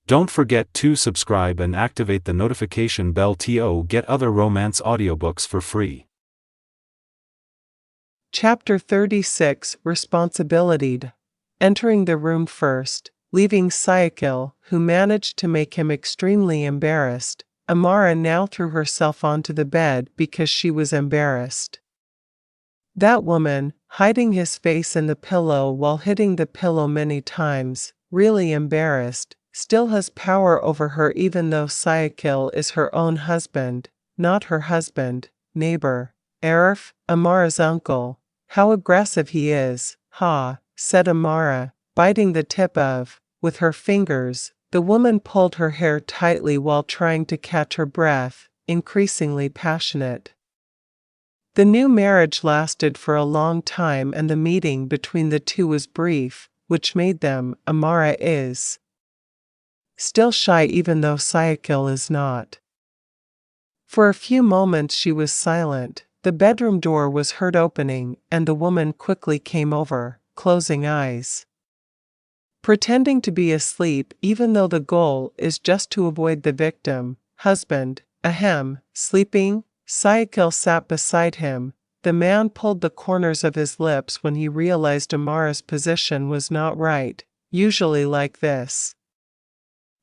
Don't forget to subscribe and activate the notification bell to get other romance audiobooks for free. Chapter 36 Responsibility. Entering the room first, leaving Syakil, who managed to make him extremely embarrassed, Amara now threw herself onto the bed because she was embarrassed. That woman, hiding his face in the pillow while hitting the pillow many times, really embarrassed, still has power over her even though Syakil is her own husband, not her husband, neighbor, Arif, Amara's uncle. How aggressive he is, said Amara, biting the tip of, with her fingers. The woman pulled her hair tightly while trying to catch her breath, increasingly passionate. The new marriage lasted for a long time and the meeting between the two was brief, which made them, Amara is still shy even though Syakil is not. For a few moments she was silent. The bedroom door was heard opening and the woman quickly came over, closing eyes. Pretending to be asleep even though the goal is just to avoid the victim, husband, sleeping? Syakil sat beside him. The man pulled the corners of his lips when he realized Amara's position was not right, usually like this.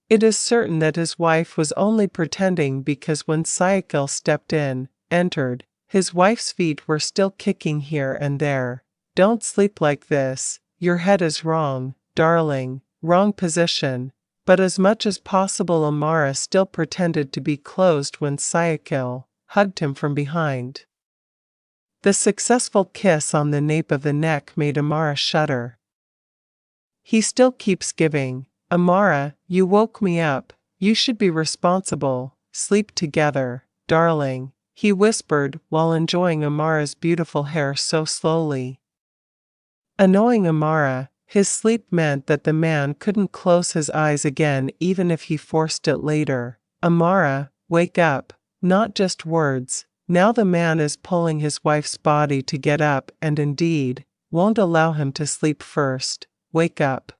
It is certain that his wife was only pretending because when Syakil entered, his wife's feet were still kicking here and there. Don't sleep like this, your head is wrong, darling, wrong position. But as much as possible Amara still pretended to be closed when Syakil hugged him from behind. The successful kiss on the nape of the neck made Amara shudder. He still keeps giving. Amara, you woke me up, you should be responsible, sleep together, darling, he whispered while enjoying Amara's beautiful hair so slowly. Annoying Amara, his sleep meant that the man couldn't close his eyes again even if he forced it later. Amara, wake up, not just words. Now the man is pulling his wife's body to get up and indeed, won't allow him to sleep first. Wake up.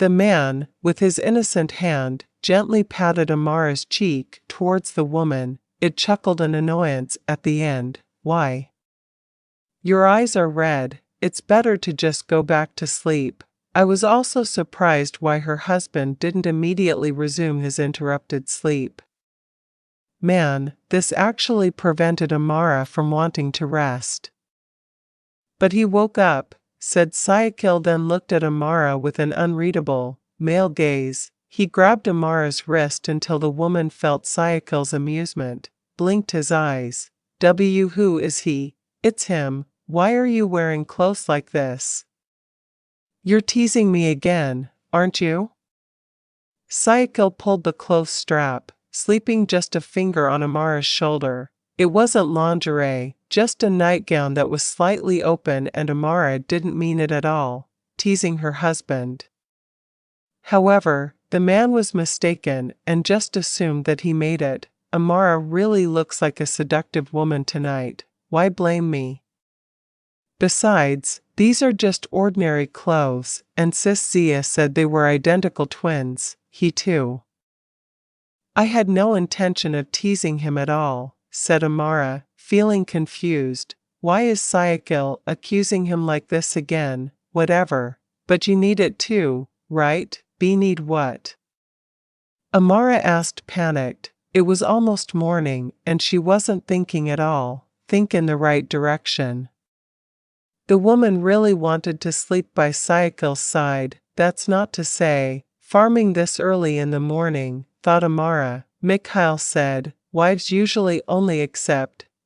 The man, with his innocent hand, gently patted Amara's cheek towards the woman. It chuckled in annoyance at the end. Why? Your eyes are red. It's better to just go back to sleep. I was also surprised why her husband didn't immediately resume his interrupted sleep. Man, this actually prevented Amara from wanting to rest. But he woke up, said Syakil, then looked at Amara with an unreadable, male gaze. He grabbed Amara's wrist until the woman felt Syakil's amusement, blinked his eyes. Who is he? It's him. Why are you wearing clothes like this? You're teasing me again, aren't you? Syakil pulled the clothes strap, sleeping just a finger on Amara's shoulder. It wasn't lingerie, just a nightgown that was slightly open, and Amara didn't mean it at all, teasing her husband. However, the man was mistaken and just assumed that he made it. Amara really looks like a seductive woman tonight. Why blame me? Besides, these are just ordinary clothes, and Sis Zia said they were identical twins. He too. I had no intention of teasing him at all, said Amara, feeling confused. Why is Syakil accusing him like this again? Whatever. But you need it too, right? Need what? Amara asked, panicked. It was almost morning, and she wasn't thinking at all. Think in the right direction. The woman really wanted to sleep by Syakil's side. That's not to say, farming this early in the morning, thought Amara. Mikhail said, wives usually only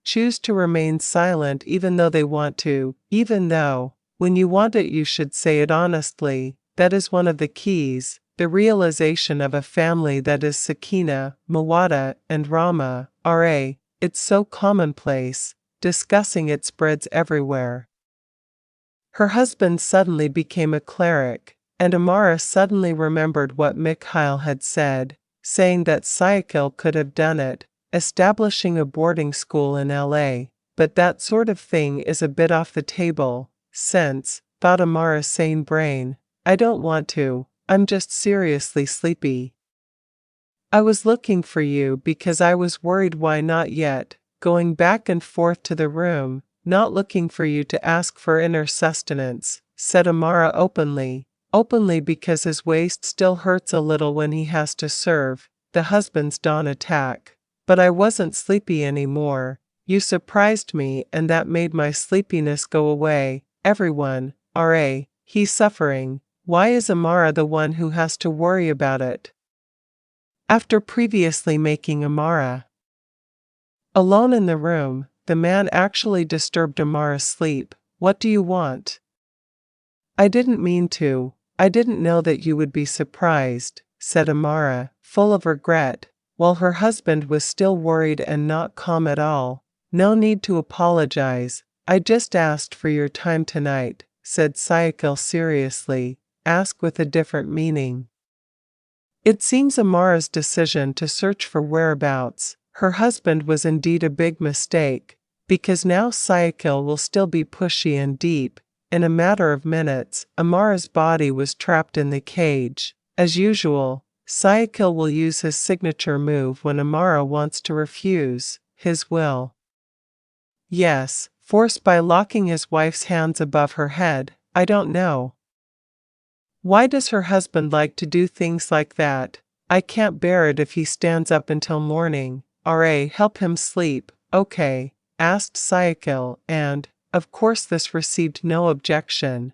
choose to remain silent even though they want to, even though, when you want it you should say it honestly. That is one of the keys, the realization of a family that is Sakina, Mawadda, and Rama. It's so commonplace, discussing it spreads everywhere. Her husband suddenly became a cleric, and Amara suddenly remembered what Mikhail had said, saying that Syakil could have done it, establishing a boarding school in LA, but that sort of thing is a bit off the table, since, thought Amara's sane brain, I don't want to, I'm just seriously sleepy. I was looking for you because I was worried. Why not yet? Going back and forth to the room, not looking for you to ask for inner sustenance, said Amara openly. Openly because his waist still hurts a little when he has to serve the husband's dawn attack. But I wasn't sleepy anymore. You surprised me and that made my sleepiness go away. Everyone, he's suffering. Why is Amara the one who has to worry about it? After previously making Amara alone in the room, the man actually disturbed Amara's sleep. What do you want? I didn't mean to. I didn't know that you would be surprised, said Amara, full of regret, while her husband was still worried and not calm at all. No need to apologize. I just asked for your time tonight, said Syakil seriously. Ask with a different meaning. It seems Amara's decision to search for whereabouts her husband was indeed a big mistake, because now Syakil will still be pushy and deep. In a matter of minutes, Amara's body was trapped in the cage. As usual, Syakil will use his signature move when Amara wants to refuse his will. Yes, forced by locking his wife's hands above her head. I don't know. Why does her husband like to do things like that? I can't bear it if he stands up until morning. Help him sleep, okay? Asked Syakil, and, of course, this received no objection.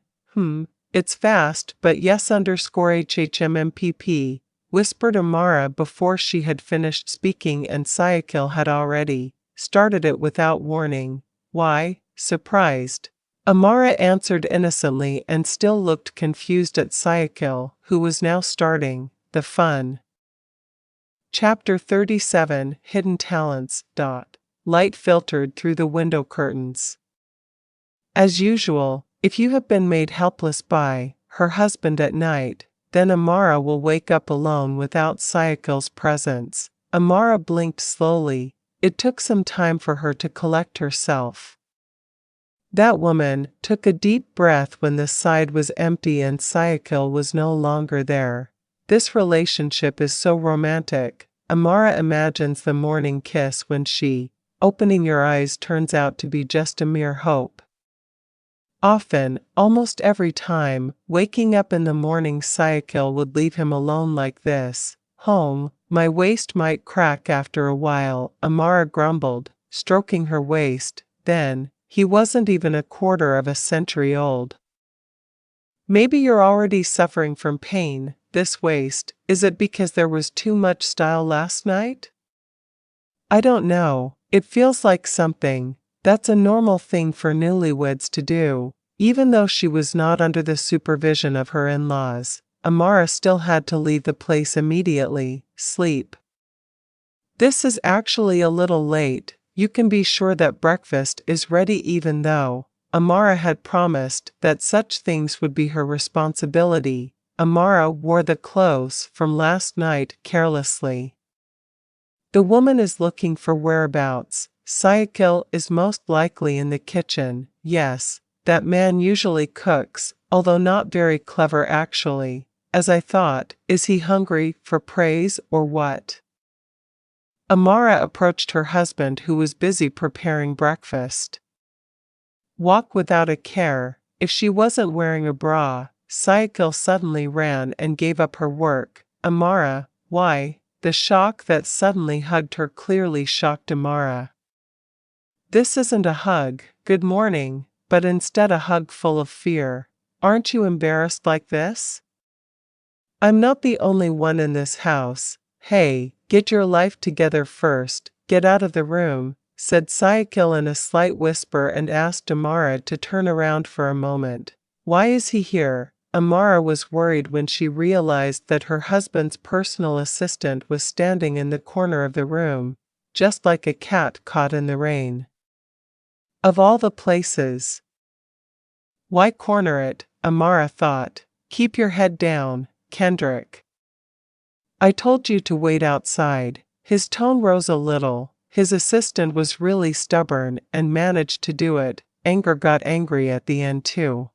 It's fast, but yes HHMMPP, whispered Amara before she had finished speaking, and Syakil had already started it without warning. Why? Surprised. Amara answered innocently and still looked confused at Syakil, who was now starting the fun. Chapter 37 Hidden Talents. Light filtered through the window curtains. As usual, if you have been made helpless by her husband at night, then Amara will wake up alone without Syakil's presence. Amara blinked slowly. It took some time for her to collect herself. That woman took a deep breath when the side was empty and Syakil was no longer there. This relationship is so romantic. Amara imagines the morning kiss when she, opening your eyes, turns out to be just a mere hope. Often, almost every time, waking up in the morning, Syakil would leave him alone like this. My waist might crack after a while, Amara grumbled, stroking her waist. Then, he wasn't even a quarter of a century old. Maybe you're already suffering from pain. This waist, is it because there was too much style last night? I don't know, it feels like something. That's a normal thing for newlyweds to do. Even though she was not under the supervision of her in-laws, Amara still had to leave the place immediately. Sleep. This is actually a little late. You can be sure that breakfast is ready, even though Amara had promised that such things would be her responsibility. Amara wore the clothes from last night carelessly. The woman is looking for whereabouts. Syakil is most likely in the kitchen. Yes, that man usually cooks, although not very clever actually. As I thought, is he hungry for praise or what? Amara approached her husband, who was busy preparing breakfast. Walk without a care. If she wasn't wearing a bra, Syakil suddenly ran and gave up her work. Amara, why? The shock that suddenly hugged her clearly shocked Amara. This isn't a hug, good morning, but instead a hug full of fear. Aren't you embarrassed like this? I'm not the only one in this house. Hey, get your life together first, get out of the room, said Syakil in a slight whisper and asked Amara to turn around for a moment. Why is he here? Amara was worried when she realized that her husband's personal assistant was standing in the corner of the room, just like a cat caught in the rain. Of all the places. Why corner it? Amara thought. Keep your head down, Kendrick. I told you to wait outside. His tone rose a little. His assistant was really stubborn and managed to do it. Anger got angry at the end too.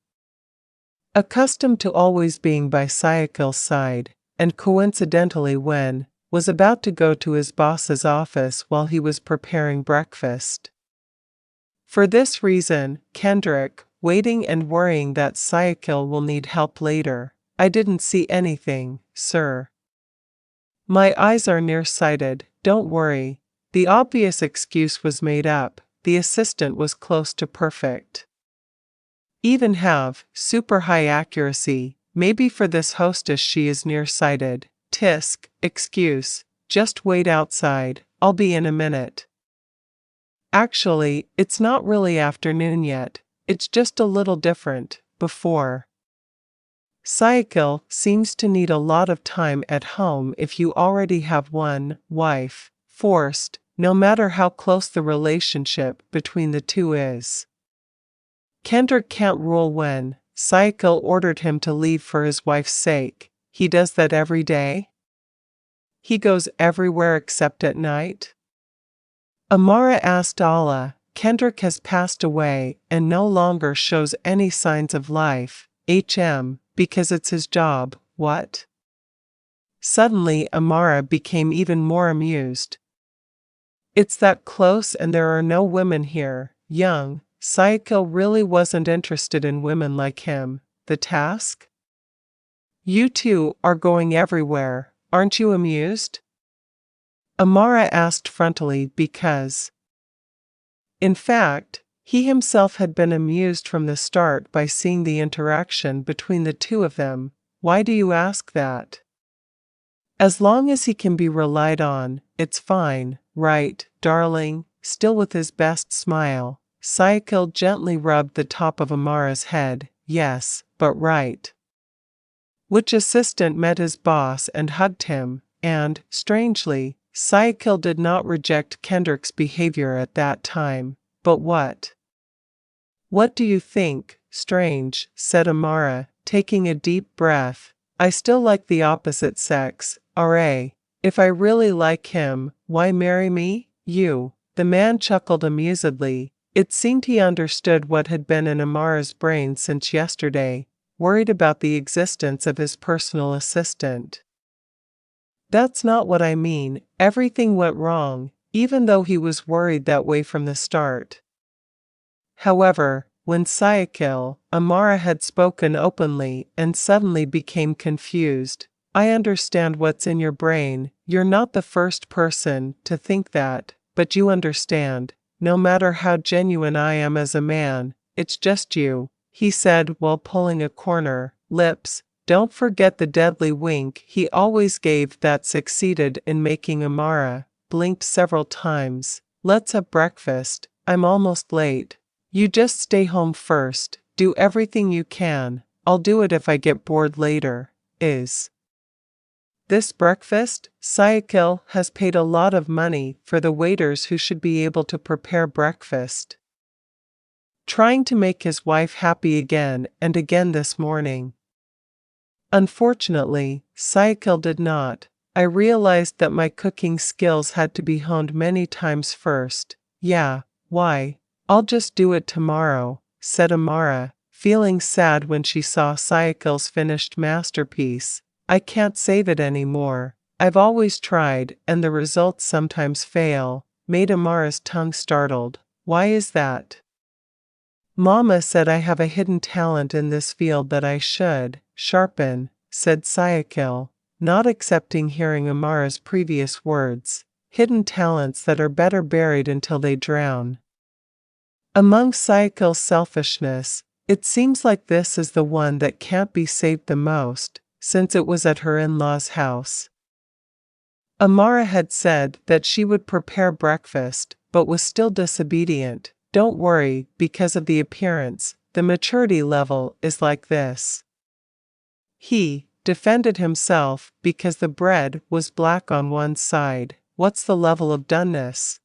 Accustomed to always being by Syakil's side, and coincidentally was about to go to his boss's office while he was preparing breakfast. For this reason, Kendrick, waiting and worrying that Syakil will need help later. I didn't see anything, sir. My eyes are nearsighted, don't worry. The obvious excuse was made up, the assistant was close to perfect. Even have super high accuracy, maybe for this hostess she is nearsighted. Tisk, excuse, just wait outside, I'll be in a minute. Actually, it's not really afternoon yet, it's just a little different, before. Syakil seems to need a lot of time at home if you already have one wife, forced, no matter how close the relationship between the two is. Kendrick can't rule when Syakil ordered him to leave for his wife's sake. He does that every day? He goes everywhere except at night? Amara asked Allah. Kendrick has passed away and no longer shows any signs of life, because it's his job, what? Suddenly Amara became even more amused. It's that close and there are no women here, young. Syakil really wasn't interested in women like him. The task? You two are going everywhere, aren't you amused? Amara asked frontally because, in fact, he himself had been amused from the start by seeing the interaction between the two of them. Why do you ask that? As long as he can be relied on, it's fine, right, darling? Still with his best smile, Syakil gently rubbed the top of Amara's head. Yes, but right. Which assistant met his boss and hugged him, and, strangely, Syakil did not reject Kendrick's behavior at that time. But what? What do you think? Strange, said Amara, taking a deep breath. I still like the opposite sex, R.A. If I really like him, why marry me? You. The man chuckled amusedly. It seemed he understood what had been in Amara's brain since yesterday, worried about the existence of his personal assistant. That's not what I mean. Everything went wrong, even though he was worried that way from the start. However, when Syakil, Amara had spoken openly and suddenly became confused. I understand what's in your brain, you're not the first person to think that, but you understand, no matter how genuine I am as a man, it's just you, he said while pulling a corner, lips. Don't forget the deadly wink he always gave that succeeded in making Amara blinked several times. Let's have breakfast, I'm almost late. You just stay home first, do everything you can, I'll do it if I get bored later. Is this breakfast? Syakil has paid a lot of money for the waiters who should be able to prepare breakfast. Trying to make his wife happy again and again this morning. Unfortunately, Syakil did not. I realized that my cooking skills had to be honed many times first. Yeah, why? I'll just do it tomorrow, said Amara, feeling sad when she saw Syakil's finished masterpiece. I can't save it anymore. I've always tried, and the results sometimes fail, made Amara's tongue startled. Why is that? Mama said I have a hidden talent in this field that I should sharpen, said Syakil, not accepting hearing Amara's previous words. Hidden talents that are better buried until they drown. Among Syakil's selfishness, it seems like this is the one that can't be saved the most, since it was at her in-laws' house. Amara had said that she would prepare breakfast, but was still disobedient. Don't worry, because of the appearance, the maturity level is like this. He defended himself because the bread was black on one side. What's the level of doneness?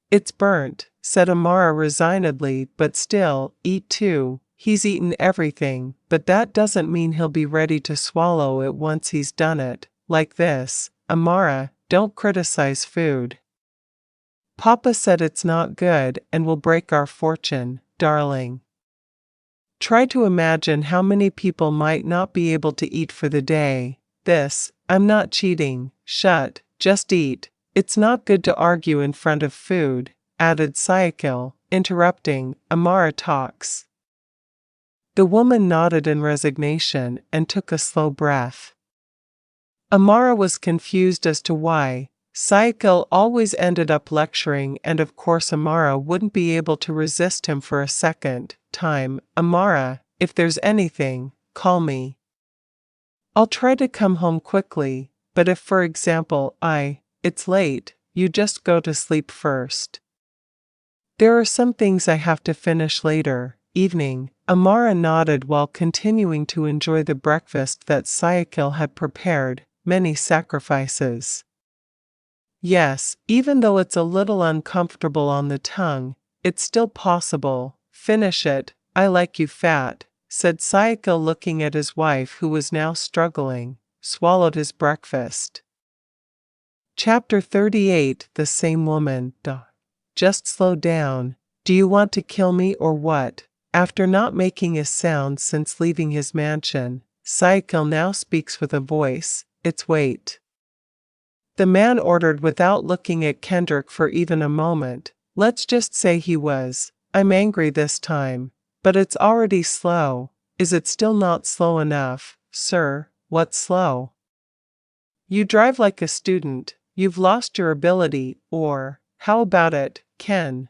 It's burnt, said Amara resignedly, but still, eat too. He's eaten everything, but that doesn't mean he'll be ready to swallow it once he's done it. Like this, Amara, don't criticize food. Papa said it's not good and will break our fortune, darling. Try to imagine how many people might not be able to eat for the day. I'm not cheating. Shut, just eat. It's not good to argue in front of food, added Syakil, interrupting. Amara talks. The woman nodded in resignation and took a slow breath. Amara was confused as to why Syakil always ended up lecturing, and of course Amara wouldn't be able to resist him for a second time. Amara, if there's anything, call me. I'll try to come home quickly, but if for example it's late, you just go to sleep first. There are some things I have to finish later, evening. Amara nodded while continuing to enjoy the breakfast that Syakil had prepared, many sacrifices. Yes, even though it's a little uncomfortable on the tongue, it's still possible. Finish it, I like you fat, said Syakil, looking at his wife who was now struggling, swallowed his breakfast. Chapter 38. The same woman. Just slow down. Do you want to kill me or what? After not making a sound since leaving his mansion, Syakil now speaks with a voice. It's wait. The man ordered without looking at Kendrick for even a moment. Let's just say he was. I'm angry this time. But it's already slow. Is it still not slow enough, sir? What's slow? You drive like a student. You've lost your ability, or, how about it, Ken?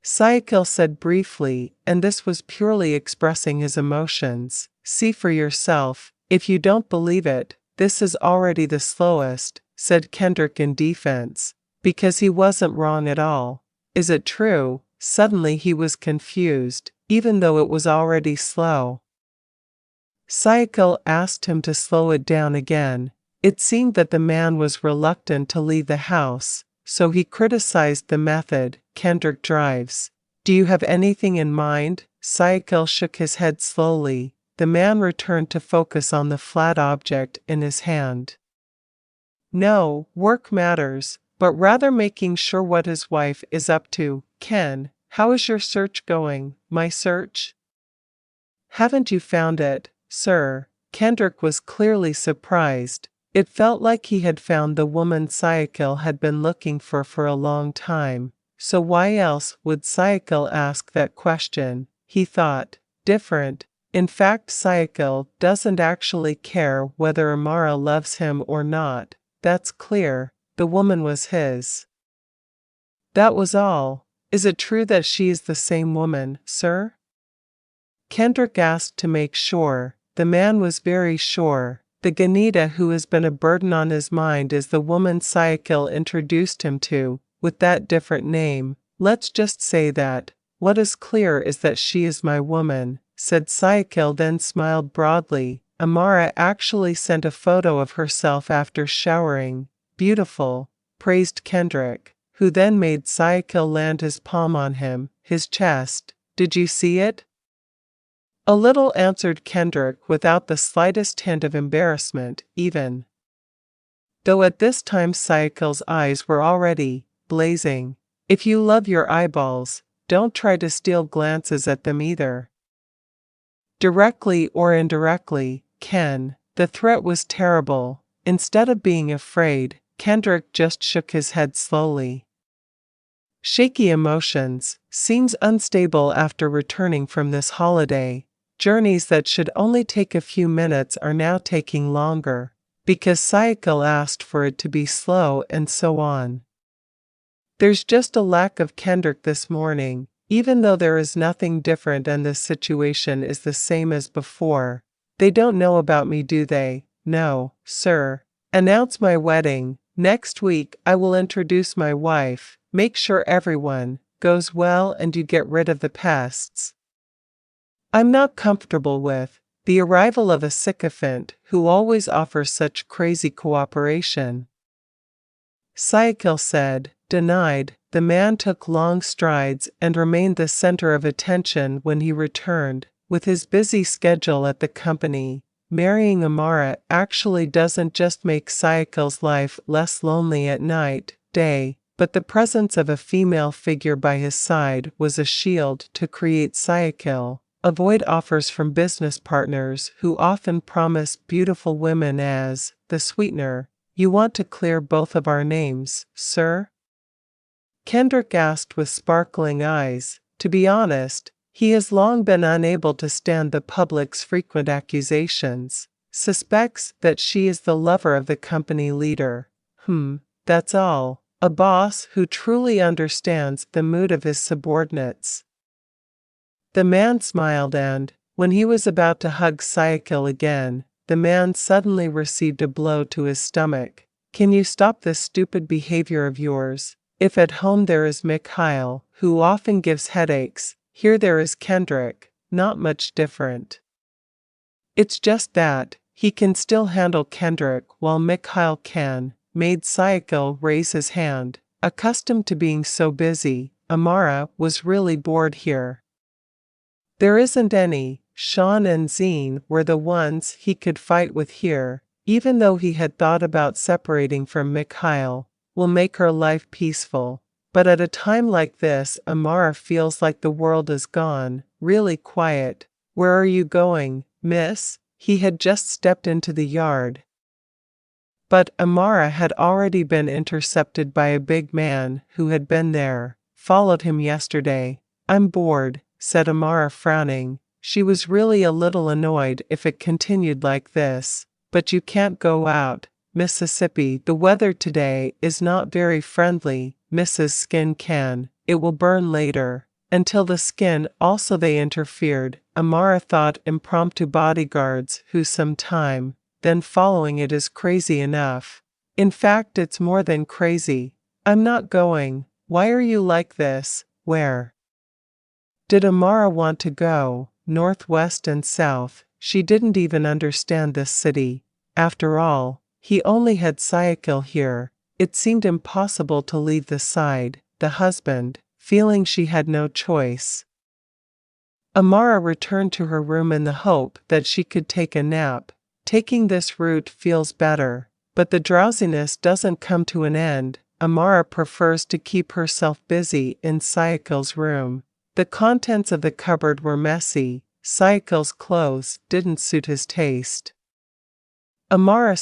Syakil said briefly, and this was purely expressing his emotions. See for yourself. If you don't believe it, this is already the slowest, said Kendrick in defense, because he wasn't wrong at all. Is it true? Suddenly he was confused, even though it was already slow. Syakil asked him to slow it down again. It seemed that the man was reluctant to leave the house, so he criticized the method Kendrick drives. Do you have anything in mind? Syakil shook his head slowly. The man returned to focus on the flat object in his hand. No, work matters, but rather making sure what his wife is up to. Ken, how is your search going? My search? Haven't you found it, sir? Kendrick was clearly surprised. It felt like he had found the woman Syakil had been looking for a long time. So why else would Syakil ask that question? He thought. Different. In fact, Syakil doesn't actually care whether Amara loves him or not. That's clear. The woman was his. That was all. Is it true that she is the same woman, sir? Kendrick asked to make sure. The man was very sure. The Ganita who has been a burden on his mind is the woman Syakil introduced him to, with that different name. Let's just say that. What is clear is that she is my woman, said Syakil, then smiled broadly. Amara actually sent a photo of herself after showering. Beautiful, praised Kendrick, who then made Syakil land his palm on him, his chest. Did you see it? A little, answered Kendrick without the slightest hint of embarrassment, even though at this time Syakil's eyes were already blazing. If you love your eyeballs, don't try to steal glances at them either. Directly or indirectly, Ken. The threat was terrible. Instead of being afraid, Kendrick just shook his head slowly. Shaky emotions, seems unstable after returning from this holiday. Journeys that should only take a few minutes are now taking longer, because Syakil asked for it to be slow and so on. There's just a lack of Kendrick this morning, even though there is nothing different and the situation is the same as before. They don't know about me, do they? No, sir. Announce my wedding. Next week I will introduce my wife. Make sure everyone goes well and you get rid of the pests. I'm not comfortable with the arrival of a sycophant who always offers such crazy cooperation. Syakil said. Denied. The man took long strides and remained the center of attention when he returned. With his busy schedule at the company, marrying Amara actually doesn't just make Syakil's life less lonely at night, day, but the presence of a female figure by his side was a shield to create Syakil. Avoid offers from business partners who often promise beautiful women as the sweetener. You want to clear both of our names, sir? Kendrick asked with sparkling eyes. To be honest, he has long been unable to stand the public's frequent accusations. Suspects that she is the lover of the company leader. That's all. A boss who truly understands the mood of his subordinates. The man smiled and, when he was about to hug Syakil again, the man suddenly received a blow to his stomach. Can you stop this stupid behavior of yours? If at home there is Mikhail, who often gives headaches, here there is Kendrick, not much different. It's just that, he can still handle Kendrick while Mikhail can, made Syakil raise his hand. Accustomed to being so busy, Amara was really bored here. There isn't any. Sean and Zine were the ones he could fight with here, even though he had thought about separating from Mikhail, will make her life peaceful. But at a time like this, Amara feels like the world is gone, really quiet. Where are you going, miss? He had just stepped into the yard. But Amara had already been intercepted by a big man who had been there, followed him yesterday. I'm bored, said Amara, frowning. She was really a little annoyed if it continued like this. But you can't go out, Mississippi. The weather today is not very friendly. Mrs. Skin can. It will burn later. Until the skin also they interfered. Amara thought impromptu bodyguards who some time, then following it is crazy enough. In fact, it's more than crazy. I'm not going. Why are you like this? Where did Amara want to go? Northwest and south. She didn't even understand this city. After all, he only had Syakil here. It seemed impossible to leave the side, the husband, feeling she had no choice. Amara returned to her room in the hope that she could take a nap. Taking this route feels better, but the drowsiness doesn't come to an end. Amara prefers to keep herself busy in Syakil's room. The contents of the cupboard were messy. Syakil's clothes didn't suit his taste. Amara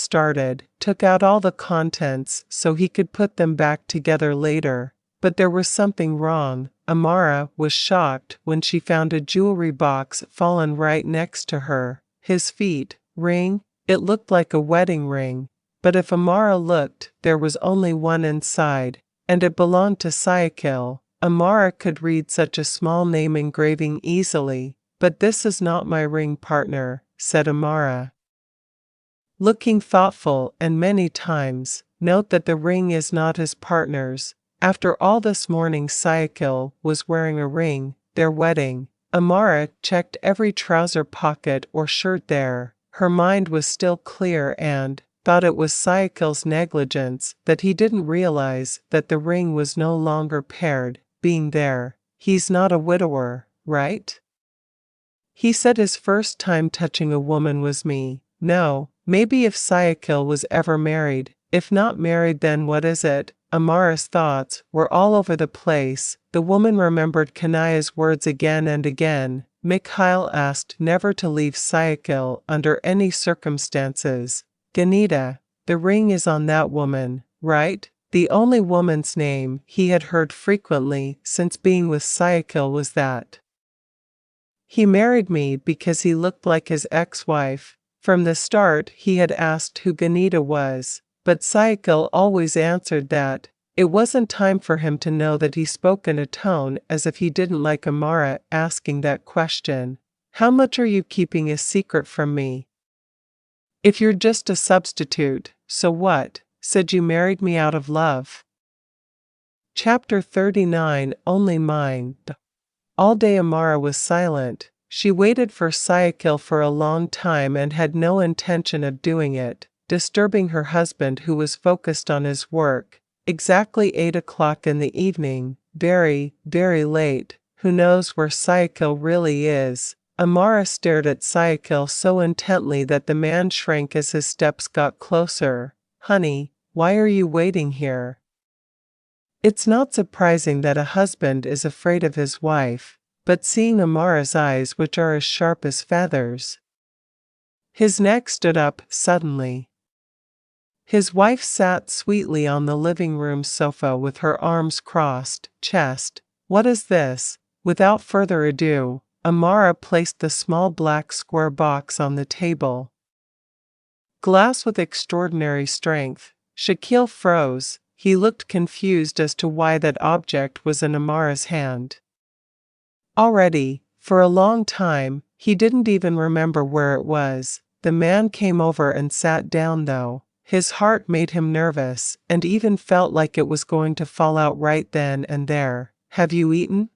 took out all the contents so he could put them back together later, but there was something wrong. Amara was shocked when she found a jewelry box fallen right next to her. His feet ring, it looked like a wedding ring, but if Amara looked, there was only one inside, and it belonged to Syakil. Amara could read such a small name engraving easily. But this is not my ring, partner, said Amara, looking thoughtful, and many times, note that the ring is not his partner's. After all this morning Syakil was wearing a ring, their wedding. Amara checked every trouser pocket or shirt there. Her mind was still clear and thought it was Syakil's negligence that he didn't realize that the ring was no longer paired, being there. He's not a widower, right? He said his first time touching a woman was me. No, maybe if Syakil was ever married. If not married, then what is it? Amara's thoughts were all over the place. The woman remembered Kanaya's words again and again. Mikhail asked never to leave Syakil under any circumstances. Ganita, the ring is on that woman, right? The only woman's name he had heard frequently since being with Syakil was that. He married me because he looked like his ex-wife. From the start he had asked who Ganita was, but Syakil always answered that it wasn't time for him to know that he spoke in a tone as if he didn't like Amara asking that question. How much are you keeping a secret from me? If you're just a substitute, so what? Said you married me out of love. Chapter 39, Only Mine. All day Amara was silent. She waited for Syakil for a long time and had no intention of doing it, disturbing her husband who was focused on his work. Exactly 8 o'clock in the evening, very, very late. Who knows where Syakil really is? Amara stared at Syakil so intently that the man shrank as his steps got closer. Honey, why are you waiting here? It's not surprising that a husband is afraid of his wife. but seeing Amara's eyes, which are as sharp as feathers. His neck stood up suddenly. His wife sat sweetly on the living room sofa with her arms crossed, chest. What is this? Without further ado, Amara placed the small black square box on the table. Glass with extraordinary strength. Syakil froze. He looked confused as to why that object was in Amara's hand. Already, for a long time, he didn't even remember where it was. The man came over and sat down though. His heart made him nervous, and even felt like it was going to fall out right then and there. Have you eaten?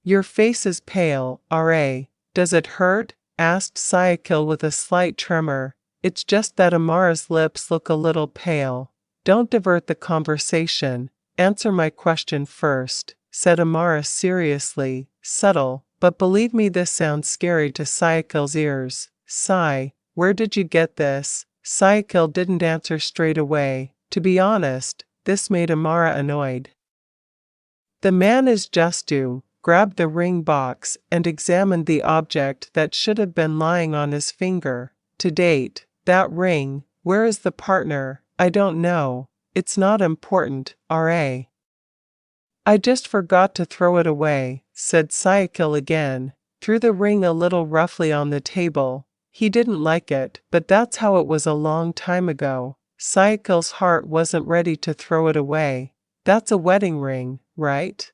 Your face is pale, R.A. Does it hurt? Asked Syakil with a slight tremor. It's just that Amara's lips look a little pale. Don't divert the conversation. Answer my question first, said Amara seriously, subtle, but believe me, this sounds scary to Syakil's ears. Sigh, where did you get this? Syakil didn't answer straight away. To be honest, this made Amara annoyed. The man is Justu, grabbed the ring box and examined the object that should have been lying on his finger. To date, that ring, where is the partner? I don't know. It's not important, R.A. I just forgot to throw it away, said Syakil again, threw the ring a little roughly on the table. He didn't like it, but that's how it was a long time ago. Syakil's heart wasn't ready to throw it away. That's a wedding ring, right?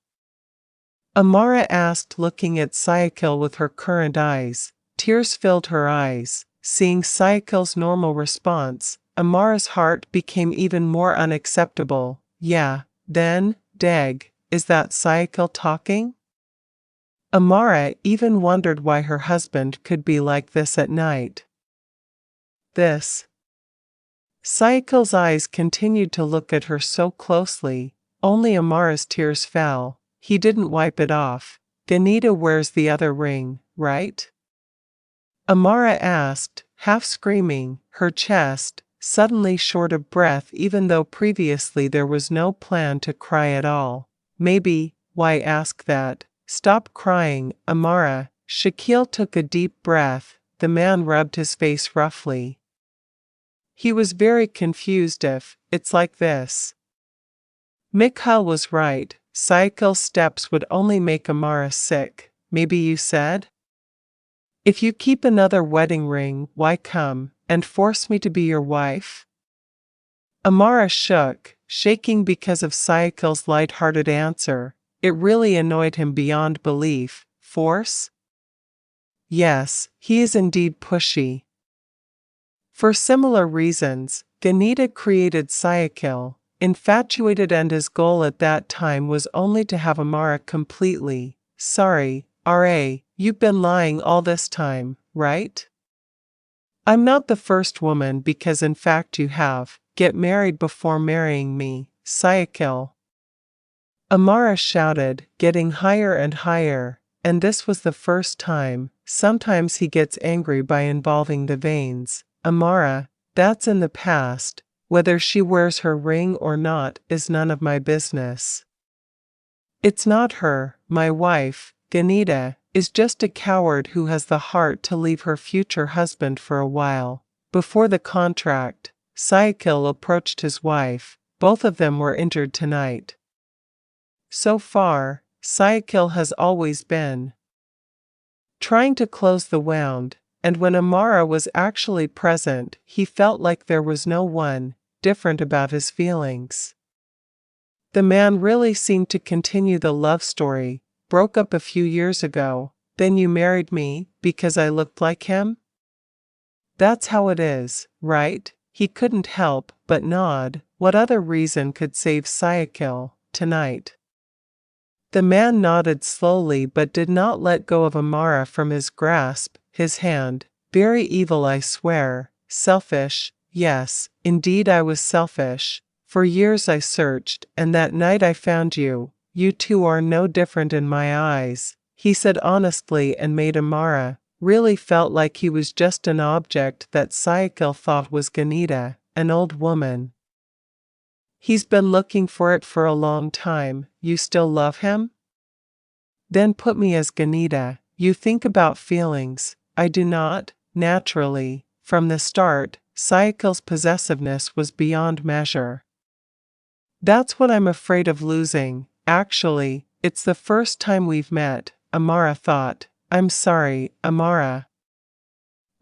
Amara asked, looking at Syakil with her current eyes. Tears filled her eyes. Seeing Syakil's normal response, Amara's heart became even more unacceptable. Yeah, then, Dag, is that Syakil talking? Amara even wondered why her husband could be like this at night. This. Syakil's eyes continued to look at her so closely, only Amara's tears fell. He didn't wipe it off. Ganita wears the other ring, right? Amara asked, half screaming, her chest suddenly short of breath even though previously there was no plan to cry at all. Maybe, why ask that? Stop crying, Amara. Syakil took a deep breath. The man rubbed his face roughly. He was very confused. If it's like this. Mikhail was right. Syakil's steps would only make Amara sick. Maybe you said? If you keep another wedding ring, why come and force me to be your wife? Amara shook, shaking because of Syakil's light-hearted answer. It really annoyed him beyond belief. Force? Yes, he is indeed pushy. For similar reasons, Ganita created Syakil, infatuated, and his goal at that time was only to have Amara completely. Sorry, R.A., you've been lying all this time, right? I'm not the first woman because in fact you have. Get married before marrying me, Syakil. Amara shouted, getting higher and higher, and this was the first time. Sometimes he gets angry by involving the veins. Amara, that's in the past. Whether she wears her ring or not is none of my business. It's not her, my wife. Ganita is just a coward who has the heart to leave her future husband for a while. Before the contract, Syakil approached his wife. Both of them were injured tonight. So far, Syakil has always been trying to close the wound, and when Amara was actually present, he felt like there was no one different about his feelings. The man really seemed to continue the love story. Broke up a few years ago, then you married me because I looked like him? That's how it is, right? He couldn't help but nod. What other reason could save Syakil tonight? The man nodded slowly but did not let go of Amara from his grasp. His hand, very evil, I swear. Selfish, yes, indeed I was selfish. For years I searched, and that night I found you. You two are no different in my eyes, he said honestly, and made Amara really felt like he was just an object that Syakil thought was Ganita, an old woman. He's been looking for it for a long time. You still love him? Then put me as Ganita. You think about feelings. I do not, naturally. From the start, Syakil's possessiveness was beyond measure. That's what I'm afraid of losing. Actually, it's the first time we've met, Amara thought. I'm sorry, Amara.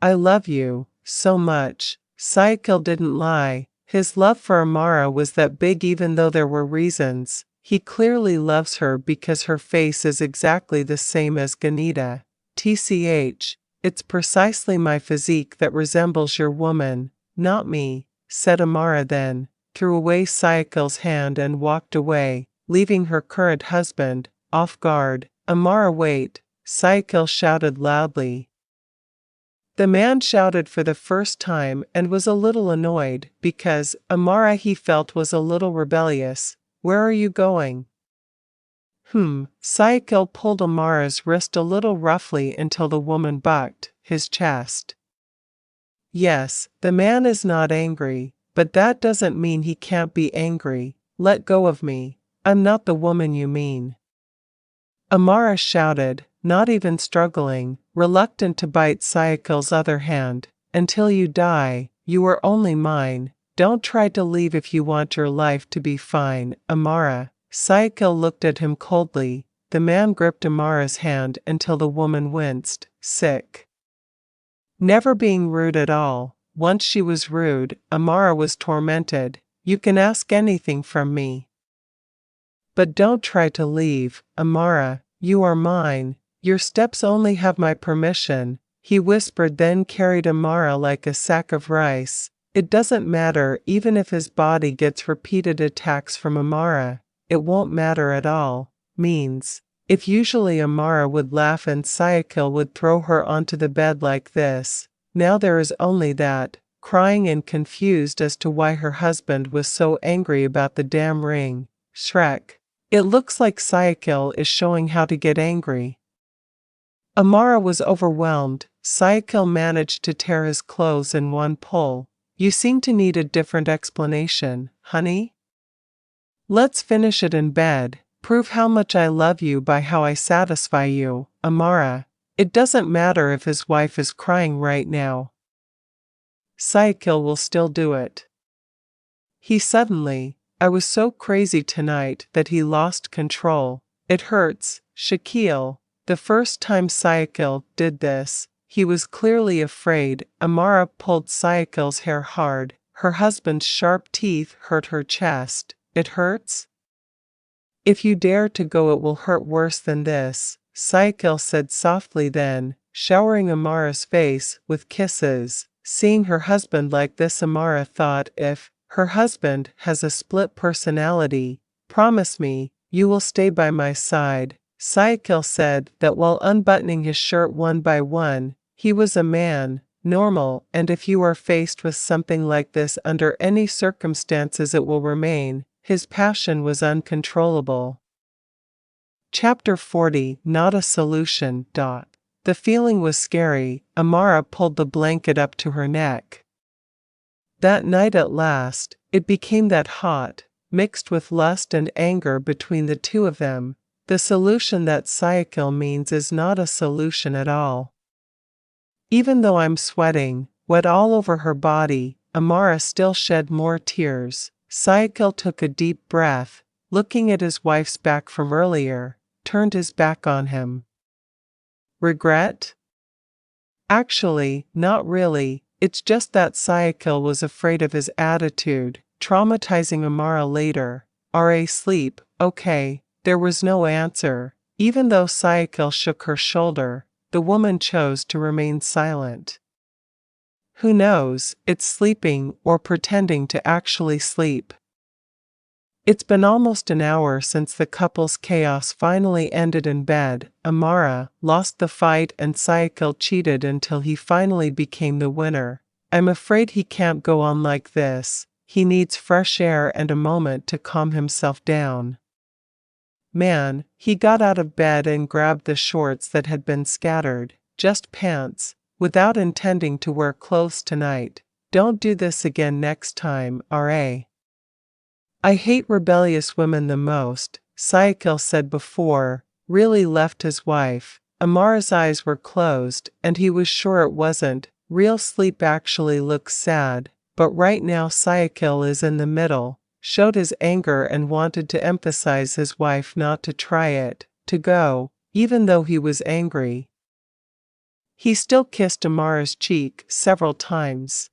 I love you so much. Syakil didn't lie. His love for Amara was that big even though there were reasons. He clearly loves her because her face is exactly the same as Ganita. TCH, it's precisely my physique that resembles your woman, not me, said Amara then, threw away Syakil's hand and walked away, leaving her current husband off guard. Amara, wait, Syakil shouted loudly. The man shouted for the first time and was a little annoyed because Amara, he felt, was a little rebellious. Where are you going? Syakil pulled Amara's wrist a little roughly until the woman bucked his chest. Yes, the man is not angry, but that doesn't mean he can't be angry. Let go of me. I'm not the woman you mean. Amara shouted, not even struggling, reluctant to bite Syakil's other hand. Until you die, you are only mine. Don't try to leave if you want your life to be fine, Amara. Syakil looked at him coldly. The man gripped Amara's hand until the woman winced, sick. Never being rude at all. Once she was rude, Amara was tormented. You can ask anything from me. But don't try to leave, Amara. You are mine. Your steps only have my permission, he whispered, then carried Amara like a sack of rice. It doesn't matter even if his body gets repeated attacks from Amara. It won't matter at all. Means. If usually Amara would laugh and Syakil would throw her onto the bed like this. Now there is only that, crying and confused as to why her husband was so angry about the damn ring. Shrek. It looks like Syakil is showing how to get angry. Amara was overwhelmed. Syakil managed to tear his clothes in one pull. You seem to need a different explanation, honey? Let's finish it in bed. Prove how much I love you by how I satisfy you, Amara. It doesn't matter if his wife is crying right now. Syakil will still do it. I was so crazy tonight that he lost control. It hurts, Syakil. The first time Syakil did this, he was clearly afraid. Amara pulled Syakil's hair hard. Her husband's sharp teeth hurt her chest. It hurts? If you dare to go, it will hurt worse than this, Syakil said softly, then, showering Amara's face with kisses. Seeing her husband like this, Amara thought, if her husband has a split personality, promise me, you will stay by my side. Syakil said that while unbuttoning his shirt one by one. He was a man, normal, and if you are faced with something like this under any circumstances it will remain. His passion was uncontrollable. Chapter 40. Not a solution. The feeling was scary. Amara pulled the blanket up to her neck. That night at last, it became that hot, mixed with lust and anger between the two of them. The solution that Syakil means is not a solution at all. Even though I'm sweating, wet all over her body, Amara still shed more tears. Syakil took a deep breath, looking at his wife's back from earlier, turned his back on him. Regret? Actually, not really. It's just that Syakil was afraid of his attitude, traumatizing Amara later. R.A. sleep, okay. There was no answer. Even though Syakil shook her shoulder, the woman chose to remain silent. Who knows, it's sleeping or pretending to actually sleep. It's been almost an hour since the couple's chaos finally ended in bed. Amara lost the fight and Syakil cheated until he finally became the winner. I'm afraid he can't go on like this. He needs fresh air and a moment to calm himself down. Man, he got out of bed and grabbed the shorts that had been scattered, just pants, without intending to wear clothes tonight. Don't do this again next time, R.A. I hate rebellious women the most, Syakil said before, really left his wife. Amara's eyes were closed, and he was sure it wasn't. Real sleep actually looks sad, but right now Syakil is in the middle, showed his anger and wanted to emphasize his wife not to try it, to go, even though he was angry. He still kissed Amara's cheek several times.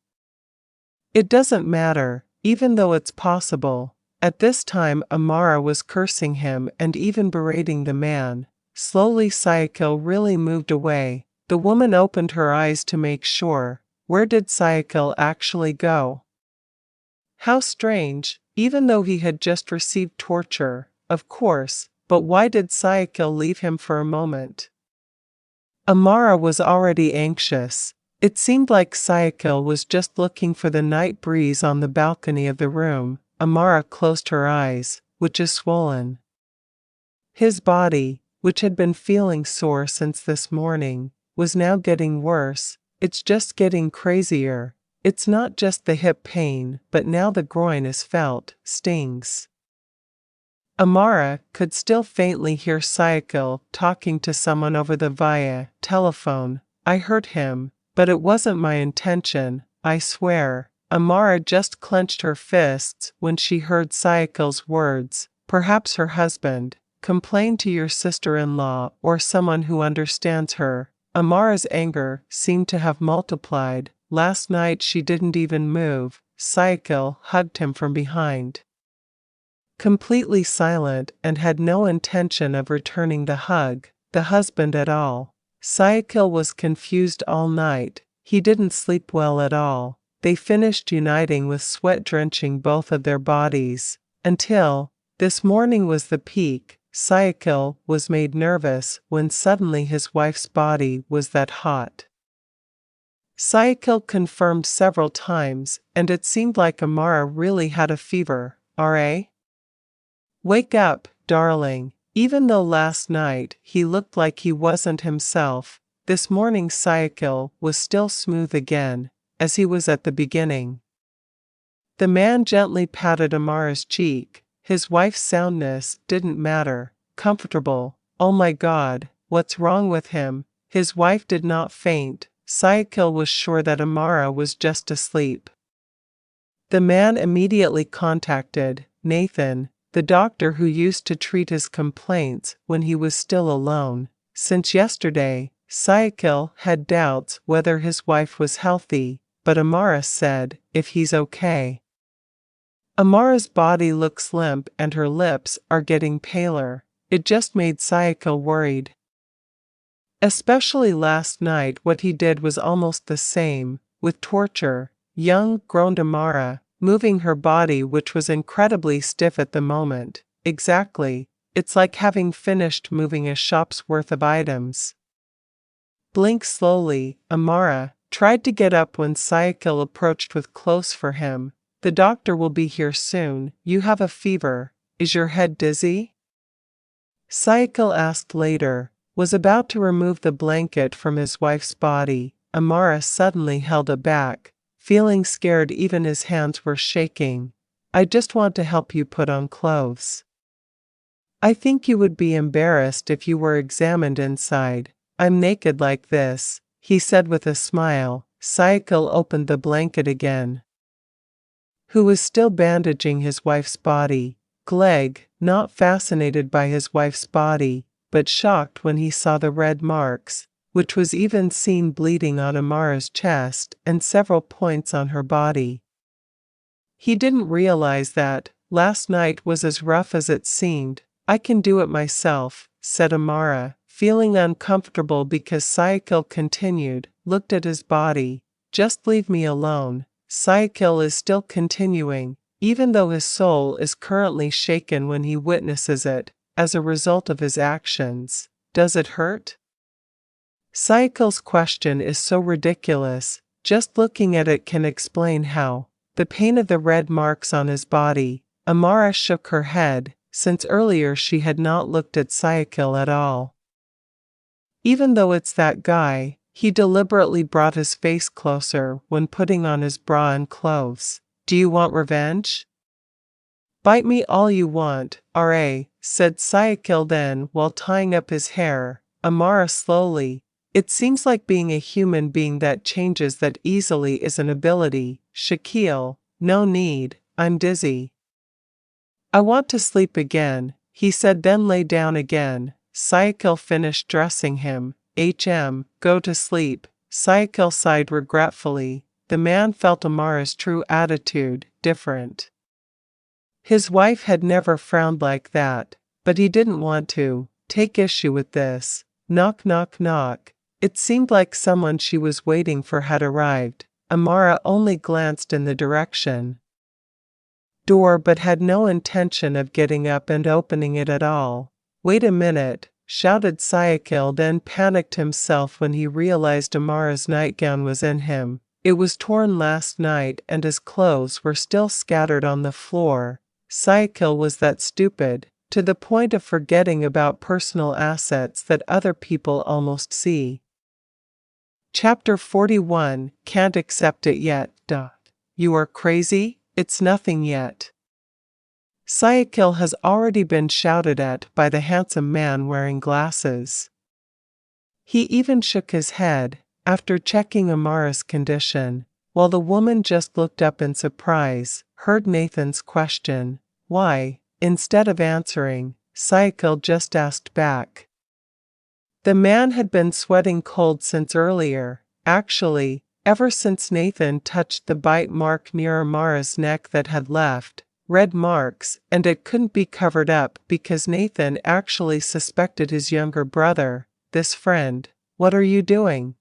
It doesn't matter, even though it's possible. At this time Amara was cursing him and even berating the man. Slowly Syakil really moved away. The woman opened her eyes to make sure. Where did Syakil actually go? How strange, even though he had just received torture, of course, but why did Syakil leave him for a moment? Amara was already anxious. It seemed like Syakil was just looking for the night breeze on the balcony of the room. Amara closed her eyes, which is swollen. His body, which had been feeling sore since this morning, was now getting worse. It's just getting crazier. It's not just the hip pain, but now the groin is felt, stings. Amara could still faintly hear Syakil talking to someone over the via telephone. I heard him, but it wasn't my intention, I swear. Amara just clenched her fists when she heard Syakil's words. Perhaps her husband. Complain to your sister-in-law or someone who understands her. Amara's anger seemed to have multiplied. Last night she didn't even move. Syakil hugged him from behind. Completely silent and had no intention of returning the hug, the husband at all. Syakil was confused all night. He didn't sleep well at all. They finished uniting with sweat drenching both of their bodies. Until this morning was the peak. Syakil was made nervous when suddenly his wife's body was that hot. Syakil confirmed several times, and it seemed like Amara really had a fever. R.A.? Wake up, darling. Even though last night he looked like he wasn't himself, this morning Syakil was still smooth again, as he was at the beginning. The man gently patted Amara's cheek. His wife's soundness didn't matter. Comfortable. Oh my God, what's wrong with him? His wife did not faint. Syakil was sure that Amara was just asleep. The man immediately contacted Nathan, the doctor who used to treat his complaints when he was still alone. Since yesterday, Syakil had doubts whether his wife was healthy, but Amara said, if he's okay. Amara's body looks limp and her lips are getting paler. It just made Syakil worried. Especially last night, what he did was almost the same, with torture. Young, groaned Amara, moving her body, which was incredibly stiff at the moment. Exactly. It's like having finished moving a shop's worth of items. Blink slowly. Amara tried to get up when Syakil approached with clothes for him. The doctor will be here soon. You have a fever. Is your head dizzy? Syakil asked later, was about to remove the blanket from his wife's body. Amara suddenly held it back, feeling scared. Even his hands were shaking. I just want to help you put on clothes. I think you would be embarrassed if you were examined inside. I'm naked like this, he said with a smile. Syakil opened the blanket again. Who was still bandaging his wife's body. Gleg, not fascinated by his wife's body, but shocked when he saw the red marks, which was even seen bleeding on Amara's chest and several points on her body. He didn't realize that last night was as rough as it seemed. I can do it myself, said Amara, feeling uncomfortable because Syakil continued, looked at his body. Just leave me alone. Syakil is still continuing, even though his soul is currently shaken when he witnesses it, as a result of his actions. Does it hurt? Syakil's question is so ridiculous, just looking at it can explain how. The pain of the red marks on his body. Amara shook her head, since earlier she had not looked at Syakil at all. Even though it's that guy, he deliberately brought his face closer when putting on his bra and clothes. Do you want revenge? Bite me all you want, R.A., said Syakil then while tying up his hair. Amara slowly. It seems like being a human being that changes that easily is an ability. Syakil, no need, I'm dizzy. I want to sleep again, he said, then lay down again. Syakil finished dressing him. Go to sleep. Syakil sighed regretfully. The man felt Amara's true attitude, different. His wife had never frowned like that, but he didn't want to take issue with this. Knock, knock, knock. It seemed like someone she was waiting for had arrived. Amara only glanced in the direction door but had no intention of getting up and opening it at all. Wait a minute, shouted Syakil, then panicked himself when he realized Amara's nightgown was in him. It was torn last night and his clothes were still scattered on the floor. Syakil was that stupid, to the point of forgetting about personal assets that other people almost see. Chapter 41, Can't accept it yet. You are crazy? It's nothing yet. Syakil has already been shouted at by the handsome man wearing glasses. He even shook his head, after checking Amara's condition, while the woman just looked up in surprise, heard Nathan's question. Why? Instead of answering, Syakil just asked back. The man had been sweating cold since earlier, actually, ever since Nathan touched the bite mark near Amara's neck that had left red marks, and it couldn't be covered up because Nathan actually suspected his younger brother, this friend. What are you doing?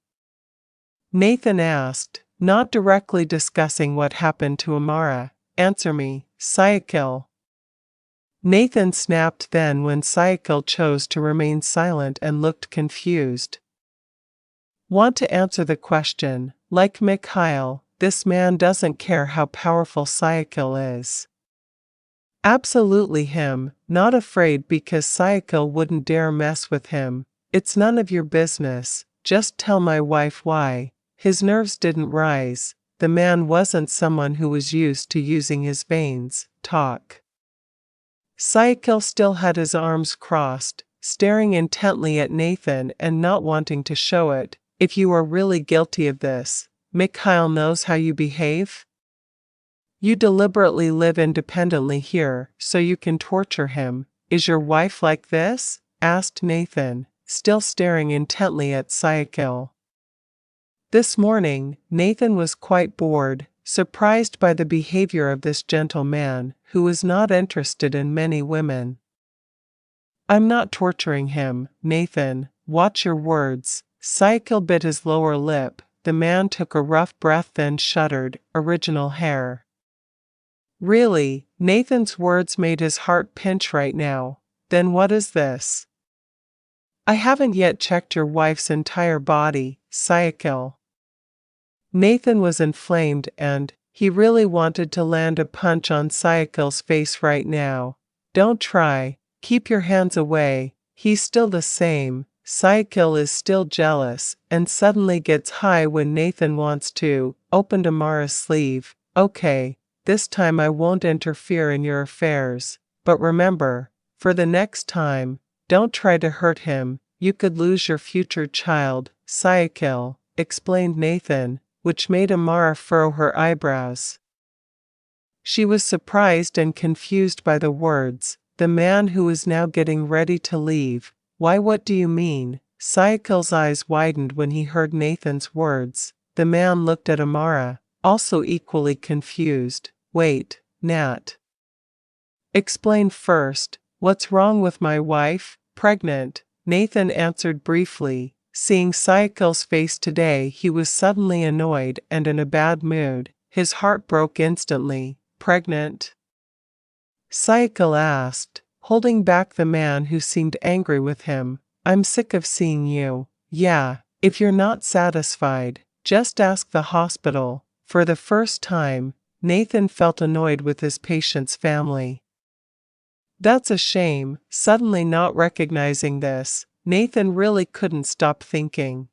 Nathan asked, not directly discussing what happened to Amara. Answer me, Syakil. Nathan snapped then when Syakil chose to remain silent and looked confused. Want to answer the question. Like Mikhail, this man doesn't care how powerful Syakil is. Absolutely him, not afraid because Syakil wouldn't dare mess with him. It's none of your business, just tell my wife why. His nerves didn't rise. The man wasn't someone who was used to using his veins. Talk. Syakil still had his arms crossed, staring intently at Nathan and not wanting to show it. If you are really guilty of this, Mikhail knows how you behave? You deliberately live independently here, so you can torture him. Is your wife like this? Asked Nathan, still staring intently at Syakil. This morning, Nathan was quite bored, surprised by the behavior of this gentle man, who was not interested in many women. I'm not torturing him, Nathan. Watch your words. Syakil bit his lower lip. The man took a rough breath then shuddered. Original hair. Really, Nathan's words made his heart pinch right now. Then what is this? I haven't yet checked your wife's entire body, Syakil. Nathan was inflamed and he really wanted to land a punch on Syakil's face right now. Don't try. Keep your hands away. He's still the same. Syakil is still jealous and suddenly gets high when Nathan wants to. Opened Amara's sleeve. Okay, this time I won't interfere in your affairs. But remember, for the next time, don't try to hurt him. You could lose your future child, Syakil, explained Nathan, which made Amara furrow her eyebrows. She was surprised and confused by the words. The man who was now getting ready to leave. Why, what do you mean? Syakil's eyes widened when he heard Nathan's words. The man looked at Amara, also equally confused. Wait, Nat. Explain first. What's wrong with my wife? Pregnant, Nathan answered briefly. Seeing Syakil's face today, he was suddenly annoyed and in a bad mood. His heart broke instantly. Pregnant? Syakil asked, holding back the man who seemed angry with him. I'm sick of seeing you. Yeah, if you're not satisfied, just ask the hospital. For the first time, Nathan felt annoyed with his patient's family. That's a shame. Suddenly not recognizing this, Nathan really couldn't stop thinking.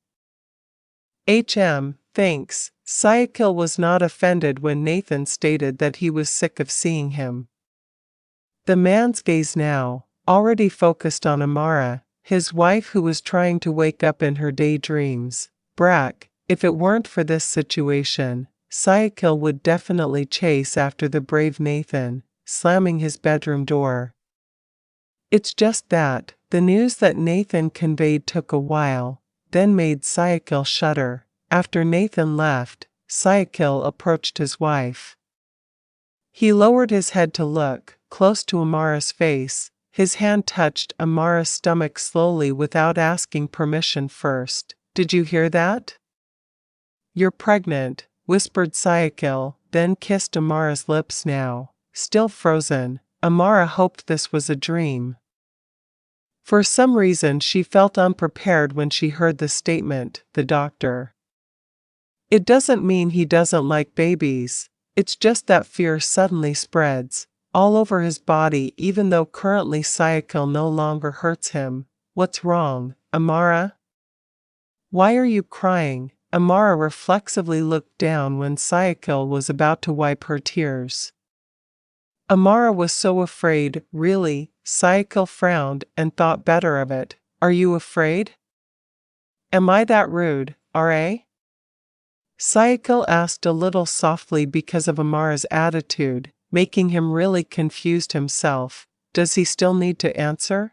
Thanks. Syakil was not offended when Nathan stated that he was sick of seeing him. The man's gaze now, already focused on Amara, his wife who was trying to wake up in her daydreams. Brack, if it weren't for this situation, Syakil would definitely chase after the brave Nathan, slamming his bedroom door. It's just that, the news that Nathan conveyed took a while, then made Syakil shudder. After Nathan left, Syakil approached his wife. He lowered his head to look, close to Amara's face. His hand touched Amara's stomach slowly without asking permission first. "Did you hear that?" "You're pregnant," whispered Syakil, then kissed Amara's lips now, still frozen. Amara hoped this was a dream. For some reason she felt unprepared when she heard the statement, "the doctor." It doesn't mean he doesn't like babies, it's just that fear suddenly spreads all over his body even though currently Syakil no longer hurts him. "What's wrong, Amara? Why are you crying?" Amara reflexively looked down when Syakil was about to wipe her tears. Amara was so afraid. "Really?" Syakil frowned and thought better of it. "Are you afraid? Am I that rude, R.A.?" Syakil asked a little softly because of Amara's attitude, making him really confused himself. Does he still need to answer?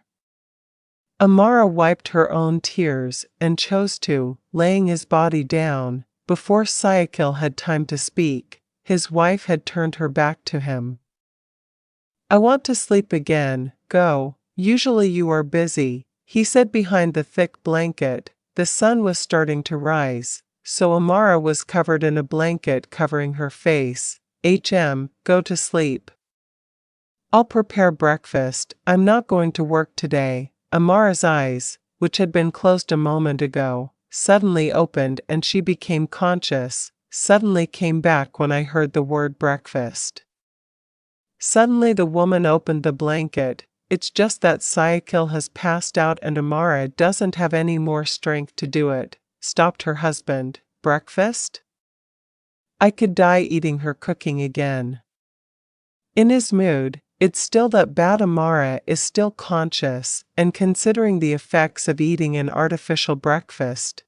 Amara wiped her own tears and chose to, laying his body down. Before Syakil had time to speak, his wife had turned her back to him. "I want to sleep again, go. Usually you are busy," he said behind the thick blanket. The sun was starting to rise, so Amara was covered in a blanket covering her face. Go to sleep. I'll prepare breakfast. I'm not going to work today." Amara's eyes, which had been closed a moment ago, suddenly opened and she became conscious. "Suddenly came back when I heard the word breakfast." Suddenly the woman opened the blanket. "It's just that Syakil has passed out and Amara doesn't have any more strength to do it," stopped her husband. "Breakfast? I could die eating her cooking again." In his mood, it's still that bad. Amara is still conscious and considering the effects of eating an artificial breakfast.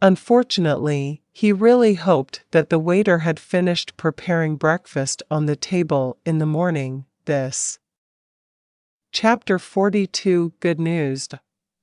Unfortunately, he really hoped that the waiter had finished preparing breakfast on the table in the morning. This. Chapter 42. Good news.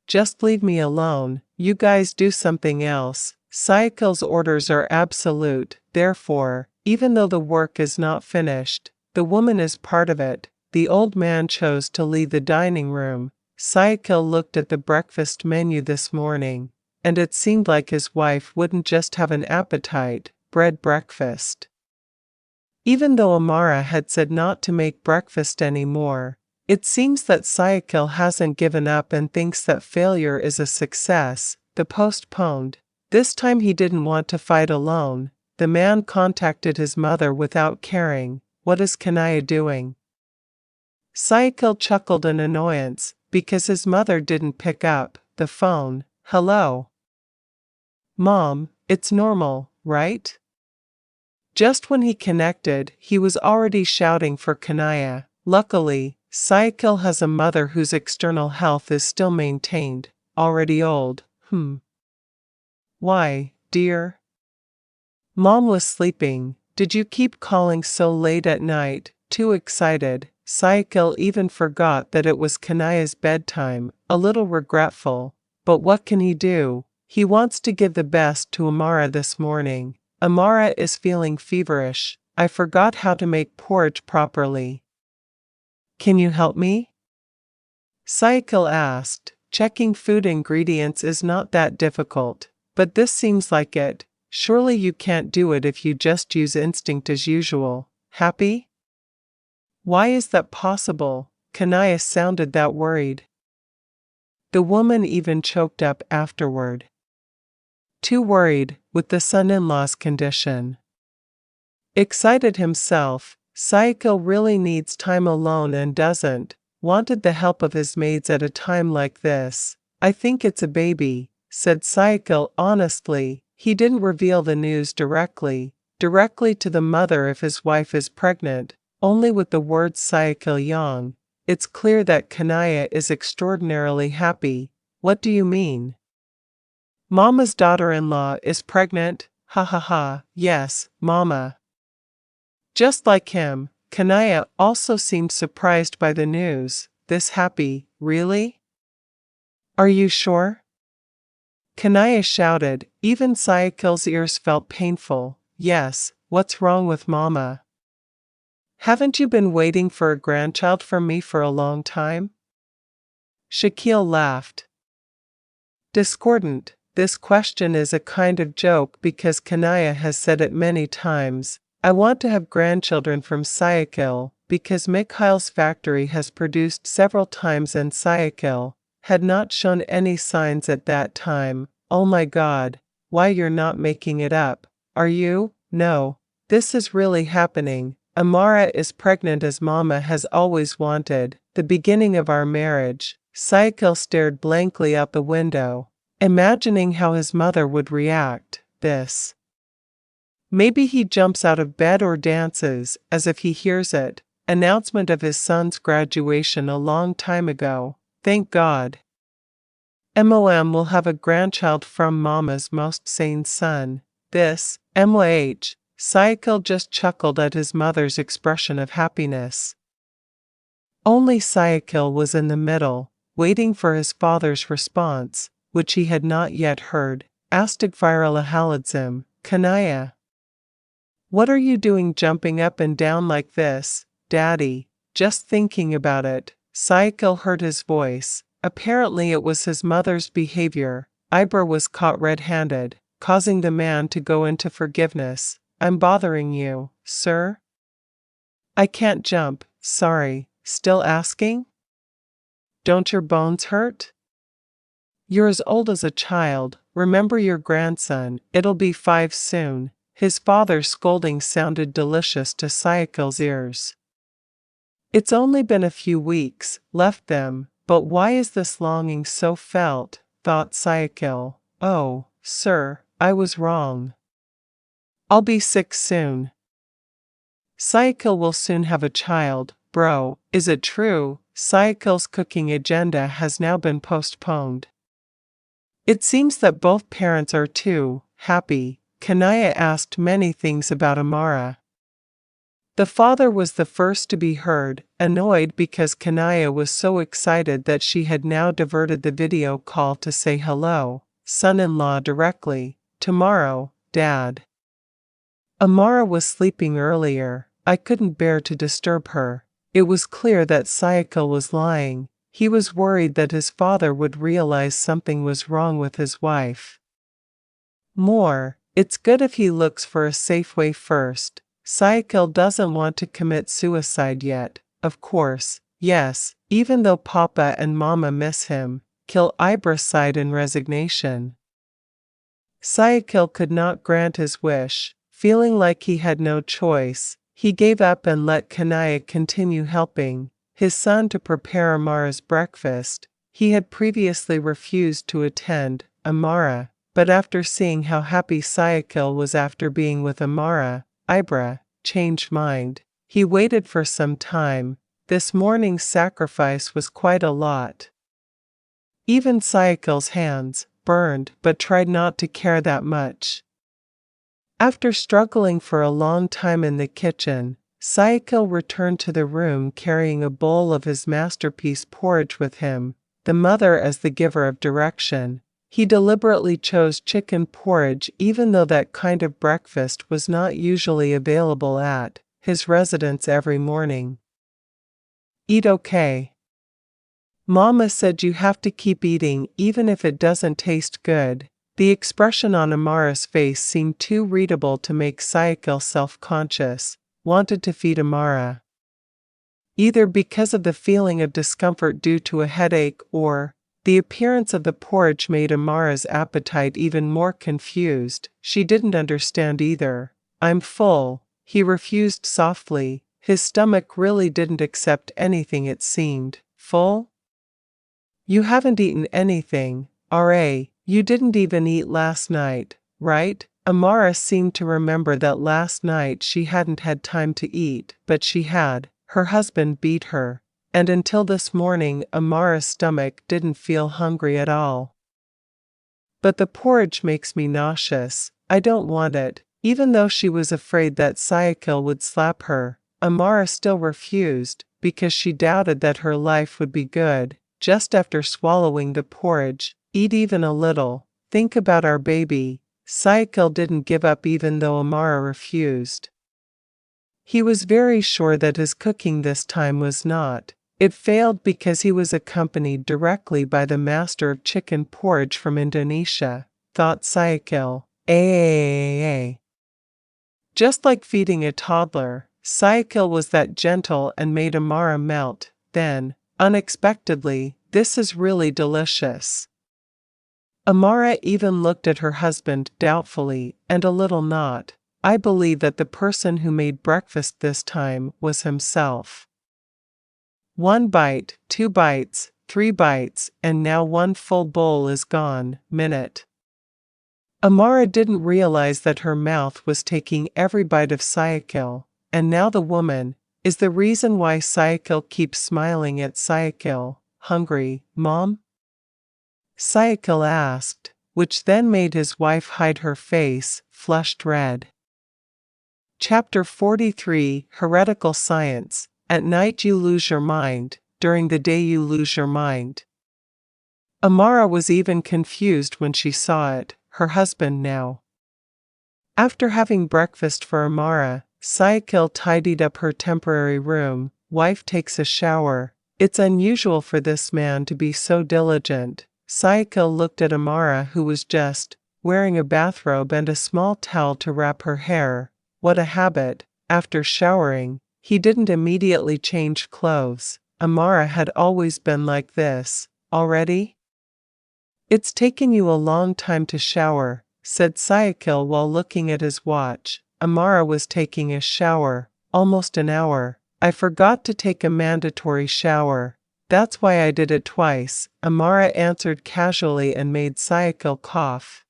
Just leave me alone, you guys do something else. Syakil's orders are absolute, therefore, even though the work is not finished, the woman is part of it. The old man chose to leave the dining room. Syakil looked at the breakfast menu this morning, and it seemed like his wife wouldn't just have an appetite, bread breakfast. Even though Amara had said not to make breakfast anymore, it seems that Syakil hasn't given up and thinks that failure is a success. The postponed. This time he didn't want to fight alone. The man contacted his mother without caring. "What is Kanaya doing?" Syakil chuckled in annoyance, because his mother didn't pick up the phone. "Hello? Mom, it's normal, right?" Just when he connected, he was already shouting for Kanaya. Luckily, Syakil has a mother whose external health is still maintained, already old. Why, dear? Mom was sleeping. Did you keep calling so late at night? Too excited. Syakil even forgot that it was Kanaya's bedtime, a little regretful. But what can he do? He wants to give the best to Amara this morning. Amara is feeling feverish. I forgot how to make porridge properly. Can you help me? Syakil asked. Checking food ingredients is not that difficult, but this seems like it. Surely you can't do it if you just use instinct as usual. Happy? Why is that possible? Kanaya sounded that worried. The woman even choked up afterward. Too worried, with the son-in-law's condition. Excited himself, Syakil really needs time alone and doesn't wanted the help of his maids at a time like this. I think it's a baby, said Syakil honestly. He didn't reveal the news directly to the mother if his wife is pregnant. only with the words Syakil Yang. It's clear that Kanaya is extraordinarily happy. What do you mean? Mama's daughter-in-law is pregnant, ha ha ha, yes, Mama. Just like him, Kanaya also seemed surprised by the news. This happy, really? Are you sure? Kanaya shouted. Even Syakil's ears felt painful. Yes, what's wrong with Mama? Haven't you been waiting for a grandchild from me for a long time? Syakil laughed. Discordant, this question is a kind of joke because Kanaya has said it many times. I want to have grandchildren from Syakil, because Mikhail's factory has produced several times and Syakil had not shown any signs at that time. Oh my God, why you're not making it up, are you? No, this is really happening. Amara is pregnant as Mama has always wanted. The beginning of our marriage. Syakil stared blankly out the window, imagining how his mother would react. This. Maybe he jumps out of bed or dances, as if he hears it. Announcement of his son's graduation a long time ago. Thank God. MOM will have a grandchild from Mama's most sane son. This, MOH. Syakil just chuckled at his mother's expression of happiness. Only Syakil was in the middle, waiting for his father's response, which he had not yet heard. Astagfirullah Haladzim, Kanaya. What are you doing jumping up and down like this, Daddy? Just thinking about it. Syakil heard his voice. Apparently it was his mother's behavior. Ibra was caught red-handed, causing the man to go into forgiveness. I'm bothering you, sir? I can't jump, sorry. Still asking? Don't your bones hurt? You're as old as a child. Remember your grandson, it'll be 5 soon. His father's scolding sounded delicious to Syakil's ears. It's only been a few weeks, left them, but why is this longing so felt, thought Syakil. Oh, sir, I was wrong. I'll be 6 soon. Syakil will soon have a child, bro, is it true? Syakil's cooking agenda has now been postponed. It seems that both parents are too happy. Kanaya asked many things about Amara. The father was the first to be heard, annoyed because Kanaya was so excited that she had now diverted the video call to say hello, son-in-law directly. Tomorrow, Dad. Amara was sleeping earlier. I couldn't bear to disturb her. It was clear that Syakil was lying. He was worried that his father would realize something was wrong with his wife. More. It's good if he looks for a safe way first. Syakil doesn't want to commit suicide yet, of course. Yes, even though Papa and Mama miss him. Kill Ibra sighed in resignation. Syakil could not grant his wish. Feeling like he had no choice, he gave up and let Kanaya continue helping his son to prepare Amara's breakfast. He had previously refused to attend Amara, but after seeing how happy Syakil was after being with Amara, Ibra changed mind. He waited for some time. This morning's sacrifice was quite a lot. Even Syakil's hands burned but tried not to care that much. After struggling for a long time in the kitchen, Syakil returned to the room carrying a bowl of his masterpiece porridge with him, the mother as the giver of direction. He deliberately chose chicken porridge even though that kind of breakfast was not usually available at his residence every morning. Eat okay. Mama said you have to keep eating even if it doesn't taste good. The expression on Amara's face seemed too readable to make Syakil self-conscious, wanted to feed Amara. Either because of the feeling of discomfort due to a headache or the appearance of the porridge made Amara's appetite even more confused. She didn't understand either. I'm full, he refused softly. His stomach really didn't accept anything it seemed. Full? You haven't eaten anything, R.A., you didn't even eat last night, right? Amara seemed to remember that last night she hadn't had time to eat, but she had. Her husband beat her. And until this morning, Amara's stomach didn't feel hungry at all. But the porridge makes me nauseous. I don't want it. Even though she was afraid that Syakil would slap her, Amara still refused, because she doubted that her life would be good. Just after swallowing the porridge, eat even a little. Think about our baby. Syakil didn't give up even though Amara refused. He was very sure that his cooking this time was not. It failed because he was accompanied directly by the master of chicken porridge from Indonesia, thought Syakil. Just like feeding a toddler, Syakil was that gentle and made Amara melt. Then, unexpectedly, this is really delicious. Amara even looked at her husband doubtfully and a little not. I believe that the person who made breakfast this time was himself. 1 bite, 2 bites, 3 bites, and now 1 full bowl is gone. Minute. Amara didn't realize that her mouth was taking every bite of Syakil, and now the woman is the reason why Syakil keeps smiling at Syakil. Hungry, Mom? Syakil asked, which then made his wife hide her face, flushed red. Chapter 43, Heretical Science. At night you lose your mind, during the day you lose your mind. Amara was even confused when she saw it, her husband now. After having breakfast for Amara, Syakil tidied up her temporary room. Wife takes a shower. It's unusual for this man to be so diligent. Syakil looked at Amara, who was just wearing a bathrobe and a small towel to wrap her hair. What a habit. After showering, he didn't immediately change clothes. Amara had always been like this. Already? It's taken you a long time to shower, said Syakil while looking at his watch. Amara was taking a shower, almost an hour. I forgot to take a mandatory shower. That's why I did it twice, Amara answered casually and made Syakil cough.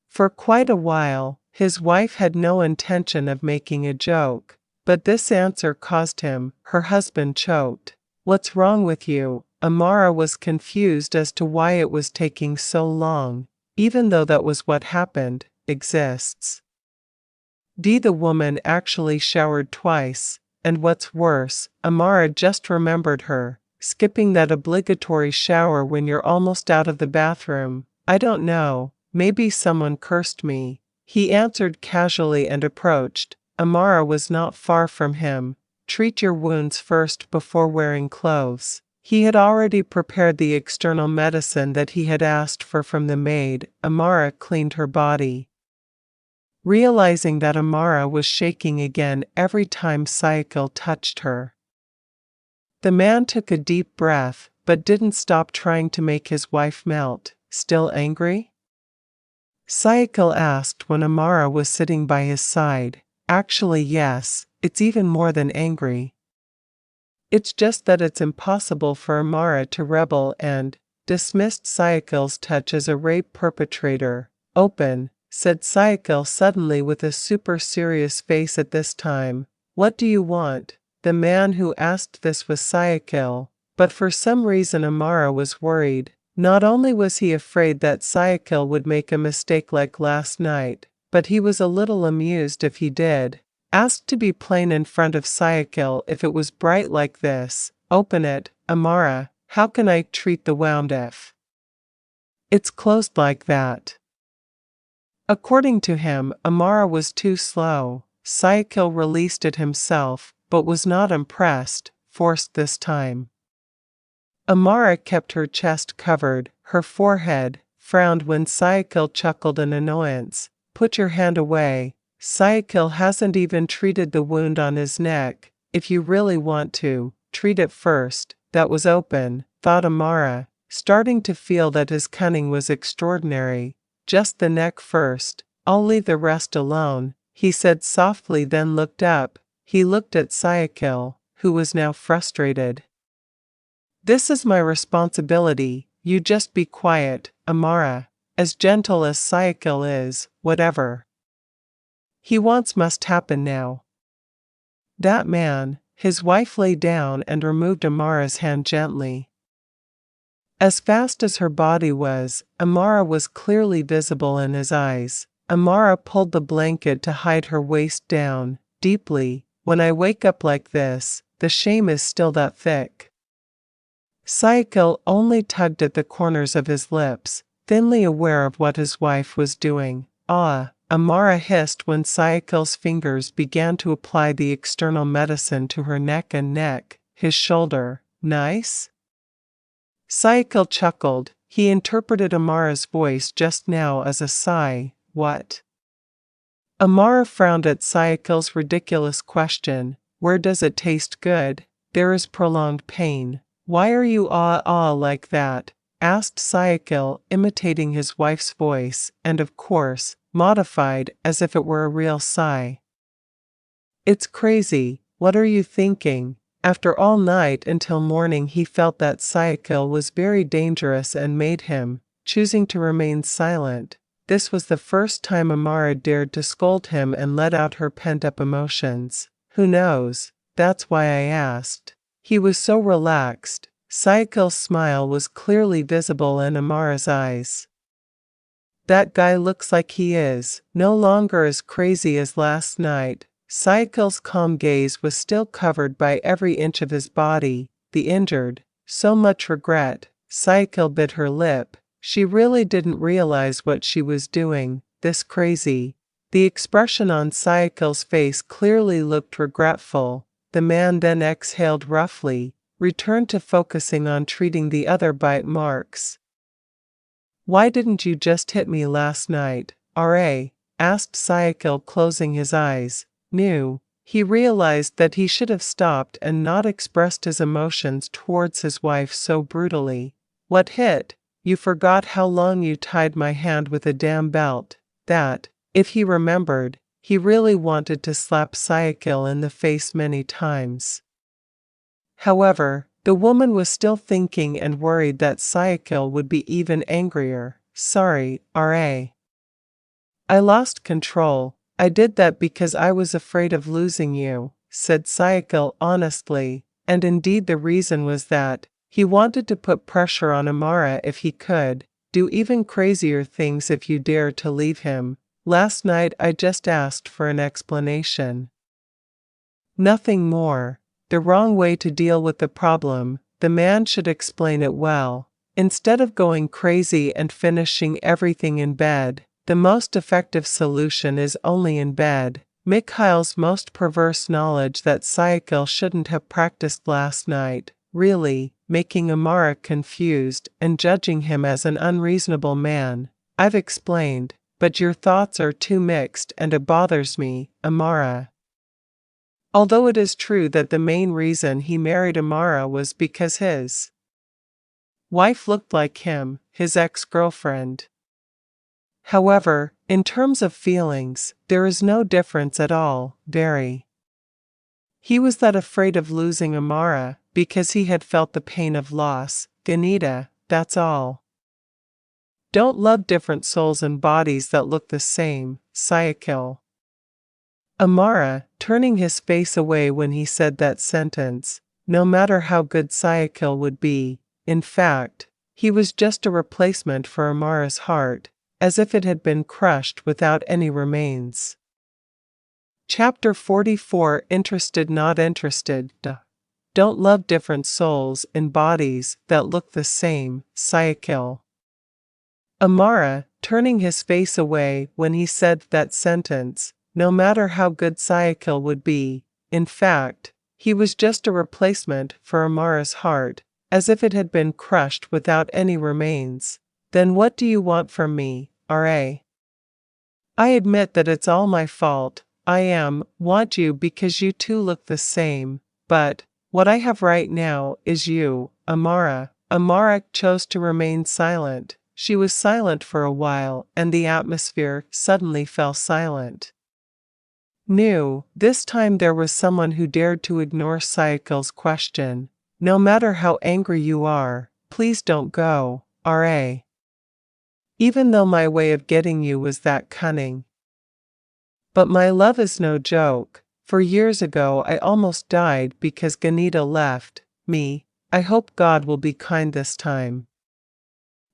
For quite a while, his wife had no intention of making a joke, but this answer caused him. Her husband choked. What's wrong with you? Amara was confused as to why it was taking so long, even though that was what happened, exists. The woman actually showered twice, and what's worse, Amara just remembered her, skipping that obligatory shower when you're almost out of the bathroom. I don't know, maybe someone cursed me. He answered casually and approached. Amara was not far from him. Treat your wounds first before wearing clothes. He had already prepared the external medicine that he had asked for from the maid. Amara cleaned her body. Realizing that Amara was shaking again every time Syakil touched her. The man took a deep breath, but didn't stop trying to make his wife melt. Still angry? Syakil asked when Amara was sitting by his side. Actually, yes, it's even more than angry. It's just that it's impossible for Amara to rebel and dismissed Syakil's touch as a rape perpetrator. Open, said Syakil suddenly with a super serious face at this time. What do you want? The man who asked this was Syakil, but for some reason Amara was worried. Not only was he afraid that Syakil would make a mistake like last night, but he was a little amused if he did. Asked to be plain in front of Syakil if it was bright like this. Open it, Amara. How can I treat the wound if it's closed like that? According to him, Amara was too slow. Syakil released it himself, but was not impressed, forced this time. Amara kept her chest covered, her forehead frowned when Syakil chuckled in annoyance. Put your hand away. Syakil hasn't even treated the wound on his neck. If you really want to, treat it first. That was open, thought Amara, starting to feel that his cunning was extraordinary. Just the neck first. I'll leave the rest alone, he said softly, then looked up. He looked at Syakil, who was now frustrated. This is my responsibility. You just be quiet, Amara. as gentle as Syakil is, whatever he wants must happen now. That man, his wife lay down and removed Amara's hand gently. As fast as her body was, Amara was clearly visible in his eyes. Amara pulled the blanket to hide her waist down, deeply. When I wake up like this, the shame is still that thick. Syakil only tugged at the corners of his lips, thinly aware of what his wife was doing. Ah, Amara hissed when Syakil's fingers began to apply the external medicine to her neck, his shoulder. Nice? Syakil chuckled. He interpreted Amara's voice just now as a sigh. What? Amara frowned at Syakil's ridiculous question. Where does it taste good? There is prolonged pain. Why are you like that? Asked Syakil, imitating his wife's voice, and of course, modified as if it were a real sigh. It's crazy. What are you thinking? After all night until morning he felt that Syakil was very dangerous and made him, choosing to remain silent. This was the first time Amara dared to scold him and let out her pent-up emotions. Who knows? That's why I asked. He was so relaxed. Syakil's smile was clearly visible in Amara's eyes. That guy looks like he is no longer as crazy as last night. Syakil's calm gaze was still covered by every inch of his body, the injured. So much regret. Syakil bit her lip. She really didn't realize what she was doing, this crazy. The expression on Syakil's face clearly looked regretful. The man then exhaled roughly, returned to focusing on treating the other bite marks. Why didn't you just hit me last night, R.A.? Asked Syakil, closing his eyes. He realized that he should have stopped and not expressed his emotions towards his wife so brutally. What hit? You forgot how long you tied my hand with a damn belt. That, if he remembered, he really wanted to slap Syakil in the face many times. However, the woman was still thinking and worried that Syakil would be even angrier. Sorry, R.A. I lost control. I did that because I was afraid of losing you, said Syakil honestly, and indeed the reason was that he wanted to put pressure on Amara if he could, do even crazier things if you dare to leave him. Last night I just asked for an explanation. Nothing more. The wrong way to deal with the problem. The man should explain it well. Instead of going crazy and finishing everything in bed, the most effective solution is only in bed. Mikhail's most perverse knowledge that Syakil shouldn't have practiced last night, really, making Amara confused and judging him as an unreasonable man. I've explained, but your thoughts are too mixed and it bothers me, Amara. Although it is true that the main reason he married Amara was because his wife looked like him, his ex-girlfriend. However, in terms of feelings, there is no difference at all, very. He was that afraid of losing Amara, because he had felt the pain of loss. Ganita, that's all. Don't love different souls and bodies that look the same, Syakil. Amara, turning his face away when he said that sentence, no matter how good Syakil would be, in fact, he was just a replacement for Amara's heart, as if it had been crushed without any remains. Chapter 44. Interested not interested. Don't love different souls in bodies that look the same, Syakil. Amara, turning his face away when he said that sentence, no matter how good Syakil would be, in fact, he was just a replacement for Amara's heart, as if it had been crushed without any remains. Then what do you want from me, R.A.? I admit that it's all my fault. Want you because you two look the same, but what I have right now is you, Amara. Amara chose to remain silent. She was silent for a while, and the atmosphere suddenly fell silent. This time there was someone who dared to ignore Syakil's question. No matter how angry you are, please don't go, R.A. even though my way of getting you was that cunning. But my love is no joke. For years ago I almost died because Ganita left me. I hope God will be kind this time.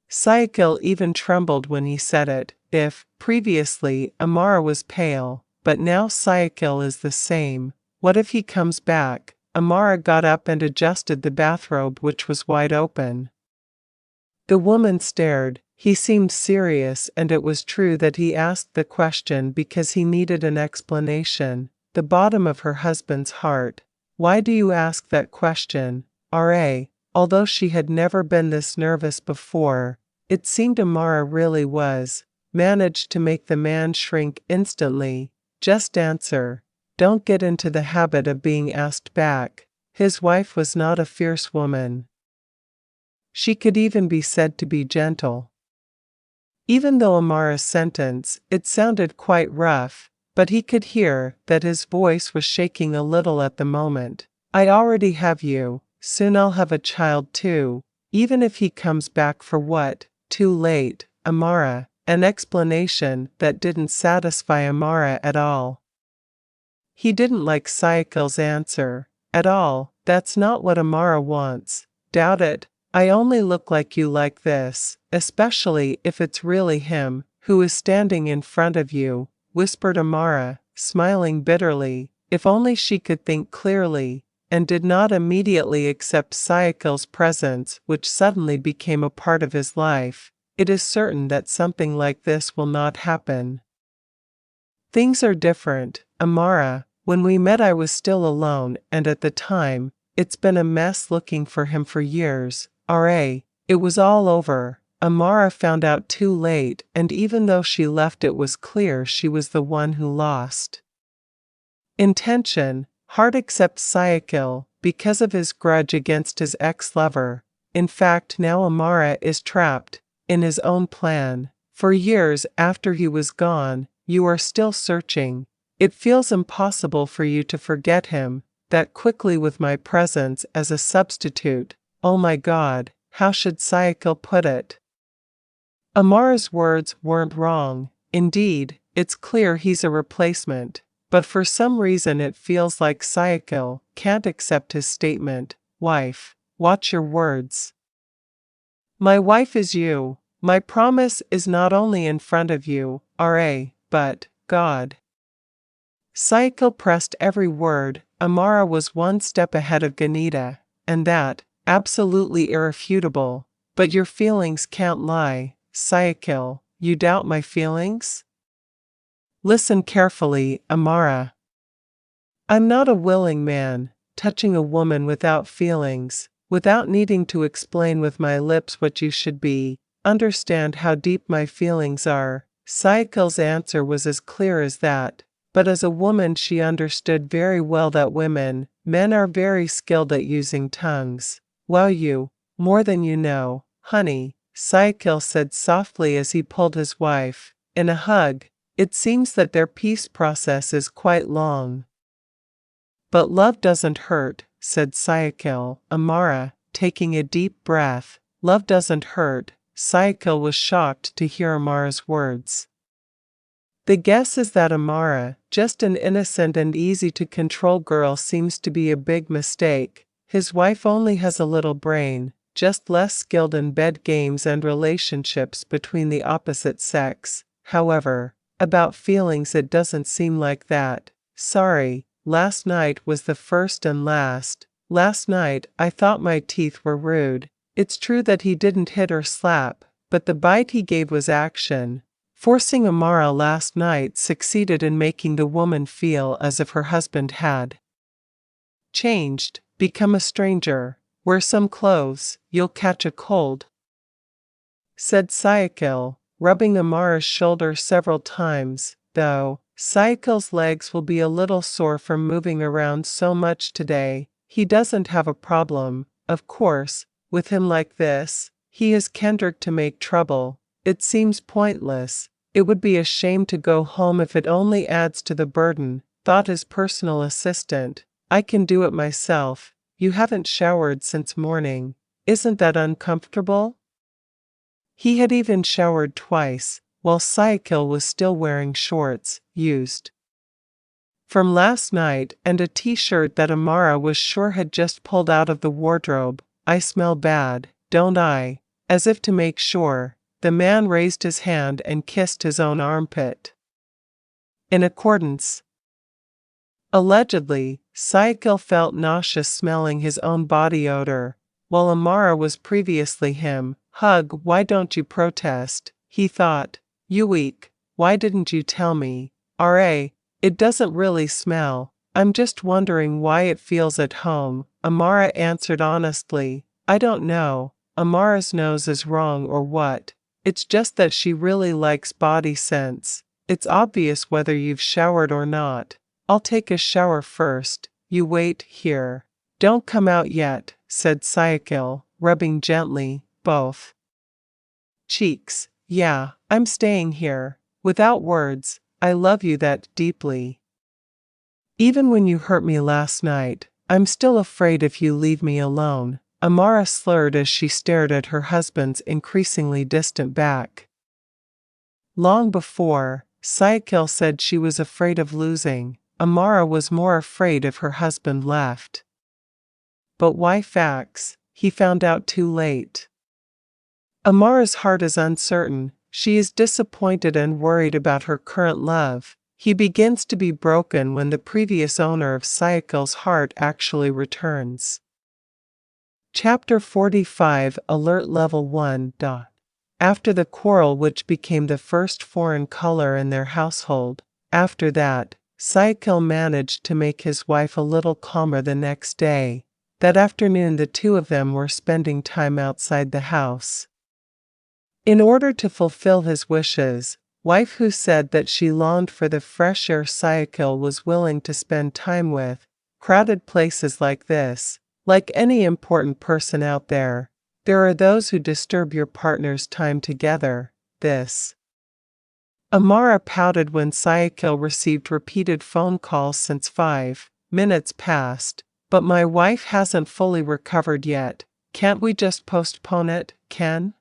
Syakil even trembled when he said it. If, previously, Amara was pale, but now Syakil is the same, what if he comes back? Amara got up and adjusted the bathrobe, which was wide open. The woman stared. He seemed serious, and it was true that he asked the question because he needed an explanation. The bottom of her husband's heart. Why do you ask that question, R.A.? Although she had never been this nervous before, it seemed Amara really was. Managed to make the man shrink instantly. Just answer. Don't get into the habit of being asked back. His wife was not a fierce woman. She could even be said to be gentle. Even though Amara's sentence, it sounded quite rough, but he could hear that his voice was shaking a little at the moment. I already have you, soon I'll have a child too, even if he comes back for what? Too late, Amara. An explanation that didn't satisfy Amara at all. He didn't like Syakil's answer at all. That's not what Amara wants. Doubt it. I only look like you like this, especially if it's really him who is standing in front of you, whispered Amara, smiling bitterly. If only she could think clearly, and did not immediately accept Syakil's presence, which suddenly became a part of his life. It is certain that something like this will not happen. Things are different, Amara. When we met I was still alone, and at the time, it's been a mess looking for him for years. R.A. It was all over. Amara found out too late, and even though she left it was clear she was the one who lost. Intention. Heart accepts Syakil, because of his grudge against his ex-lover. In fact, now Amara is trapped in his own plan. For years after he was gone, you are still searching. It feels impossible for you to forget him that quickly with my presence as a substitute. Oh my God, how should Syakil put it? Amara's words weren't wrong. Indeed, it's clear he's a replacement. But for some reason it feels like Syakil can't accept his statement. Wife, watch your words. My wife is you. My promise is not only in front of you, R.A., but God. Syakil pressed every word. Amara was one step ahead of Ganita, and that, absolutely irrefutable. But your feelings can't lie, Syakil. You doubt my feelings? Listen carefully, Amara. I'm not a willing man, touching a woman without feelings, without needing to explain with my lips what you should be. Understand how deep my feelings are. Syakil's answer was as clear as that, but as a woman she understood very well that men are very skilled at using tongues. Well, you, more than you know, honey, Syakil said softly as he pulled his wife in a hug. It seems that their peace process is quite long. But love doesn't hurt, said Syakil. Amara, taking a deep breath. Love doesn't hurt. Syakil was shocked to hear Amara's words. The guess is that Amara, just an innocent and easy-to-control girl, seems to be a big mistake. His wife only has a little brain, just less skilled in bed games and relationships between the opposite sex. However, about feelings it doesn't seem like that. Sorry, last night was the first and last. Last night I thought my teeth were rude. It's true that he didn't hit or slap, but the bite he gave was action. Forcing Amara last night succeeded in making the woman feel as if her husband had changed, become a stranger. Wear some clothes, you'll catch a cold, said Syakil, rubbing Amara's shoulder several times. Though, Syakil's legs will be a little sore from moving around so much today. He doesn't have a problem, of course, with him like this. He is Kendrick to make trouble. It seems pointless. It would be a shame to go home if it only adds to the burden, thought his personal assistant. I can do it myself. You haven't showered since morning. Isn't that uncomfortable? He had even showered twice, while Syakil was still wearing shorts, used from last night, and a t-shirt that Amara was sure had just pulled out of the wardrobe. I smell bad, don't I? As if to make sure, the man raised his hand and kissed his own armpit. In accordance. Allegedly, Syakil felt nauseous smelling his own body odor, while Amara was previously him. Hug, why don't you protest? He thought. You weak, why didn't you tell me? It doesn't really smell. I'm just wondering why it feels at home. Amara answered honestly. I don't know. Amara's nose is wrong or what. It's just that she really likes body scents. It's obvious whether you've showered or not. I'll take a shower first. You wait here. Don't come out yet, said Syakil, rubbing gently, both cheeks. Yeah, I'm staying here. Without words, I love you that deeply. Even when you hurt me last night, I'm still afraid if you leave me alone. Amara slurred as she stared at her husband's increasingly distant back. Long before, Syakil said she was afraid of losing. Amara was more afraid if her husband left. But why facts? He found out too late. Amara's heart is uncertain. She is disappointed and worried about her current love. He begins to be broken when the previous owner of Syakil's heart actually returns. Chapter 45 Alert Level 1. After the quarrel, which became the first foreign color in their household, after that, Syakil managed to make his wife a little calmer the next day. That afternoon the two of them were spending time outside the house. In order to fulfill his wishes, wife who said that she longed for the fresh air Syakil was willing to spend time with, crowded places like this. Like any important person out there, there are those who disturb your partner's time together. This. Amara pouted when Syakil received repeated phone calls since 5 minutes passed. But my wife hasn't fully recovered yet. Can't we just postpone it, Ken?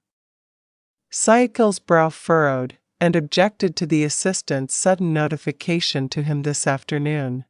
Syakil's brow furrowed, and objected to the assistant's sudden notification to him this afternoon.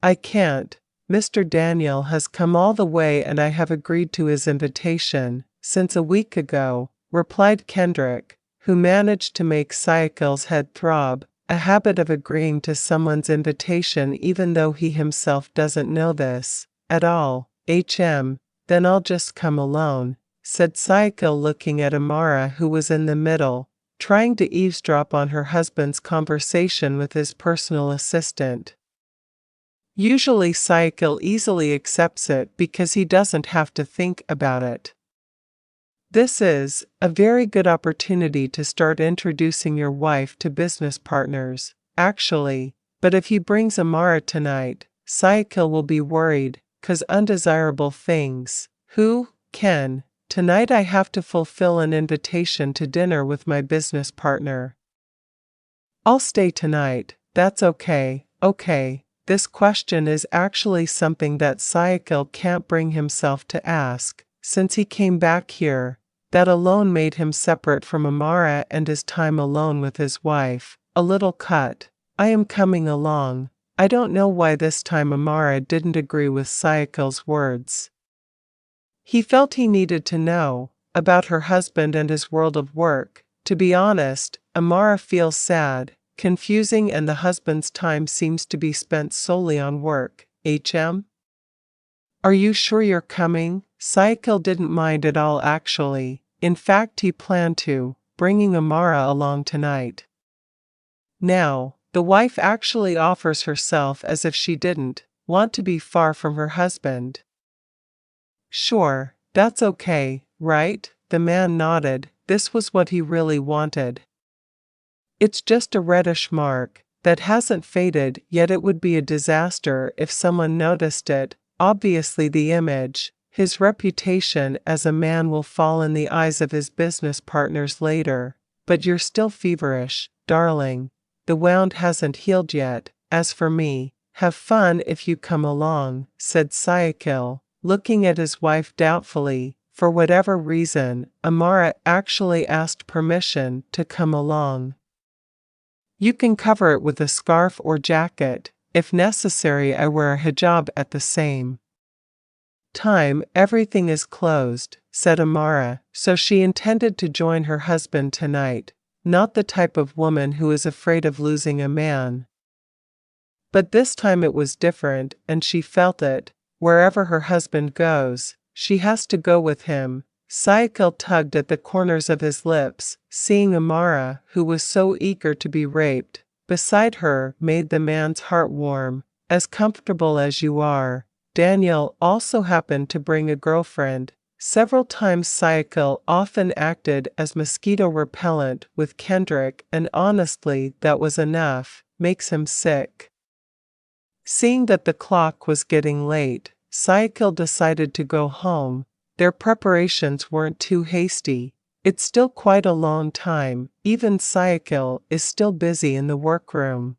I can't. Mr. Daniel has come all the way and I have agreed to his invitation, since a week ago, replied Kendrick, who managed to make Syakil's head throb, a habit of agreeing to someone's invitation even though he himself doesn't know this at all. Then I'll just come alone, said Syakil, looking at Amara, who was in the middle, trying to eavesdrop on her husband's conversation with his personal assistant. Usually Syakil easily accepts it because he doesn't have to think about it. This is a very good opportunity to start introducing your wife to business partners, actually, but if he brings Amara tonight, Syakil will be worried, 'cause undesirable things. Who, Ken? Tonight I have to fulfill an invitation to dinner with my business partner. I'll stay tonight, that's okay. This question is actually something that Syakil can't bring himself to ask. Since he came back here, that alone made him separate from Amara and his time alone with his wife. A little cut. I am coming along. I don't know why this time Amara didn't agree with Syakil's words. He felt he needed to know about her husband and his world of work. To be honest, Amara feels sad, confusing, and the husband's time seems to be spent solely on work. Are you sure you're coming? Syakil didn't mind at all actually. In fact, he planned to, bringing Amara along tonight. Now, the wife actually offers herself as if she didn't want to be far from her husband. Sure, that's okay, right? The man nodded. This was what he really wanted. It's just a reddish mark that hasn't faded, yet it would be a disaster if someone noticed it. Obviously the image, his reputation as a man will fall in the eyes of his business partners later. But you're still feverish, darling. The wound hasn't healed yet. As for me, have fun if you come along, said Syakil, looking at his wife doubtfully. for whatever reason, Amara actually asked permission to come along. You can cover it with a scarf or jacket. If necessary, I wear a hijab at the same time. Everything is closed, said Amara, so she intended to join her husband tonight, not the type of woman who is afraid of losing a man. But this time it was different, and she felt it. Wherever her husband goes, she has to go with him. Syakil tugged at the corners of his lips, seeing Amara, who was so eager to be raped, beside her made the man's heart warm. As comfortable as you are. Daniel also happened to bring a girlfriend. Several times Syakil often acted as mosquito repellent with Kendrick, and honestly that was enough. Makes him sick. Seeing that the clock was getting late, Syakil decided to go home. Their preparations weren't too hasty. It's still quite a long time. Even Syakil is still busy in the workroom.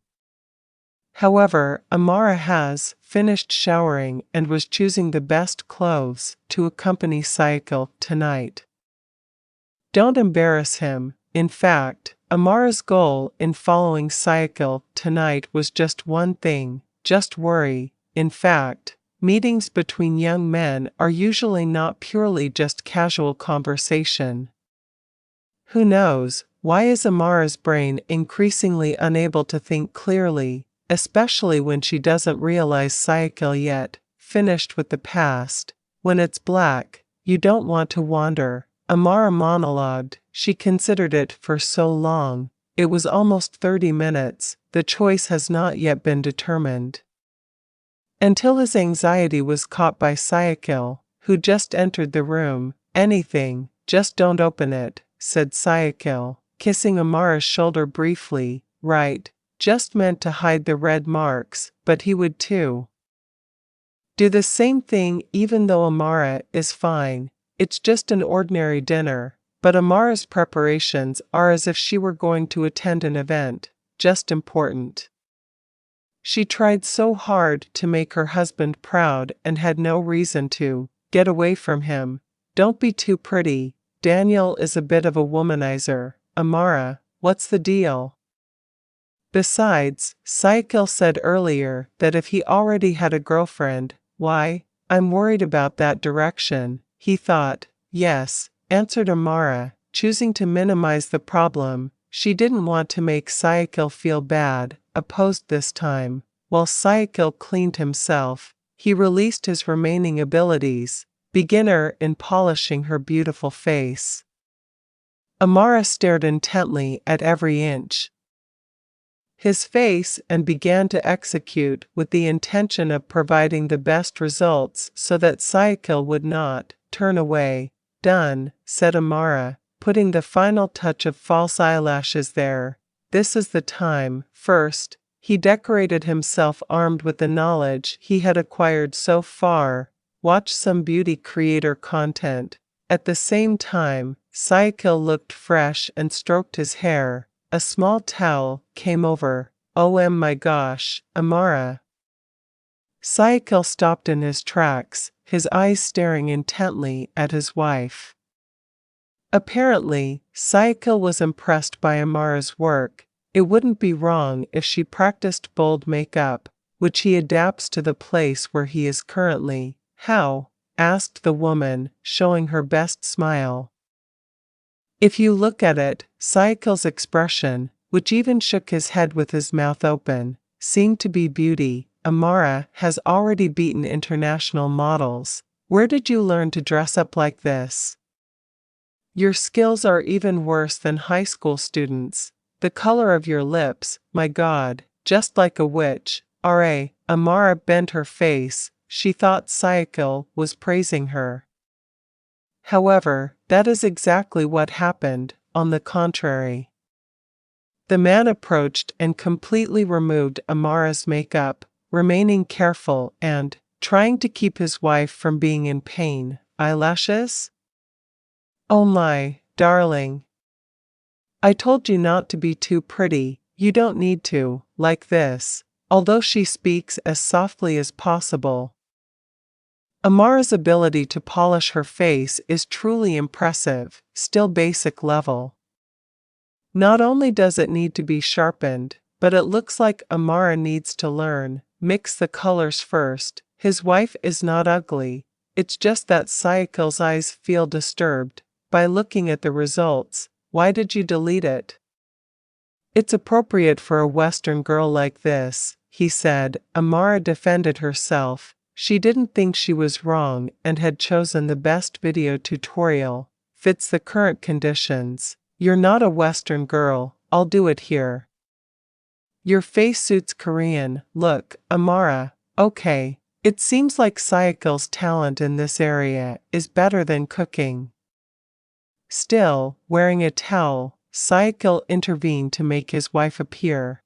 However, Amara has finished showering and was choosing the best clothes to accompany Syakil tonight. Don't embarrass him. In fact, Amara's goal in following Syakil tonight was just one thing: just worry. In fact, meetings between young men are usually not purely just casual conversation. Who knows, why is Amara's brain increasingly unable to think clearly, especially when she doesn't realize Syakil yet finished with the past? When it's black, you don't want to wander. Amara monologued. She considered it for so long. It was almost 30 minutes. The choice has not yet been determined. Until his anxiety was caught by Syakil, who just entered the room. Anything, just don't open it, said Syakil, kissing Amara's shoulder briefly. Right, just meant to hide the red marks, but he would too. Do the same thing even though Amara is fine. It's just an ordinary dinner, but Amara's preparations are as if she were going to attend an event, just important. She tried so hard to make her husband proud and had no reason to. Get away from him. Don't be too pretty. Daniel is a bit of a womanizer. Amara, what's the deal? Besides, Syakil said earlier that if he already had a girlfriend, why, I'm worried about that direction, he thought. Yes, answered Amara, choosing to minimize the problem. She didn't want to make Syakil feel bad. Opposed this time. While Syakil cleaned himself, he released his remaining abilities, beginner in polishing her beautiful face. Amara stared intently at every inch his face and began to execute with the intention of providing the best results so that Syakil would not turn away. Done, said Amara, putting the final touch of false eyelashes there. This is the time. First, he decorated himself armed with the knowledge he had acquired so far. Watch some beauty creator content. At the same time, Syakil looked fresh and stroked his hair. A small towel came over. Oh my gosh, Amara. Syakil stopped in his tracks, his eyes staring intently at his wife. Apparently, Syakil was impressed by Amara's work. It wouldn't be wrong if she practiced bold makeup, which he adapts to the place where he is currently. How? Asked the woman, showing her best smile. If you look at it, Syakil's expression, which even shook his head with his mouth open, seemed to be beauty. Amara has already beaten international models. Where did you learn to dress up like this? Your skills are even worse than high school students. The color of your lips, my God, just like a witch. Amara bent her face. She thought Syakil was praising her. However, that is exactly what happened. On the contrary. The man approached and completely removed Amara's makeup, remaining careful and trying to keep his wife from being in pain. Eyelashes? Oh my, darling. I told you not to be too pretty. You don't need to, like this. Although she speaks as softly as possible. Amara's ability to polish her face is truly impressive, still basic level. Not only does it need to be sharpened, but it looks like Amara needs to learn. Mix the colors first. His wife is not ugly. It's just that Syakil's eyes feel disturbed by looking at the results. Why did you delete it? It's appropriate for a Western girl like this, he said. Amara defended herself. She didn't think she was wrong and had chosen the best video tutorial. Fits the current conditions. You're not a Western girl, I'll do it here. Your face suits Korean. Look, Amara, okay. It seems like Syakil's talent in this area is better than cooking. Still, wearing a towel, Syakil intervened to make his wife appear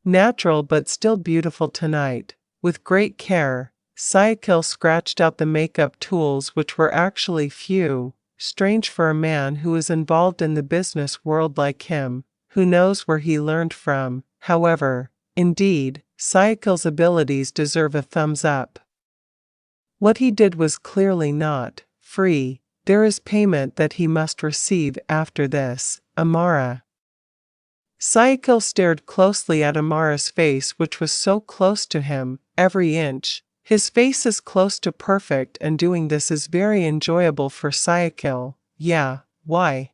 natural but still beautiful tonight. With great care, Syakil scratched out the makeup tools, which were actually few. Strange for a man who is involved in the business world like him, who knows where he learned from. However, indeed, Syakil's abilities deserve a thumbs up. What he did was clearly not free. There is payment that he must receive after this. Amara. Syakil stared closely at Amara's face, which was so close to him, every inch. His face is close to perfect, and doing this is very enjoyable for Syakil. Yeah, why?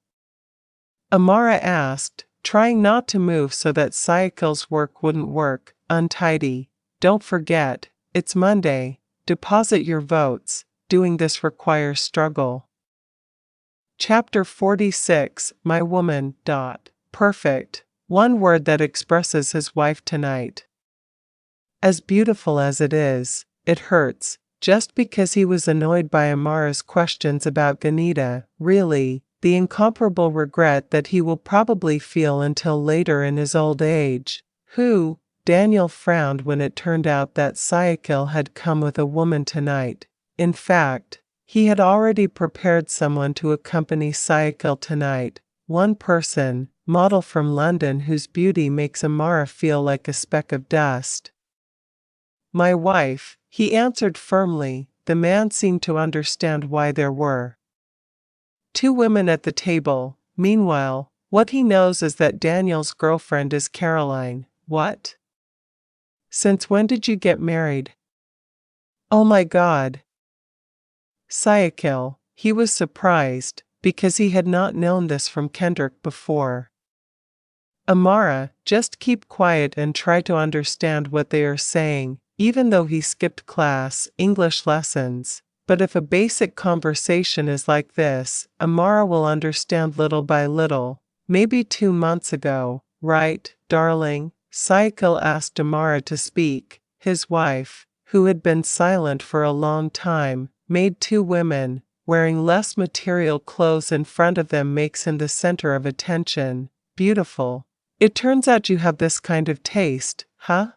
Amara asked, trying not to move so that Syakil's work wouldn't work. Untidy. Don't forget, it's Monday. Deposit your votes. Doing this requires struggle. Chapter 46. My woman. Perfect. One word that expresses his wife tonight. As beautiful as it is, it hurts, just because he was annoyed by Amara's questions about Ganita. Really, the incomparable regret that he will probably feel until later in his old age. Who? Daniel frowned when it turned out that Syakil had come with a woman tonight. In fact, he had already prepared someone to accompany Syakil tonight. One person, model from London, whose beauty makes Amara feel like a speck of dust. My wife, he answered firmly. The man seemed to understand why there were two women at the table. Meanwhile, what he knows is that Daniel's girlfriend is Caroline. What? Since when did you get married? Oh my God. Syakil, he was surprised, because he had not known this from Kendrick before. Amara, just keep quiet and try to understand what they are saying, even though he skipped class, English lessons. But if a basic conversation is like this, Amara will understand little by little. Maybe 2 months ago, right, darling? Syakil asked Amara to speak. His wife, who had been silent for a long time, made two women, wearing less material clothes in front of them, makes him the center of attention. Beautiful. It turns out you have this kind of taste, huh?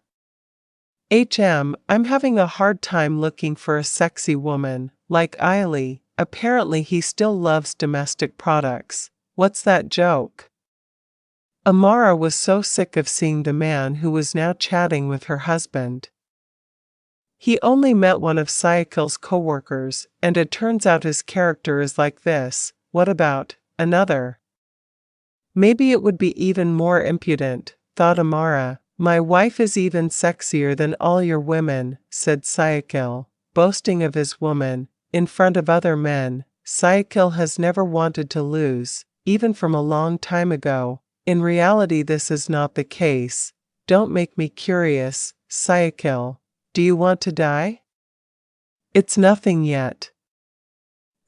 I'm having a hard time looking for a sexy woman, like Eiley. Apparently he still loves domestic products. What's that joke? Amara was so sick of seeing the man who was now chatting with her husband. He only met one of Syakil's co-workers, and it turns out his character is like this. What about another? Maybe it would be even more impudent, thought Amara. My wife is even sexier than all your women, said Syakil, boasting of his woman, in front of other men. Syakil has never wanted to lose, even from a long time ago. In reality this is not the case. Don't make me curious, Syakil. Do you want to die? It's nothing yet.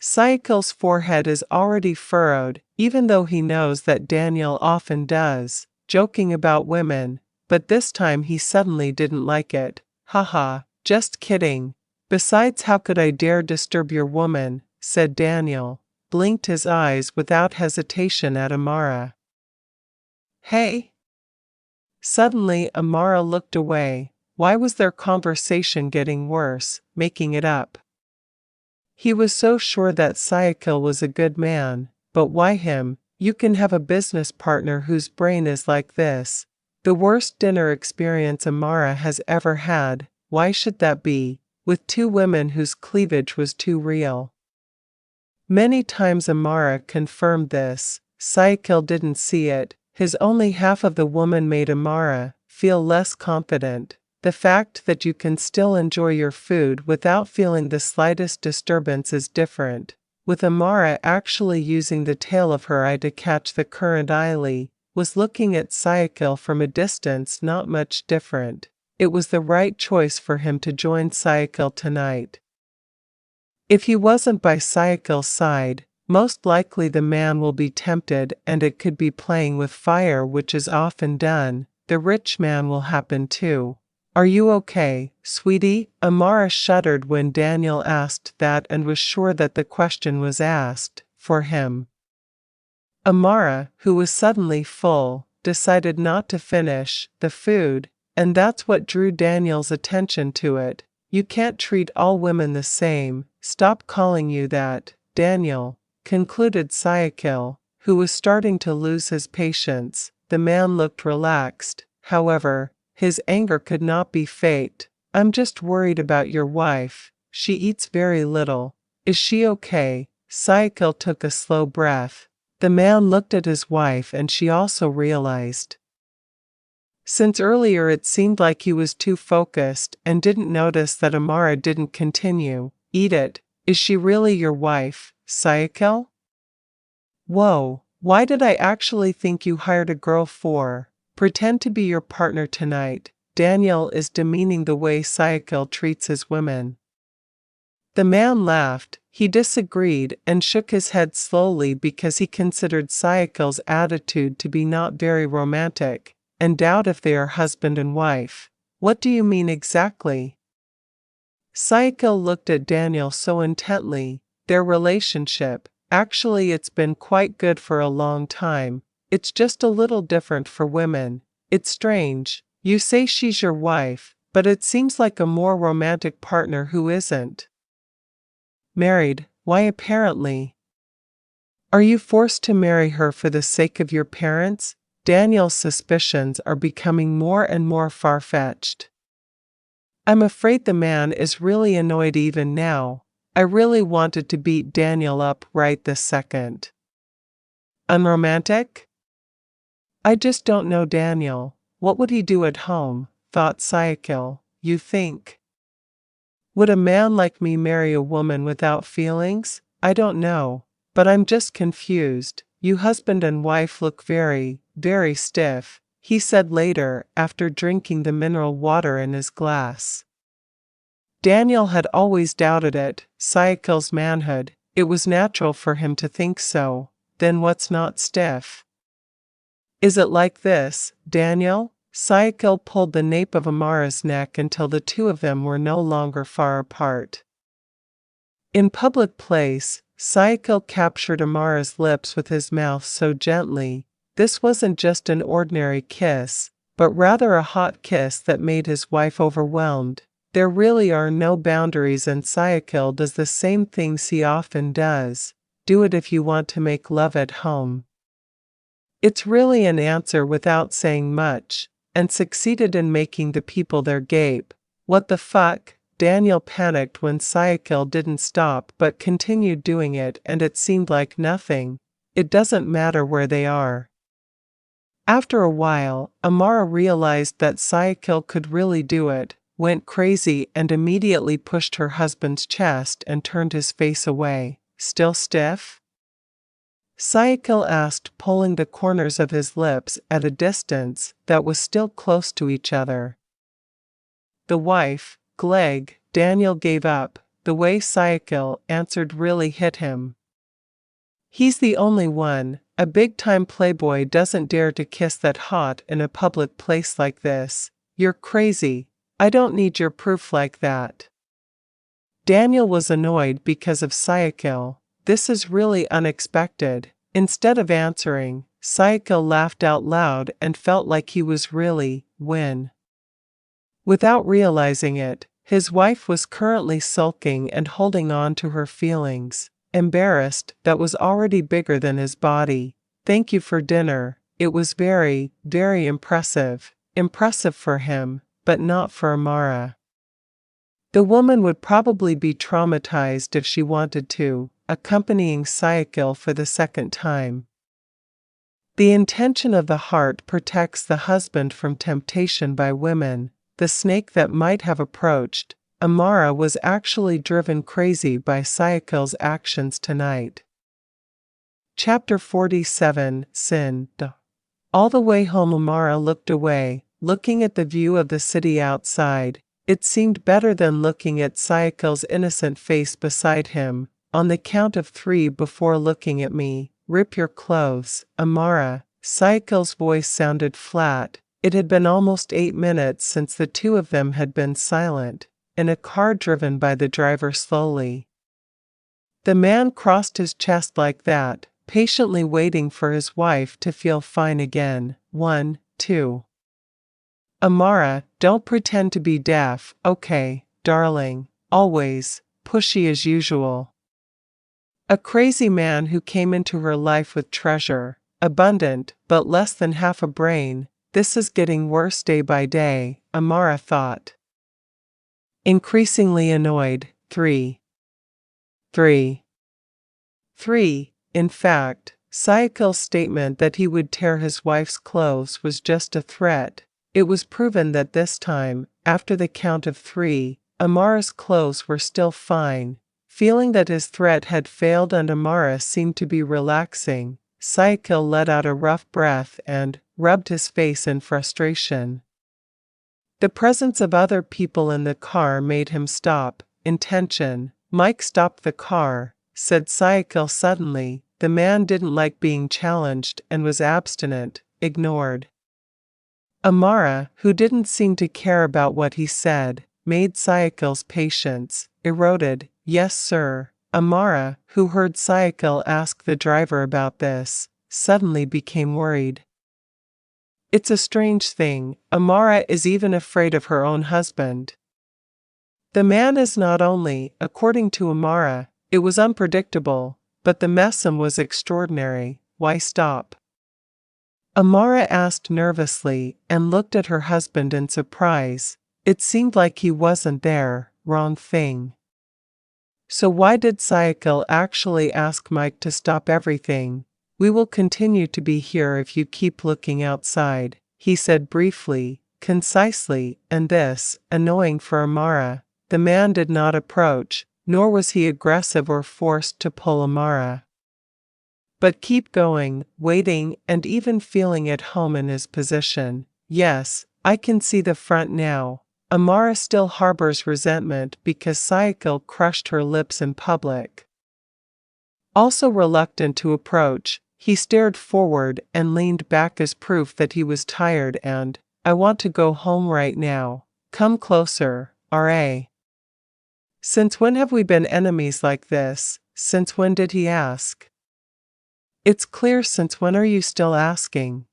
Syakil's forehead is already furrowed, even though he knows that Daniel often does, joking about women, but this time he suddenly didn't like it. Haha, just kidding. Besides, how could I dare disturb your woman, said Daniel, blinked his eyes without hesitation at Amara. Hey? Suddenly Amara looked away. Why was their conversation getting worse, making it up? He was so sure that Syakil was a good man, but why him? You can have a business partner whose brain is like this. The worst dinner experience Amara has ever had. Why should that be? with two women whose cleavage was too real. Many times Amara confirmed this. Syakil didn't see it. His only half of the woman made Amara feel less confident. The fact that you can still enjoy your food without feeling the slightest disturbance is different. With Amara actually using the tail of her eye to catch the current eyelid, was looking at Syakil from a distance not much different. It was the right choice for him to join Syakil tonight. If he wasn't by Syakil's side, most likely the man will be tempted and it could be playing with fire, which is often done. The rich man will happen too. Are you okay, sweetie? Amara shuddered when Daniel asked that and was sure that the question was asked for him. Amara, who was suddenly full, decided not to finish the food, and that's what drew Daniel's attention to it. You can't treat all women the same. Stop calling you that, Daniel, concluded Syakil, who was starting to lose his patience. The man looked relaxed, however. His anger could not be faked. I'm just worried about your wife. She eats very little. Is she okay? Syakil took a slow breath. The man looked at his wife and she also realized. Since earlier it seemed like he was too focused and didn't notice that Amara didn't continue. Eat it. Is she really your wife, Syakil? Whoa, why did I actually think you hired a girl for? Pretend to be your partner tonight. Daniel is demeaning the way Syakil treats his women. The man laughed. He disagreed and shook his head slowly because he considered Syakil's attitude to be not very romantic, and doubt if they are husband and wife. What do you mean exactly? Syakil looked at Daniel so intently. Their relationship, actually it's been quite good for a long time. It's just a little different for women. It's strange. You say she's your wife, but it seems like a more romantic partner who isn't married. Why apparently? Are you forced to marry her for the sake of your parents? Daniel's suspicions are becoming more and more far-fetched. I'm afraid the man is really annoyed even now. I really wanted to beat Daniel up right this second. Unromantic? I just don't know Daniel. What would he do at home? Thought Syakil. You think? Would a man like me marry a woman without feelings? I don't know. But I'm just confused. You husband and wife look very, very stiff, he said later after drinking the mineral water in his glass. Daniel had always doubted it, Syakil's manhood. It was natural for him to think so. Then what's not stiff? Is it like this, Daniel? Syakil pulled the nape of Amara's neck until the two of them were no longer far apart. In public place, Syakil captured Amara's lips with his mouth so gently. This wasn't just an ordinary kiss, but rather a hot kiss that made his wife overwhelmed. There really are no boundaries, and Syakil does the same things he often does. Do it if you want to make love at home. It's really an answer without saying much, and succeeded in making the people there gape. What the fuck? Daniel panicked when Syakil didn't stop but continued doing it, and it seemed like nothing. It doesn't matter where they are. After a while, Amara realized that Syakil could really do it, went crazy and immediately pushed her husband's chest and turned his face away. Still stiff? Syakil asked, pulling the corners of his lips at a distance that was still close to each other. The wife, Gleg, Daniel gave up. The way Syakil answered really hit him. He's the only one. A big-time playboy doesn't dare to kiss that hot in a public place like this. You're crazy. I don't need your proof like that. Daniel was annoyed because of Syakil. This is really unexpected. Instead of answering, Syakil laughed out loud and felt like he was really win. Without realizing it, his wife was currently sulking and holding on to her feelings, embarrassed that was already bigger than his body. Thank you for dinner. It was very, very impressive. Impressive for him, but not for Amara. The woman would probably be traumatized if she wanted to, accompanying Syakil for the second time. The intention of the heart protects the husband from temptation by women. The snake that might have approached Amara was actually driven crazy by Syakil's actions tonight. Chapter 47, Sin. All the way home Amara looked away, looking at the view of the city outside. It seemed better than looking at Syakil's innocent face beside him. On the count of 3 before looking at me, rip your clothes, Amara. Syakil's voice sounded flat. It had been almost 8 minutes since the two of them had been silent, in a car driven by the driver slowly. The man crossed his chest like that, patiently waiting for his wife to feel fine again. 1, 2. Amara, don't pretend to be deaf, okay, darling. Always, pushy as usual. A crazy man who came into her life with treasure, abundant, but less than half a brain. This is getting worse day by day, Amara thought. Increasingly annoyed. 3. In fact, Syakil's statement that he would tear his wife's clothes was just a threat. It was proven that this time, after the count of 3, Amara's clothes were still fine. Feeling that his threat had failed and Amara seemed to be relaxing, Syakil let out a rough breath and rubbed his face in frustration. The presence of other people in the car made him stop. Intention. Mike stopped the car, said Syakil suddenly. The man didn't like being challenged and was abstinent, ignored. Amara, who didn't seem to care about what he said, made Syakil's patience eroded. Yes, sir. Amara, who heard Syakil ask the driver about this, suddenly became worried. It's a strange thing, Amara is even afraid of her own husband. The man is not only, according to Amara, it was unpredictable, but the mesum was extraordinary. Why stop? Amara asked nervously and looked at her husband in surprise. It seemed like he wasn't there. Wrong thing. So why did Syakil actually ask Mike to stop everything? We will continue to be here if you keep looking outside, he said briefly, concisely, and this, annoying for Amara. The man did not approach, nor was he aggressive or forced to pull Amara. But keep going, waiting, and even feeling at home in his position. Yes, I can see the front now. Amara still harbors resentment because Syakil crushed her lips in public. Also reluctant to approach, he stared forward and leaned back as proof that he was tired and, I want to go home right now. Come closer, R.A. Since when have we been enemies like this? Since when did he ask? It's clear, since when are you still asking?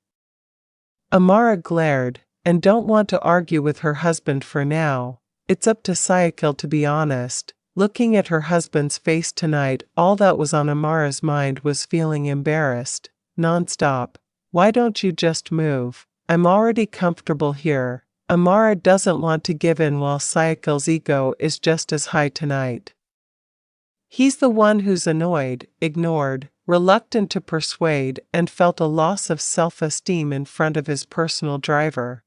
Amara glared, and don't want to argue with her husband for now. It's up to Syakil to be honest. Looking at her husband's face tonight, all that was on Amara's mind was feeling embarrassed, nonstop. Why don't you just move? I'm already comfortable here. Amara doesn't want to give in while Syakil's ego is just as high tonight. He's the one who's annoyed, ignored, reluctant to persuade, and felt a loss of self-esteem in front of his personal driver.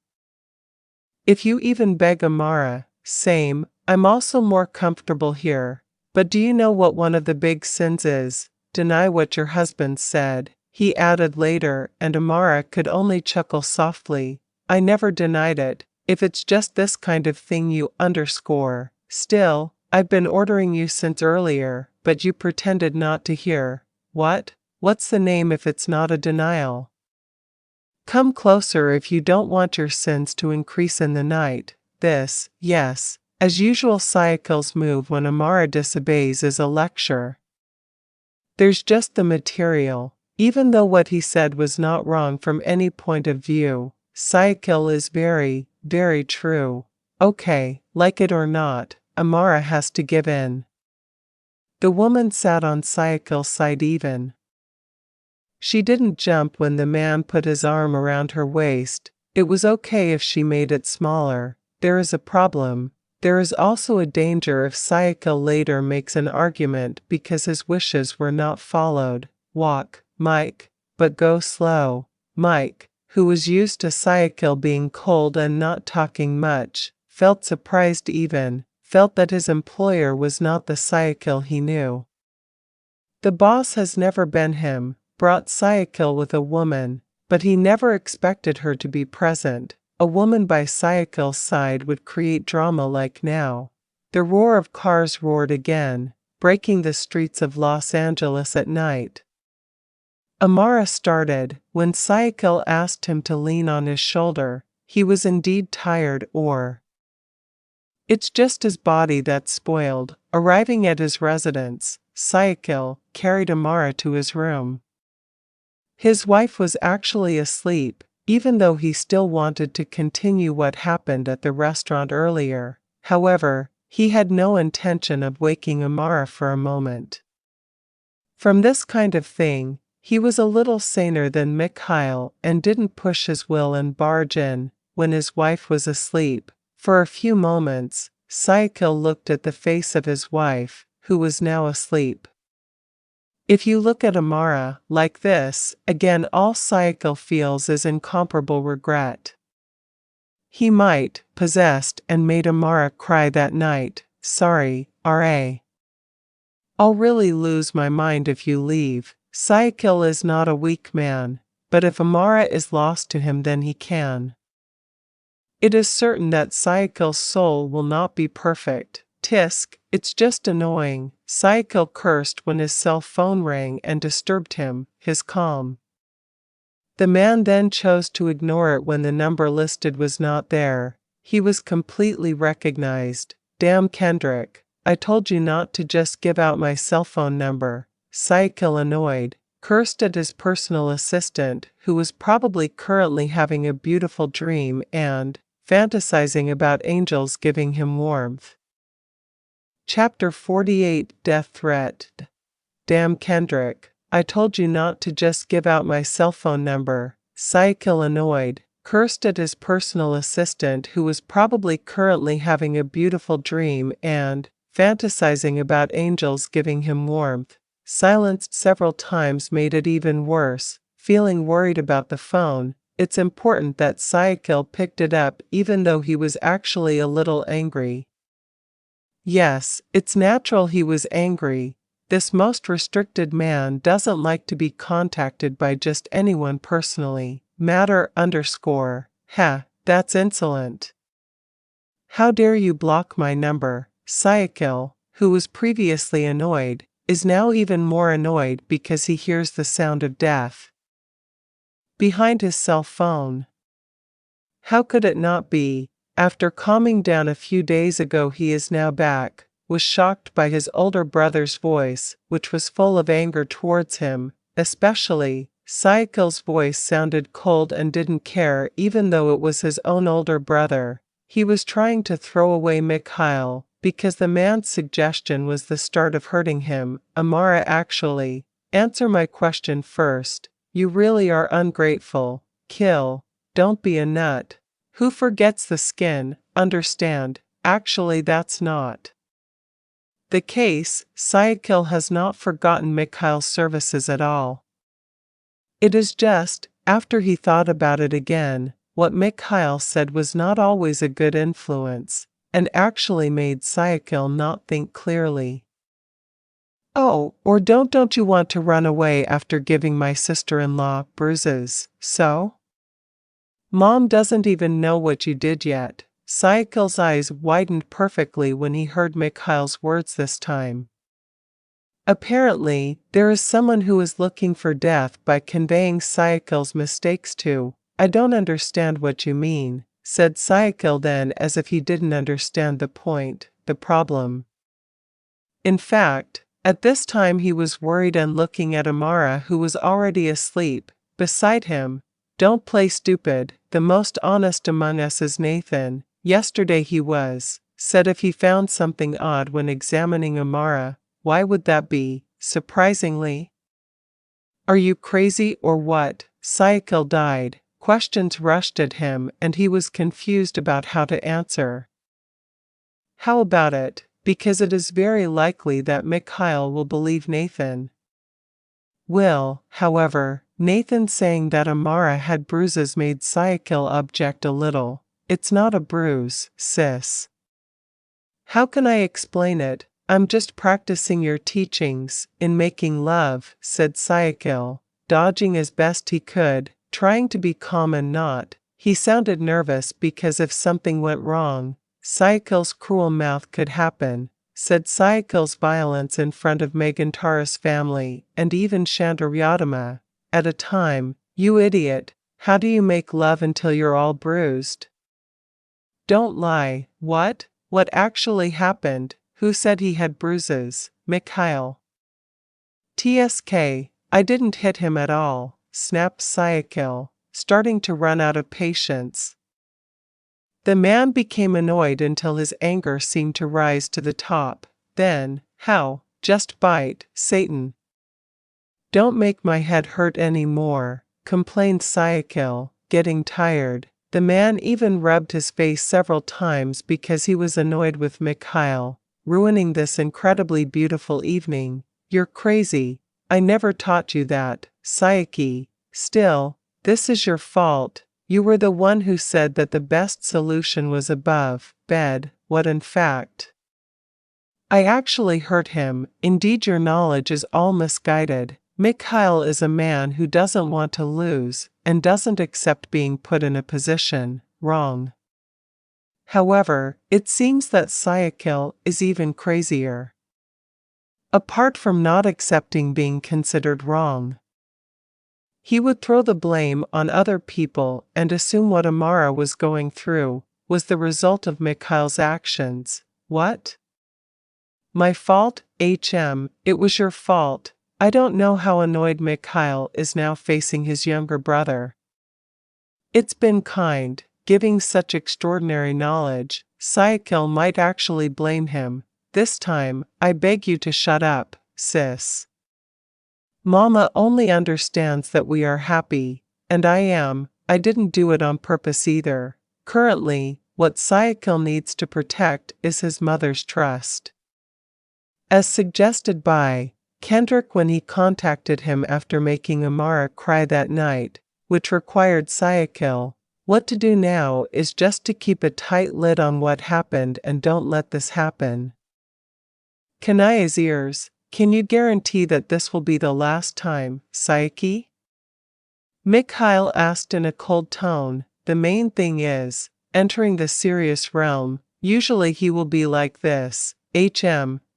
If you even beg Amara, same, I'm also more comfortable here. But do you know what one of the big sins is? Deny what your husband said, he added later, and Amara could only chuckle softly. I never denied it. If it's just this kind of thing you underscore. Still, I've been ordering you since earlier, but you pretended not to hear. What? What's the name if it's not a denial? Come closer if you don't want your sins to increase in the night. This, yes, as usual, Syakil's move when Amara disobeys is a lecture. There's just the material. Even though what he said was not wrong from any point of view, Syakil is very, very true. Okay, like it or not, Amara has to give in. The woman sat on Syakil's side even. She didn't jump when the man put his arm around her waist. It was okay if she made it smaller. There is a problem. There is also a danger if Syakil later makes an argument because his wishes were not followed. Walk, Mike, but go slow. Mike, who was used to Syakil being cold and not talking much, felt surprised felt that his employer was not the Syakil he knew. The boss has never been him, brought Syakil with a woman, but he never expected her to be present. A woman by Syakil's side would create drama like now. The roar of cars roared again, breaking the streets of Los Angeles at night. Amara started when Syakil asked him to lean on his shoulder. He was indeed tired, or it's just his body that's spoiled. Arriving at his residence, Syakil carried Amara to his room. His wife was actually asleep, even though he still wanted to continue what happened at the restaurant earlier. However, he had no intention of waking Amara for a moment. From this kind of thing, he was a little saner than Mikhail and didn't push his will and barge in when his wife was asleep. For a few moments, Syakil looked at the face of his wife, who was now asleep. If you look at Amara like this, again all Syakil feels is incomparable regret. He might possessed and made Amara cry that night. Sorry, R.A. I'll really lose my mind if you leave. Syakil is not a weak man, but if Amara is lost to him then he can. It is certain that Syakil's soul will not be perfect. Tisk, it's just annoying. Syakil cursed when his cell phone rang and disturbed him, his calm. The man then chose to ignore it when the number listed was not there. He was completely recognized. Damn Kendrick, I told you not to just give out my cell phone number. Syakil, annoyed, cursed at his personal assistant, who was probably currently having a beautiful dream and fantasizing about angels giving him warmth. Chapter 48 Death Threat. Damn Kendrick, I told you not to just give out my cell phone number. Syakil, annoyed, cursed at his personal assistant, who was probably currently having a beautiful dream and fantasizing about angels giving him warmth. Silenced several times made it even worse. Feeling worried about the phone, it's important that Syakil picked it up even though he was actually a little angry. Yes, it's natural he was angry. This most restricted man doesn't like to be contacted by just anyone personally. Matter _ that's insolent. How dare you block my number? Syakil, who was previously annoyed, is now even more annoyed because he hears the sound of death behind his cell phone. How could it not be? After calming down a few days ago, he is now back, was shocked by his older brother's voice, which was full of anger towards him. Especially, Syakil's voice sounded cold and didn't care even though it was his own older brother. He was trying to throw away Mikhail, because the man's suggestion was the start of hurting him. Amara, actually, answer my question first. You really are ungrateful. Kill. Don't be a nut. Who forgets the skin, understand? Actually, that's not the case. Syakil has not forgotten Mikhail's services at all. It is just, after he thought about it again, what Mikhail said was not always a good influence, and actually made Syakil not think clearly. Oh, or don't you want to run away after giving my sister-in-law bruises, so? Mom doesn't even know what you did yet. Syakil's eyes widened perfectly when he heard Mikhail's words this time. Apparently, there is someone who is looking for death by conveying Syakil's mistakes to. I don't understand what you mean, said Syakil then, as if he didn't understand the point, the problem. In fact, at this time he was worried and looking at Amara, who was already asleep beside him. Don't play stupid. The most honest among us is Nathan. Yesterday he was, said if he found something odd when examining Amara. Why would that be? Surprisingly. Are you crazy or what? Syakil died. Questions rushed at him and he was confused about how to answer. How about it? Because it is very likely that Mikhail will believe Nathan. Will, however, Nathan saying that Amara had bruises made Syakil object a little. It's not a bruise, sis. How can I explain it? I'm just practicing your teachings in making love, said Syakil, dodging as best he could, trying to be calm and not. He sounded nervous because if something went wrong, Syakil's cruel mouth could happen, said Syakil's violence in front of Megantara's family and even Shandaryadama. At a time, you idiot, how do you make love until you're all bruised? Don't lie, what? What actually happened? Who said he had bruises? Mikhail. TSK, I didn't hit him at all, snapped Syakil, starting to run out of patience. The man became annoyed until his anger seemed to rise to the top. Then, how? Just bite, Satan. Don't make my head hurt any more, complained Syakil, getting tired. The man even rubbed his face several times because he was annoyed with Mikhail, ruining this incredibly beautiful evening. You're crazy. I never taught you that, Syakil. Still, this is your fault. You were the one who said that the best solution was above bed. What in fact? I actually hurt him. Indeed, your knowledge is all misguided. Mikhail is a man who doesn't want to lose and doesn't accept being put in a position wrong. However, it seems that Syakil is even crazier. Apart from not accepting being considered wrong, he would throw the blame on other people and assume what Amara was going through was the result of Mikhail's actions. What? My fault, it was your fault. I don't know how annoyed Mikhail is now facing his younger brother. It's been kind, giving such extraordinary knowledge. Syakil might actually blame him. This time, I beg you to shut up, sis. Mama only understands that we are happy, and I am. I didn't do it on purpose either. Currently, what Syakil needs to protect is his mother's trust. As suggested by Kendrick when he contacted him after making Amara cry that night, which required Syakil. What to do now is just to keep a tight lid on what happened and don't let this happen. Kanaya's ears, can you guarantee that this will be the last time, Syakil? Mikhail asked in a cold tone. The main thing is, entering the serious realm, usually he will be like this.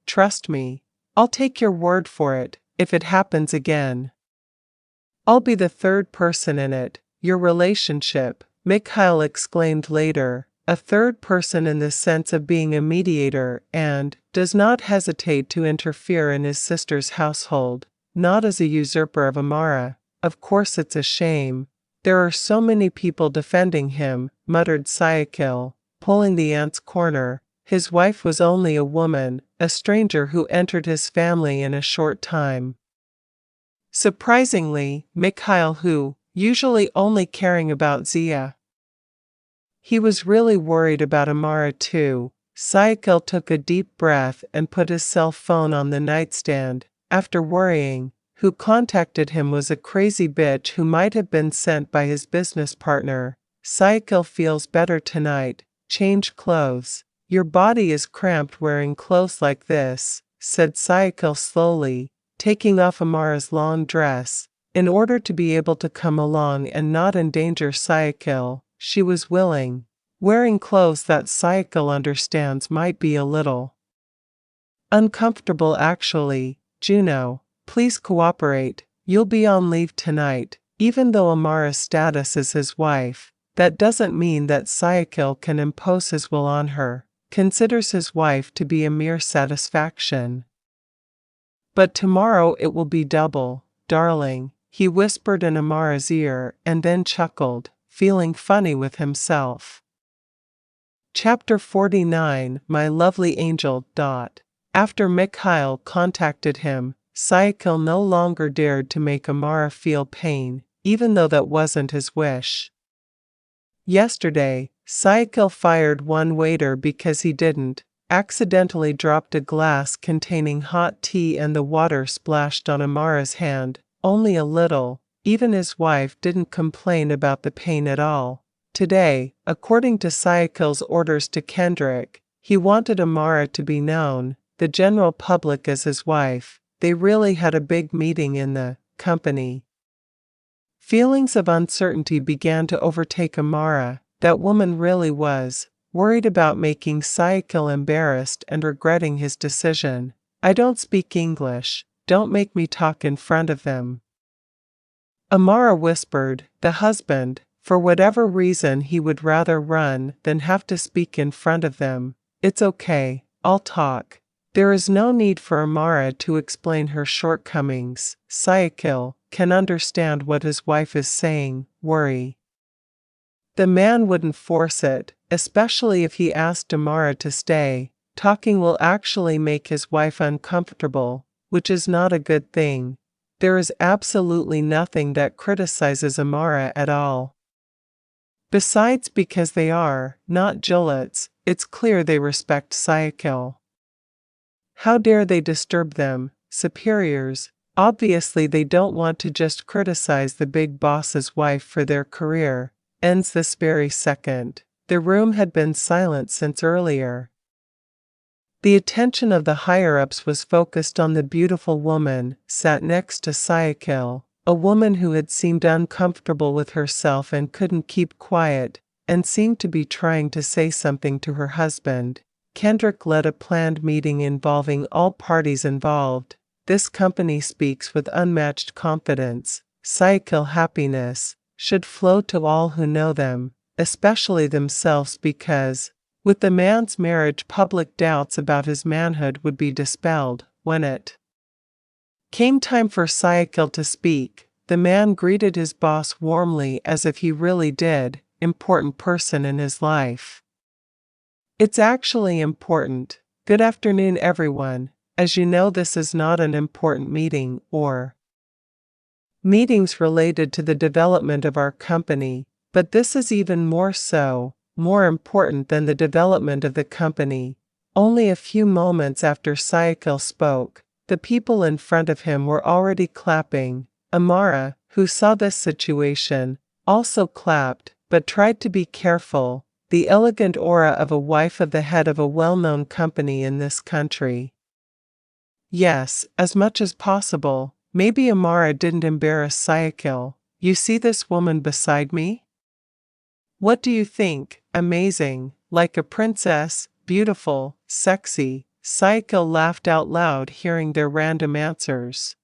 Trust me. I'll take your word for it, if it happens again. I'll be the third person in it, your relationship, Mikhail exclaimed later, a third person in the sense of being a mediator and does not hesitate to interfere in his sister's household, not as a usurper of Amara. Of course it's a shame. There are so many people defending him, muttered Syakil, pulling the aunt's corner. His wife was only a woman, a stranger who entered his family in a short time. Surprisingly, Mikhail who, usually only caring about Zia. He was really worried about Amara too. Syakil took a deep breath and put his cell phone on the nightstand. After worrying, who contacted him was a crazy bitch who might have been sent by his business partner. Syakil feels better tonight. Change clothes. Your body is cramped wearing clothes like this, said Syakil slowly, taking off Amara's long dress. In order to be able to come along and not endanger Syakil, she was willing. Wearing clothes that Syakil understands might be a little uncomfortable actually. Juno, please cooperate. You'll be on leave tonight. Even though Amara's status is his wife, that doesn't mean that Syakil can impose his will on her. Considers his wife to be a mere satisfaction. But tomorrow it will be double, darling, he whispered in Amara's ear and then chuckled, feeling funny with himself. Chapter 49 My Lovely Angel. After Mikhail contacted him, Syakil no longer dared to make Amara feel pain, even though that wasn't his wish. Yesterday, Syakil fired one waiter because he didn't accidentally dropped a glass containing hot tea and the water splashed on Amara's hand, only a little. Even his wife didn't complain about the pain at all. Today, according to Syakil's orders to Kendrick, he wanted Amara to be known, the general public, as his wife. They really had a big meeting in the company. Feelings of uncertainty began to overtake Amara. That woman really was worried about making Syakil embarrassed and regretting his decision. I don't speak English. Don't make me talk in front of them. Amara whispered. The husband, for whatever reason, he would rather run than have to speak in front of them. It's okay, I'll talk. There is no need for Amara to explain her shortcomings. Syakil can understand what his wife is saying. Worry. The man wouldn't force it, especially if he asked Amara to stay. Talking will actually make his wife uncomfortable, which is not a good thing. There is absolutely nothing that criticizes Amara at all. Besides, because they are not Gillets, it's clear they respect Syakil. How dare they disturb them, superiors? Obviously they don't want to just criticize the big boss's wife for their career. Ends this very second. The room had been silent since earlier. The attention of the higher-ups was focused on the beautiful woman sat next to Syakil, a woman who had seemed uncomfortable with herself and couldn't keep quiet, and seemed to be trying to say something to her husband. Kendrick led a planned meeting involving all parties involved. This company speaks with unmatched confidence. Syakil happiness should flow to all who know them, especially themselves, because, with the man's marriage, public doubts about his manhood would be dispelled. When it came time for Syakil to speak, the man greeted his boss warmly, as if he really did, important person in his life. It's actually important. Good afternoon, everyone. As you know, this is not an important meeting or meetings related to the development of our company, but this is even more so, more important than the development of the company. Only a few moments after Syakil spoke, the people in front of him were already clapping. Amara, who saw this situation, also clapped, but tried to be careful. The elegant aura of a wife of the head of a well-known company in this country. Yes, as much as possible. Maybe Amara didn't embarrass Syakil. You see this woman beside me? What do you think? Amazing, like a princess, beautiful, sexy. Syakil laughed out loud, hearing their random answers.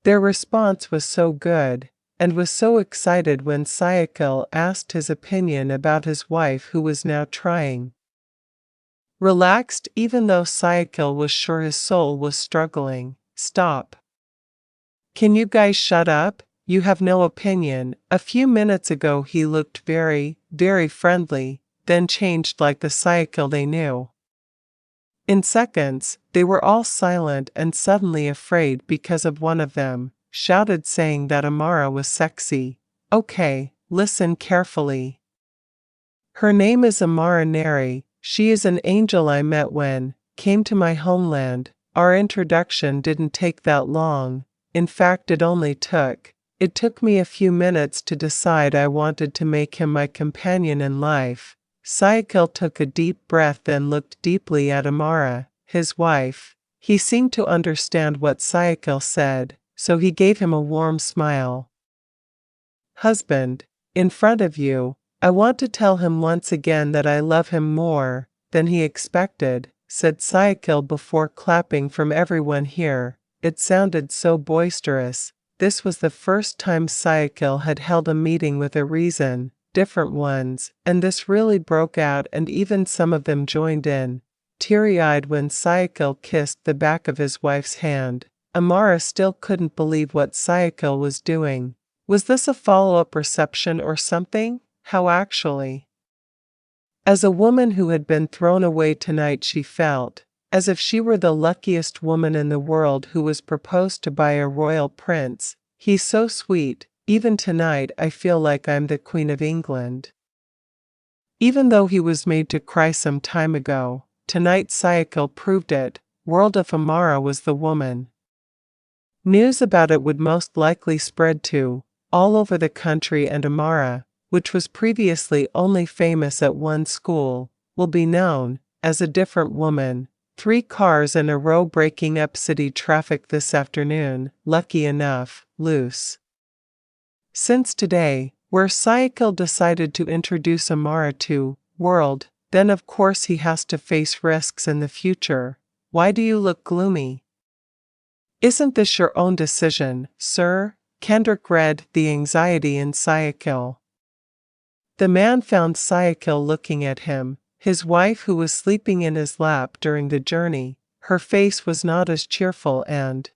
Their response was so good, and was so excited when Syakil asked his opinion about his wife, who was now trying. Relaxed, even though Syakil was sure his soul was struggling. Stop. Can you guys shut up? You have no opinion. A few minutes ago he looked very, very friendly, then changed like the Syakil they knew. In seconds, they were all silent and suddenly afraid because of one of them shouted, saying that Amara was sexy. Okay, listen carefully. Her name is Amara Nairy. She is an angel I met when came to my homeland. Our introduction didn't take that long. In fact, it took me a few minutes to decide I wanted to make him my companion in life. Syakil took a deep breath, then looked deeply at Amara, his wife. He seemed to understand what Syakil said, so he gave him a warm smile. Husband, in front of you, I want to tell him once again that I love him more than he expected, said Syakil before clapping from everyone here. It sounded so boisterous. This was the first time Syakil had held a meeting with a reason, different ones, and this really broke out, and even some of them joined in. Teary-eyed when Syakil kissed the back of his wife's hand, Amara still couldn't believe what Syakil was doing. Was this a follow-up reception or something? How actually? As a woman who had been thrown away tonight, she felt as if she were the luckiest woman in the world who was proposed to by a royal prince. He's so sweet. Even tonight I feel like I'm the Queen of England. Even though he was made to cry some time ago, Tonight Syakil proved it. World of Amara was the woman. News about it would most likely spread to all over the country, and Amara, which was previously only famous at one school, will be known as a different woman. 3 cars in a row breaking up city traffic this afternoon, lucky enough, loose. Since today, where Syakil decided to introduce Amara to world, then of course he has to face risks in the future. Why do you look gloomy? Isn't this your own decision, sir? Kendrick read the anxiety in Syakil. The man found Syakil looking at him. His wife, who was sleeping in his lap during the journey, her face was not as cheerful and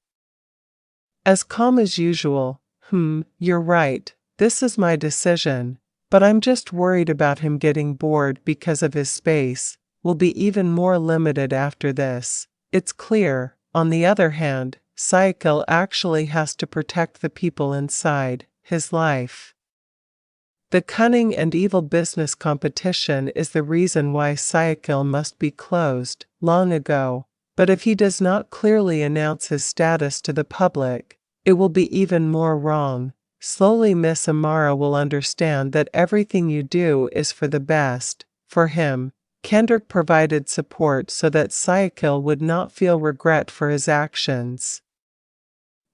as calm as usual. You're right, this is my decision, but I'm just worried about him getting bored because of his space will be even more limited after this. It's clear, on the other hand, Syakil actually has to protect the people inside his life. The cunning and evil business competition is the reason why Syakil must be closed long ago, but if he does not clearly announce his status to the public, it will be even more wrong. Slowly Miss Amara will understand that everything you do is for the best. For him, Kendrick provided support so that Syakil would not feel regret for his actions.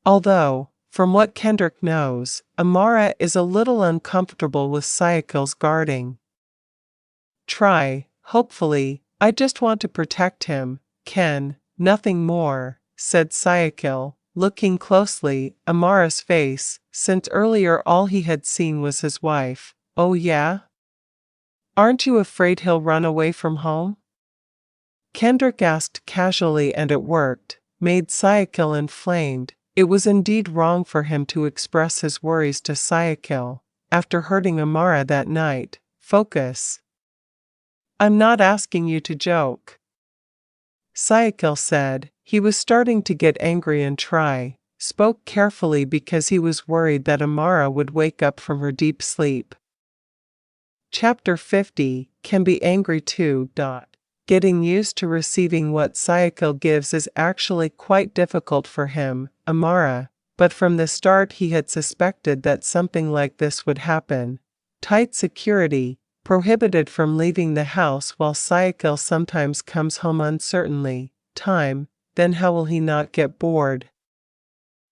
Although, from what Kendrick knows, Amara is a little uncomfortable with Syakil's guarding. Hopefully, I just want to protect him, Ken, nothing more, said Syakil, looking closely at Amara's face, since earlier all he had seen was his wife. Oh yeah? Aren't you afraid he'll run away from home? Kendrick asked casually, and it worked, made Syakil inflamed. It was indeed wrong for him to express his worries to Syakil after hurting Amara that night. Focus. I'm not asking you to joke, Syakil said. He was starting to get angry and spoke carefully because he was worried that Amara would wake up from her deep sleep. Chapter 50 Can be angry too. Getting used to receiving what Syakil gives is actually quite difficult for him, Amara, but from the start he had suspected that something like this would happen. Tight security, prohibited from leaving the house while Syakil sometimes comes home uncertainly. Then how will he not get bored?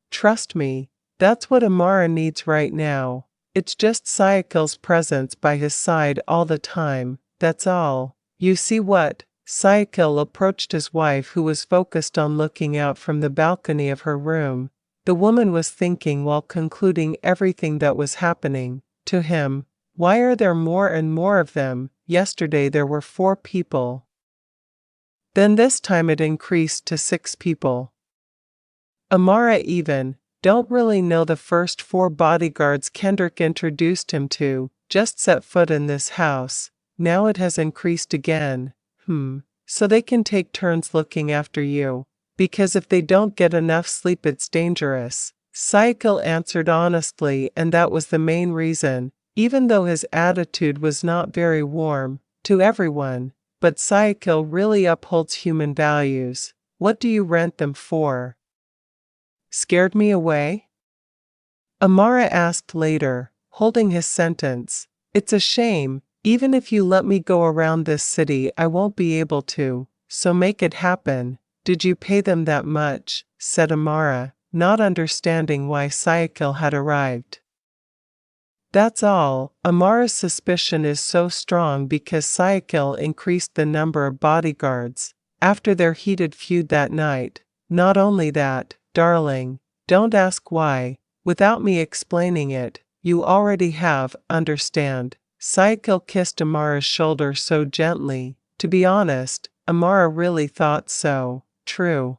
Trust me, that's what Amara needs right now. It's just Syakil's presence by his side all the time, that's all. You see what? Syakil approached his wife, who was focused on looking out from the balcony of her room. The woman was thinking while concluding everything that was happening to him. Why are there more and more of them? Yesterday there were 4 people. Then this time it increased to 6 people. Amara even don't really know the first 4 bodyguards Kendrick introduced him to, just set foot in this house. Now it has increased again. So they can take turns looking after you, because if they don't get enough sleep it's dangerous. Syakil answered honestly, and that was the main reason, even though his attitude was not very warm to everyone. But Syakil really upholds human values. What do you rent them for? Scared me away? Amara asked later, holding his sentence. It's a shame. Even if you let me go around this city I won't be able to, so make it happen. Did you pay them that much? Said Amara, not understanding why Syakil had arrived. That's all. Amara's suspicion is so strong because Syakil increased the number of bodyguards after their heated feud that night. Not only that, darling, don't ask why, without me explaining it. You already have, understand. Syakil kissed Amara's shoulder so gently. To be honest, Amara really thought so. True.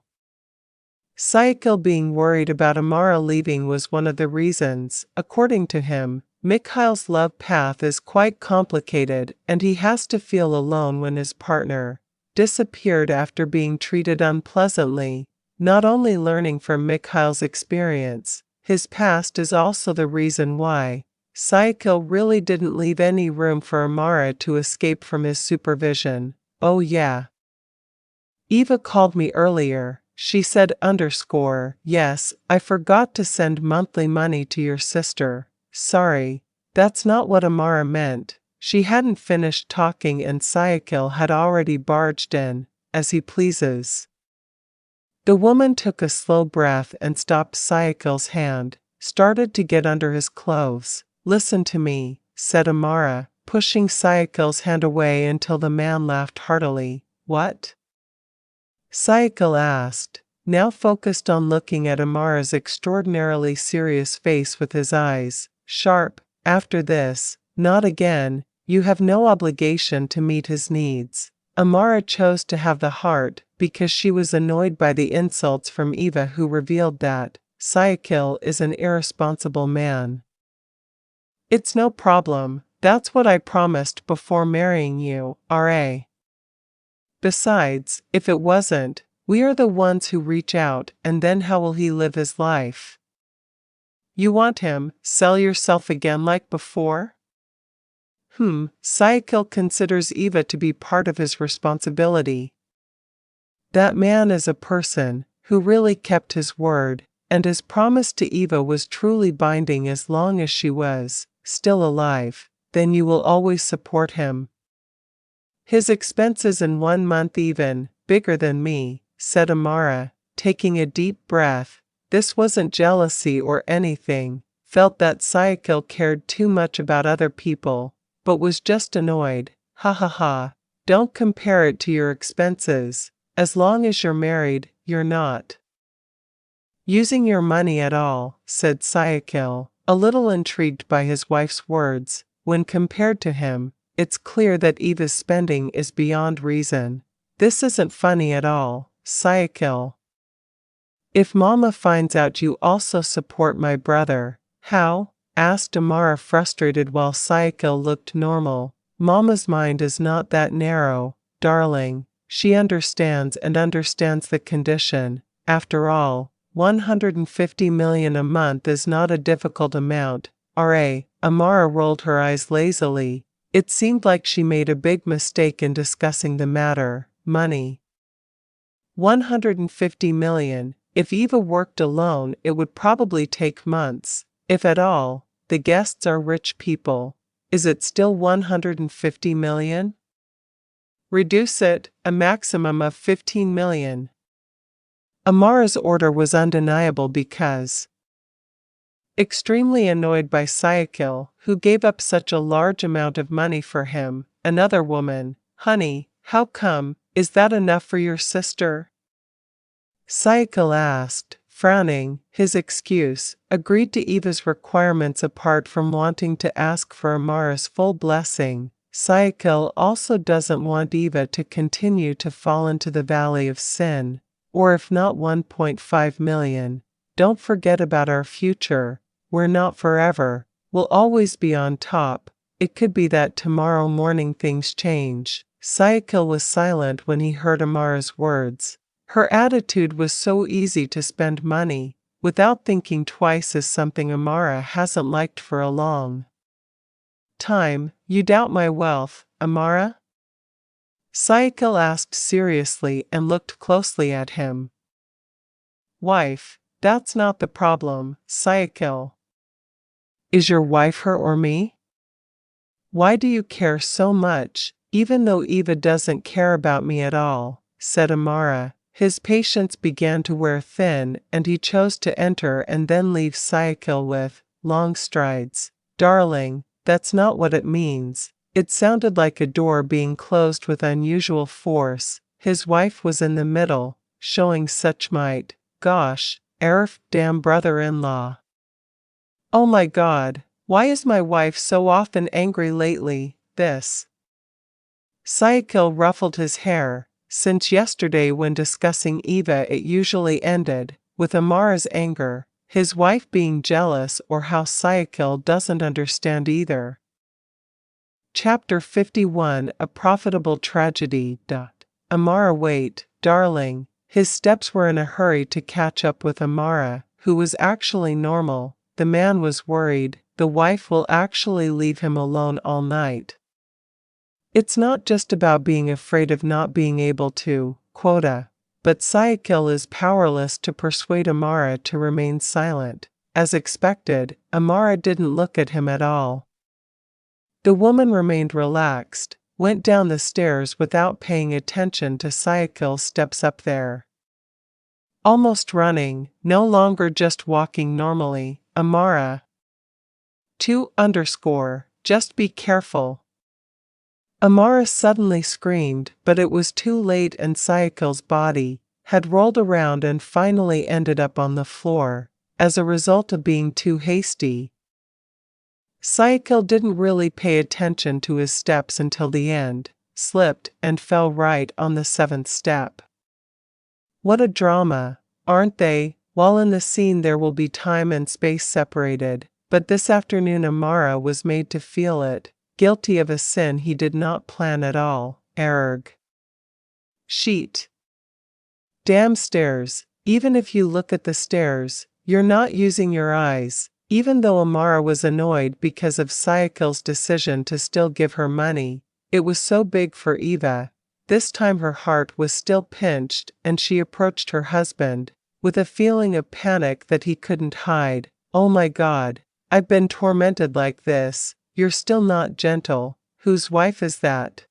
Syakil being worried about Amara leaving was one of the reasons. According to him, Mikhail's love path is quite complicated, and he has to feel alone when his partner disappeared after being treated unpleasantly. Not only learning from Mikhail's experience, his past is also the reason why Syakil really didn't leave any room for Amara to escape from his supervision. Oh yeah. Eva called me earlier, she said yes, I forgot to send monthly money to your sister. Sorry, that's not what Amara meant. She hadn't finished talking and Syakil had already barged in, as he pleases. The woman took a slow breath and stopped Syakil's hand, started to get under his clothes. Listen to me, said Amara, pushing Syakil's hand away until the man laughed heartily. What? Syakil asked, now focused on looking at Amara's extraordinarily serious face with his eyes sharp. After this, not again. You have no obligation to meet his needs. Amara chose to have the heart because she was annoyed by the insults from Eva, who revealed that Syakil is an irresponsible man. It's no problem, that's what I promised before marrying you, R.A. Besides, if it wasn't, we are the ones who reach out, and then how will he live his life? You want him, sell yourself again like before? Syakil considers Eva to be part of his responsibility. That man is a person who really kept his word, and his promise to Eva was truly binding as long as she was still alive. Then you will always support him. His expenses in 1 month even bigger than me, said Amara, taking a deep breath. This wasn't jealousy or anything, felt that Syakil cared too much about other people, but was just annoyed. Ha ha ha, don't compare it to your expenses. As long as you're married, you're not using your money at all, said Syakil, a little intrigued by his wife's words. When compared to him, it's clear that Eva's spending is beyond reason. This isn't funny at all, Syakil. If Mama finds out you also support my brother, how? Asked Amara, frustrated while Syakil looked normal. Mama's mind is not that narrow, darling. She understands the condition. After all, 150 million a month is not a difficult amount. R.A. Amara rolled her eyes lazily. It seemed like she made a big mistake in discussing the matter. Money. 150 million. If Eva worked alone, it would probably take months, if at all. The guests are rich people. Is it still 150 million? Reduce it, a maximum of 15 million. Amara's order was undeniable because, extremely annoyed by Syakil, who gave up such a large amount of money for him, another woman, honey, how come, is that enough for your sister? Syakil asked, frowning. His excuse, agreed to Eva's requirements apart from wanting to ask for Amara's full blessing. Syakil also doesn't want Eva to continue to fall into the valley of sin, or if not 1.5 million. Don't forget about our future. We're not forever. We'll always be on top. It could be that tomorrow morning things change. Syakil was silent when he heard Amara's words. Her attitude was so easy to spend money, without thinking twice, is something Amara hasn't liked for a long time. You doubt my wealth, Amara? Syakil asked seriously and looked closely at him. Wife, that's not the problem, Syakil. Is your wife her or me? Why do you care so much, even though Eva doesn't care about me at all, said Amara. His patience began to wear thin, and he chose to enter and then leave Syakil with long strides. Darling, that's not what it means. It sounded like a door being closed with unusual force. His wife was in the middle, showing such might. Gosh, Arif, damn brother-in-law. Oh my God, why is my wife so often angry lately? This. Syakil ruffled his hair. Since yesterday, when discussing Eva, it usually ended with Amara's anger, his wife being jealous, or how Syakil doesn't understand either. Chapter 51, A Profitable Tragedy. Amara, wait, darling. His steps were in a hurry to catch up with Amara, who was actually normal. The man was worried. The wife will actually leave him alone all night. It's not just about being afraid of not being able to quota. But Syakil is powerless to persuade Amara to remain silent. As expected, Amara didn't look at him at all. The woman remained relaxed, went down the stairs without paying attention to Syakil's steps up there. Almost running, no longer just walking normally, Amara. 2_ Just be careful. Amara suddenly screamed, but it was too late and Syakil's body had rolled around and finally ended up on the floor, as a result of being too hasty. Syakil didn't really pay attention to his steps until the end, slipped and fell right on the 7th step. What a drama, aren't they? While in the scene there will be time and space separated, but this afternoon Amara was made to feel it, guilty of a sin he did not plan at all. Erg. Sheet. Damn stairs. Even if you look at the stairs, you're not using your eyes. Even though Amara was annoyed because of Syakil's decision to still give her money, it was so big for Eva. This time her heart was still pinched and she approached her husband, with a feeling of panic that he couldn't hide. Oh my God, I've been tormented like this. You're still not gentle. Whose wife is that?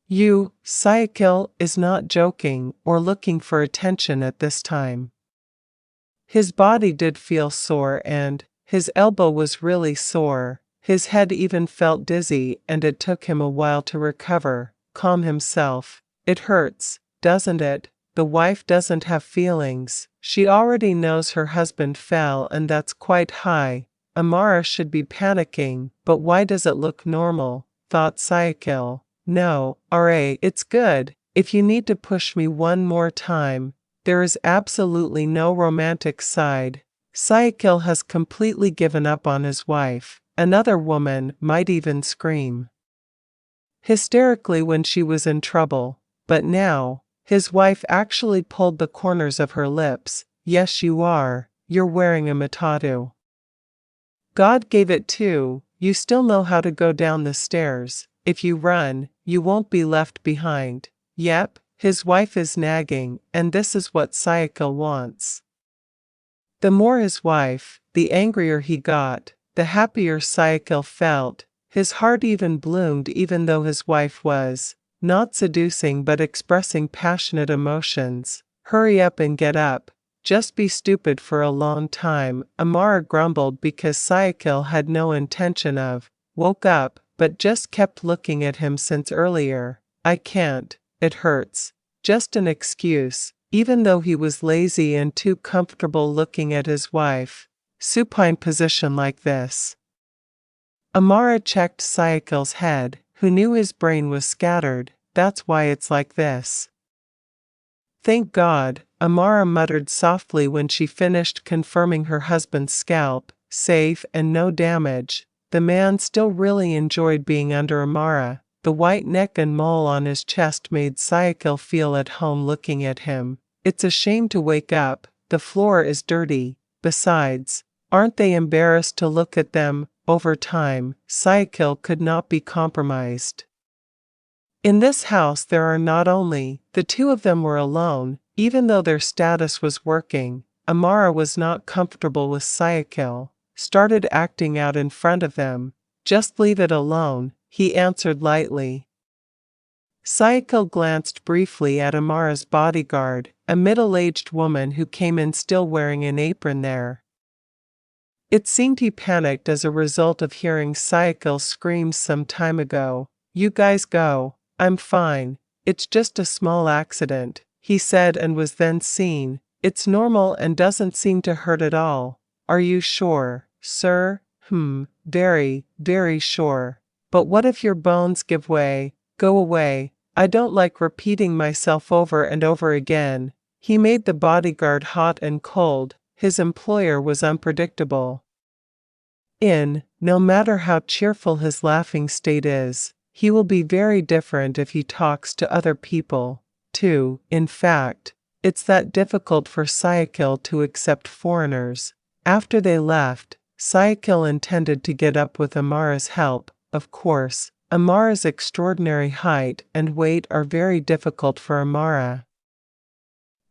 You. Syakil is not joking or looking for attention at this time. His body did feel sore and his elbow was really sore. His head even felt dizzy and it took him a while to recover, calm himself. It hurts, doesn't it? The wife doesn't have feelings. She already knows her husband fell and that's quite high. Amara should be panicking, but why does it look normal? Thought Syakil. No, Ra, it's good. If you need to push me one more time. There is absolutely no romantic side. Syakil has completely given up on his wife. Another woman might even scream hysterically when she was in trouble, but now, his wife actually pulled the corners of her lips. Yes, you are. You're wearing a matatu. God gave it too. You still know how to go down the stairs. If you run, you won't be left behind. Yep. His wife is nagging, and this is what Syakil wants. The more his wife, the angrier he got, the happier Syakil felt. His heart even bloomed even though his wife was not seducing but expressing passionate emotions. Hurry up and get up. Just be stupid for a long time. Amara grumbled because Syakil had no intention of woke up, but just kept looking at him since earlier. I can't. It hurts. Just an excuse, even though he was lazy and too comfortable looking at his wife. Supine position like this. Amara checked Syakil's head, who knew his brain was scattered. That's why it's like this. Thank God, Amara muttered softly when she finished confirming her husband's scalp, safe and no damage. The man still really enjoyed being under Amara. The white neck and mole on his chest made Syakil feel at home looking at him. It's a shame to wake up. The floor is dirty. Besides, aren't they embarrassed to look at them? Over time, Syakil could not be compromised. In this house there are not only the two of them were alone, even though their status was working. Amara was not comfortable with Syakil, started acting out in front of them. Just leave it alone, he answered lightly. Syakil glanced briefly at Amara's bodyguard, a middle-aged woman who came in still wearing an apron there. It seemed he panicked as a result of hearing Syakil's screams some time ago. You guys go. I'm fine. It's just a small accident, he said and was then seen. It's normal and doesn't seem to hurt at all. Are you sure, sir? Very, very sure. But what if your bones give way? Go away. I don't like repeating myself over and over again. He made the bodyguard hot and cold. His employer was unpredictable. No matter how cheerful his laughing state is, he will be very different if he talks to other people, too. In fact, it's that difficult for Syakil to accept foreigners. After they left, Syakil intended to get up with Amara's help, of course. Amara's extraordinary height and weight are very difficult for Amara.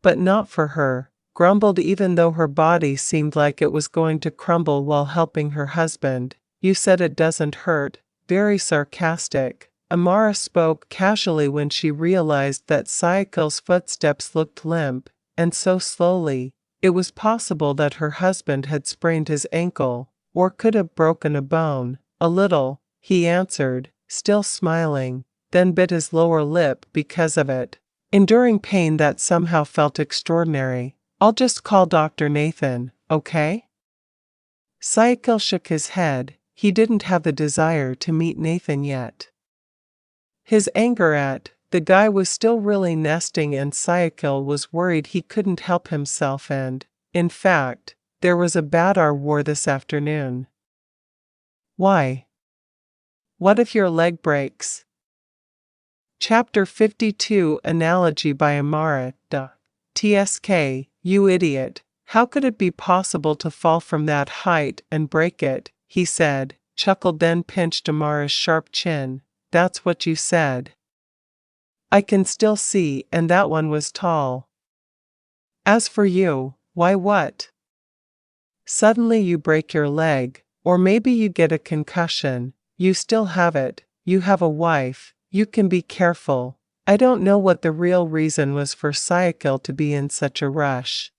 But not for her, grumbled even though her body seemed like it was going to crumble while helping her husband. You said it doesn't hurt, very sarcastic. Amara spoke casually when she realized that Syakil's footsteps looked limp, and so slowly, it was possible that her husband had sprained his ankle, or could have broken a bone. A little, he answered, still smiling, then bit his lower lip because of it, enduring pain that somehow felt extraordinary. I'll just call Dr. Nathan, okay? Syakil shook his head. He didn't have the desire to meet Nathan yet. His anger at the guy was still really nesting, and Syakil was worried he couldn't help himself, and, in fact, there was a Badar war this afternoon. Why? What if your leg breaks? Chapter 52 Analogy by Amara. TSK, you idiot. How could it be possible to fall from that height and break it? He said, chuckled, then pinched Amara's sharp chin. That's what you said. I can still see, and that one was tall. As for you, why what? Suddenly you break your leg, or maybe you get a concussion. You still have it, you have a wife, you can be careful. I don't know what the real reason was for Syakil to be in such a rush.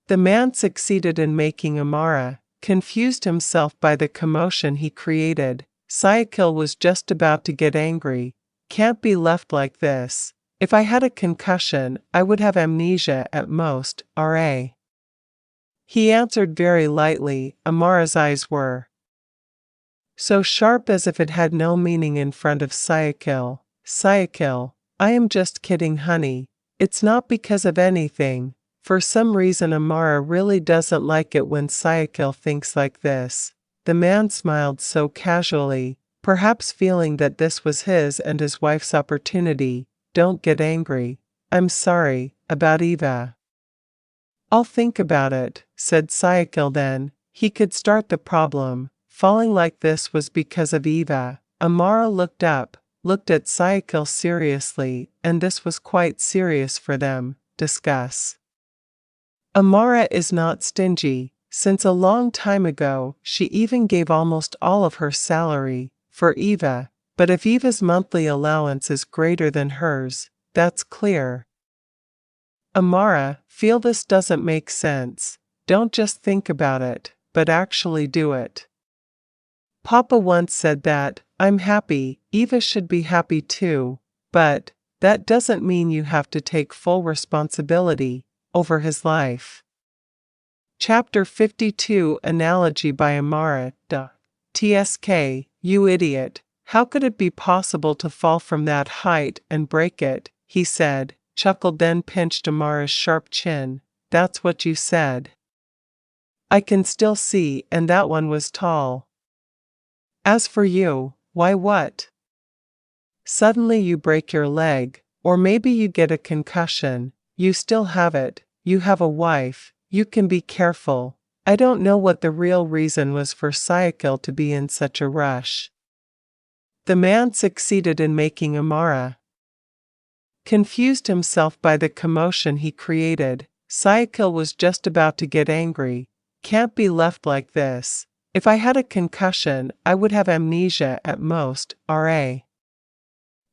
The man succeeded in making Amara confused himself by the commotion he created. Syakil was just about to get angry. Can't be left like this. If I had a concussion, I would have amnesia at most, R.A. He answered very lightly. Amara's eyes were so sharp as if it had no meaning in front of Syakil. Syakil, I am just kidding, honey. It's not because of anything. For some reason Amara really doesn't like it when Syakil thinks like this. The man smiled so casually, perhaps feeling that this was his and his wife's opportunity. Don't get angry. I'm sorry, about Eva. I'll think about it, said Syakil then. He could start the problem. Falling like this was because of Eva. Amara looked up, looked at Syakil seriously, and this was quite serious for them. Discuss. Amara is not stingy. Since a long time ago, she even gave almost all of her salary for Eva, but if Eva's monthly allowance is greater than hers, that's clear. Amara, feel this doesn't make sense. Don't just think about it, but actually do it. Papa once said that, I'm happy, Eva should be happy too, but that doesn't mean you have to take full responsibility over his life. Chapter 52 Analogy by Amara. TSK, you idiot. How could it be possible to fall from that height and break it? He said, chuckled, then pinched Amara's sharp chin. That's what you said. I can still see, and that one was tall. As for you, why what? Suddenly you break your leg, or maybe you get a concussion. You still have it, you have a wife, you can be careful. I don't know what the real reason was for Syakil to be in such a rush. The man succeeded in making Amara confused himself by the commotion he created. Syakil was just about to get angry. Can't be left like this. If I had a concussion, I would have amnesia at most, R.A.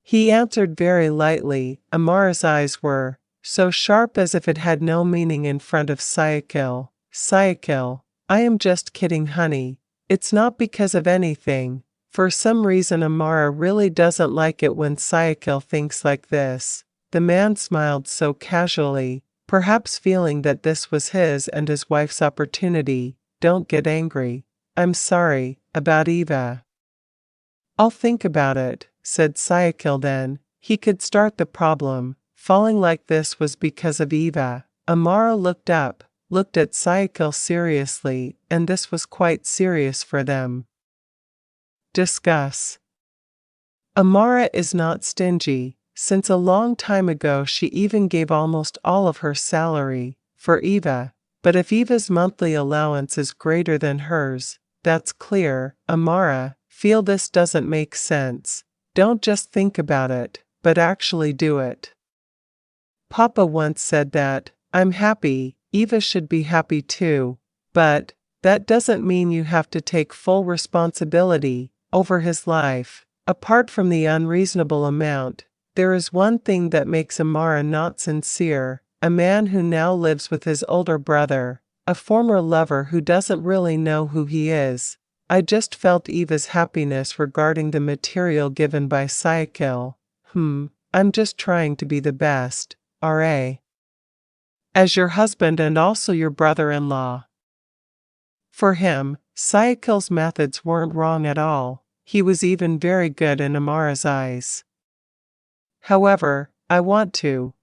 He answered very lightly. Amara's eyes were so sharp as if it had no meaning in front of Syakil. Syakil, I am just kidding, honey. It's not because of anything. For some reason Amara really doesn't like it when Syakil thinks like this. The man smiled so casually, perhaps feeling that this was his and his wife's opportunity. Don't get angry. I'm sorry, about Eva. I'll think about it, said Syakil then. He could start the problem. Falling like this was because of Eva. Amara looked up, looked at Syakil seriously, and this was quite serious for them. Discuss. Amara is not stingy. Since a long time ago she even gave almost all of her salary for Eva, but if Eva's monthly allowance is greater than hers, that's clear. Amara, feel this doesn't make sense. Don't just think about it, but actually do it. Papa once said that, I'm happy, Eva should be happy too, but that doesn't mean you have to take full responsibility over his life. Apart from the unreasonable amount, there is one thing that makes Amara not sincere: a man who now lives with his older brother, a former lover who doesn't really know who he is. I just felt Eva's happiness regarding the material given by Syakil. I'm just trying to be the best, R.A. as your husband and also your brother-in-law. For him, Syakil's methods weren't wrong at all. He was even very good in Amara's eyes. However, I want to,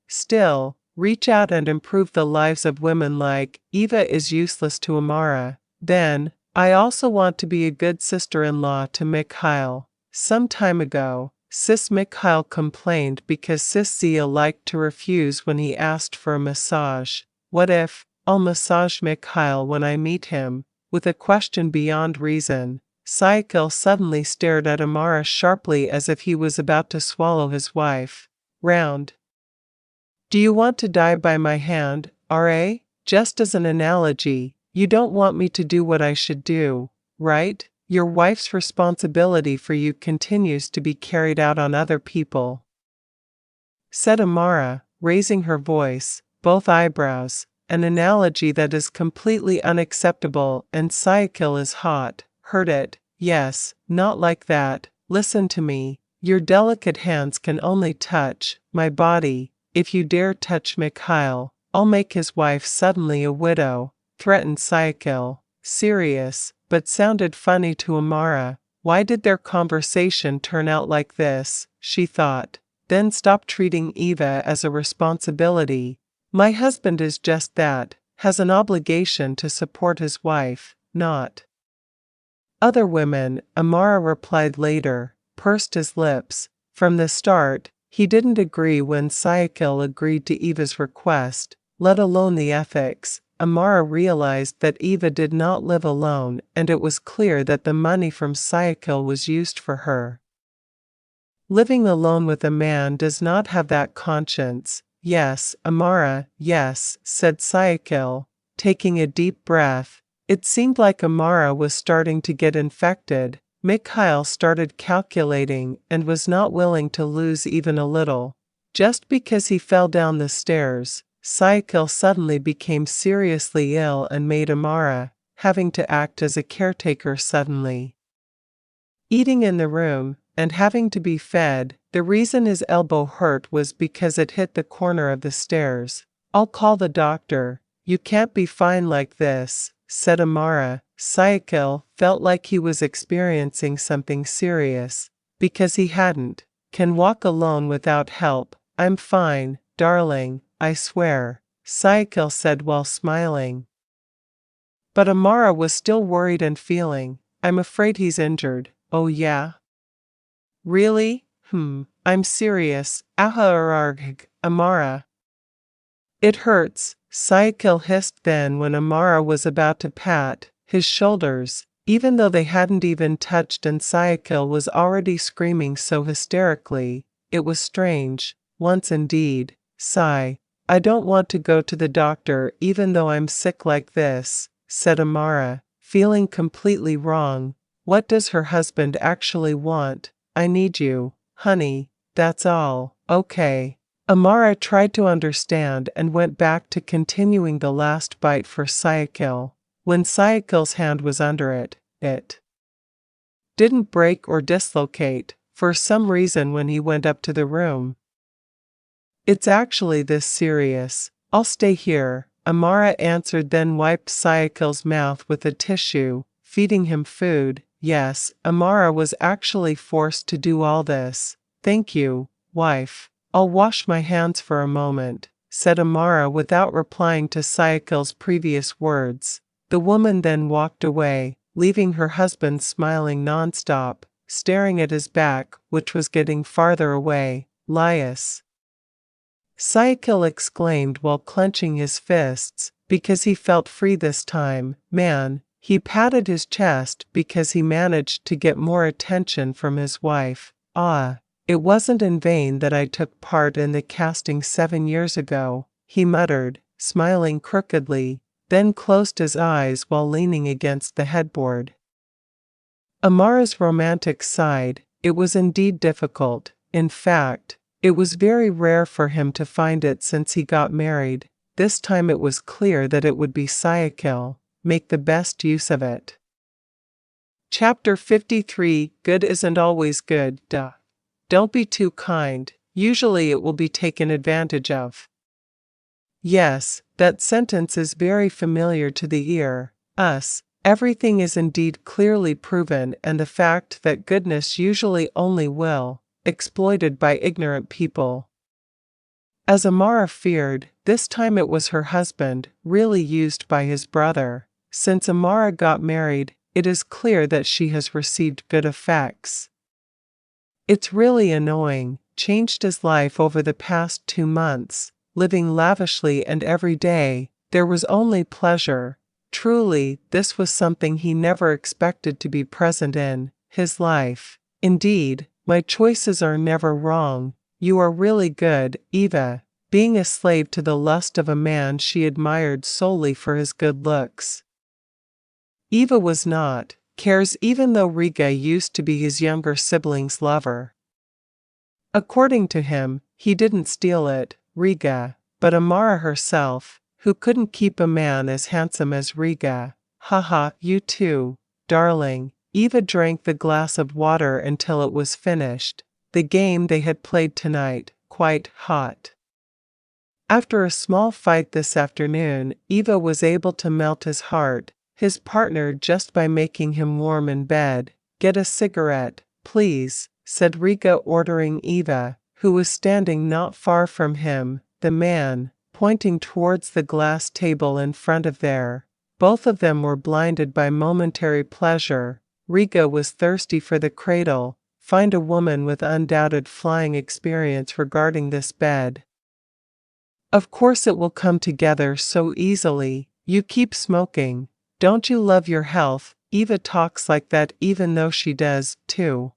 still, reach out and improve the lives of women like Eva is useless to Amara. Then, I also want to be a good sister-in-law to Mikhail. Some time ago, Sis Mikhail complained because Sis Zia liked to refuse when he asked for a massage. What if, I'll massage Mikhail when I meet him? With a question beyond reason, Syakil suddenly stared at Amara sharply as if he was about to swallow his wife. Round. Do you want to die by my hand, R.A.? Just as an analogy, you don't want me to do what I should do, right? Your wife's responsibility for you continues to be carried out on other people, said Amara, raising her voice, both eyebrows, an analogy that is completely unacceptable, and Syakil is hot. Heard it? Yes, not like that. Listen to me. Your delicate hands can only touch my body. If you dare touch Mikhail, I'll make his wife suddenly a widow, threatened Syakil. Serious, but sounded funny to Amara. Why did their conversation turn out like this, she thought. Then stop treating Eva as a responsibility. My husband is just that, has an obligation to support his wife, not other women, Amara replied later, pursed his lips. From the start, he didn't agree when Syakil agreed to Eva's request, let alone the ethics. Amara realized that Eva did not live alone, and it was clear that the money from Syakil was used for her. Living alone with a man does not have that conscience. Yes, Amara, yes, said Syakil, taking a deep breath. It seemed like Amara was starting to get infected. Mikhail started calculating and was not willing to lose even a little. Just because he fell down the stairs, Syakil suddenly became seriously ill and made Amara, having to act as a caretaker suddenly. Eating in the room, and having to be fed. The reason his elbow hurt was because it hit the corner of the stairs. I'll call the doctor. You can't be fine like this, said Amara. Syakil felt like he was experiencing something serious, because he can walk alone without help. I'm fine, darling, I swear, Syakil said while smiling. But Amara was still worried and feeling, I'm afraid he's injured. Oh yeah? Really? I'm serious. Amara. It hurts, Syakil hissed then when Amara was about to pat his shoulders, even though they hadn't even touched, and Syakil was already screaming so hysterically. It was strange, once indeed. I don't want to go to the doctor even though I'm sick like this, said Amara, feeling completely wrong. What does her husband actually want? I need you, honey, that's all. Okay. Amara tried to understand and went back to continuing the last bite for Syakil. When Syakil's hand was under it, it didn't break or dislocate, for some reason when he went up to the room. It's actually this serious. I'll stay here, Amara answered, then wiped Syakil's mouth with a tissue, feeding him food. Yes, Amara was actually forced to do all this. Thank you, wife. I'll wash my hands for a moment, said Amara without replying to Syakil's previous words. The woman then walked away, leaving her husband smiling nonstop, staring at his back, which was getting farther away. Lias! Syakil exclaimed while clenching his fists, because he felt free this time. Man, He patted his chest because he managed to get more attention from his wife. "Ah, it wasn't in vain that I took part in the casting 7 years ago," he muttered, smiling crookedly, then closed his eyes while leaning against the headboard. Amara's romantic side. It was indeed difficult. In fact, it was very rare for him to find it since he got married. This time it was clear that it would be Syakil. Make the best use of it. Chapter 53. Good isn't always good. Duh. Don't be too kind. Usually it will be taken advantage of. Yes, that sentence is very familiar to the ear. Everything is indeed clearly proven, and the fact that goodness usually only will, exploited by ignorant people. As Amara feared, this time it was her husband, really used by his brother. Since Amara got married, it is clear that she has received good effects. It's really annoying. Changed his life over the past 2 months, living lavishly, and every day, there was only pleasure. Truly, this was something he never expected to be present in his life. Indeed, my choices are never wrong. You are really good, Eva. Being a slave to the lust of a man she admired solely for his good looks. Eva was not, cares even though Riga used to be his younger sibling's lover. According to him, he didn't steal it, Riga, but Amara herself, who couldn't keep a man as handsome as Riga. Haha, you too, darling. Eva drank the glass of water until it was finished. The game they had played tonight, quite hot. After a small fight this afternoon, Eva was able to melt his heart, his partner, just by making him warm in bed. Get a cigarette, please, said Riga, ordering Eva, who was standing not far from him. The man, pointing towards the glass table in front of there. Both of them were blinded by momentary pleasure. Riga was thirsty for the cradle. Find a woman with undoubted flying experience regarding this bed. Of course it will come together so easily. You keep smoking. Don't you love your health? Eva talks like that even though she does, too.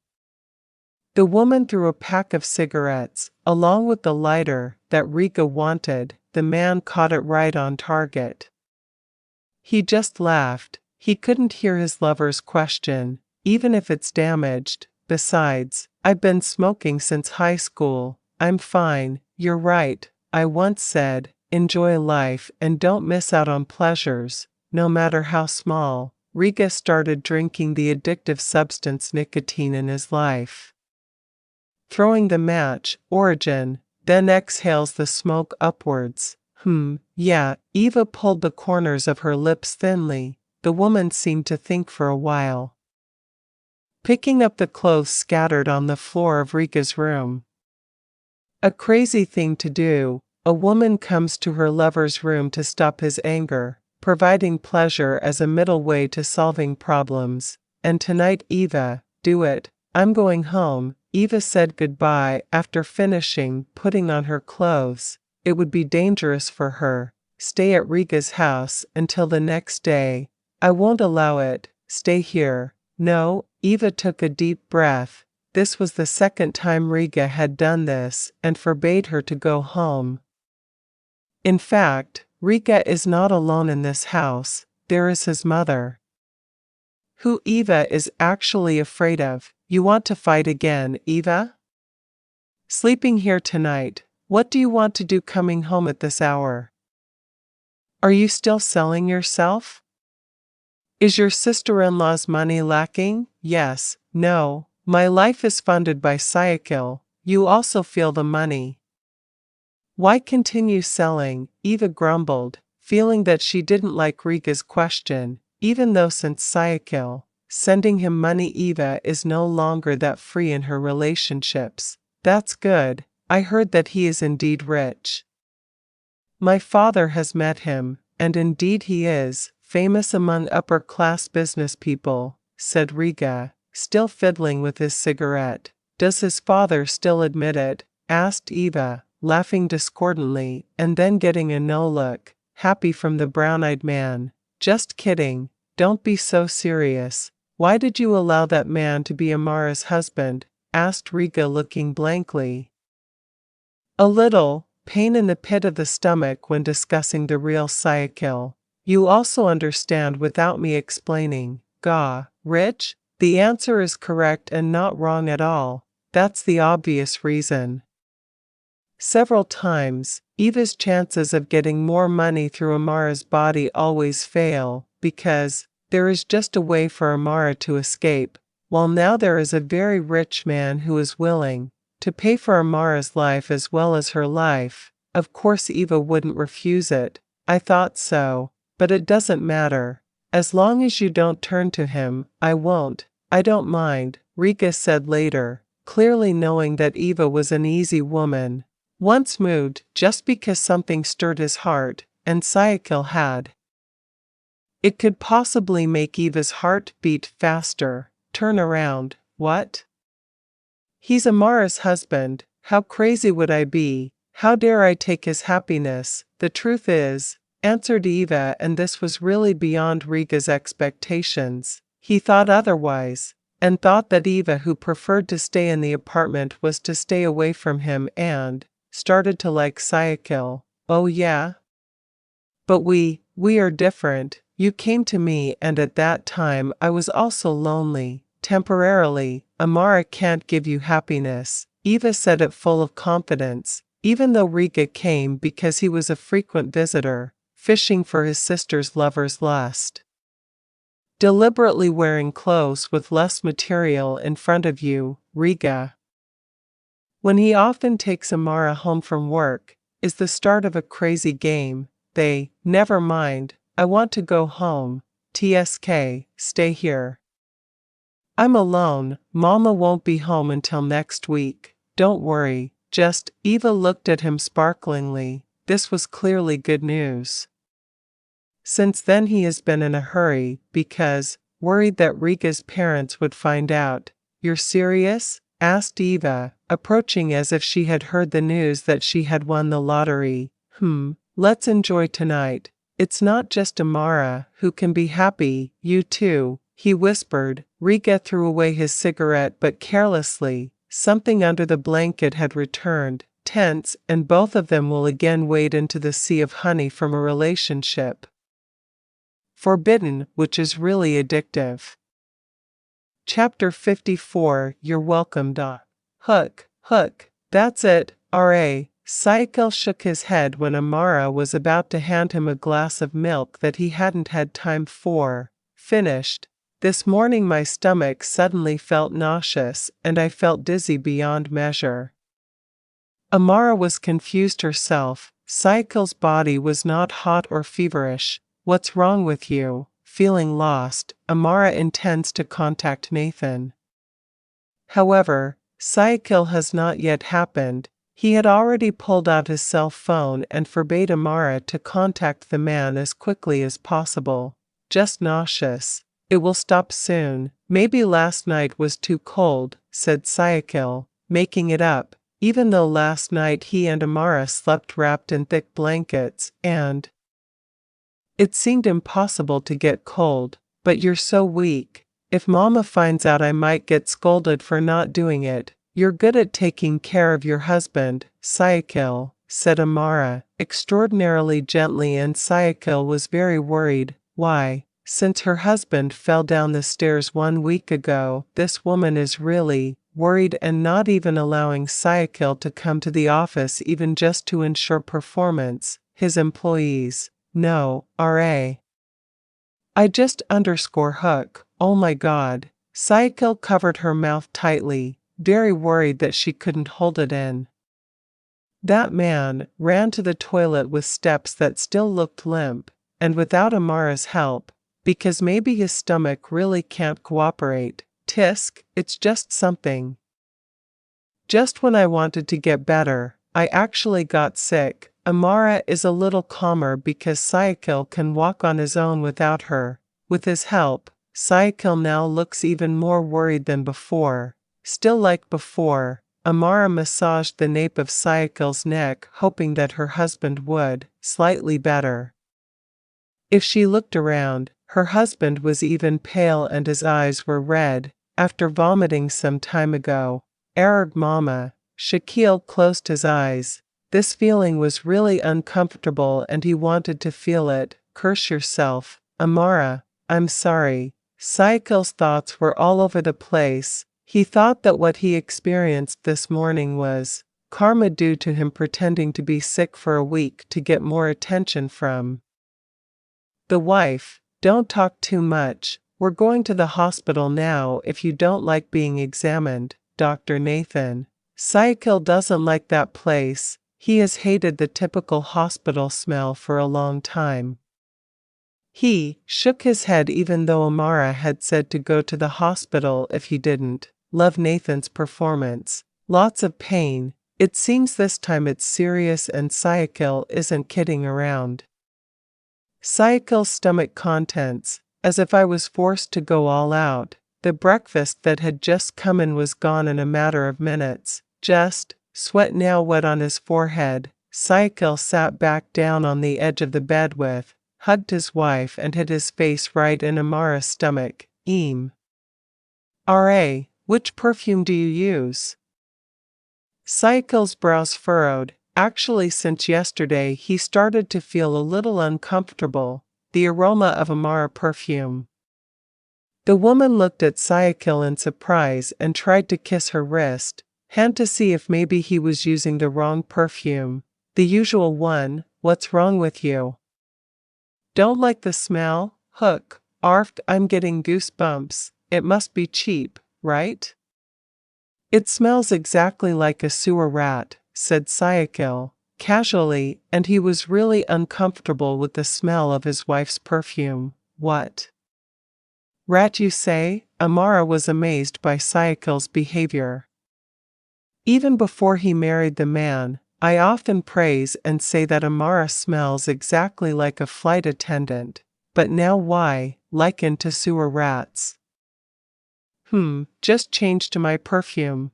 The woman threw a pack of cigarettes, along with the lighter, that Riga wanted. The man caught it right on target. He just laughed. He couldn't hear his lover's question, even if it's damaged. Besides, I've been smoking since high school. I'm fine. You're right. I once said, enjoy life and don't miss out on pleasures, no matter how small. Riga started drinking the addictive substance nicotine in his life. Throwing the match, origin, then exhales the smoke upwards. Yeah, Eva pulled the corners of her lips thinly. The woman seemed to think for a while. Picking up the clothes scattered on the floor of Riga's room. A crazy thing to do. A woman comes to her lover's room to stop his anger, providing pleasure as a middle way to solving problems. And tonight, Eva, do it. I'm going home. Eva said goodbye after finishing putting on her clothes. It would be dangerous for her. Stay at Riga's house until the next day. I won't allow it. Stay here. No. Eva took a deep breath. This was the second time Riga had done this and forbade her to go home. In fact, Riga is not alone in this house. There is his mother, who Eva is actually afraid of. You want to fight again, Eva? Sleeping here tonight. What do you want to do coming home at this hour? Are you still selling yourself? Is your sister-in-law's money lacking? Yes, no. My life is funded by Syakil. You also feel the money. Why continue selling? Eva grumbled, feeling that she didn't like Riga's question, even though since Syakil sending him money, Eva is no longer that free in her relationships. That's good. I heard that he is indeed rich. My father has met him, and indeed he is famous among upper-class business people, said Riga, still fiddling with his cigarette. Does his father still admit it? Asked Eva, laughing discordantly, and then getting a no look, happy from the brown-eyed man. Just kidding. don't be so serious. Why did you allow that man to be Amara's husband? Asked Riga, looking blankly. A little pain in the pit of the stomach when discussing the real Syakil. You also understand without me explaining. Gah, rich? The answer is correct and not wrong at all. That's the obvious reason. Several times, Eva's chances of getting more money through Amara's body always fail, because there is just a way for Amara to escape, while now there is a very rich man who is willing to pay for Amara's life as well as her life. Of course Eva wouldn't refuse it. I thought so, but it doesn't matter. As long as you don't turn to him, I won't. I don't mind, Riga said later, clearly knowing that Eva was an easy woman. Once moved just because something stirred his heart, and Syakil had. It could possibly make Eva's heart beat faster. Turn around. What? He's Amara's husband. How crazy would I be? How dare I take his happiness? The truth is, answered Eva, and this was really beyond Riga's expectations. He thought otherwise, and thought that Eva, who preferred to stay in the apartment, was to stay away from him, and started to like Syakil. Oh yeah? But we are different. You came to me, and at that time I was also lonely. Temporarily, Amara can't give you happiness. Eva said it full of confidence, even though Riga came because he was a frequent visitor, fishing for his sister's lover's lust. Deliberately wearing clothes with less material in front of you, Riga. When he often takes Amara home from work, is the start of a crazy game. Never mind, I want to go home. TSK, stay here. I'm alone, Mama won't be home until next week. Don't worry, just. Eva looked at him sparklingly. This was clearly good news. Since then he has been in a hurry, because, worried that Riga's parents would find out. You're serious? Asked Eva, approaching as if she had heard the news that she had won the lottery. Let's enjoy tonight. It's not just Amara who can be happy, you too, he whispered. Riga threw away his cigarette but carelessly. Something under the blanket had returned, tense, and both of them will again wade into the sea of honey from a relationship. Forbidden, which is really addictive. Chapter 54. You're welcome. Hook. That's it, R.A. Syakil shook his head when Amara was about to hand him a glass of milk that he hadn't had time for. Finished. This morning my stomach suddenly felt nauseous, and I felt dizzy beyond measure. Amara was confused herself. Syakil's body was not hot or feverish. What's wrong with you? Feeling lost, Amara intends to contact Nathan. However, Syakil has not yet happened. He had already pulled out his cell phone and forbade Amara to contact the man as quickly as possible. Just nauseous. It will stop soon. Maybe last night was too cold, said Syakil, making it up, even though last night he and Amara slept wrapped in thick blankets, and it seemed impossible to get cold. But you're so weak. If Mama finds out, I might get scolded for not doing it. You're good at taking care of your husband, Syakil, said Amara, extraordinarily gently, and Syakil was very worried. Why? Since her husband fell down the stairs 1 week ago, this woman is really worried and not even allowing Syakil to come to the office even just to ensure performance. His employees. No, R.A. I just _hook. Oh my God. Syakil covered her mouth tightly, very worried that she couldn't hold it in. That man ran to the toilet with steps that still looked limp, and without Amara's help, because maybe his stomach really can't cooperate. Tisk, it's just something. Just when I wanted to get better, I actually got sick. Amara is a little calmer because Syakil can walk on his own without her. With his help, Syakil now looks even more worried than before. Still like before, Amara massaged the nape of Syakil's neck, hoping that her husband would, slightly better. If she looked around, Her husband was even pale and his eyes were red, after vomiting some time ago. Arg mama. Syakil closed his eyes. This feeling was really uncomfortable and he wanted to feel it. Curse yourself, Amara. I'm sorry. Syakil's thoughts were all over the place. He thought that what he experienced this morning was karma due to him pretending to be sick for a week to get more attention from the wife. Don't talk too much. We're going to the hospital now if you don't like being examined, Dr. Nathan. Syakil doesn't like that place. He has hated the typical hospital smell for a long time. He shook his head even though Amara had said to go to the hospital if he didn't love Nathan's performance. Lots of pain. It seems this time it's serious and Syakil isn't kidding around. Syakil's stomach contents, as if I was forced to go all out. The breakfast that had just come in was gone in a matter of minutes. Just sweat now wet on his forehead. Syakil sat back down on the edge of the bed hugged his wife and hit his face right in Amara's stomach. R.A., which perfume do you use? Syakil's brows furrowed. Actually, since yesterday he started to feel a little uncomfortable. The aroma of Amara perfume. The woman looked at Syakil in surprise and tried to kiss her wrist, hand to see if maybe he was using the wrong perfume. The usual one. What's wrong with you? Don't like the smell? Hook. Arfed, I'm getting goosebumps. It must be cheap, right? It smells exactly like a sewer rat, said Syakil, casually, and he was really uncomfortable with the smell of his wife's perfume. What? Rat, you say? Amara was amazed by Syakil's behavior. Even before he married the man, I often praise and say that Amara smells exactly like a flight attendant, but now why, likened to sewer rats? Just change to my perfume.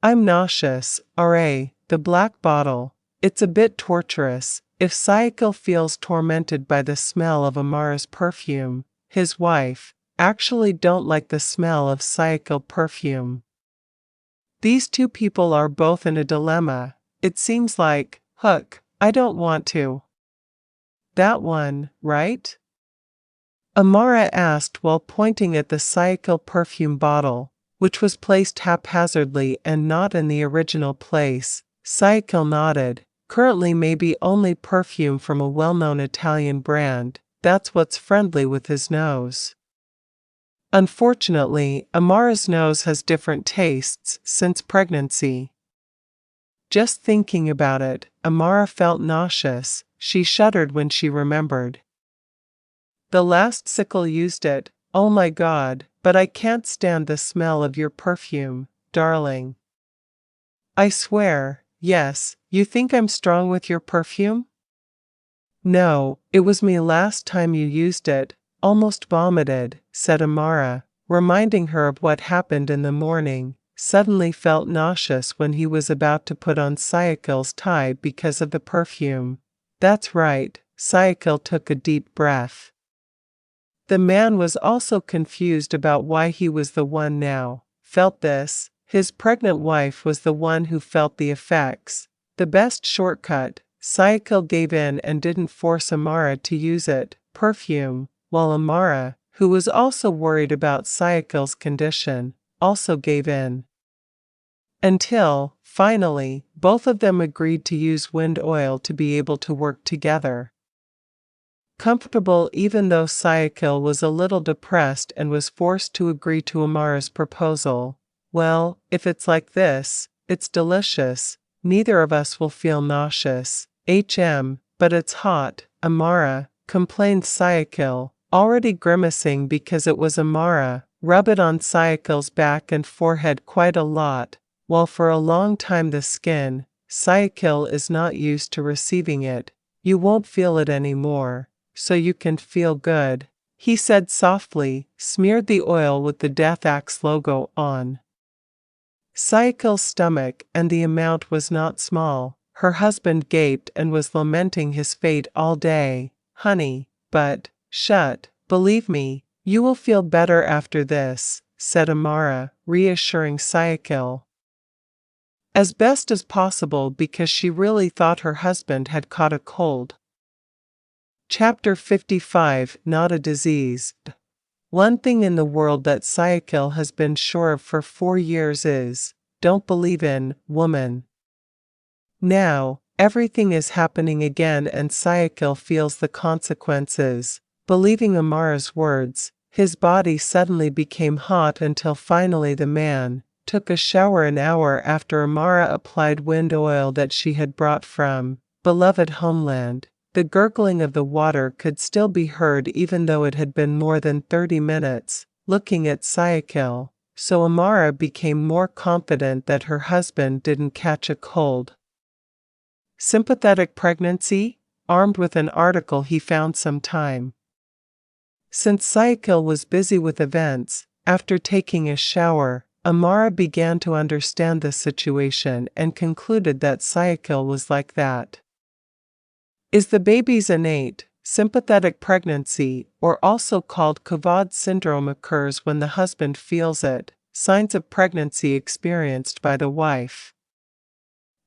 I'm nauseous, R.A., the black bottle. It's a bit torturous. If Syakil feels tormented by the smell of Amara's perfume, his wife actually don't like the smell of Syakil perfume. These two people are both in a dilemma. It seems like, Hook, I don't want to. That one, right? Amara asked while pointing at the Syakil perfume bottle, which was placed haphazardly and not in the original place. Syakil nodded. Currently maybe only perfume from a well-known Italian brand. That's what's friendly with his nose. Unfortunately, Amara's nose has different tastes since pregnancy. Just thinking about it, Amara felt nauseous. She shuddered when she remembered. The last Syakil used it. Oh my God, but I can't stand the smell of your perfume, darling. I swear, yes, you think I'm strong with your perfume? No, it was me last time you used it, almost vomited, said Amara, reminding her of what happened in the morning. Suddenly felt nauseous when he was about to put on Syakil's tie because of the perfume. That's right, Syakil took a deep breath. The man was also confused about why he was the one now felt this. His pregnant wife was the one who felt the effects. The best shortcut. Syakil gave in and didn't force Amara to use it, perfume, while Amara, who was also worried about Syakil's condition, also gave in. Until, finally, both of them agreed to use wind oil to be able to work together. Comfortable even though Syakil was a little depressed and was forced to agree to Amara's proposal. Well, if it's like this, it's delicious. Neither of us will feel nauseous. But it's hot, Amara, complained Syakil, already grimacing because it was Amara. Rub it on Syakil's back and forehead quite a lot, while for a long time the skin, Syakil is not used to receiving it. You won't feel it anymore, so you can feel good, he said softly, smeared the oil with the Death Axe logo on Syakil's stomach, and the amount was not small. Her husband gaped and was lamenting his fate all day. Honey, but, shut, Believe me, you will feel better after this, said Amara, reassuring Syakil. As best as possible because she really thought her husband had caught a cold. Chapter 55 Not a Disease. One thing in the world that Syakil has been sure of for 4 years is, don't believe in woman. Now, everything is happening again and Syakil feels the consequences. Believing Amara's words, his body suddenly became hot until finally the man took a shower an hour after Amara applied wind oil that she had brought from beloved homeland. The gurgling of the water could still be heard even though it had been more than 30 minutes. Looking at Syakil, so Amara became more confident that her husband didn't catch a cold. Sympathetic pregnancy? Armed with an article he found some time. Since Syakil was busy with events, after taking a shower, Amara began to understand the situation and concluded that Syakil was like that. Is the baby's innate, sympathetic pregnancy, or also called Kovad syndrome, occurs when the husband feels it, signs of pregnancy experienced by the wife.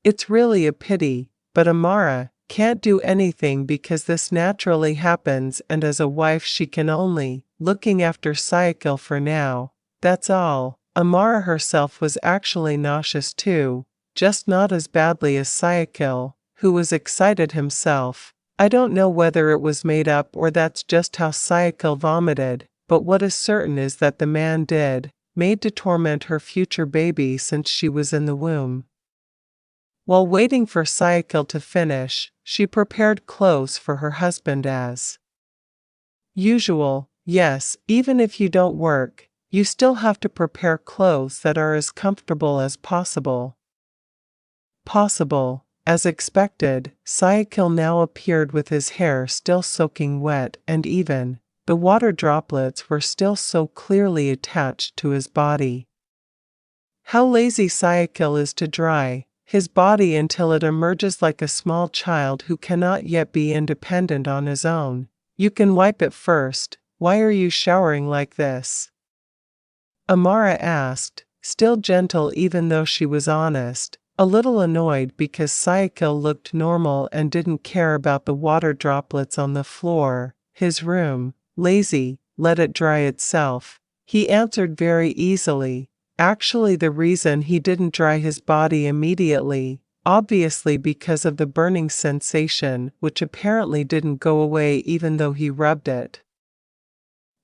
It's really a pity, but Amara can't do anything because this naturally happens, and as a wife she can only looking after Syakil for now, that's all. Amara herself was actually nauseous too, just not as badly as Syakil, who was excited himself. I don't know whether it was made up or that's just how Syakil vomited, but what is certain is that the man made to torment her future baby since she was in the womb. While waiting for Syakil to finish, she prepared clothes for her husband as usual. Yes, even if you don't work, you still have to prepare clothes that are as comfortable as possible. As expected, Syakil now appeared with his hair still soaking wet and even the water droplets were still so clearly attached to his body. How lazy Syakil is to dry his body until it emerges like a small child who cannot yet be independent on his own. You can wipe it first. Why are you showering like this? Amara asked, still gentle even though she was honest, a little annoyed because Syakil looked normal and didn't care about the water droplets on the floor. His room, lazy, let it dry itself. He answered very easily. Actually, the reason he didn't dry his body immediately, obviously because of the burning sensation, which apparently didn't go away even though he rubbed it.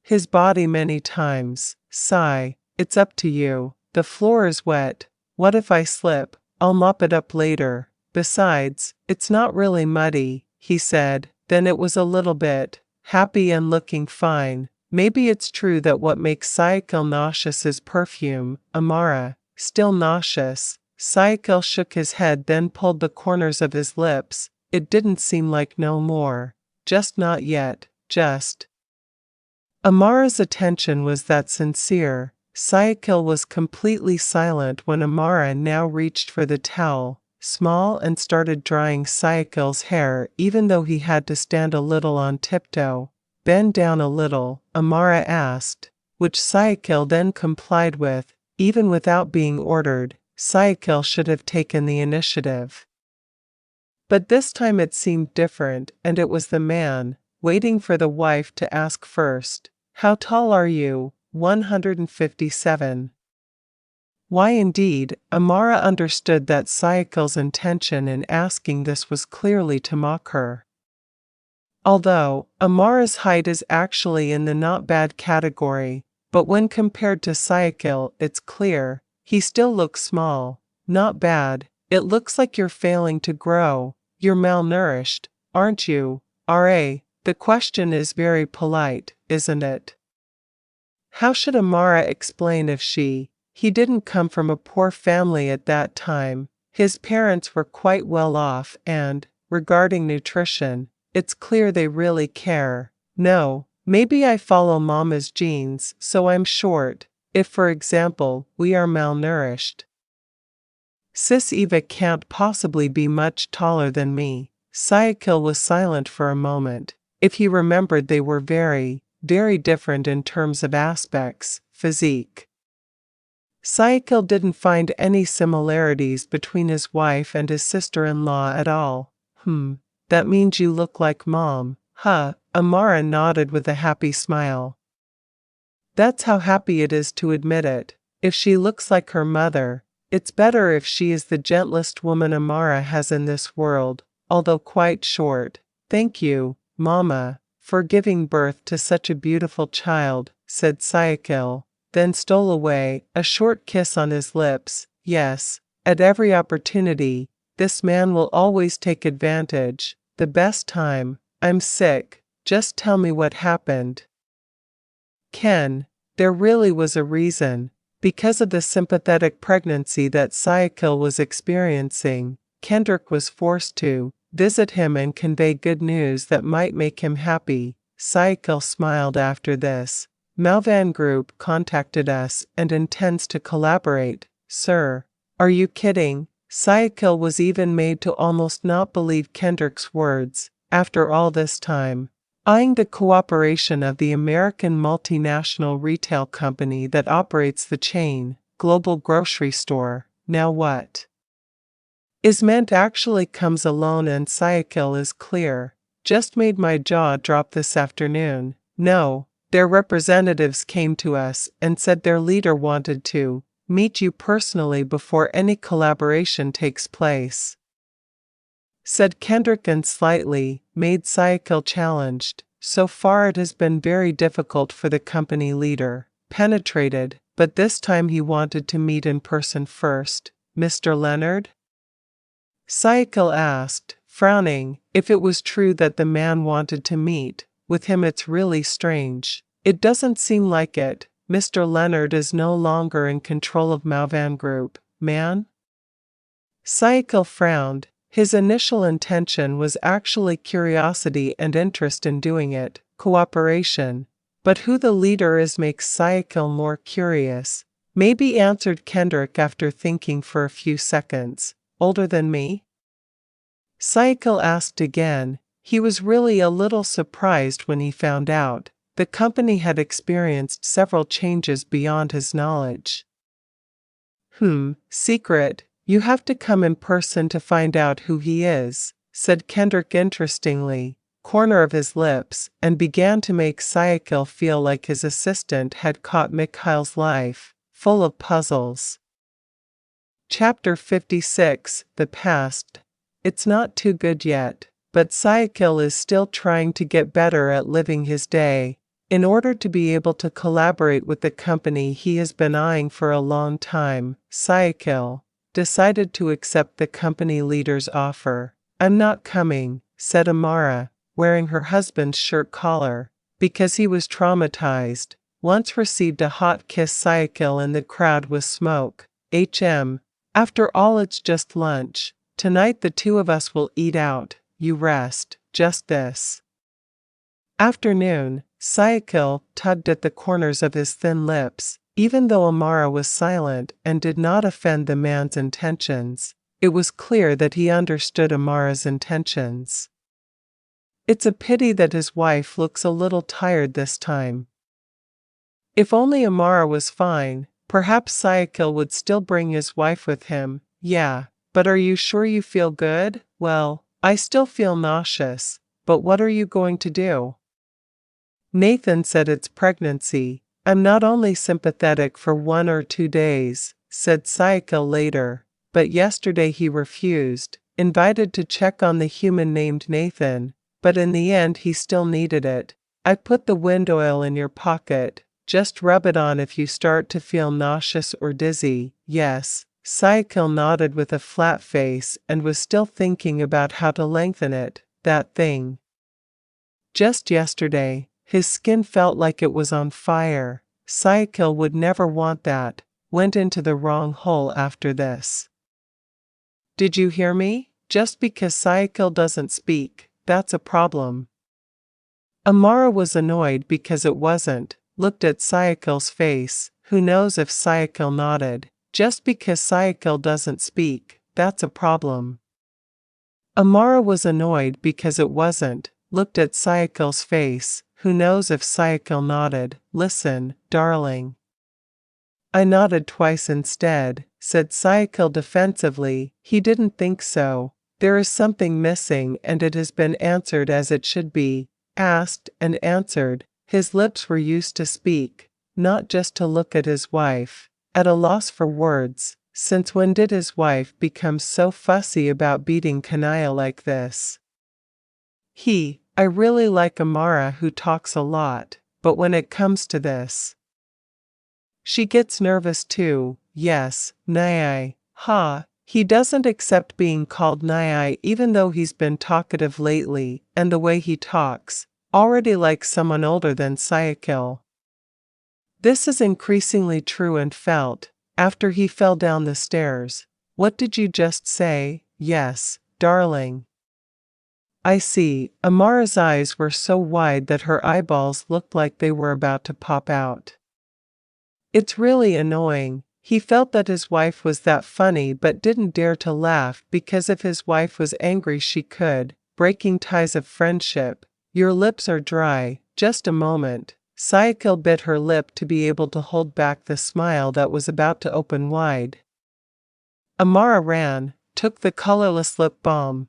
His body many times. Sigh, it's up to you. The floor is wet. What if I slip? I'll mop it up later. Besides, it's not really muddy, he said. Then it was a little bit. Happy and looking fine. Maybe it's true that what makes Syakil nauseous is perfume. Amara, still nauseous. Syakil shook his head, then pulled the corners of his lips. It didn't seem like no more. Just not yet, just. Amara's attention was that sincere. Syakil was completely silent when Amara now reached for the towel, small, and started drying Syakil's hair even though he had to stand a little on tiptoe. Bend down a little, Amara asked, which Syakil then complied with. Even without being ordered, Syakil should have taken the initiative. But this time it seemed different, and it was the man, waiting for the wife to ask first. How tall are you? 157. Why indeed, Amara understood that Syakil's intention in asking this was clearly to mock her. Although, Amara's height is actually in the not bad category, but when compared to Syakil, it's clear, he still looks small. Not bad, it looks like you're failing to grow, you're malnourished, aren't you? The question is very polite, isn't it? How should Amara explain if he didn't come from a poor family at that time? His parents were quite well off and, regarding nutrition, it's clear they really care. No, maybe I follow mama's genes, so I'm short, if for example, we are malnourished. Sis Eva can't possibly be much taller than me. Syakil was silent for a moment. If he remembered, they were very very different in terms of aspects, physique. Syakil didn't find any similarities between his wife and his sister-in-law at all. That means you look like Mom, huh? Amara nodded with a happy smile. That's how happy it is to admit it. If she looks like her mother, it's better if she is the gentlest woman Amara has in this world, although quite short. Thank you, Mama, for giving birth to such a beautiful child, said Syakil, then stole away, a short kiss on his lips. Yes, at every opportunity, this man will always take advantage. The best time. I'm sick. Just tell me what happened. Ken, there really was a reason. Because of the sympathetic pregnancy that Syakil was experiencing, Kendrick was forced to visit him and convey good news that might make him happy. Syakil smiled after this. Malvan Group contacted us and intends to collaborate. Sir, are you kidding? Syakil was even made to almost not believe Kendrick's words. After all this time, eyeing the cooperation of the American multinational retail company that operates the chain, global grocery store, now what? Is meant actually comes alone and Syakil is clear. Just made my jaw drop this afternoon. No, their representatives came to us and said their leader wanted to meet you personally before any collaboration takes place, said Kendrick, and slightly made Syakil challenged. So far it has been very difficult for the company leader. Penetrated, but this time he wanted to meet in person first. Mr. Leonard? Syakil asked, frowning. If it was true that the man wanted to meet with him, it's really strange. It doesn't seem like it. Mr. Leonard is no longer in control of Malvan Group. Man? Syakil frowned. His initial intention was actually curiosity and interest in doing it, cooperation. But who the leader is makes Syakil more curious. Maybe, answered Kendrick after thinking for a few seconds. Older than me? Syakil asked again. He was really a little surprised when he found out the company had experienced several changes beyond his knowledge. Secret. You have to come in person to find out who he is, said Kendrick interestingly, corner of his lips, and began to make Syakil feel like his assistant had caught Mikhail's life, full of puzzles. Chapter 56, The Past. It's not too good yet, but Syakil is still trying to get better at living his day. In order to be able to collaborate with the company he has been eyeing for a long time, Syakil decided to accept the company leader's offer. I'm not coming, said Amara, wearing her husband's shirt collar, because he was traumatized. Once received a hot kiss Syakil in the crowd with smoke. After all, it's just lunch. Tonight the two of us will eat out. You rest. Just this afternoon. Syakil tugged at the corners of his thin lips. Even though Amara was silent and did not offend the man's intentions, it was clear that he understood Amara's intentions. It's a pity that his wife looks a little tired this time. If only Amara was fine, perhaps Syakil would still bring his wife with him. Yeah, but are you sure you feel good? Well, I still feel nauseous, but what are you going to do? Nathan said it's pregnancy. I'm not only sympathetic for 1 or 2 days, said Syakil later, but yesterday he refused, invited to check on the human named Nathan, but in the end he still needed it. I put the wind oil in your pocket, just rub it on if you start to feel nauseous or dizzy. Yes, Syakil nodded with a flat face and was still thinking about how to lengthen it, that thing. Just yesterday, his skin felt like it was on fire. Syakil would never want that. Went into the wrong hole after this. Did you hear me? Just because Syakil doesn't speak, that's a problem. Amara was annoyed because it wasn't. Looked at Syakil's face. Who knows if Syakil nodded. Just because Syakil doesn't speak, that's a problem. Amara was annoyed because it wasn't. Looked at Syakil's face. Who knows if Syakil nodded. Listen, darling. I nodded twice instead, said Syakil defensively. He didn't think so. There is something missing and it has been answered as it should be. Asked and answered. His lips were used to speak, not just to look at his wife. At a loss for words. Since when did his wife become so fussy about beating Kanaya like this? I really like Amara who talks a lot, but when it comes to this, she gets nervous too. Yes, Nairy. He doesn't accept being called Nairy even though he's been talkative lately, and the way he talks, already like someone older than Syakil. This is increasingly true and felt, after he fell down the stairs. What did you just say? Yes, darling. I see. Amara's eyes were so wide that her eyeballs looked like they were about to pop out. It's really annoying. He felt that his wife was that funny but didn't dare to laugh because if his wife was angry she could, breaking ties of friendship. Your lips are dry. Just a moment. Syakil bit her lip to be able to hold back the smile that was about to open wide. Amara ran, took the colorless lip balm.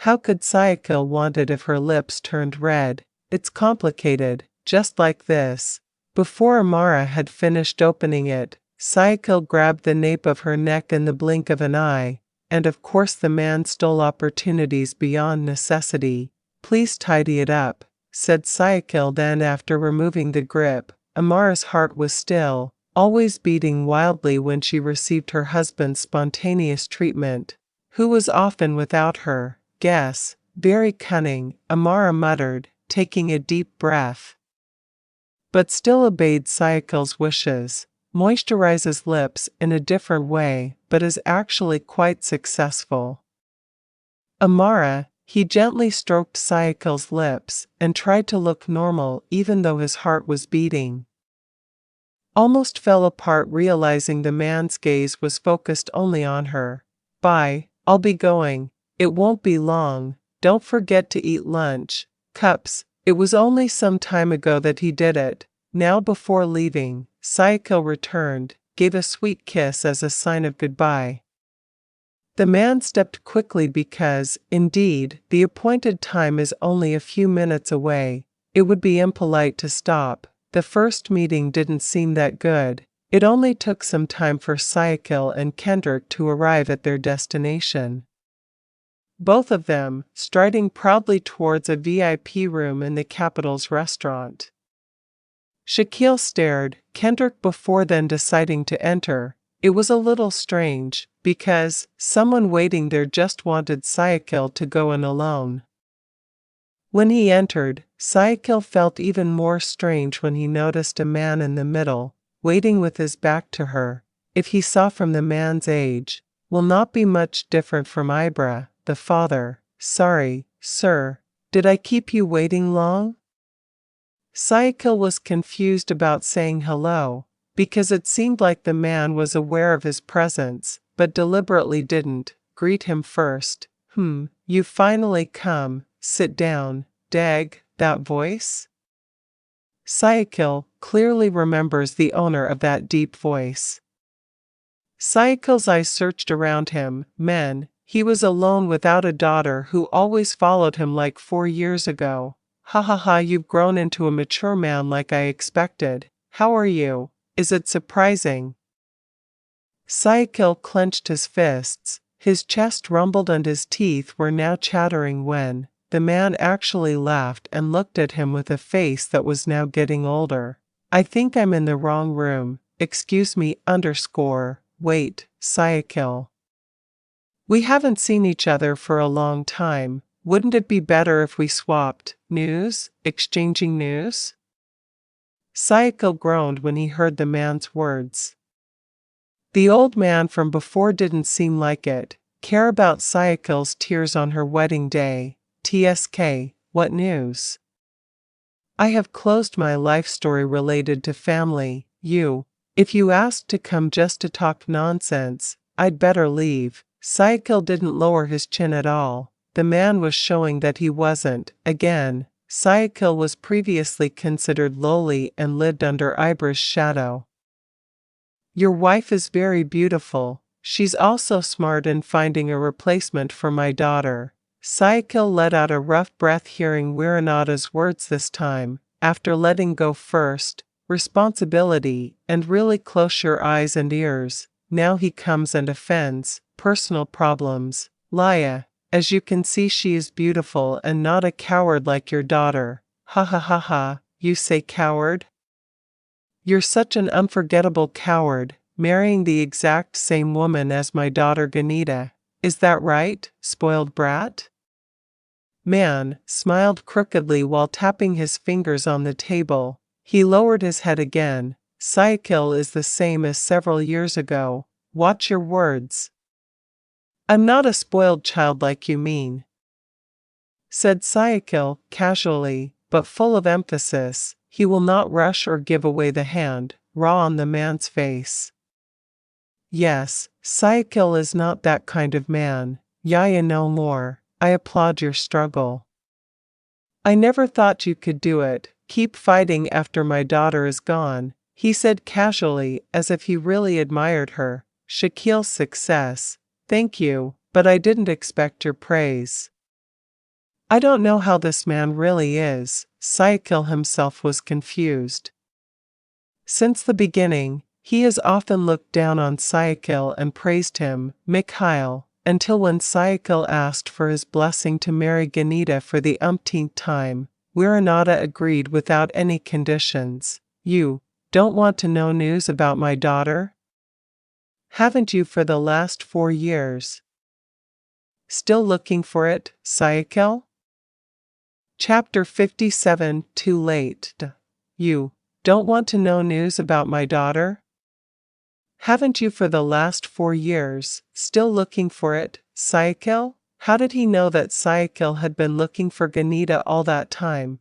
How could Syakil want it if her lips turned red? It's complicated, just like this. Before Amara had finished opening it, Syakil grabbed the nape of her neck in the blink of an eye, and of course the man stole opportunities beyond necessity. Please tidy it up, said Syakil then after removing the grip. Amara's heart was still, always beating wildly when she received her husband's spontaneous treatment, who was often without her. Guess, very cunning, Amara muttered, taking a deep breath. But still obeyed Syakil's wishes, moisturizes lips in a different way, but is actually quite successful. Amara, he gently stroked Syakil's lips and tried to look normal even though his heart was beating. Almost fell apart realizing the man's gaze was focused only on her. Bye, I'll be going. It won't be long. Don't forget to eat lunch. Cups. It was only some time ago that he did it. Now before leaving, Syakil returned, gave a sweet kiss as a sign of goodbye. The man stepped quickly because, indeed, the appointed time is only a few minutes away. It would be impolite to stop. The first meeting didn't seem that good. It only took some time for Syakil and Kendrick to arrive at their destination. Both of them, striding proudly towards a VIP room in the Capital's restaurant. Syakil stared, Kendrick before then deciding to enter. It was a little strange, because someone waiting there just wanted Syakil to go in alone. When he entered, Syakil felt even more strange when he noticed a man in the middle, waiting with his back to her. If he saw from the man's age, will not be much different from Ibra, the father. Sorry, sir, did I keep you waiting long? Syakil was confused about saying hello, because it seemed like the man was aware of his presence, but deliberately didn't greet him first. You've finally come. Sit down. Dag, that voice? Syakil clearly remembers the owner of that deep voice. Syakil's eyes searched around him. Men. He was alone without a daughter who always followed him like 4 years ago. Ha, you've grown into a mature man like I expected. How are you? Is it surprising? Syakil clenched his fists, his chest rumbled and his teeth were now chattering when the man actually laughed and looked at him with a face that was now getting older. I think I'm in the wrong room. Excuse me, wait, Syakil. We haven't seen each other for a long time. Wouldn't it be better if we swapped exchanging news? Syakil groaned when he heard the man's words. The old man from before didn't seem like it. Care about Syakil's tears on her wedding day. TSK, what news? I have closed my life story related to family. If you asked to come just to talk nonsense, I'd better leave. Syakil didn't lower his chin at all. The man was showing that he wasn't, again, Syakil was previously considered lowly and lived under Ibra's shadow. Your wife is very beautiful. She's also smart in finding a replacement for my daughter. Syakil let out a rough breath hearing Wiranada's words this time, after letting go first, responsibility, and really close your eyes and ears. Now he comes and offends, personal problems. Laya, as you can see she is beautiful and not a coward like your daughter. Ha ha ha ha, you say coward? You're such an unforgettable coward, marrying the exact same woman as my daughter Ganita. Is that right, spoiled brat? Man smiled crookedly while tapping his fingers on the table. He lowered his head again. Syakil is the same as several years ago. Watch your words. I'm not a spoiled child like you mean, said Syakil, casually, but full of emphasis. He will not rush or give away the hand, raw on the man's face. Yes, Syakil is not that kind of man. Yaya no more. I applaud your struggle. I never thought you could do it. Keep fighting after my daughter is gone, he said casually, as if he really admired her. Syakil's success. Thank you, but I didn't expect your praise. I don't know how this man really is. Syakil himself was confused. Since the beginning, he has often looked down on Syakil and praised him, Mikhail, until when Syakil asked for his blessing to marry Ganita for the umpteenth time, Wiranada agreed without any conditions. You don't want to know news about my daughter? Haven't you for the last 4 years? Still looking for it, Syakil? Chapter 57. Too late. You don't want to know news about my daughter? Haven't you for the last 4 years? Still looking for it, Syakil? How did he know that Syakil had been looking for Ganita all that time?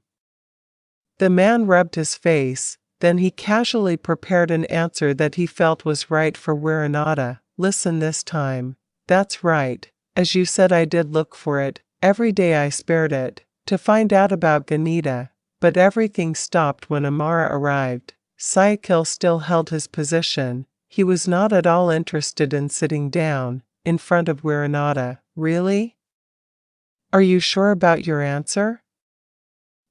The man rubbed his face, then he casually prepared an answer that he felt was right for Wiranada. Listen this time. That's right. As you said, I did look for it. Every day I spared it, to find out about Ganita, but everything stopped when Amara arrived. Syakil still held his position. He was not at all interested in sitting down, in front of Wiranada. Really? Are you sure about your answer?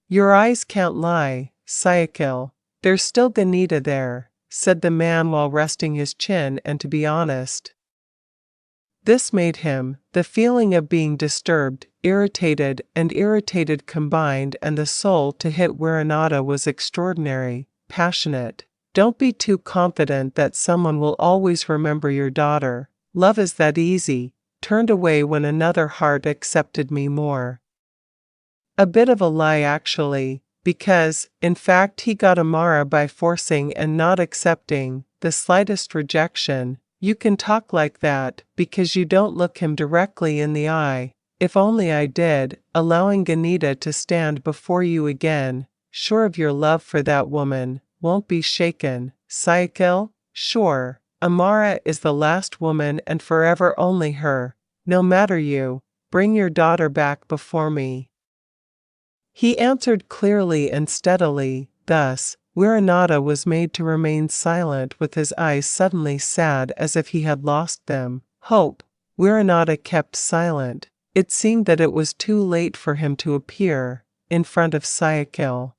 Your eyes can't lie, Syakil. There's still Ganita there, said the man while resting his chin, and to be honest, this made him, the feeling of being disturbed, irritated combined, and the soul to hit Wiranada was extraordinary, passionate. Don't be too confident that someone will always remember your daughter. Love is that easy. Turned away when another heart accepted me more. A bit of a lie actually, because, in fact, he got Amara by forcing and not accepting the slightest rejection. You can talk like that because you don't look him directly in the eye. If only I did, allowing Ganita to stand before you again, sure of your love for that woman, won't be shaken. Syakil, sure, Amara is the last woman and forever only her. No matter you, bring your daughter back before me. He answered clearly and steadily. Thus, Wiranada was made to remain silent with his eyes suddenly sad as if he had lost them. Hope. Wiranada kept silent. It seemed that it was too late for him to appear in front of Syakil.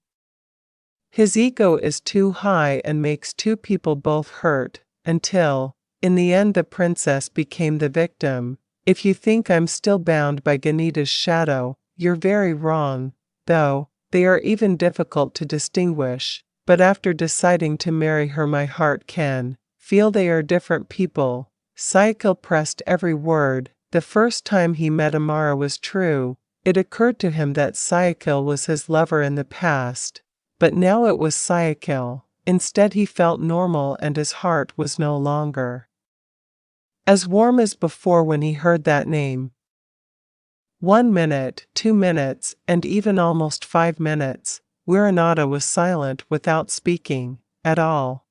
His ego is too high and makes two people both hurt, until, in the end, the princess became the victim. If you think I'm still bound by Ganita's shadow, you're very wrong, though they are even difficult to distinguish. But after deciding to marry her, my heart can feel they are different people. Syakil pressed every word. The first time he met Amara was true. It occurred to him that Syakil was his lover in the past, but now it was Syakil. Instead, he felt normal and his heart was no longer as warm as before when he heard that name. 1 minute, 2 minutes, and even almost 5 minutes, Wiranada was silent without speaking at all.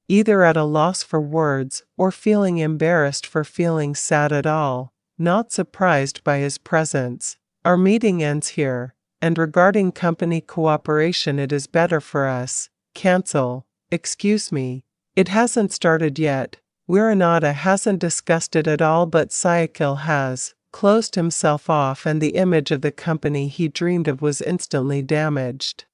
Either at a loss for words or feeling embarrassed for feeling sad at all, not surprised by his presence. Our meeting ends here. and regarding company cooperation, it is better for us. Cancel. Excuse me. It hasn't started yet. Wiranata hasn't discussed it at all, but Syakil has closed himself off, and the image of the company he dreamed of was instantly damaged.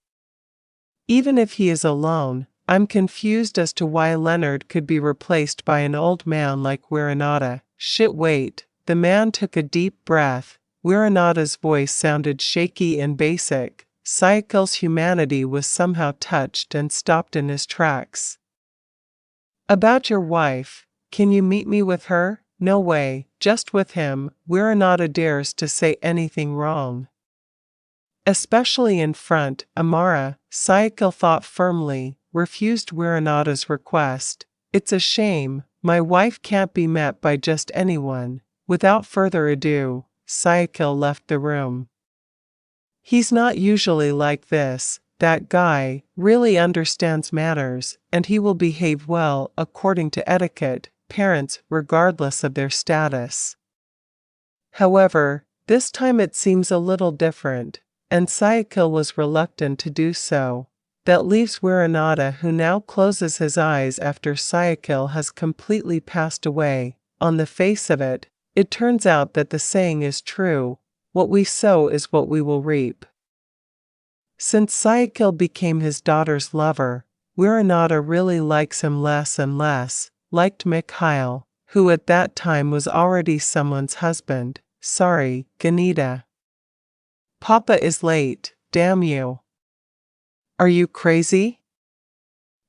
Even if he is alone, I'm confused as to why Leonard could be replaced by an old man like Wiranata. Shit, wait. The man took a deep breath. Wiranata's voice sounded shaky and basic. Syakil's humanity was somehow touched and stopped in his tracks. About your wife, can you meet me with her? No way, just with him. Wiranata dares to say anything wrong. Especially in front, Amara, Syakil thought firmly, refused Wiranata's request. It's a shame, my wife can't be met by just anyone. Without further ado, Syakil left the room. He's not usually like this. That guy really understands manners, and he will behave well according to etiquette, parents regardless of their status. However, this time it seems a little different, and Syakil was reluctant to do so. That leaves Wiranata, who now closes his eyes after Syakil has completely passed away. On the face of it, it turns out that the saying is true: what we sow is what we will reap. Since Syakil became his daughter's lover, Wiranata really likes him less and less, liked Mikhail, who at that time was already someone's husband. Sorry, Ganita. Papa is late, damn you. Are you crazy?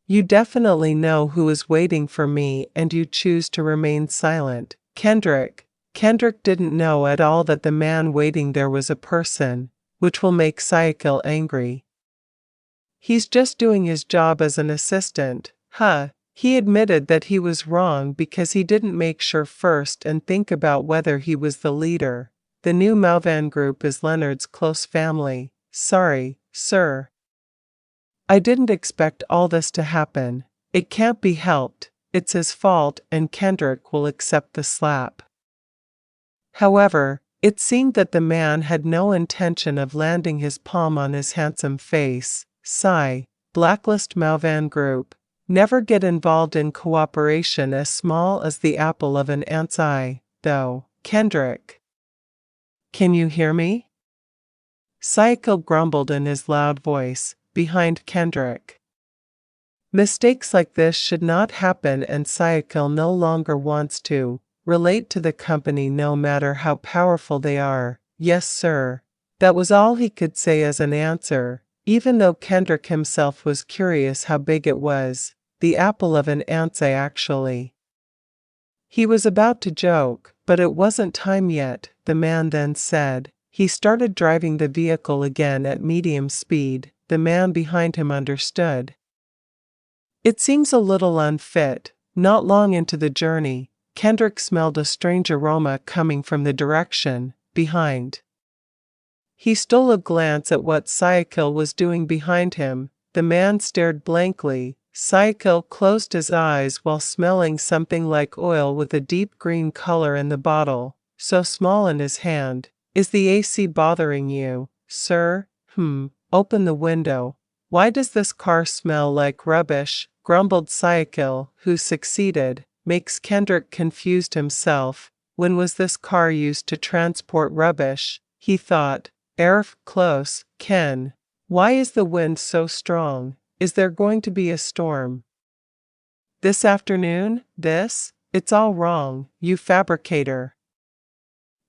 You definitely know who is waiting for me, and you choose to remain silent. Kendrick didn't know at all that the man waiting there was a person, which will make Syakil angry. He's just doing his job as an assistant. He admitted that he was wrong because he didn't make sure first and think about whether he was the leader. The new Malvan group is Leonard's close family. Sorry, sir. I didn't expect all this to happen. It can't be helped. It's his fault, and Kendrick will accept the slap. However, it seemed that the man had no intention of landing his palm on his handsome face. Sigh. Blacklist Malvan group. Never get involved in cooperation as small as the apple of an ant's eye, though. Kendrick. Can you hear me? Syakil grumbled in his loud voice, behind Kendrick. Mistakes like this should not happen, and Syakil no longer wants to relate to the company no matter how powerful they are. Yes, sir. That was all he could say as an answer, even though Kendrick himself was curious how big it was. The apple of an ant's eye, actually. He was about to joke, but it wasn't time yet, the man then said. He started driving the vehicle again at medium speed. The man behind him understood. It seems a little unfit. Not long into the journey, Kendrick smelled a strange aroma coming from the direction behind. He stole a glance at what Syakil was doing behind him. The man stared blankly. Syakil closed his eyes while smelling something like oil with a deep green color in the bottle, so small in his hand. Is the AC bothering you, sir? Open the window. Why does this car smell like rubbish? Grumbled Syakil, who succeeded. Makes Kendrick confused himself. When was this car used to transport rubbish? He thought. Close, Ken. Why is the wind so strong? Is there going to be a storm? This afternoon? It's all wrong, you fabricator.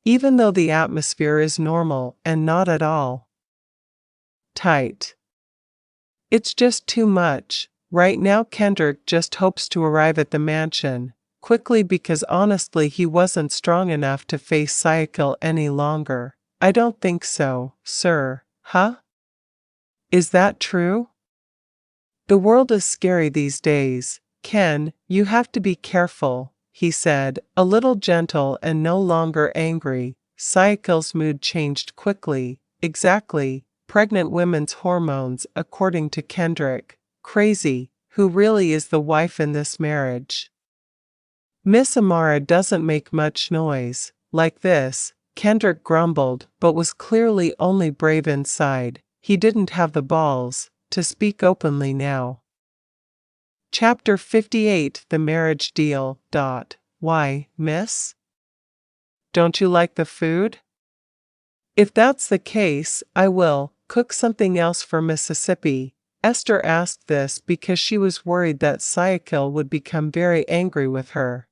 Even though the atmosphere is normal and not at all tight. It's just too much. Right now Kendrick just hopes to arrive at the mansion quickly because honestly he wasn't strong enough to face Syakil any longer. I don't think so, sir. Is that true? The world is scary these days. Ken, you have to be careful, he said, a little gentle and no longer angry. Syakil's mood changed quickly. Exactly. Pregnant women's hormones, according to Kendrick. Crazy. Who really is the wife in this marriage? Miss Amara doesn't make much noise. Like this. Kendrick grumbled, but was clearly only brave inside. He didn't have the balls to speak openly now. Chapter 58 The Marriage Deal. Why, miss? Don't you like the food? If that's the case, I will cook something else for Mississippi. Esther asked this because she was worried that Syakil would become very angry with her.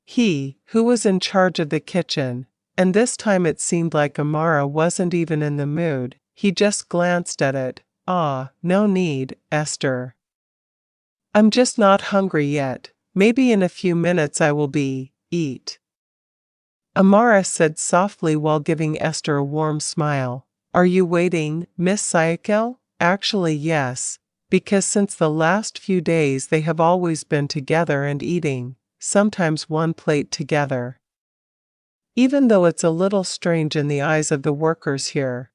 He, who was in charge of the kitchen, and this time it seemed like Amara wasn't even in the mood, he just glanced at it. Ah, no need, Esther. I'm just not hungry yet. Maybe in a few minutes I will be. Eat. Amara said softly while giving Esther a warm smile. Are you waiting, Miss Syakil? Actually yes, because since the last few days they have always been together and eating, sometimes one plate together. Even though it's a little strange in the eyes of the workers here.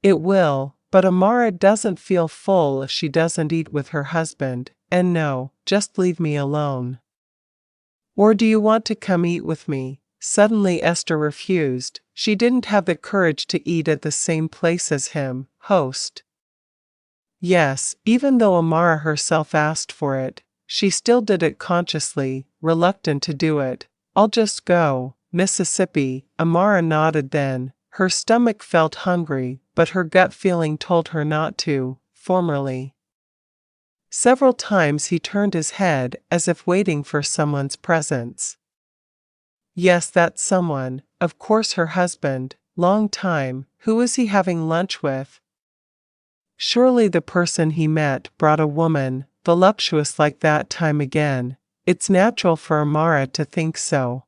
It will, but Amara doesn't feel full if she doesn't eat with her husband, and no, just leave me alone. Or do you want to come eat with me? Suddenly Esther refused. She didn't have the courage to eat at the same place as him, host. Yes, even though Amara herself asked for it, she still did it consciously, reluctant to do it. I'll just go, Mississippi. Amara nodded then. Her stomach felt hungry, but her gut feeling told her not to, formerly. Several times he turned his head as if waiting for someone's presence. Yes, that someone, of course her husband. Long time. Who was he having lunch with? Surely the person he met brought a woman, voluptuous like that time again. It's natural for Amara to think so.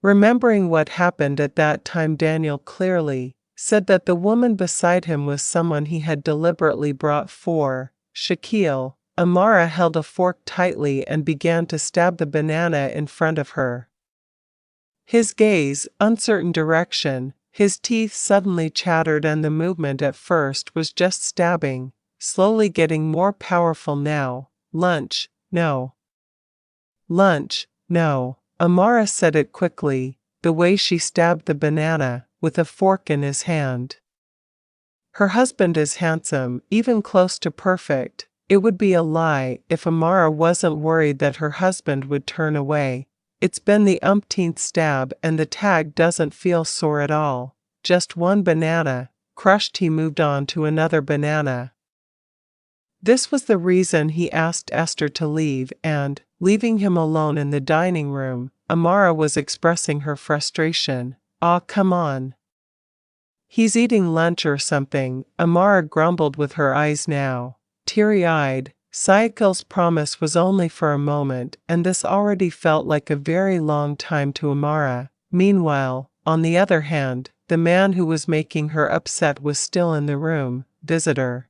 Remembering what happened at that time, Daniel clearly said that the woman beside him was someone he had deliberately brought for Syakil. Amara held a fork tightly and began to stab the banana in front of her. His gaze, uncertain direction, his teeth suddenly chattered, and the movement at first was just stabbing, slowly getting more powerful now. Lunch, no. Lunch, no. Amara said it quickly, the way she stabbed the banana, with a fork in his hand. Her husband is handsome, even close to perfect. It would be a lie if Amara wasn't worried that her husband would turn away. It's been the umpteenth stab and the tag doesn't feel sore at all. Just one banana. Crushed, he moved on to another banana. This was the reason he asked Esther to leave, and, leaving him alone in the dining room, Amara was expressing her frustration. Ah, come on. He's eating lunch or something, Amara grumbled with her eyes now teary-eyed. Syakil's promise was only for a moment, and this already felt like a very long time to Amara. Meanwhile, on the other hand, the man who was making her upset was still in the room, visitor.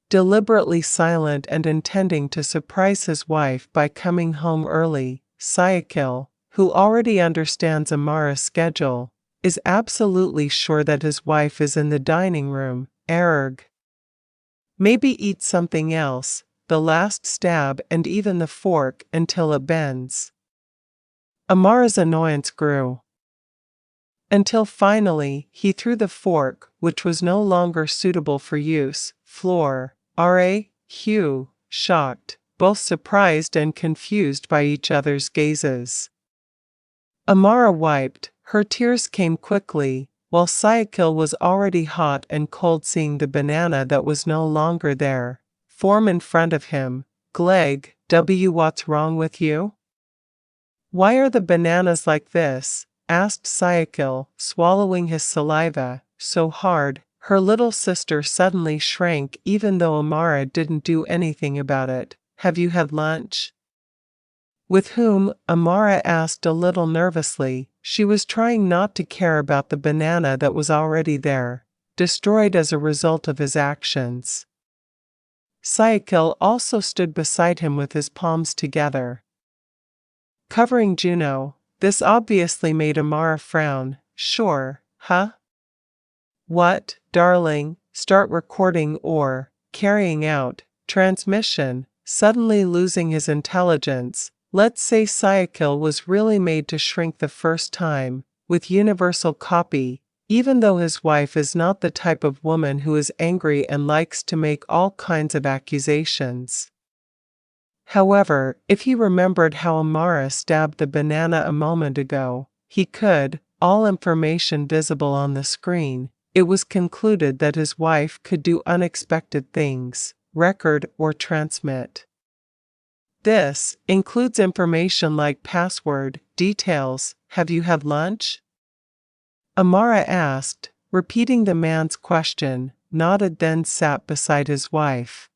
Deliberately silent and intending to surprise his wife by coming home early, Syakil, who already understands Amara's schedule, is absolutely sure that his wife is in the dining room. Erg. Maybe eat something else, the last stab and even the fork until it bends. Amara's annoyance grew. Until finally, he threw the fork, which was no longer suitable for use, floor. Hugh, shocked, both surprised and confused by each other's gazes. Amara wiped, her tears came quickly, while Syakil was already hot and cold seeing the banana that was no longer there, form in front of him. Gleg, what's wrong with you? Why are the bananas like this? Asked Syakil, swallowing his saliva so hard, her little sister suddenly shrank even though Amara didn't do anything about it. Have you had lunch? With whom? Amara asked a little nervously. She was trying not to care about the banana that was already there, destroyed as a result of his actions. Syakil also stood beside him with his palms together, covering Juno. This obviously made Amara frown. Sure, huh? What, darling, start recording or carrying out transmission, suddenly losing his intelligence. Let's say Syakil was really made to shrink the first time, with universal copy, even though his wife is not the type of woman who is angry and likes to make all kinds of accusations. However, if he remembered how Amara stabbed the banana a moment ago, he could, all information visible on the screen, it was concluded that his wife could do unexpected things, record or transmit. This includes information like password, details, have you had lunch? Amara asked, repeating the man's question, nodded then sat beside his wife.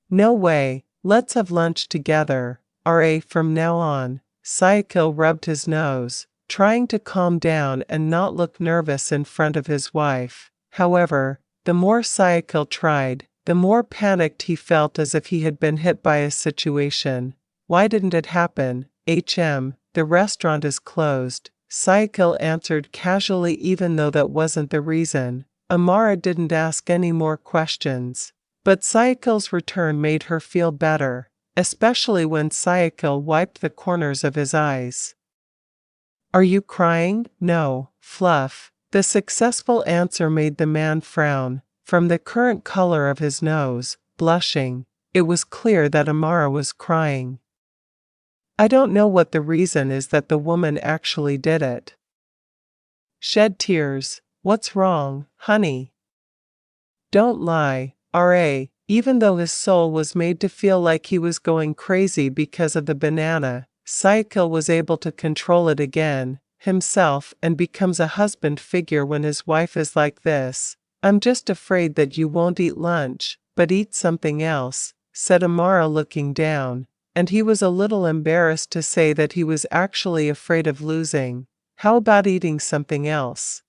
No way, let's have lunch together, from now on. Syakil rubbed his nose, trying to calm down and not look nervous in front of his wife. However, the more Syakil tried, the more panicked he felt, as if he had been hit by a situation. Why didn't it happen? The restaurant is closed, Syakil answered casually, even though that wasn't the reason. Amara didn't ask any more questions. But Syakil's return made her feel better, especially when Syakil wiped the corners of his eyes. Are you crying? No, Fluff. The successful answer made the man frown. From the current color of his nose, blushing, it was clear that Amara was crying. I don't know what the reason is that the woman actually did it. Shed tears. What's wrong, honey? Don't lie, Even though his soul was made to feel like he was going crazy because of the banana, Syakil was able to control it again, himself, and becomes a husband figure when his wife is like this. I'm just afraid that you won't eat lunch, but eat something else, said Amara, looking down, and he was a little embarrassed to say that he was actually afraid of losing. How about eating something else?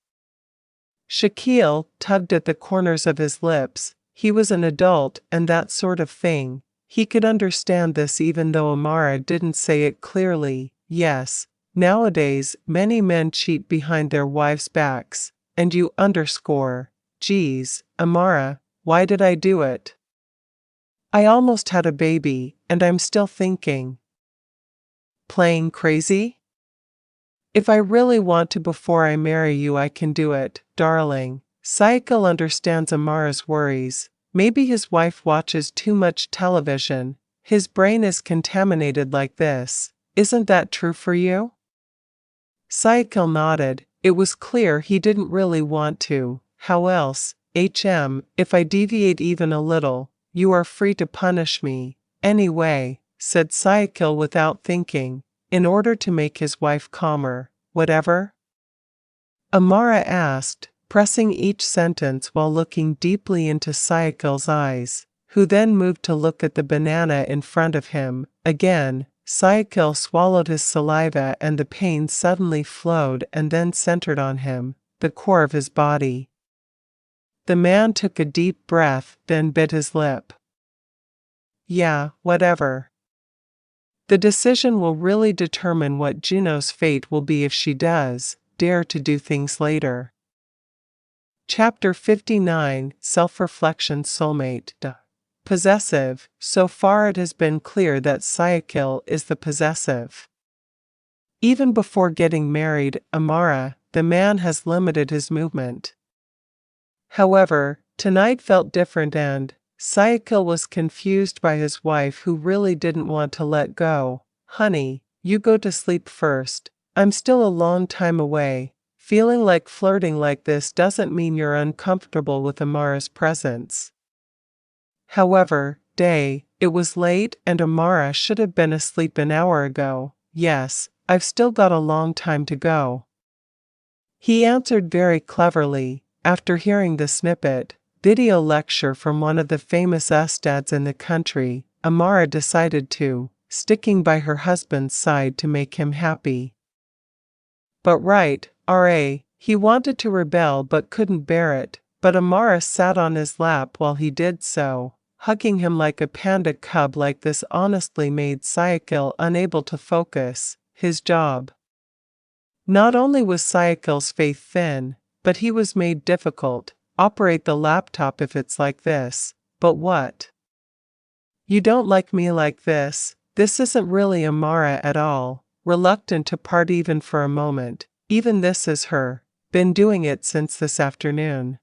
Syakil tugged at the corners of his lips. He was an adult and that sort of thing. He could understand this even though Amara didn't say it clearly. Yes, nowadays many men cheat behind their wives' backs, and you underscore. Geez, Amara, why did I do it? I almost had a baby, and I'm still thinking. Playing crazy? If I really want to before I marry you, I can do it, darling. Syakil understands Amara's worries. Maybe his wife watches too much television. His brain is contaminated like this. Isn't that true for you? Syakil nodded. It was clear he didn't really want to. How else? If I deviate even a little, you are free to punish me. Anyway, said Syakil without thinking, in order to make his wife calmer. Whatever? Amara asked, pressing each sentence while looking deeply into Syakil's eyes, who then moved to look at the banana in front of him. Again, Syakil swallowed his saliva and the pain suddenly flowed and then centered on him, the core of his body. The man took a deep breath, then bit his lip. Yeah, whatever. The decision will really determine what Juno's fate will be if she does dare to do things later. Chapter 59, Self-Reflection Soulmate. Possessive. So far it has been clear that Syakil is the possessive. Even before getting married, Amara, the man, has limited his movement. However, tonight felt different and Syakil was confused by his wife, who really didn't want to let go. Honey, you go to sleep first. I'm still a long time away. Feeling like flirting like this doesn't mean you're uncomfortable with Amara's presence. However, it was late and Amara should have been asleep an hour ago. Yes, I've still got a long time to go. He answered very cleverly. After hearing the snippet video lecture from one of the famous ustads in the country, Amara decided to, sticking by her husband's side to make him happy. But he wanted to rebel but couldn't bear it, but Amara sat on his lap while he did so, hugging him like a panda cub. Like this honestly made Syakil unable to focus. His job. Not only was Syakil's faith thin, but he was made difficult. Operate the laptop if it's like this. But what? You don't like me like this? This isn't really Amara at all, reluctant to part even for a moment. Even this is her. Been doing it since this afternoon.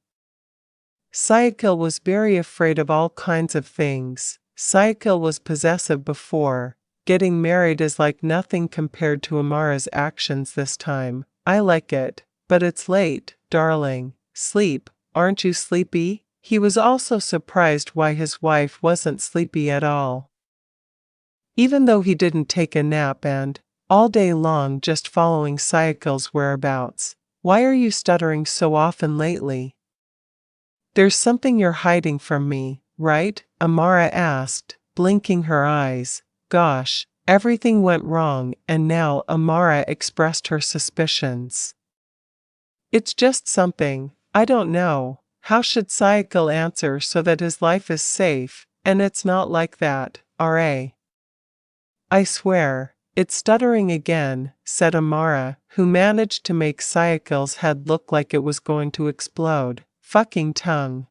Syakil was very afraid of all kinds of things. Syakil was possessive before. Getting married is like nothing compared to Amara's actions this time. I like it, but it's late, darling. Sleep, aren't you sleepy? He was also surprised why his wife wasn't sleepy at all. Even though he didn't take a nap and, all day long, just following Syakil's whereabouts. Why are you stuttering so often lately? There's something you're hiding from me, right? Amara asked, blinking her eyes. Gosh, everything went wrong, and now Amara expressed her suspicions. It's just something, I don't know. How should Syakil answer so that his life is safe, and it's not like that, R.A.? I swear, it's stuttering again, said Amara, who managed to make Syakil's head look like it was going to explode. Fucking tongue.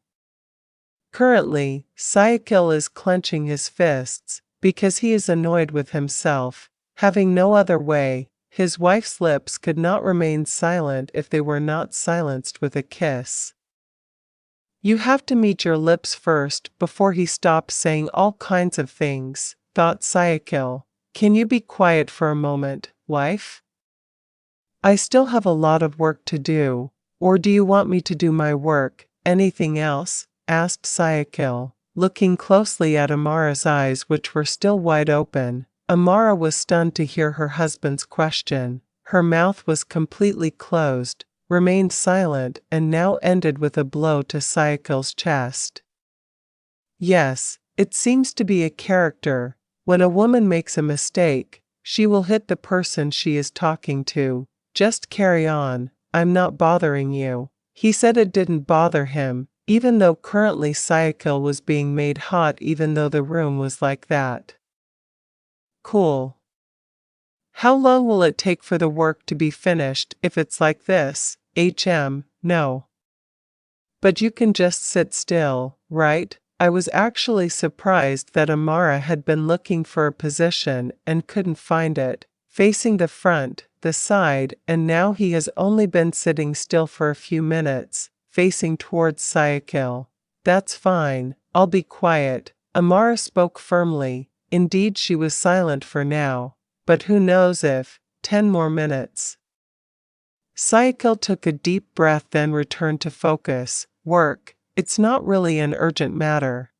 Currently, Syakil is clenching his fists, because he is annoyed with himself. Having no other way, his wife's lips could not remain silent if they were not silenced with a kiss. You have to meet your lips first before he stops saying all kinds of things, thought Syakil. Can you be quiet for a moment, wife? I still have a lot of work to do. Or do you want me to do my work? Anything else? Asked Syakil, looking closely at Amara's eyes, which were still wide open. Amara was stunned to hear her husband's question. Her mouth was completely closed, remained silent, and now ended with a blow to Syakil's chest. Yes, it seems to be a character. When a woman makes a mistake, she will hit the person she is talking to. Just carry on, I'm not bothering you. He said it didn't bother him, even though currently Syakil was being made hot, even though the room was like that. Cool. How long will it take for the work to be finished if it's like this? No. But you can just sit still, right? I was actually surprised that Amara had been looking for a position and couldn't find it, facing the front, the side, and now he has only been sitting still for a few minutes, facing towards Syakil. That's fine, I'll be quiet. Amara spoke firmly. Indeed, she was silent for now, but who knows if 10 more minutes. Syakil took a deep breath, then returned to focus. Work. It's not really an urgent matter.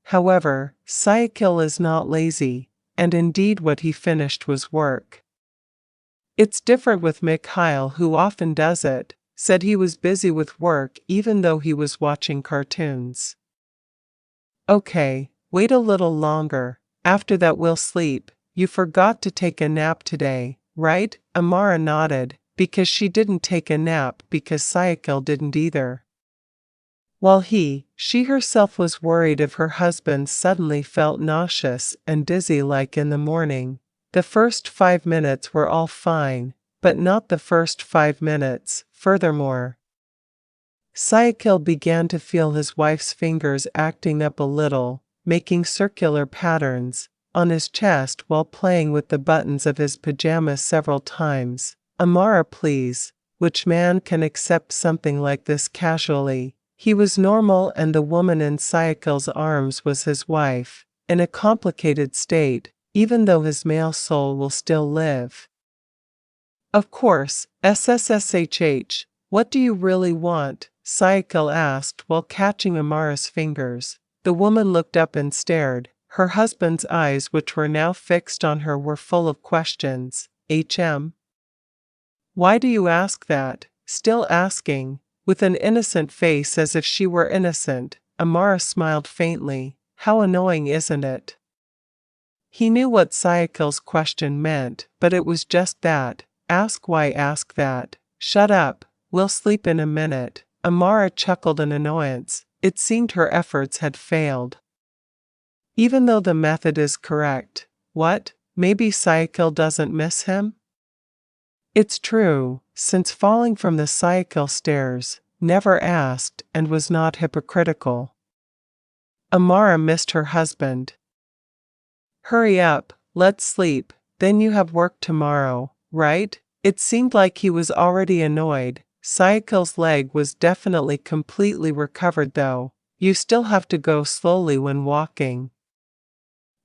However, Syakil is not lazy, and indeed what he finished was work. It's different with Mikhail, who often does it, said he was busy with work even though he was watching cartoons. Okay, wait a little longer, after that we'll sleep. You forgot to take a nap today, right? Amara nodded, because she didn't take a nap because Syakil didn't either. While she herself was worried if her husband suddenly felt nauseous and dizzy like in the morning. The first 5 minutes were all fine, but not the first 5 minutes. Furthermore, Syakil began to feel his wife's fingers acting up a little, making circular patterns on his chest while playing with the buttons of his pajamas several times. Amara, please, which man can accept something like this casually? He was normal, and the woman in Syakil's arms was his wife, in a complicated state, even though his male soul will still live. Of course, SSSHH, what do you really want? Syakil asked while catching Amara's fingers. The woman looked up and stared. Her husband's eyes, which were now fixed on her, were full of questions. Why do you ask that? Still asking. With an innocent face as if she were innocent, Amara smiled faintly. How annoying, isn't it? He knew what Syakil's question meant, but it was just that. Ask why ask that? Shut up, we'll sleep in a minute. Amara chuckled in annoyance. It seemed her efforts had failed. Even though the method is correct. What? Maybe Syakil doesn't miss him? It's true, since falling from the Syakil stairs, never asked and was not hypocritical. Amara missed her husband. Hurry up, let's sleep, then you have work tomorrow, right? It seemed like he was already annoyed. Syakil's leg was definitely completely recovered though. You still have to go slowly when walking.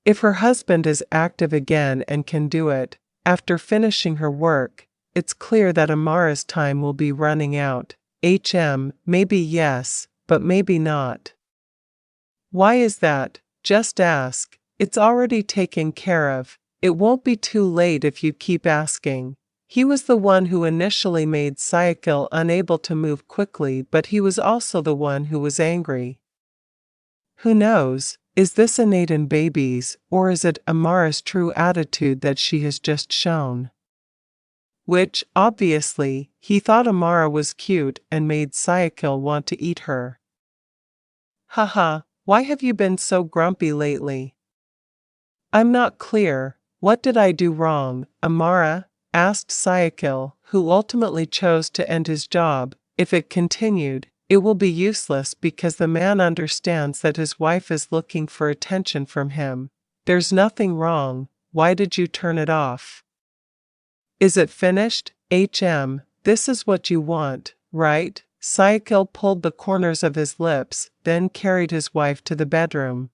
If her husband is active again and can do it, after finishing her work, it's clear that Amara's time will be running out. Maybe yes, but maybe not. Why is that? Just ask. It's already taken care of. It won't be too late if you keep asking. He was the one who initially made Syakil unable to move quickly, but he was also the one who was angry. Who knows? Is this innate in babies, or is it Amara's true attitude that she has just shown? Which, obviously, he thought Amara was cute and made Syakil want to eat her. Haha, why have you been so grumpy lately? I'm not clear. What did I do wrong, Amara? Asked Syakil, who ultimately chose to end his job. If it continued, it will be useless because the man understands that his wife is looking for attention from him. There's nothing wrong. Why did you turn it off? Is it finished? This is what you want, right? Syakil pulled the corners of his lips, then carried his wife to the bedroom.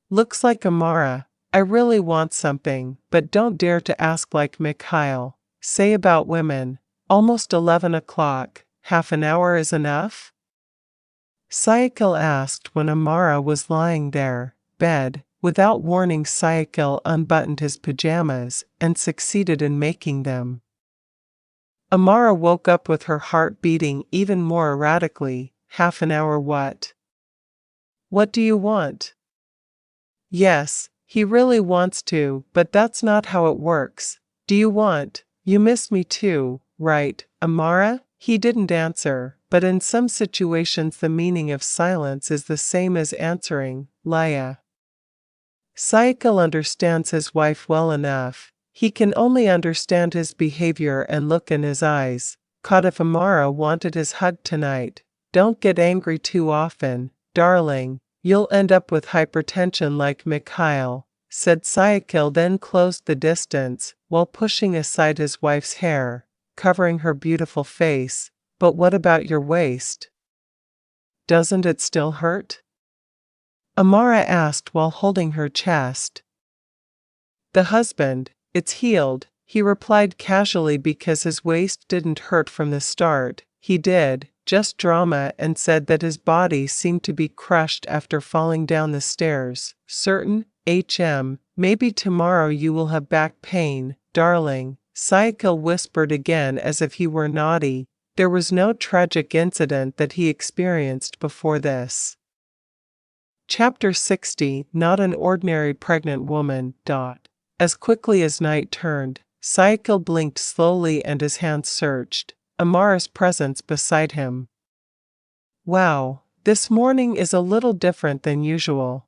Looks like Amara. I really want something, but don't dare to ask like Mikhail. Say about women. Almost 11 o'clock. Half an hour is enough? Syakil asked when Amara was lying there, bed. Without warning, Syakil unbuttoned his pajamas and succeeded in making them. Amara woke up with her heart beating even more erratically. Half an hour what? What do you want? Yes, he really wants to, but that's not how it works. Do you want? You miss me too, right, Amara? He didn't answer, but in some situations the meaning of silence is the same as answering, Laya. Syakil understands his wife well enough. He can only understand his behavior and look in his eyes. Caught if Amara wanted his hug tonight. Don't get angry too often, darling. You'll end up with hypertension like Mikhail, said Syakil, then closed the distance, while pushing aside his wife's hair, covering her beautiful face. But what about your waist? Doesn't it still hurt? Amara asked while holding her chest. The husband, it's healed, he replied casually because his waist didn't hurt from the start. He did, just drama, and said that his body seemed to be crushed after falling down the stairs. Certain, maybe tomorrow you will have back pain, darling, Syakil whispered again as if he were naughty. There was no tragic incident that he experienced before this. Chapter 60. Not an ordinary pregnant woman. As quickly as night turned, Syakil blinked slowly and his hands searched Amara's presence beside him. Wow, this morning is a little different than usual.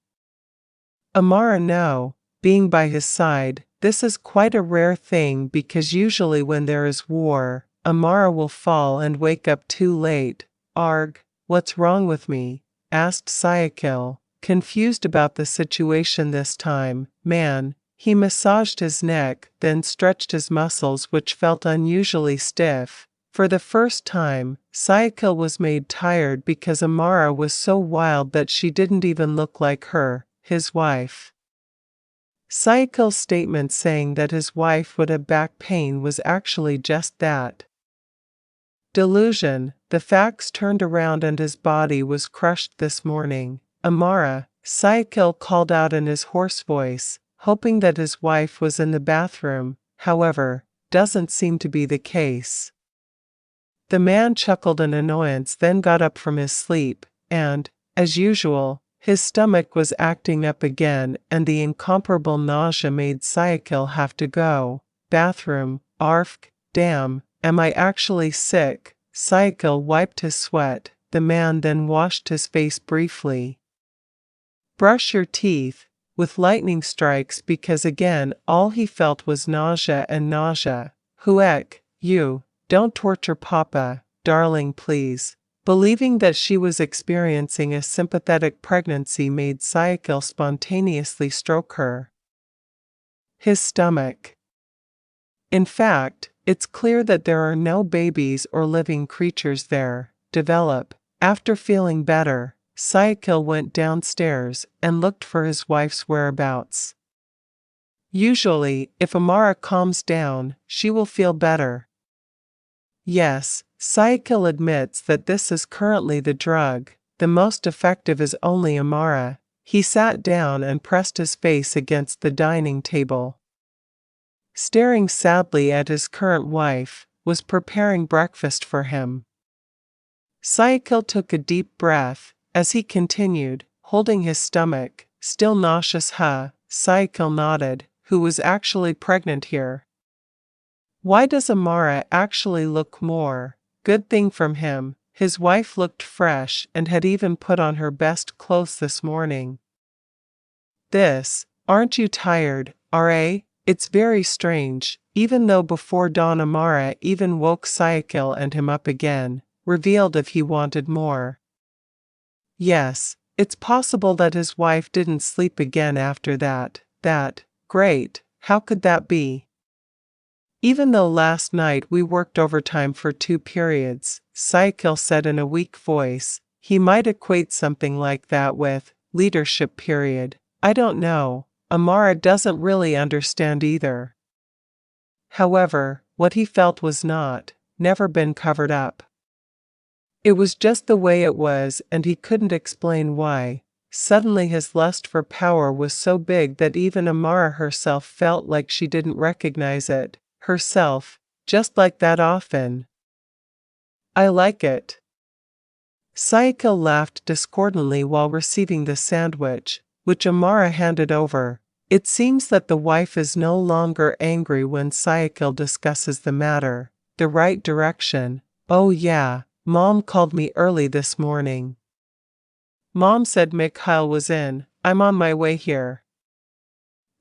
Amara no, being by his side, this is quite a rare thing because usually when there is war, Amara will fall and wake up too late. Arg, what's wrong with me? Asked Syakil, confused about the situation this time. Man, he massaged his neck, then stretched his muscles which felt unusually stiff. For the first time, Syakil was made tired because Amara was so wild that she didn't even look like her, his wife. Syakil's statement saying that his wife would have back pain was actually just that. Delusion. The facts turned around and his body was crushed this morning. Amara, Syakil called out in his hoarse voice, hoping that his wife was in the bathroom. However, doesn't seem to be the case. The man chuckled in annoyance, then got up from his sleep, and, as usual, his stomach was acting up again and the incomparable nausea made Syakil have to go. Bathroom, arfk, damn, am I actually sick? Syakil wiped his sweat. The man then washed his face briefly. Brush your teeth, with lightning strikes because again all he felt was nausea and nausea. Huek, you. Don't torture Papa, darling, please. Believing that she was experiencing a sympathetic pregnancy made Syakil spontaneously stroke her. his stomach. In fact, it's clear that there are no babies or living creatures there. Develop. After feeling better, Syakil went downstairs and looked for his wife's whereabouts. Usually, if Amara calms down, she will feel better. Yes, Syakil admits that this is currently the drug. The most effective is only Amara. He sat down and pressed his face against the dining table. Staring sadly at his current wife, was preparing breakfast for him. Syakil took a deep breath, as he continued, holding his stomach, still nauseous. Syakil nodded, who was actually pregnant here? Why does Amara actually look more? Good thing from him, his wife looked fresh and had even put on her best clothes this morning. Aren't you tired, R.A.? It's very strange, even though before dawn Amara even woke Syakil and him up again, revealed if he wanted more. Yes, it's possible that his wife didn't sleep again after that. Great, how could that be? Even though last night we worked overtime for 2 periods, Syakil said in a weak voice, he might equate something like that with leadership period. I don't know. Amara doesn't really understand either. However, what he felt was never been covered up. It was just the way it was, and he couldn't explain why. Suddenly his lust for power was so big that even Amara herself felt like she didn't recognize it, herself, just like that often. I like it. Syakil laughed discordantly while receiving the sandwich, which Amara handed over. It seems that the wife is no longer angry when Syakil discusses the matter. The right direction. Oh yeah, Mom called me early this morning. Mom said Mikhail was in. I'm on my way here.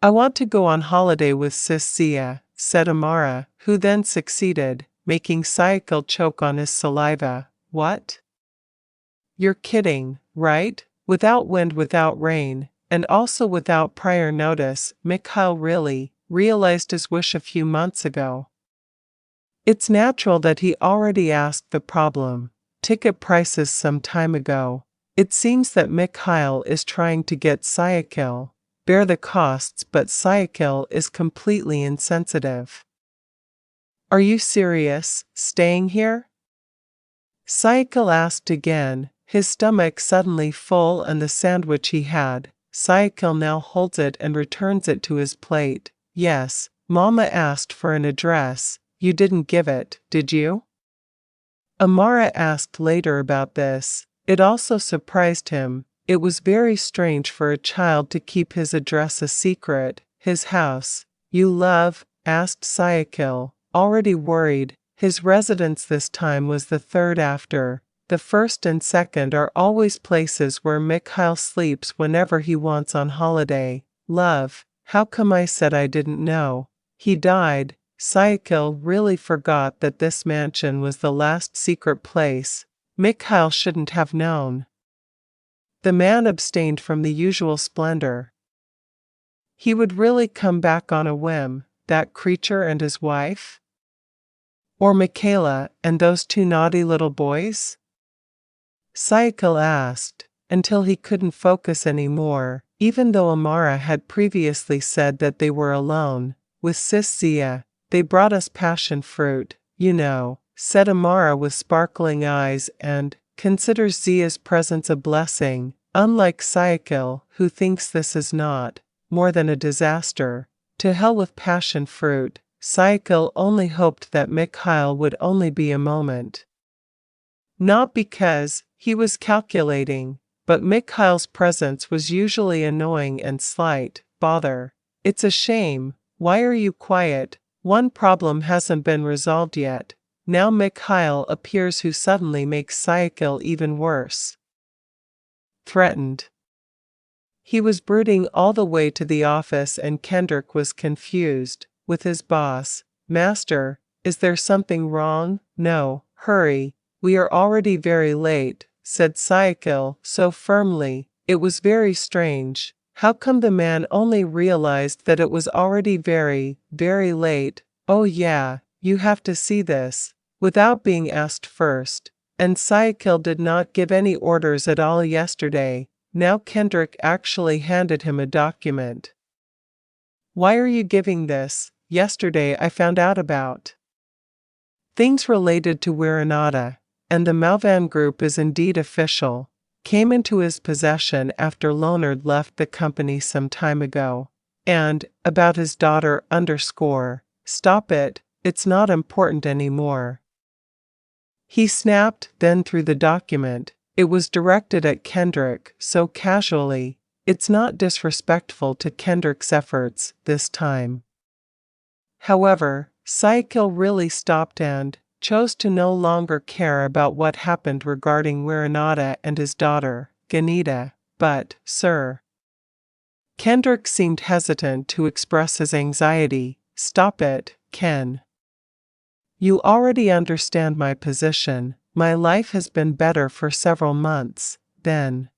I want to go on holiday with Sis Zia, said Amara, who then succeeded, making Syakil choke on his saliva. What? You're kidding, right? Without wind, without rain, and also without prior notice, Mikhail really realized his wish a few months ago. It's natural that he already asked the problem. Ticket prices some time ago. It seems that Mikhail is trying to get Syakil bear the costs, but Syakil is completely insensitive. Are you serious, staying here? Syakil asked again, his stomach suddenly full and the sandwich he had. Syakil now holds it and returns it to his plate. Yes, Mama asked for an address. You didn't give it, did you? Amara asked later about this. It also surprised him. It was very strange for a child to keep his address a secret. His house, you love? Asked Syakil, already worried. His residence this time was the third after. The first and second are always places where Mikhail sleeps whenever he wants on holiday. Love, how come I said I didn't know? He died. Syakil really forgot that this mansion was the last secret place. Mikhail shouldn't have known. The man abstained from the usual splendor. He would really come back on a whim, that creature and his wife? Or Michaela and those 2 naughty little boys? Syakil asked, until he couldn't focus anymore, even though Amara had previously said that they were alone. With Sis Zia, they brought us passion fruit, you know, said Amara with sparkling eyes and considers Zia's presence a blessing, unlike Syakil, who thinks this is not more than a disaster. To hell with passion fruit. Syakil only hoped that Mikhail would only be a moment. Not because he was calculating, but Mikhail's presence was usually annoying and slight bother. It's a shame. Why are you quiet? One problem hasn't been resolved yet. Now Mikhail appears, who suddenly makes Syakil even worse. Threatened. He was brooding all the way to the office, and Kendrick was confused with his boss. Master, is there something wrong? No, hurry. We are already very late, said Syakil so firmly. It was very strange. How come the man only realized that it was already very, very late? Oh yeah, you have to see this, without being asked first. And Syakil did not give any orders at all yesterday. Now Kendrick actually handed him a document. Why are you giving this? Yesterday I found out about things related to Wiranata, and the Malvan group is indeed official. Came into his possession after Leonard left the company some time ago. And, about his daughter _ stop it, it's not important anymore. He snapped, then threw the document. It was directed at Kendrick, so casually. It's not disrespectful to Kendrick's efforts, this time. However, Syakil really stopped and chose to no longer care about what happened regarding Wiranata and his daughter, Ganita. But, sir. Kendrick seemed hesitant to express his anxiety. Stop it, Ken. You already understand my position. My life has been better for several months, then.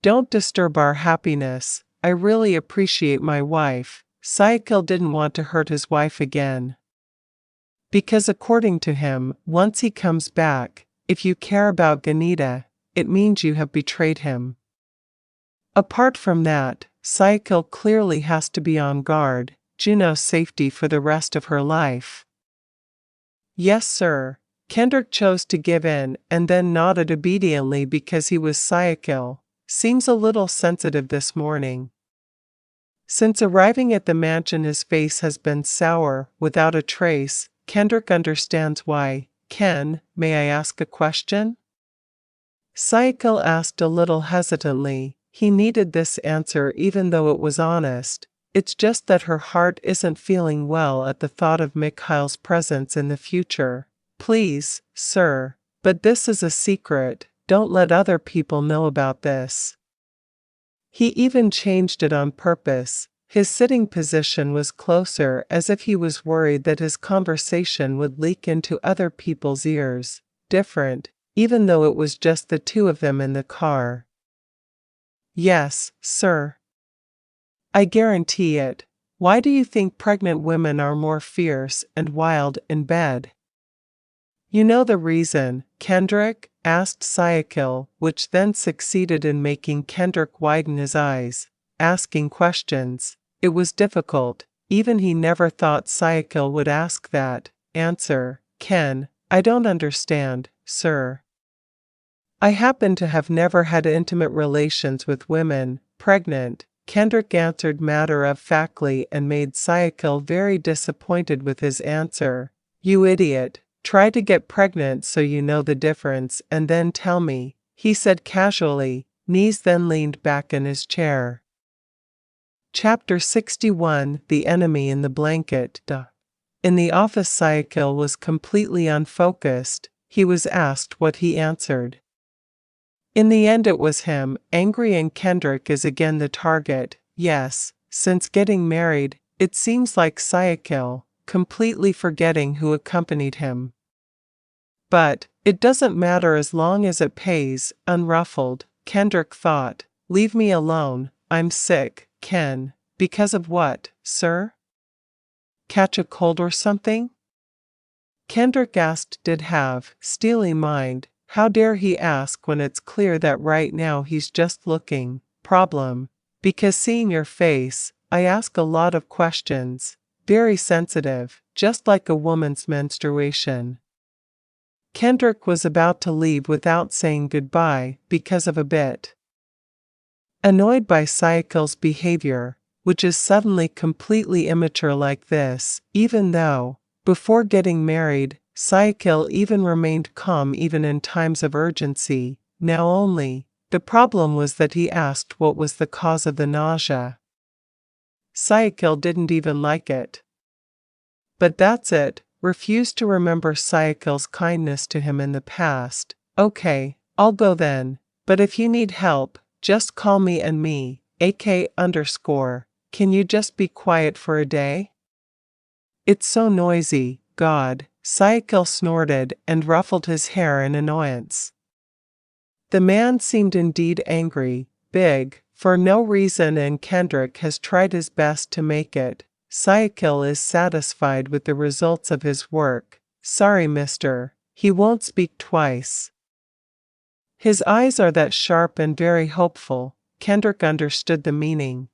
Don't disturb our happiness. I really appreciate my wife. Syakil didn't want to hurt his wife again. Because according to him, once he comes back, if you care about Ganita, it means you have betrayed him. Apart from that, Syakil clearly has to be on guard, Juno's safety for the rest of her life. Yes, sir. Kendrick chose to give in and then nodded obediently because he was Syakil. Seems a little sensitive this morning. Since arriving at the mansion, his face has been sour, without a trace. Kendrick understands why. Ken, may I ask a question? Syakil asked a little hesitantly. He needed this answer even though it was honest. It's just that her heart isn't feeling well at the thought of Mikhail's presence in the future. Please, sir, but this is a secret. Don't let other people know about this. He even changed it on purpose. His sitting position was closer, as if he was worried that his conversation would leak into other people's ears. Different, even though it was just the two of them in the car. Yes, sir. I guarantee it. Why do you think pregnant women are more fierce and wild in bed? You know the reason, Kendrick? Asked Syakil, which then succeeded in making Kendrick widen his eyes, asking questions. It was difficult, even he never thought Syakil would ask that. Answer, Ken, I don't understand, sir. I happen to have never had intimate relations with women, pregnant. Kendrick answered matter-of-factly and made Syakil very disappointed with his answer. You idiot. Try to get pregnant so you know the difference and then tell me, he said casually. Knees then leaned back in his chair. Chapter 61, The Enemy in the Blanket. In the office, Syakil was completely unfocused. He was asked what he answered. In the end it was him, angry, and Kendrick is again the target. Yes, since getting married, it seems like Syakil, completely forgetting who accompanied him. But, it doesn't matter as long as it pays, unruffled, Kendrick thought. Leave me alone, I'm sick, Ken. Because of what, sir? Catch a cold or something? Kendrick asked. Did have, steely mind. How dare he ask when it's clear that right now he's just looking. Problem. Because seeing your face, I ask a lot of questions. Very sensitive, just like a woman's menstruation. Kendrick was about to leave without saying goodbye because of a bit. Annoyed by Syakil's behavior, which is suddenly completely immature like this, even though, before getting married, Syakil even remained calm even in times of urgency. Now only, the problem was that he asked what was the cause of the nausea. Syakil didn't even like it. But that's it, refused to remember Syakil's kindness to him in the past. Okay, I'll go then, but if you need help, just call me and me, AK_. Can you just be quiet for a day? It's so noisy, God. Syakil snorted and ruffled his hair in annoyance. The man seemed indeed angry, big, for no reason and Kendrick has tried his best to make it. Syakil is satisfied with the results of his work. Sorry, mister. He won't speak twice. His eyes are that sharp and very hopeful. Kendrick understood the meaning.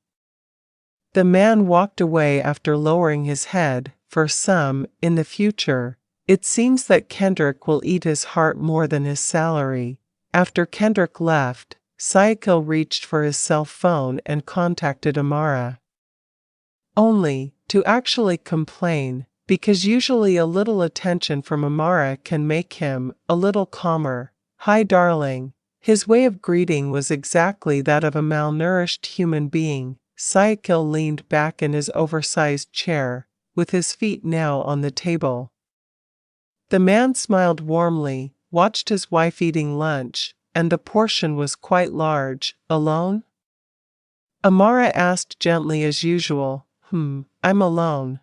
The man walked away after lowering his head. For some, in the future, it seems that Kendrick will eat his heart more than his salary. After Kendrick left, Syakil reached for his cell phone and contacted Amara. Only to actually complain, because usually a little attention from Amara can make him a little calmer. Hi, darling. His way of greeting was exactly that of a malnourished human being. Syakil leaned back in his oversized chair, with his feet now on the table. The man smiled warmly, watched his wife eating lunch, and the portion was quite large. Alone? Amara asked gently as usual. I'm alone.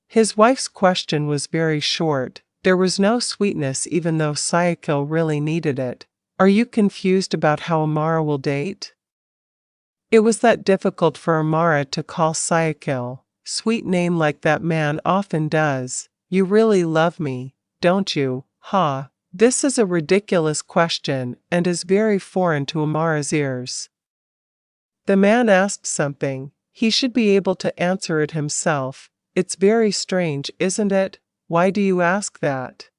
His wife's question was very short. There was no sweetness even though Syakil really needed it. Are you confused about how Amara will date? It was that difficult for Amara to call Syakil. Sweet name like that man often does. You really love me, don't you? Ha. This is a ridiculous question and is very foreign to Amara's ears. The man asked something. He should be able to answer it himself. It's very strange, isn't it? Why do you ask that?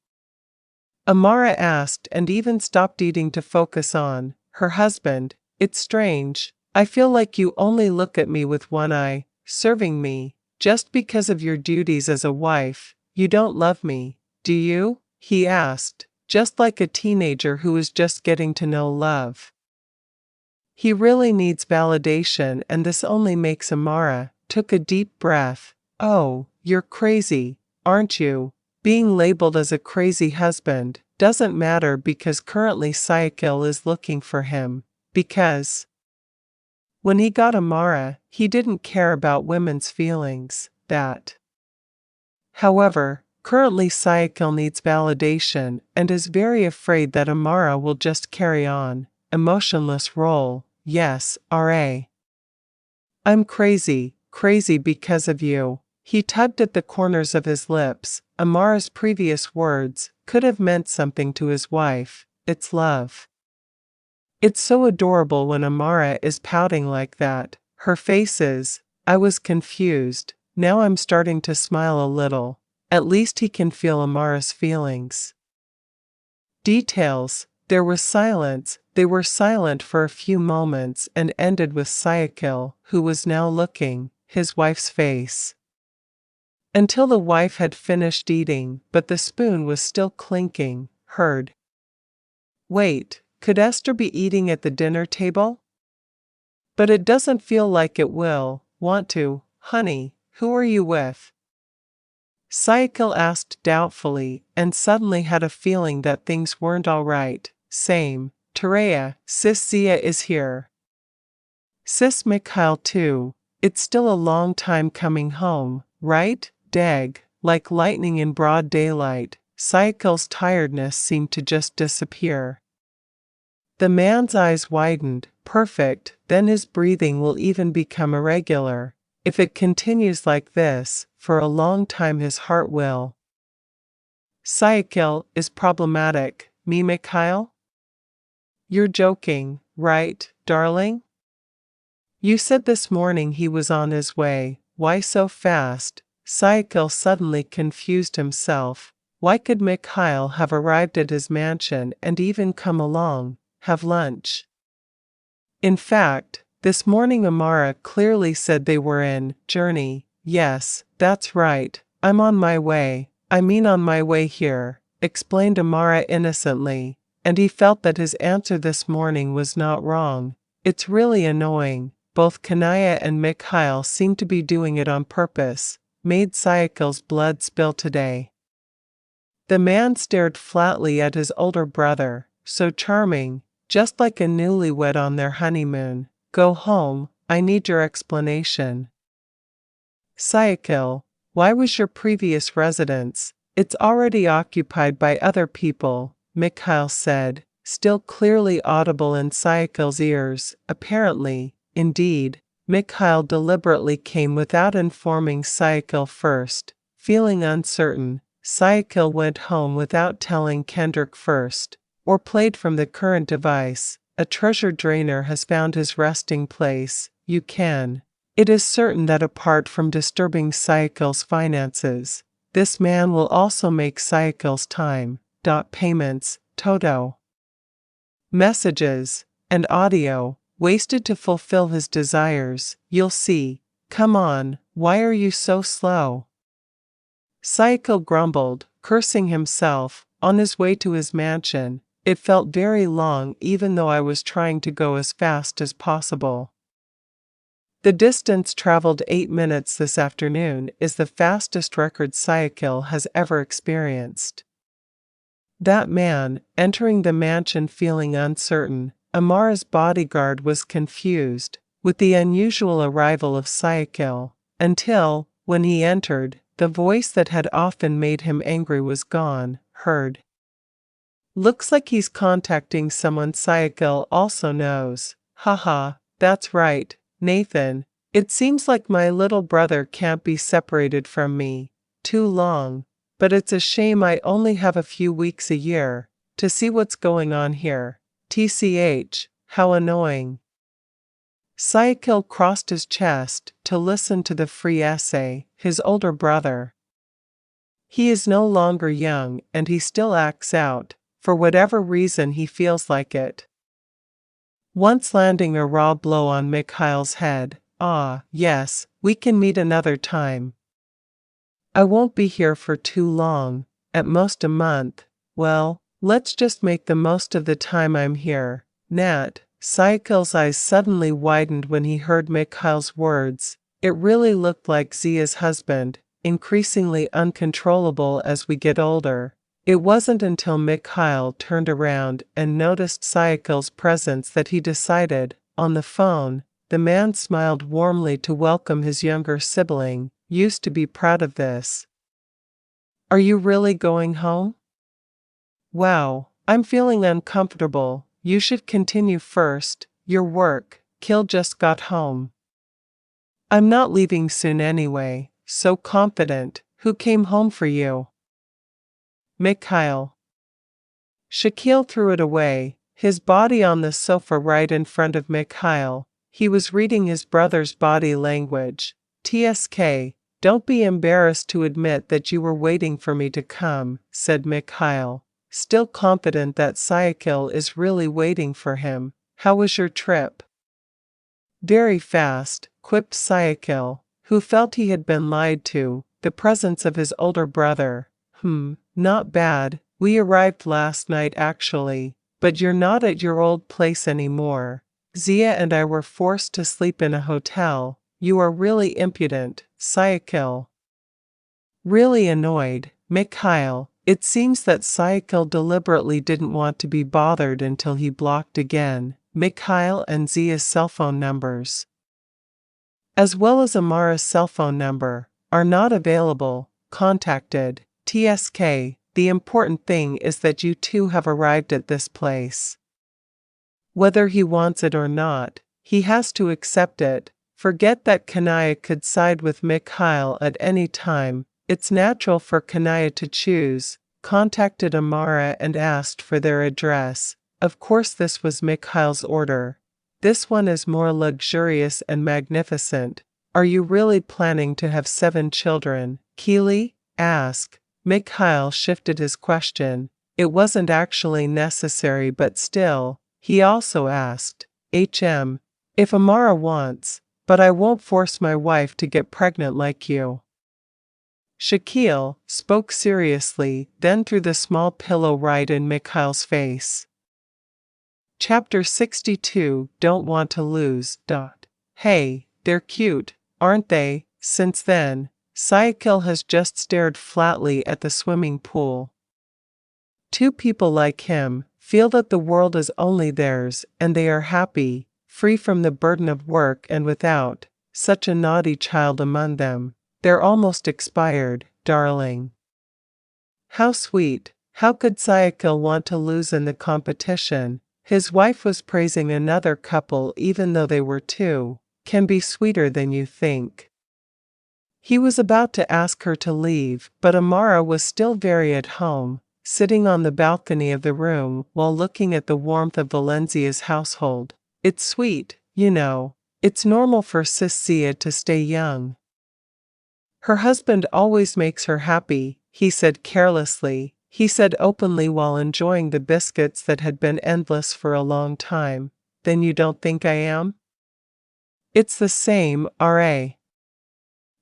Amara asked and even stopped eating to focus on her husband. It's strange. I feel like you only look at me with one eye, serving me, just because of your duties as a wife. You don't love me, do you? He asked, just like a teenager who is just getting to know love. He really needs validation, and this only makes Amara took a deep breath. Oh, you're crazy, aren't you? Being labeled as a crazy husband doesn't matter because currently Syakil is looking for him. Because when he got Amara, he didn't care about women's feelings. However, currently Syakil needs validation and is very afraid that Amara will just carry on. Emotionless role. Yes, R.A. I'm crazy because of you. He tugged at the corners of his lips. Amara's previous words could have meant something to his wife. It's love. It's so adorable when Amara is pouting like that. Her face is. I was confused. Now I'm starting to smile a little. At least he can feel Amara's feelings. Details. There was silence. They were silent for a few moments and ended with Syakil, who was now looking, his wife's face. Until the wife had finished eating, but the spoon was still clinking, heard. Wait, could Esther be eating at the dinner table? But it doesn't feel like it will. Want to, honey, who are you with? Syakil asked doubtfully, and suddenly had a feeling that things weren't all right. Same. Tereya, sis Zia is here. Sis Mikhail too. It's still a long time coming home, right? Dag, like lightning in broad daylight. Syakil's tiredness seemed to just disappear. The man's eyes widened. Perfect, then his breathing will even become irregular. If it continues like this, for a long time his heart will. Syakil is problematic. Me, Mikhail? You're joking, right, darling? You said this morning he was on his way. Why so fast? Syakil suddenly confused himself. Why could Mikhail have arrived at his mansion and even come along, have lunch? In fact, this morning Amara clearly said they were in journey. Yes, that's right. I'm on my way. I mean on my way here, explained Amara innocently, and he felt that his answer this morning was not wrong. It's really annoying. Both Kanaya and Mikhail seem to be doing it on purpose. Made Syakil's blood spill today. The man stared flatly at his older brother. So charming, just like a newlywed on their honeymoon. Go home, I need your explanation. Syakil, why was your previous residence? It's already occupied by other people, Mikhail said, still clearly audible in Syakil's ears. Apparently, indeed, Mikhail deliberately came without informing Syakil first. Feeling uncertain, Syakil went home without telling Kendrick first, or played from the current device. A treasure drainer has found his resting place. You can. It is certain that apart from disturbing Syakil's finances, this man will also make Syakil's time, payments, Toto, messages, and audio, wasted to fulfill his desires. You'll see. Come on, why are you so slow? Syakil grumbled, cursing himself, on his way to his mansion. It felt very long even though I was trying to go as fast as possible. The distance traveled 8 minutes this afternoon is the fastest record Syakil has ever experienced. That man, entering the mansion feeling uncertain, Amara's bodyguard was confused with the unusual arrival of Syakil, until, when he entered, the voice that had often made him angry was gone, heard. Looks like he's contacting someone Syakil also knows. Haha, that's right, Nathan. It seems like my little brother can't be separated from me too long, but it's a shame I only have a few weeks a year to see what's going on here. TCH, how annoying. Syakil crossed his chest to listen to the free essay, his older brother. He is no longer young and he still acts out. For whatever reason he feels like it. Once landing a raw blow on Mikhail's head. Ah, yes, we can meet another time. I won't be here for too long, at most a month. Well, let's just make the most of the time I'm here. Nat. Syakil's eyes suddenly widened when he heard Mikhail's words. It really looked like Zia's husband, increasingly uncontrollable as we get older. It wasn't until Mikhail turned around and noticed Syakil's presence that he decided. On the phone, the man smiled warmly to welcome his younger sibling. Used to be proud of this. Are you really going home? Wow, I'm feeling uncomfortable. You should continue first. Your work. Kil just got home. I'm not leaving soon anyway. So confident. Who came home for you? Mikhail. Syakil threw it away, his body on the sofa right in front of Mikhail. He was reading his brother's body language. TSK, don't be embarrassed to admit that you were waiting for me to come, said Mikhail, still confident that Syakil is really waiting for him. How was your trip? Very fast, quipped Syakil, who felt he had been lied to. The presence of his older brother. Not bad. We arrived last night actually, but you're not at your old place anymore. Zia and I were forced to sleep in a hotel. You are really impudent, Syakil. Really annoyed, Mikhail. It seems that Syakil deliberately didn't want to be bothered until he blocked again Mikhail and Zia's cell phone numbers, as well as Amara's cell phone number, are not available. Contacted. TSK, the important thing is that you two have arrived at this place. Whether he wants it or not, he has to accept it. Forget that Kanaya could side with Mikhail at any time. It's natural for Kanaya to choose. Contacted Amara and asked for their address. Of course this was Mikhail's order. This one is more luxurious and magnificent. Are you really planning to have 7 children? Keely? Ask. Mikhail shifted his question. It wasn't actually necessary but still, he also asked. If Amara wants, but I won't force my wife to get pregnant like you. Syakil spoke seriously, then threw the small pillow right in Mikhail's face. Chapter 62. Don't want to lose. Hey, they're cute, aren't they? Since then, Syakil has just stared flatly at the swimming pool. 2 people like him feel that the world is only theirs and they are happy, free from the burden of work and without such a naughty child among them. They're almost expired, darling. How sweet, How could Syakil want to lose in the competition? His wife was praising another couple even though they were two. Can be sweeter than you think. He was about to ask her to leave, but Amara was still very at home, sitting on the balcony of the room while looking at the warmth of Valencia's household. It's sweet, you know. It's normal for Sis Zia to stay young. Her husband always makes her happy, he said carelessly. He said openly while enjoying the biscuits that had been endless for a long time. Then you don't think I am? It's the same, R.A.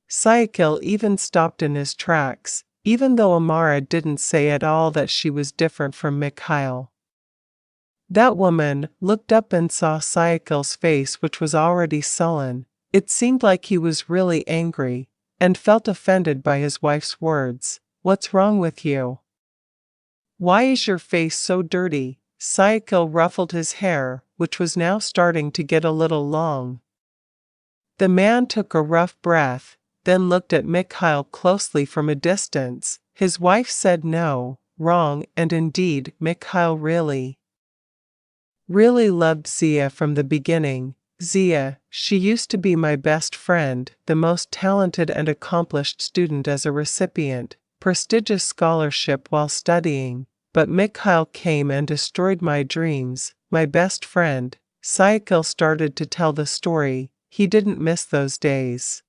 Syakil even stopped in his tracks, even though Amara didn't say at all that she was different from Mikhail. That woman looked up and saw Syakil's face, which was already sullen. It seemed like he was really angry, and felt offended by his wife's words. What's wrong with you? Why is your face so dirty? Syakil ruffled his hair, which was now starting to get a little long. The man took a rough breath, then looked at Mikhail closely from a distance. His wife said no, wrong, and indeed, Mikhail really loved Zia from the beginning. Zia, she used to be my best friend, the most talented and accomplished student as a recipient, prestigious scholarship while studying, but Mikhail came and destroyed my dreams, my best friend. Syakil started to tell the story. He didn't miss those days.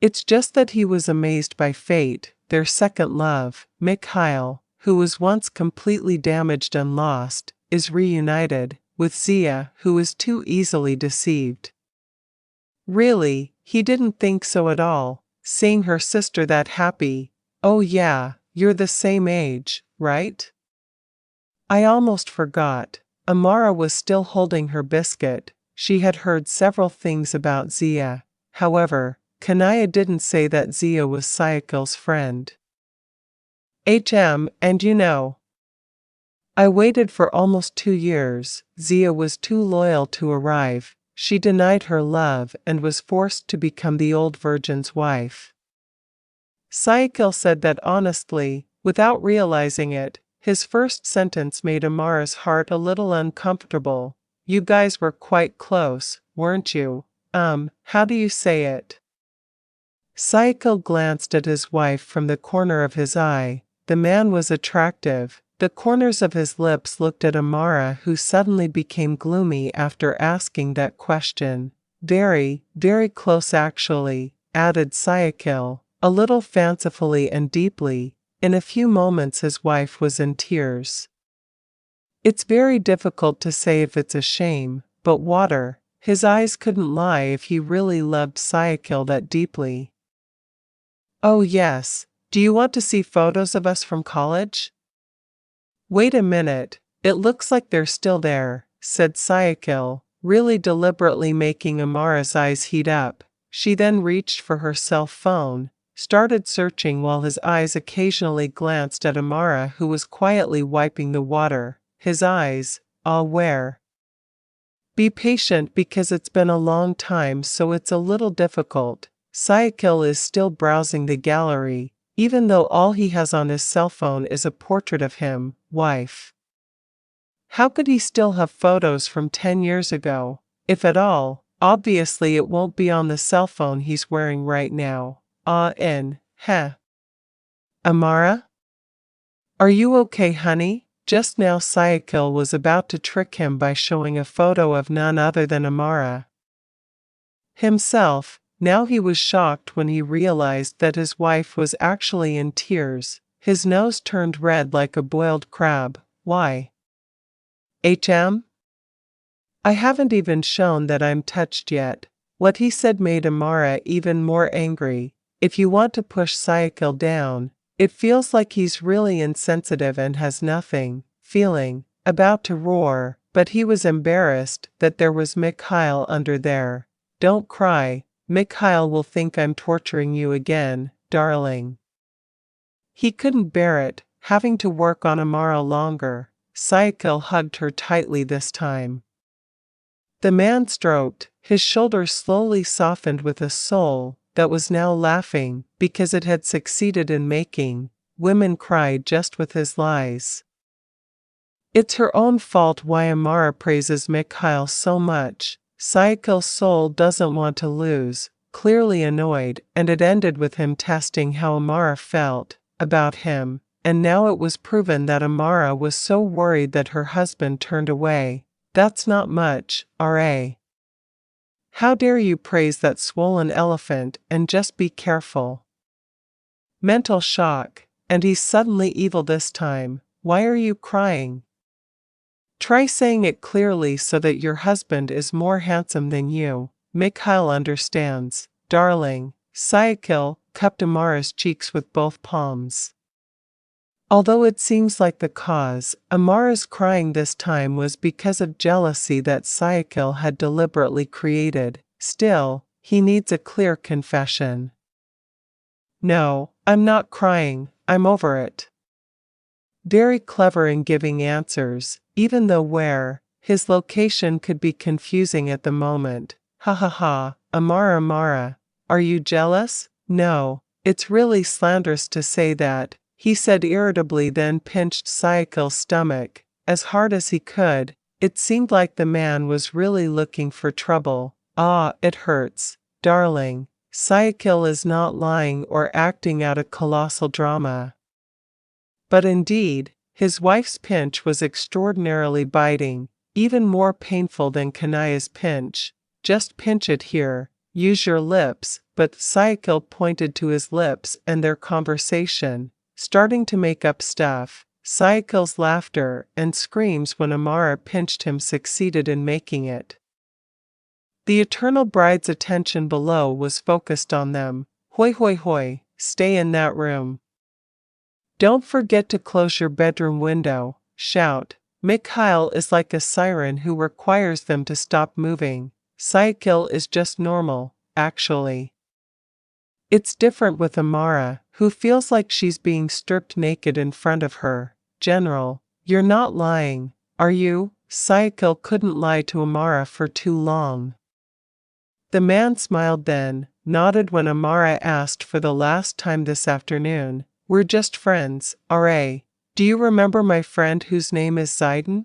It's just that he was amazed by fate, their second love. Mikhail, who was once completely damaged and lost, is reunited with Zia, who is too easily deceived. Really, he didn't think so at all, seeing her sister that happy. Oh yeah, you're the same age, right? I almost forgot. Amara was still holding her biscuit. She had heard several things about Zia. However, Kanaya didn't say that Zia was Syakil's friend. And you know, I waited for almost 2 years. Zia was too loyal to arrive. She denied her love and was forced to become the old virgin's wife. Syakil said that honestly, without realizing it. His first sentence made Amara's heart a little uncomfortable. You guys were quite close, weren't you? How do you say it? Syakil glanced at his wife from the corner of his eye. The man was attractive. The corners of his lips looked at Amara, who suddenly became gloomy after asking that question. Very, very close actually, added Syakil, a little fancifully and deeply. In a few moments his wife was in tears. It's very difficult to say if it's a shame, but water. His eyes couldn't lie if he really loved Syakil that deeply. Oh yes, do you want to see photos of us from college? Wait a minute, it looks like they're still there, said Syakil, really deliberately making Amara's eyes heat up. She then reached for her cell phone, started searching while his eyes occasionally glanced at Amara, who was quietly wiping the water. His eyes, where? Be patient because it's been a long time, so it's a little difficult. Syakil is still browsing the gallery, even though all he has on his cell phone is a portrait of him, wife. How could he still have photos from 10 years ago? If at all, obviously it won't be on the cell phone he's wearing right now. Amara? Are you okay, honey? Just now Syakil was about to trick him by showing a photo of none other than Amara himself. Now he was shocked when he realized that his wife was actually in tears. His nose turned red like a boiled crab. Why? I haven't even shown that I'm touched yet. What he said made Amara even more angry. If you want to push Syakil down, it feels like he's really insensitive and has nothing, feeling, about to roar, but he was embarrassed that there was Mikhail under there. Don't cry, Mikhail will think I'm torturing you again, darling. He couldn't bear it, having to work on Amara longer. Syakil hugged her tightly this time. The man stroked, his shoulders slowly softened with a soul that was now laughing because it had succeeded in making women cried just with his lies. It's her own fault why Amara praises Mikhail so much. Syakil's soul doesn't want to lose, clearly annoyed, and it ended with him testing how Amara felt about him, and now it was proven that Amara was so worried that her husband turned away. That's not much, R.A. How dare you praise that swollen elephant, and just be careful. Mental shock, and he's suddenly evil this time. Why are you crying? Try saying it clearly so that your husband is more handsome than you. Mikhail understands, darling. Syakil cupped Amara's cheeks with both palms. Although it seems like the cause, Amara's crying this time was because of jealousy that Syakil had deliberately created. Still, he needs a clear confession. No, I'm not crying, I'm over it. Very clever in giving answers, even though where, his location could be confusing at the moment. Ha ha ha, Amara, are you jealous? No, it's really slanderous to say that, he said irritably, then pinched Syakil's stomach, as hard as he could. It seemed like the man was really looking for trouble. Ah, it hurts, darling. Syakil is not lying or acting out a colossal drama. But indeed, his wife's pinch was extraordinarily biting, even more painful than Kanaya's pinch. Just pinch it here, use your lips, but Syakil pointed to his lips and their conversation, starting to make up stuff. Syakil's laughter and screams when Amara pinched him succeeded in making it. The eternal bride's attention below was focused on them. Hoi hoi hoi, stay in that room. Don't forget to close your bedroom window, shout. Mikhail is like a siren who requires them to stop moving. Syakil is just normal, actually. It's different with Amara, who feels like she's being stripped naked in front of her. General, you're not lying, are you? Syakil couldn't lie to Amara for too long. The man smiled then, nodded when Amara asked for the last time this afternoon. We're just friends, R.A. Do you remember my friend whose name is Zidane?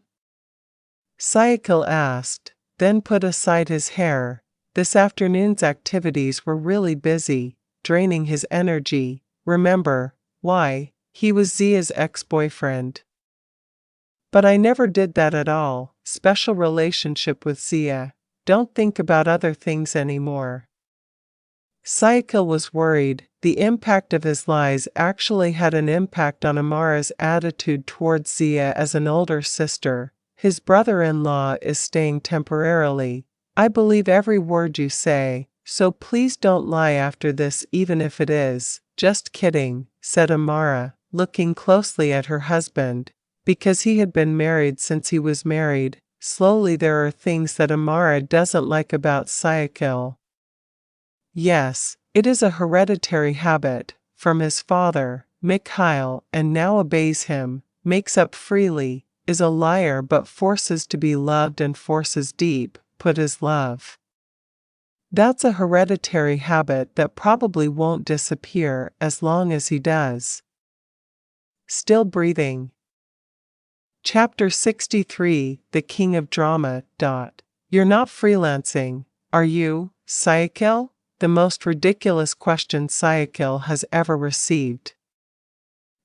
Syakil asked, then put aside his hair. This afternoon's activities were really busy, draining his energy. Remember, why, he was Zia's ex-boyfriend. But I never did that at all. Special relationship with Zia. Don't think about other things anymore. Syakil was worried. The impact of his lies actually had an impact on Amara's attitude towards Zia as an older sister. His brother-in-law is staying temporarily. I believe every word you say, so please don't lie after this even if it is. Just kidding, said Amara, looking closely at her husband. Because he had been married since he was married, slowly there are things that Amara doesn't like about Syakil. Yes, it is a hereditary habit, from his father, Mikhail, and now obeys him, makes up freely, is a liar but forces to be loved and forces deep, put his love. That's a hereditary habit that probably won't disappear as long as he does. Still breathing. Chapter 63, The King of Drama. You're not freelancing, are you, Syakil? The most ridiculous question Syakil has ever received.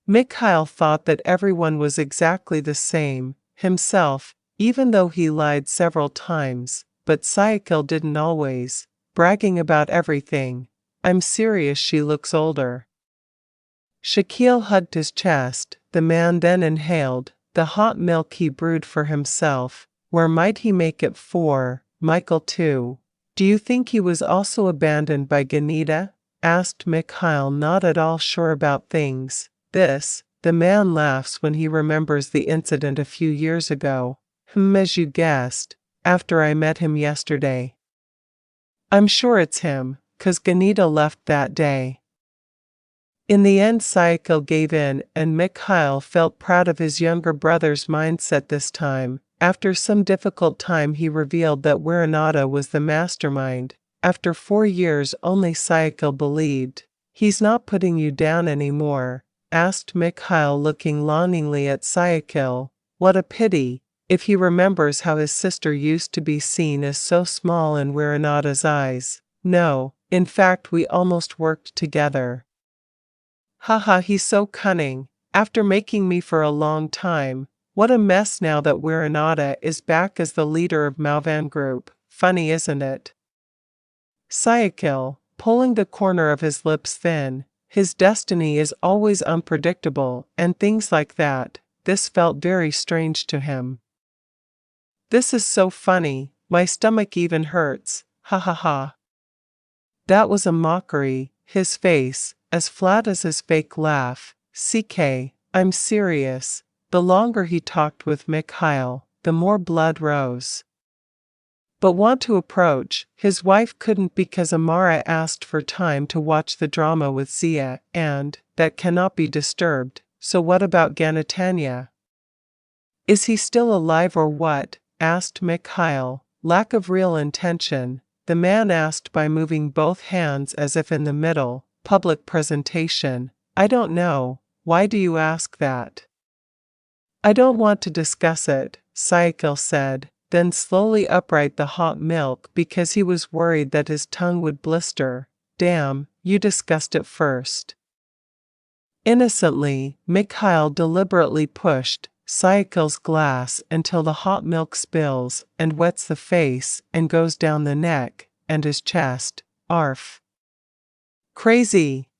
Mikhail thought that everyone was exactly the same, himself, even though he lied several times, but Syakil didn't always, bragging about everything. I'm serious, she looks older. Syakil hugged his chest. The man then inhaled the hot milk he brewed for himself. Where might he make it for? Michael too. Do you think he was also abandoned by Ganita? Asked Mikhail, not at all sure about things. The man laughs when he remembers the incident a few years ago. As you guessed, after I met him yesterday. I'm sure it's him, 'cause Ganita left that day. In the end Syakil gave in and Mikhail felt proud of his younger brother's mindset this time. After some difficult time he revealed that Waranada was the mastermind. After 4 years only Syakil believed. He's not putting you down anymore. asked Mikhail, looking longingly at Syakil. What a pity, if he remembers how his sister used to be seen as so small in Wiranada's eyes. No, in fact we almost worked together. Haha, he's so cunning. After making me for a long time, what a mess now that Wiranada is back as the leader of Malvan Group. Funny, isn't it? Syakil, pulling the corner of his lips thin. His destiny is always unpredictable, and things like that. This felt very strange to him. This is so funny, my stomach even hurts. Ha ha ha. That was a mockery, his face, as flat as his fake laugh. CK, I'm serious. The longer he talked with Mikhail, the more blood rose. But want to approach, his wife couldn't because Amara asked for time to watch the drama with Zia, and that cannot be disturbed. So what about Ganatanya? Is he still alive or what? Asked Mikhail. Lack of real intention, the man asked by moving both hands as if in the middle. Public presentation. I don't know. Why do you ask that? I don't want to discuss it, Syakil said, then slowly upright the hot milk because he was worried that his tongue would blister. Damn, you discussed it first. Innocently, Mikhail deliberately pushed Syakil's glass until the hot milk spills and wets the face and goes down the neck and his chest. Arf. Crazy.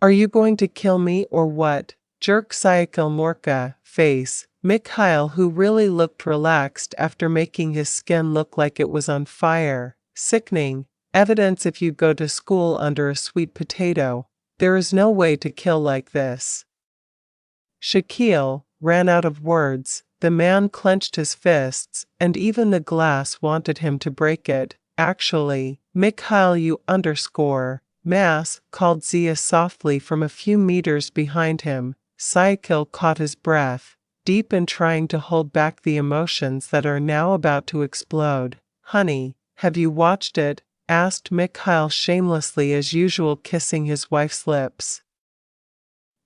Are you going to kill me or what? Jerked Syakil Morka face. Mikhail, who really looked relaxed after making his skin look like it was on fire. Sickening. Evidence if you go to school under a sweet potato. There is no way to kill like this. Syakil ran out of words. The man clenched his fists, and even the glass wanted him to break it. Actually, Mikhail, you underscore. Mass, called Zia softly from a few meters behind him. Syakil caught his breath, deep in trying to hold back the emotions that are now about to explode. Honey, have you watched it? Asked Mikhail shamelessly as usual, kissing his wife's lips.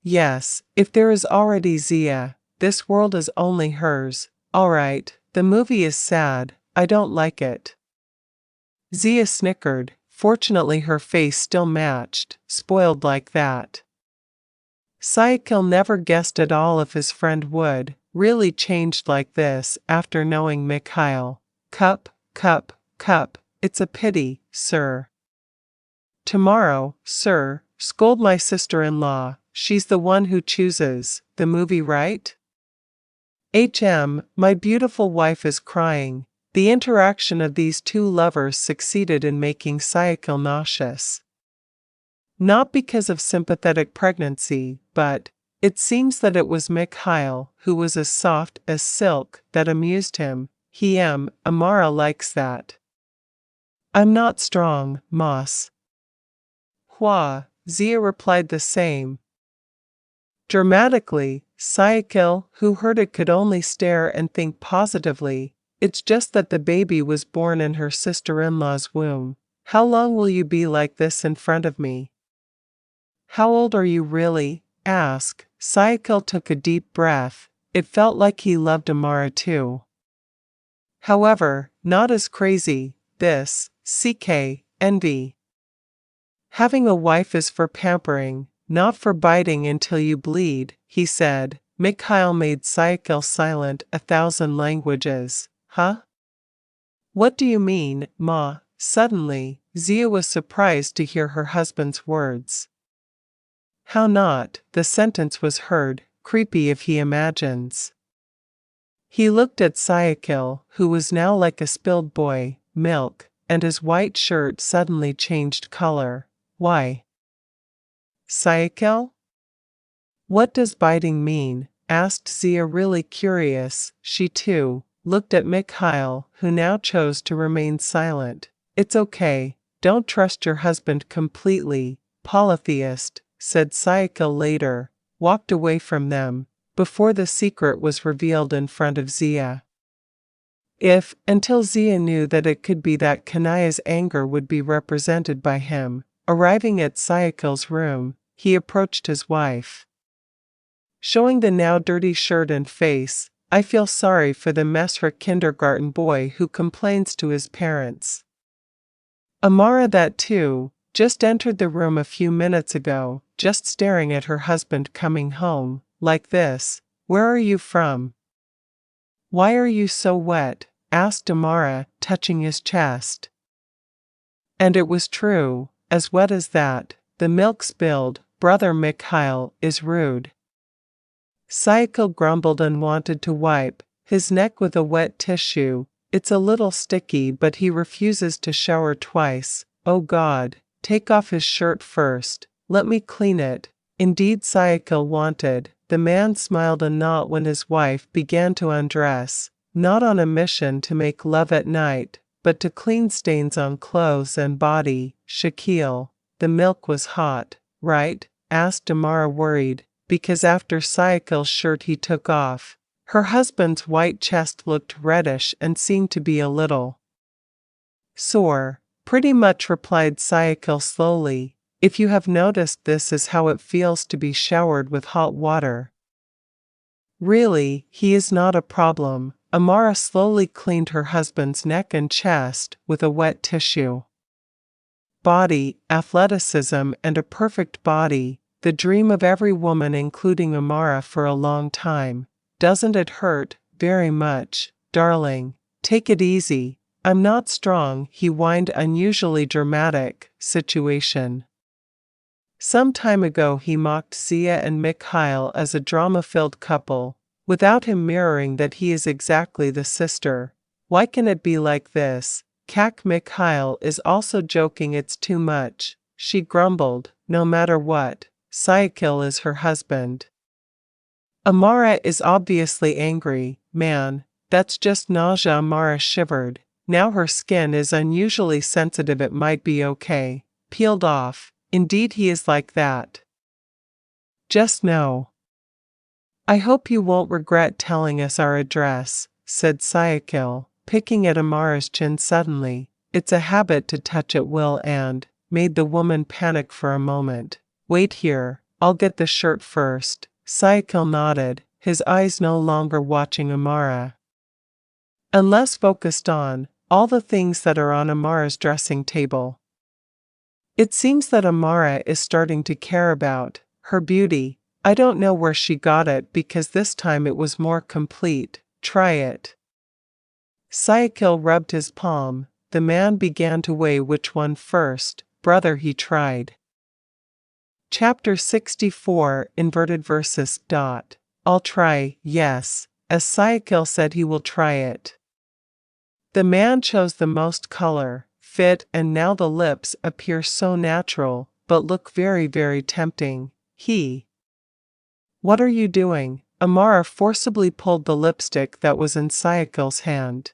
Yes, if there is already Zia, this world is only hers. Alright, the movie is sad, I don't like it. Zia snickered, fortunately her face still matched, spoiled like that. Syakil never guessed at all if his friend would really changed like this after knowing Mikhail. Cup, it's a pity, sir. Tomorrow, sir, scold my sister-in-law, she's the one who chooses the movie, right? My beautiful wife is crying. The interaction of these two lovers succeeded in making Syakil nauseous. Not because of sympathetic pregnancy, but it seems that it was Mikhail, who was as soft as silk, that amused him. Amara likes that. I'm not strong, Moss. Hua, Zia replied the same. Dramatically, Syakil, who heard it, could only stare and think positively. It's just that the baby was born in her sister-in-law's womb. How long will you be like this in front of me? How old are you really? Asked. Syakil took a deep breath. It felt like he loved Amara too. However, not as crazy. This, CK, envy. Having a wife is for pampering, not for biting until you bleed, he said. Mikhail made Syakil silent 1,000 languages. Huh? What do you mean, Ma? Suddenly, Zia was surprised to hear her husband's words. How not? The sentence was heard, creepy if he imagines. He looked at Syakil, who was now like a spilled boy, milk, and his white shirt suddenly changed color. Why? Syakil? What does biting mean? Asked Zia, really curious. She too looked at Mikhail, who now chose to remain silent. It's okay, don't trust your husband completely, polytheist, said Syakil later, walked away from them, before the secret was revealed in front of Zia. Until Zia knew that it could be that Kanaya's anger would be represented by him. Arriving at Syakil's room, he approached his wife. showing the now dirty shirt and face. I feel sorry for the mess her kindergarten boy who complains to his parents. Amara, that too, just entered the room a few minutes ago, just staring at her husband coming home, like this. Where are you from? Why are you so wet? Asked Amara, touching his chest. And it was true, as wet as that. The milk spilled. Brother Mikhail is rude. Syakil grumbled and wanted to wipe his neck with a wet tissue. It's a little sticky, but he refuses to shower twice. Oh God, take off his shirt first. Let me clean it. Indeed, Syakil wanted. The man smiled a knot when his wife began to undress, not on a mission to make love at night, but to clean stains on clothes and body. Syakil, the milk was hot, right? Asked Amara, worried, because after Syakil's shirt he took off, her husband's white chest looked reddish and seemed to be a little sore. Pretty much, replied Syakil slowly. If you have noticed, this is how it feels to be showered with hot water. Really, he is not a problem. Amara slowly cleaned her husband's neck and chest with a wet tissue. Body, athleticism, and a perfect body, the dream of every woman, including Amara, for a long time. Doesn't it hurt? Very much, darling. Take it easy. I'm not strong, he whined. Unusually dramatic situation. Some time ago he mocked Zia and Mikhail as a drama-filled couple, without him mirroring that he is exactly the sister. Why can it be like this? Kak, Mikhail is also joking. It's too much, she grumbled. No matter what, Syakil is her husband. Amara is obviously angry. Man, that's just nausea. Amara shivered. Now her skin is unusually sensitive. It might be okay. Peeled off. Indeed, he is like that. Just know. I hope you won't regret telling us our address, said Syakil, picking at Amara's chin suddenly. It's a habit to touch at will and made the woman panic for a moment. Wait here, I'll get the shirt first. Syakil nodded, his eyes no longer watching Amara, and less focused on all the things that are on Amara's dressing table. It seems that Amara is starting to care about her beauty. I don't know where she got it, because this time it was more complete. Try it. Syakil rubbed his palm. The man began to weigh which one first. Brother, he tried. Chapter 64, inverted verses. I'll try, yes. As Syakil said, he will try it. The man chose the most color, fit, and now the lips appear so natural, but look very, very tempting. What are you doing? Amara forcibly pulled the lipstick that was in Syakil's hand.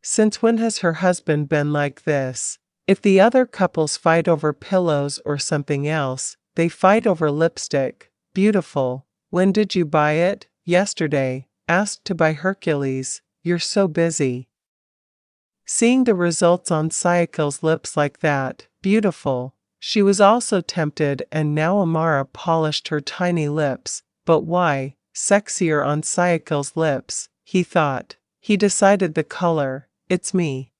Since when has her husband been like this? If the other couples fight over pillows or something else, they fight over lipstick. Beautiful. When did you buy it? Yesterday. Asked to buy Hercules. You're so busy. Seeing the results on Syakil's lips like that, beautiful, she was also tempted, and now Amara polished her tiny lips. But why? Sexier on Syakil's lips, he thought. He decided the color. It's me.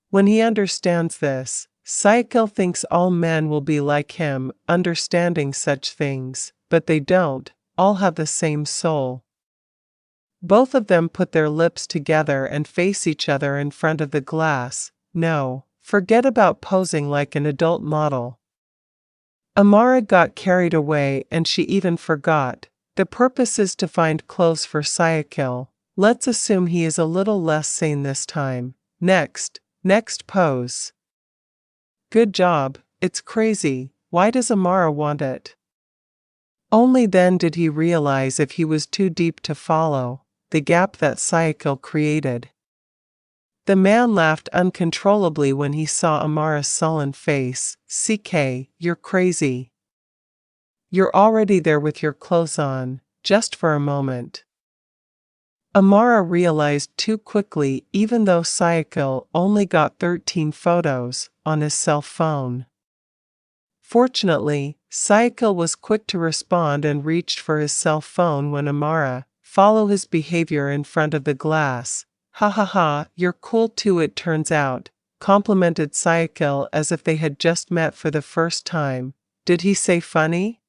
When he understands this, Syakil thinks all men will be like him, understanding such things, but they don't, all have the same soul. Both of them put their lips together and face each other in front of the glass. No, forget about posing like an adult model. Amara got carried away, and she even forgot. The purpose is to find clothes for Syakil. Let's assume he is a little less sane this time. Next pose. Good job. It's crazy. Why does Amara want it? Only then did he realize if he was too deep to follow, the gap that Syakil created. The man laughed uncontrollably when he saw Amara's sullen face. CK, you're crazy. You're already there with your clothes on, just for a moment. Amara realized too quickly, even though Syakil only got 13 photos on his cell phone. Fortunately, Syakil was quick to respond and reached for his cell phone when Amara, follow his behavior in front of the glass. Ha ha ha, you're cool too it turns out, complimented Syakil as if they had just met for the first time. Did he say funny?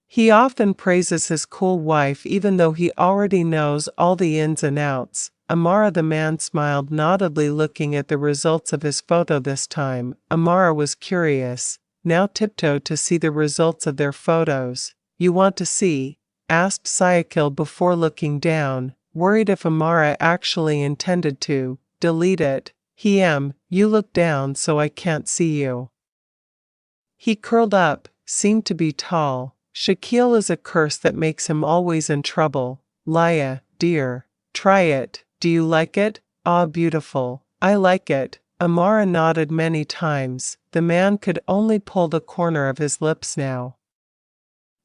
He often praises his cool wife even though he already knows all the ins and outs. Amara the man smiled naughtily looking at the results of his photo this time. Amara was curious, now tiptoed to see the results of their photos. You want to see? Asked Syakil before looking down, worried if Amara actually intended to delete it. You look down so I can't see you. He curled up, seemed to be tall. Syakil is a curse that makes him always in trouble. Laya, dear. Try it. Do you like it? Ah, beautiful. I like it. Amara nodded many times. The man could only pull the corner of his lips now.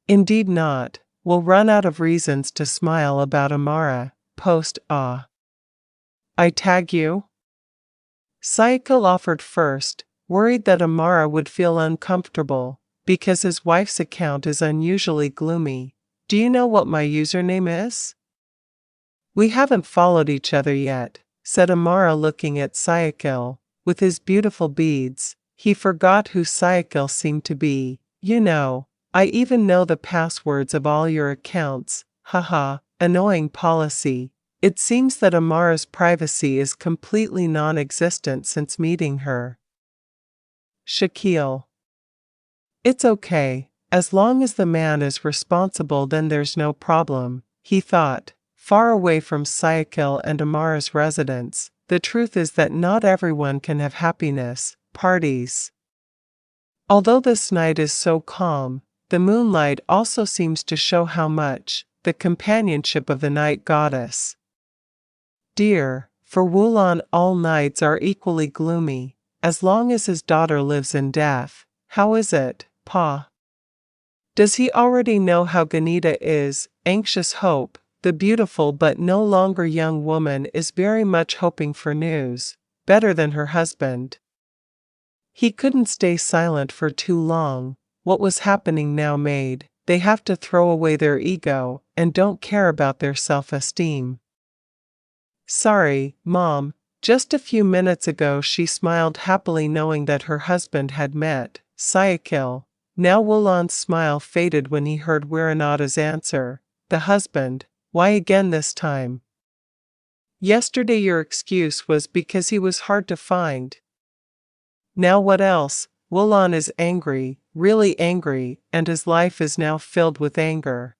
Indeed not. We'll run out of reasons to smile about Amara. Post ah. I tag you? Syakil offered first, worried that Amara would feel uncomfortable, because his wife's account is unusually gloomy. Do you know what my username is? We haven't followed each other yet, said Amara looking at Syakil. With his beautiful beads, he forgot who Syakil seemed to be. You know, I even know the passwords of all your accounts. Haha, annoying policy. It seems that Amara's privacy is completely non-existent since meeting her. Syakil. It's okay, as long as the man is responsible then there's no problem, he thought. Far away from Syakil and Amara's residence, the truth is that not everyone can have happiness, parties. Although this night is so calm, the moonlight also seems to show how much, the companionship of the night goddess. Dear, for Wulan all nights are equally gloomy, as long as his daughter lives in death. How is it, Pa? Does he already know how Ganita is? Anxious hope. The beautiful but no longer young woman is very much hoping for news, better than her husband. He couldn't stay silent for too long. What was happening now made, they have to throw away their ego, and don't care about their self-esteem. Sorry, Mom, just a few minutes ago she smiled happily knowing that her husband had met Syakil. Now Wulan's smile faded when he heard Wiranada's answer. The husband. Why again this time? Yesterday your excuse was because he was hard to find. Now what else? Wulan is angry, really angry, and his life is now filled with anger.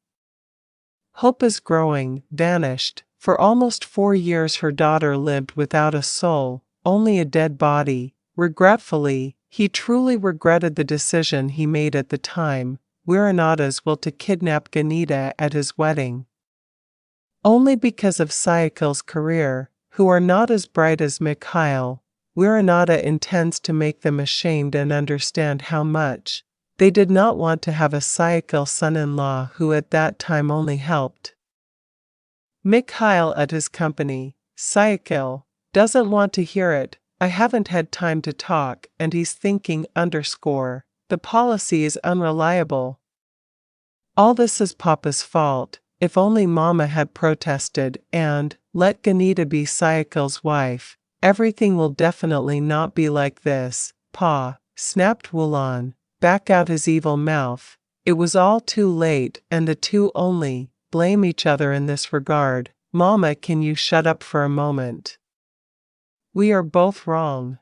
Hope is growing, vanished. For almost 4 years her daughter lived without a soul, only a dead body. Regretfully, he truly regretted the decision he made at the time, Wiranada's will to kidnap Ganita at his wedding. Only because of Syakil's career, who are not as bright as Mikhail, Wiranada intends to make them ashamed and understand how much they did not want to have a Syakil son-in-law who at that time only helped Mikhail at his company. Syakil doesn't want to hear it. I haven't had time to talk, and he's thinking the policy is unreliable. All this is Papa's fault. If only Mama had protested and let Ganita be Syakil's wife, everything will definitely not be like this. Pa, snapped Wulan, back out his evil mouth. It was all too late and the two only blame each other in this regard. Mama, can you shut up for a moment? We are both wrong.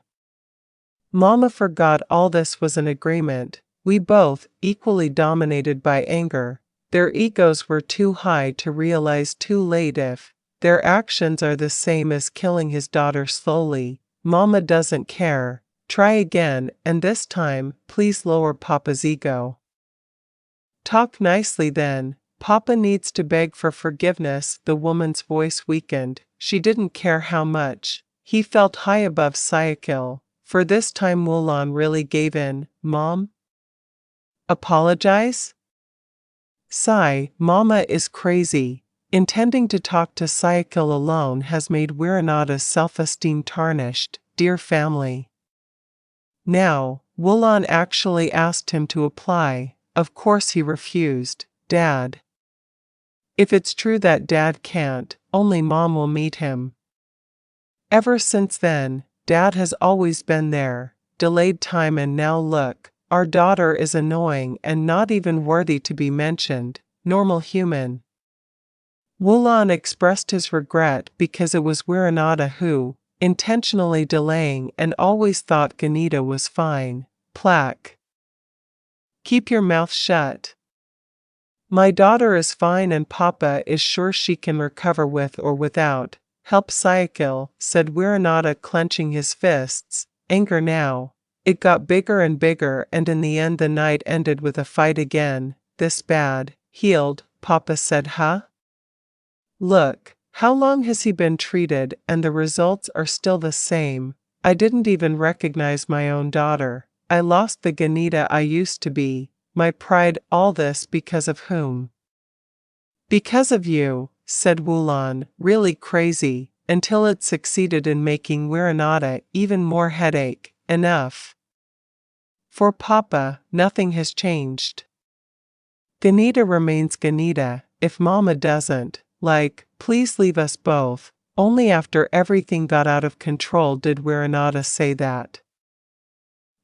Mama forgot all this was an agreement. We both, equally dominated by anger. Their egos were too high to realize too late if their actions are the same as killing his daughter slowly. Mama doesn't care. Try again, and this time, please lower Papa's ego. Talk nicely then. Papa needs to beg for forgiveness. The woman's voice weakened. She didn't care how much. He felt high above Syakil. For this time Wulan really gave in. Mom? Apologize? Mama is crazy. Intending to talk to Syakil alone has made Wiranada's self-esteem tarnished. Dear family. Now, Wulan actually asked him to apply. Of course he refused. Dad. If it's true that Dad can't, only Mom will meet him. Ever since then, Dad has always been there, delayed time, and now look, our daughter is annoying and not even worthy to be mentioned, normal human. Woolan expressed his regret because it was Wiranata who, intentionally delaying, and always thought Ganita was fine. Plaque. Keep your mouth shut. My daughter is fine and Papa is sure she can recover with or without help. Syakil, said Wiranata, clenching his fists, anger now. It got bigger and bigger, and in the end the night ended with a fight again. This bad. Healed, Papa said. Huh? Look, how long has he been treated, and the results are still the same. I didn't even recognize my own daughter. I lost the Ganita I used to be. My pride, all this because of whom? Because of you, said Woolan, really crazy, until it succeeded in making Wiranata even more headache. Enough. For Papa, nothing has changed. Ganita remains Ganita, if Mama doesn't. Please leave us both. Only after everything got out of control did Wiranata say that.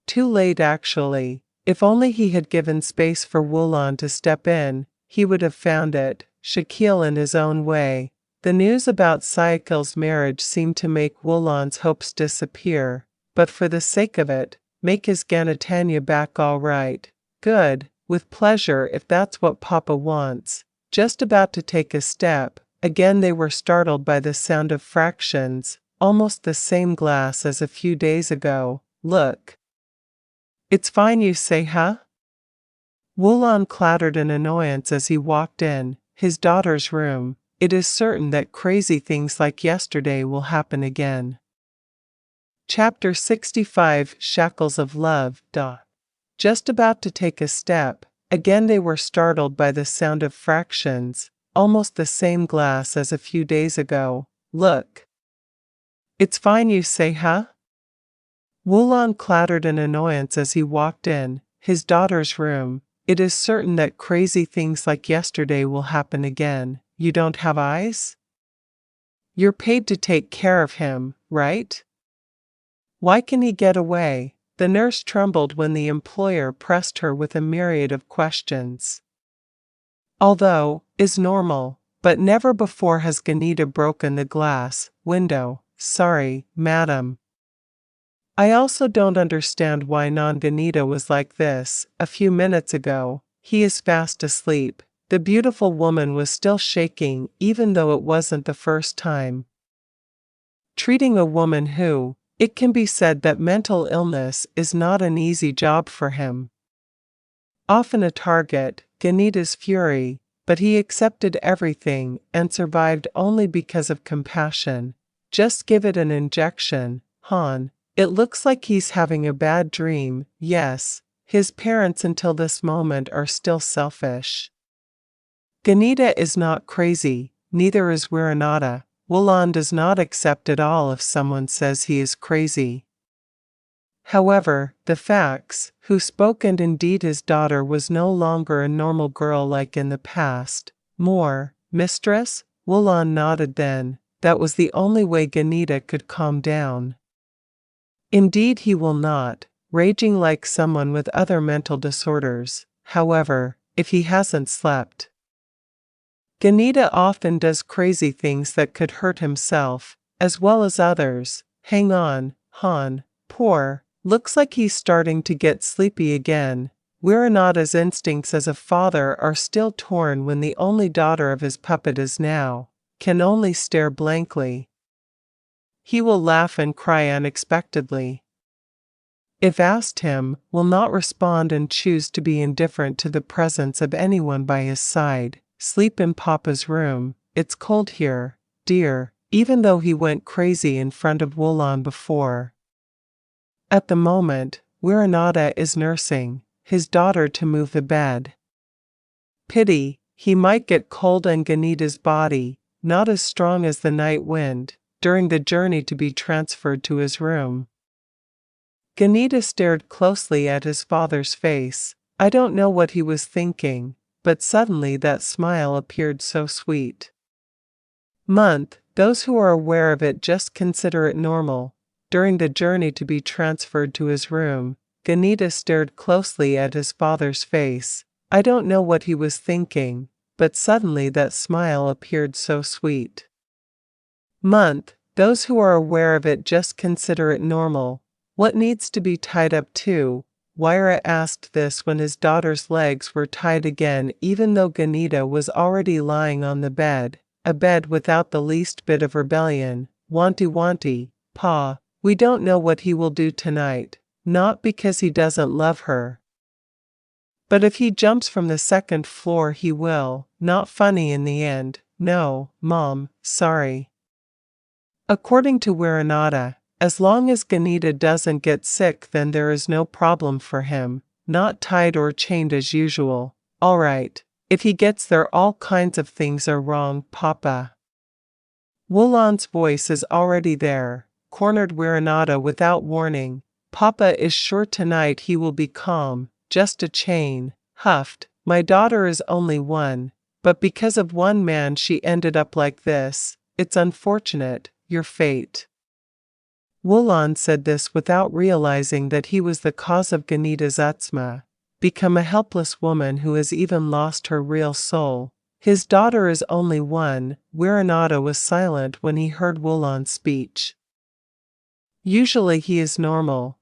Too late actually. If only he had given space for Woolan to step in, he would have found it, Syakil, in his own way. The news about Syakil's marriage seemed to make Woolan's hopes disappear, but for the sake of it, make his Ganitanya back all right. Good, with pleasure if that's what Papa wants. Just about to take a step, again they were startled by the sound of fractions, almost the same glass as a few days ago. Look. It's fine you say, huh? Woolan clattered in annoyance as he walked in his daughter's room. It is certain that crazy things like yesterday will happen again. Chapter 65 Shackles of Love. Just about to take a step, again they were startled by the sound of fractions, almost the same glass as a few days ago. Look. It's fine you say, huh? Woolan clattered in annoyance as he walked in his daughter's room. It is certain that crazy things like yesterday will happen again. You don't have eyes? You're paid to take care of him, right? Why can he get away? The nurse trembled when the employer pressed her with a myriad of questions. Although, is normal, but never before has Ganita broken the glass window. Sorry, madam. I also don't understand why non-Ganita was like this. A few minutes ago, he is fast asleep. The beautiful woman was still shaking even though it wasn't the first time. Treating a woman who, it can be said that mental illness is not an easy job for him. Often a target, Ganita's fury, but he accepted everything and survived only because of compassion. Just give it an injection, Han. It looks like he's having a bad dream. Yes, his parents until this moment are still selfish. Ganita is not crazy, neither is Wiranata. Woolan does not accept at all if someone says he is crazy. However, the facts, who spoke, and indeed his daughter was no longer a normal girl like in the past. More, mistress? Woolan nodded then. That was the only way Ganita could calm down. Indeed he will not, raging like someone with other mental disorders, however, if he hasn't slept. Ganita often does crazy things that could hurt himself, as well as others. Hang on, Han, poor, looks like he's starting to get sleepy again. Wiranata's instincts as a father are still torn when the only daughter of his puppet is now, can only stare blankly. He will laugh and cry unexpectedly. If asked, him, will not respond and choose to be indifferent to the presence of anyone by his side. Sleep in Papa's room. It's cold here, dear, even though he went crazy in front of Woolan before. At the moment, Wiranata is nursing his daughter to move the bed. Pity, he might get cold, and Ganita's body, not as strong as the night wind, during the journey to be transferred to his room. Ganita stared closely at his father's face. I don't know what he was thinking, but suddenly that smile appeared so sweet. Month, those who are aware of it just consider it normal. During the journey to be transferred to his room, Ganita stared closely at his father's face. I don't know what he was thinking, but suddenly that smile appeared so sweet. Month, those who are aware of it just consider it normal. What needs to be tied up too? Waira asked this when his daughter's legs were tied again, even though Ganita was already lying on the bed, a bed without the least bit of rebellion. Wanty, Pa, we don't know what he will do tonight, not because he doesn't love her. But if he jumps from the second floor he will, not funny in the end. No, Mom, sorry. According to Wiranata, as long as Ganita doesn't get sick then there is no problem for him, not tied or chained as usual. Alright, if he gets there all kinds of things are wrong, Papa. Wulan's voice is already there, cornered Wiranata without warning. Papa is sure tonight he will be calm, just a chain, huffed. My daughter is only one, but because of one man she ended up like this. It's unfortunate, your fate. Wulan said this without realizing that he was the cause of Ganita's Utsma, become a helpless woman who has even lost her real soul. His daughter is only one. Wiranata was silent when he heard Wulan's speech. Usually he is normal,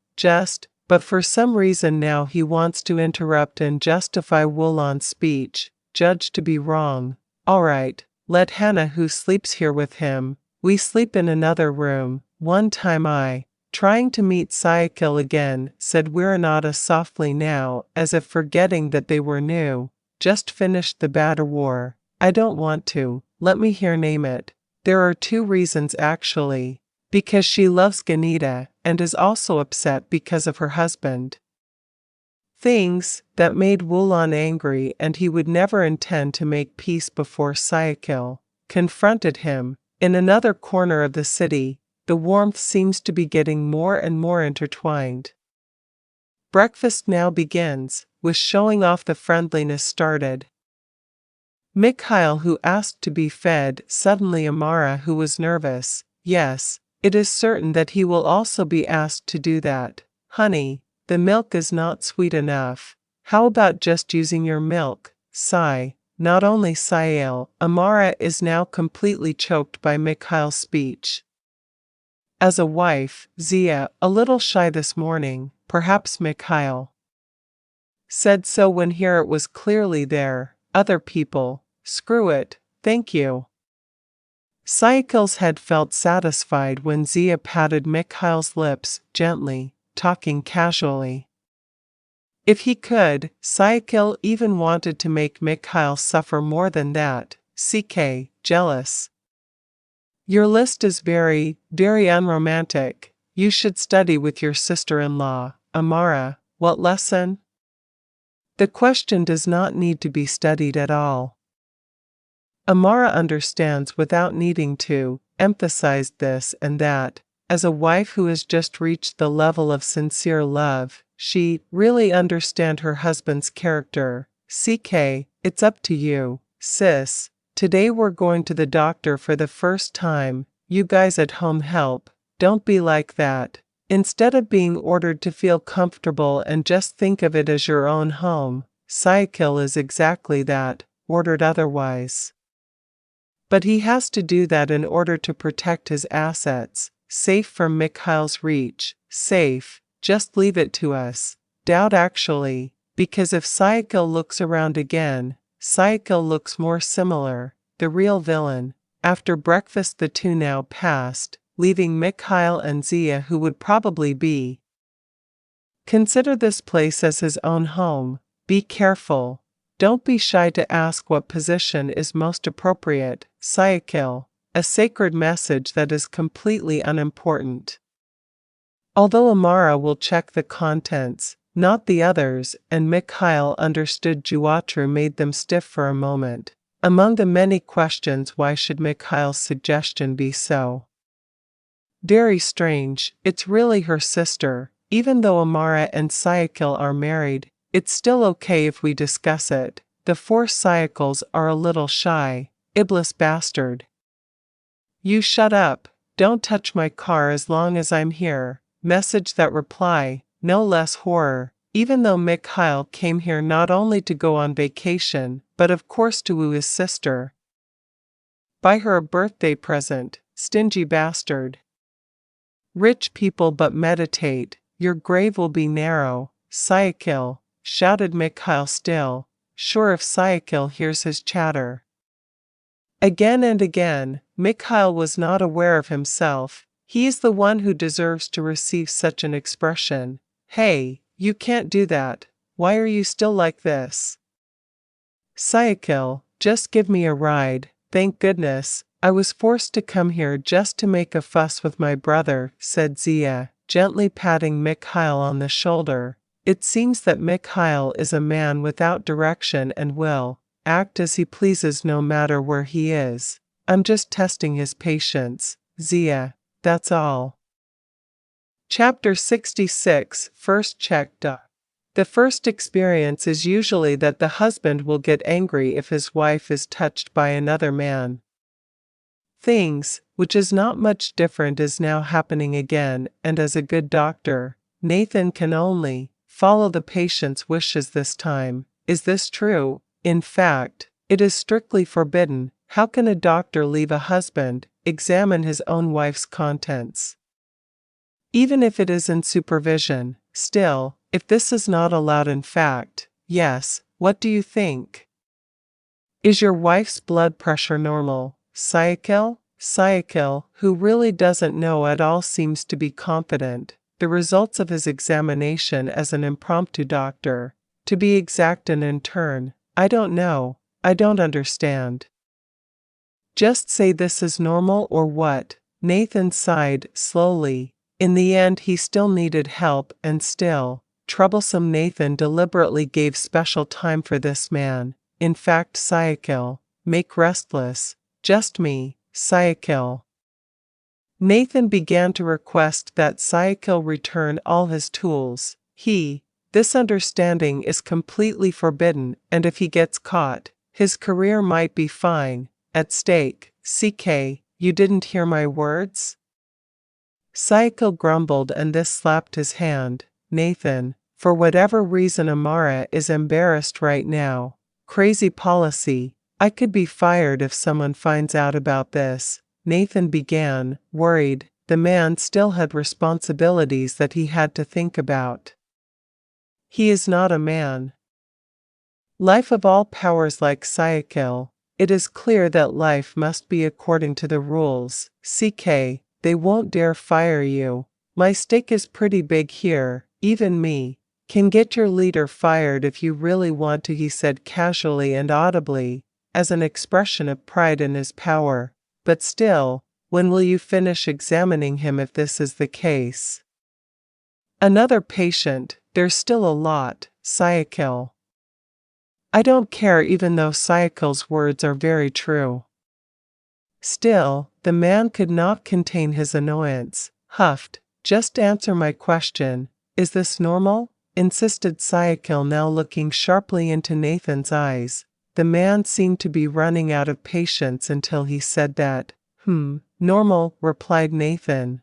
but for some reason now he wants to interrupt and justify Wulan's speech, judged to be wrong. Alright, let Hannah who sleeps here with him. We sleep in another room. One time trying to meet Syakil again, said Wiranata softly now, as if forgetting that they were new. Just finished the Badr war. I don't want to. Let me hear name it. There are 2 reasons actually. Because she loves Ganita, and is also upset because of her husband. Things that made Wulan angry, and he would never intend to make peace before Syakil confronted him. In another corner of the city, the warmth seems to be getting more and more intertwined. Breakfast now begins, with showing off the friendliness started. Mikhail who asked to be fed, suddenly Amara who was nervous. Yes, it is certain that he will also be asked to do that. Honey, the milk is not sweet enough. How about just using your milk? Sigh. Not only Syakil, Amara is now completely choked by Mikhail's speech. As a wife, Zia, a little shy this morning, perhaps Mikhail said so when here it was clearly there. Other people, screw it, thank you. Syakil's head felt satisfied when Zia patted Mikhail's lips gently, talking casually. If he could, Syakil even wanted to make Mikhail suffer more than that. CK, jealous. Your list is very unromantic. You should study with your sister-in-law. Amara, what lesson? The question does not need to be studied at all. Amara understands without needing to, emphasized this and that. As a wife who has just reached the level of sincere love, she really understands her husband's character. CK, it's up to you, sis. Today we're going to the doctor for the first time. You guys at home help. Don't be like that. Instead of being ordered to feel comfortable and just think of it as your own home, Syakil is exactly that, ordered otherwise. But he has to do that in order to protect his assets, safe from Mikhail's reach, safe, just leave it to us. Doubt actually, because if Syakil looks around again, Syakil looks more similar, the real villain. After breakfast the 2 now passed, leaving Mikhail and Zia who would probably be. Consider this place as his own home. Be careful. Don't be shy to ask what position is most appropriate. Syakil, a sacred message that is completely unimportant. Although Amara will check the contents, not the others, and Mikhail understood Juatru made them stiff for a moment. Among the many questions, why should Mikhail's suggestion be so very strange? It's really her sister. Even though Amara and Syakil are married, It's still okay if we discuss it. The 4 Syakils are a little shy. Iblis bastard. You shut up. Don't touch my car as long as I'm here. Message that reply, no less horror. Even though Mikhail came here not only to go on vacation, but of course to woo his sister. Buy her a birthday present, stingy bastard. Rich people but meditate, your grave will be narrow. Syakil, shouted Mikhail still, sure if Syakil hears his chatter. Again and again, Mikhail was not aware of himself. He is the one who deserves to receive such an expression. Hey, you can't do that. Why are you still like this? Syakil, just give me a ride. Thank goodness, I was forced to come here just to make a fuss with my brother, said Zia, gently patting Mikhail on the shoulder. It seems that Mikhail is a man without direction and will act as he pleases no matter where he is. I'm just testing his patience, Zia, that's all. Chapter 66, First Check. The first experience is usually that the husband will get angry if his wife is touched by another man. Things, which is not much different, is now happening again, and as a good doctor, Nathan can only follow the patient's wishes this time. Is this true? In fact, it is strictly forbidden. How can a doctor leave a husband examine his own wife's contents? Even if it is in supervision, still, if this is not allowed in fact, yes, what do you think? Is your wife's blood pressure normal? Syakil? Syakil, who really doesn't know at all, seems to be confident. The results of his examination as an impromptu doctor. To be exact and in turn, I don't know, I don't understand. Just say this is normal or what? Nathan sighed slowly. In the end he still needed help, and still, troublesome Nathan deliberately gave special time for this man. In fact, Syakil, make restless. Just me, Syakil. Nathan began to request that Syakil return all his tools. This understanding is completely forbidden, and if he gets caught, his career might be fine at stake. CK, you didn't hear my words? Syakil grumbled, and this slapped his hand. Nathan, for whatever reason Amara is embarrassed right now. Crazy policy. I could be fired if someone finds out about this. Nathan began, worried. The man still had responsibilities that he had to think about. He is not a man. Life of all powers like Syakil. It is clear that life must be according to the rules. CK, they won't dare fire you. My stake is pretty big here. Even me can get your leader fired if you really want to, he said casually and audibly, as an expression of pride in his power. But still, when will you finish examining him if this is the case? Another patient, there's still a lot, Syakil. I don't care, even though Syakil's words are very true. Still, the man could not contain his annoyance, huffed. Just answer my question, is this normal? Insisted Syakil, now looking sharply into Nathan's eyes. The man seemed to be running out of patience until he said that. Normal, replied Nathan,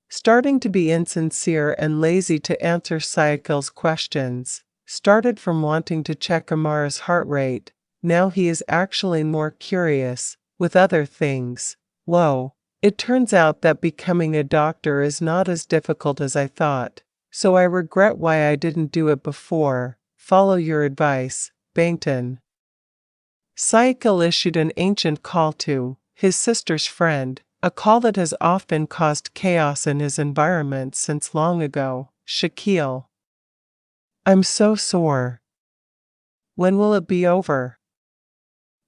starting to be insincere and lazy to answer Syakil's questions. Started from wanting to check Amara's heart rate, now he is actually more curious, with other things. Whoa, it turns out that becoming a doctor is not as difficult as I thought, so I regret why I didn't do it before. Follow your advice, Bankton. Syakil issued an ancient call to his sister's friend, a call that has often caused chaos in his environment since long ago. Syakil. I'm so sore. When will it be over?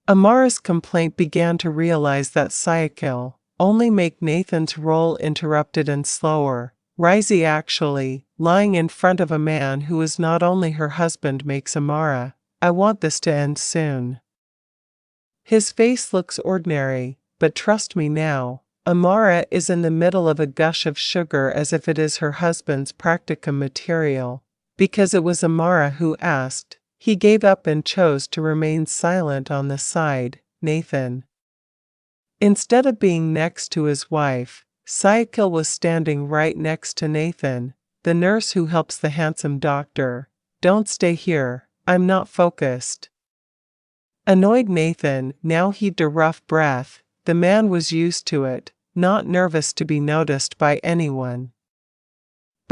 Amara's complaint began to realize that Syakil only make Nathan's role interrupted and slower. Risey actually, lying in front of a man who is not only her husband, makes Amara. I want this to end soon. His face looks ordinary, but trust me now. Amara is in the middle of a gush of sugar as if it is her husband's practicum material. Because it was Amara who asked. He gave up and chose to remain silent on the side, Nathan. Instead of being next to his wife, Syakil was standing right next to Nathan, the nurse who helps the handsome doctor. Don't stay here, I'm not focused. Annoyed Nathan now heaved a rough breath. The man was used to it, not nervous to be noticed by anyone.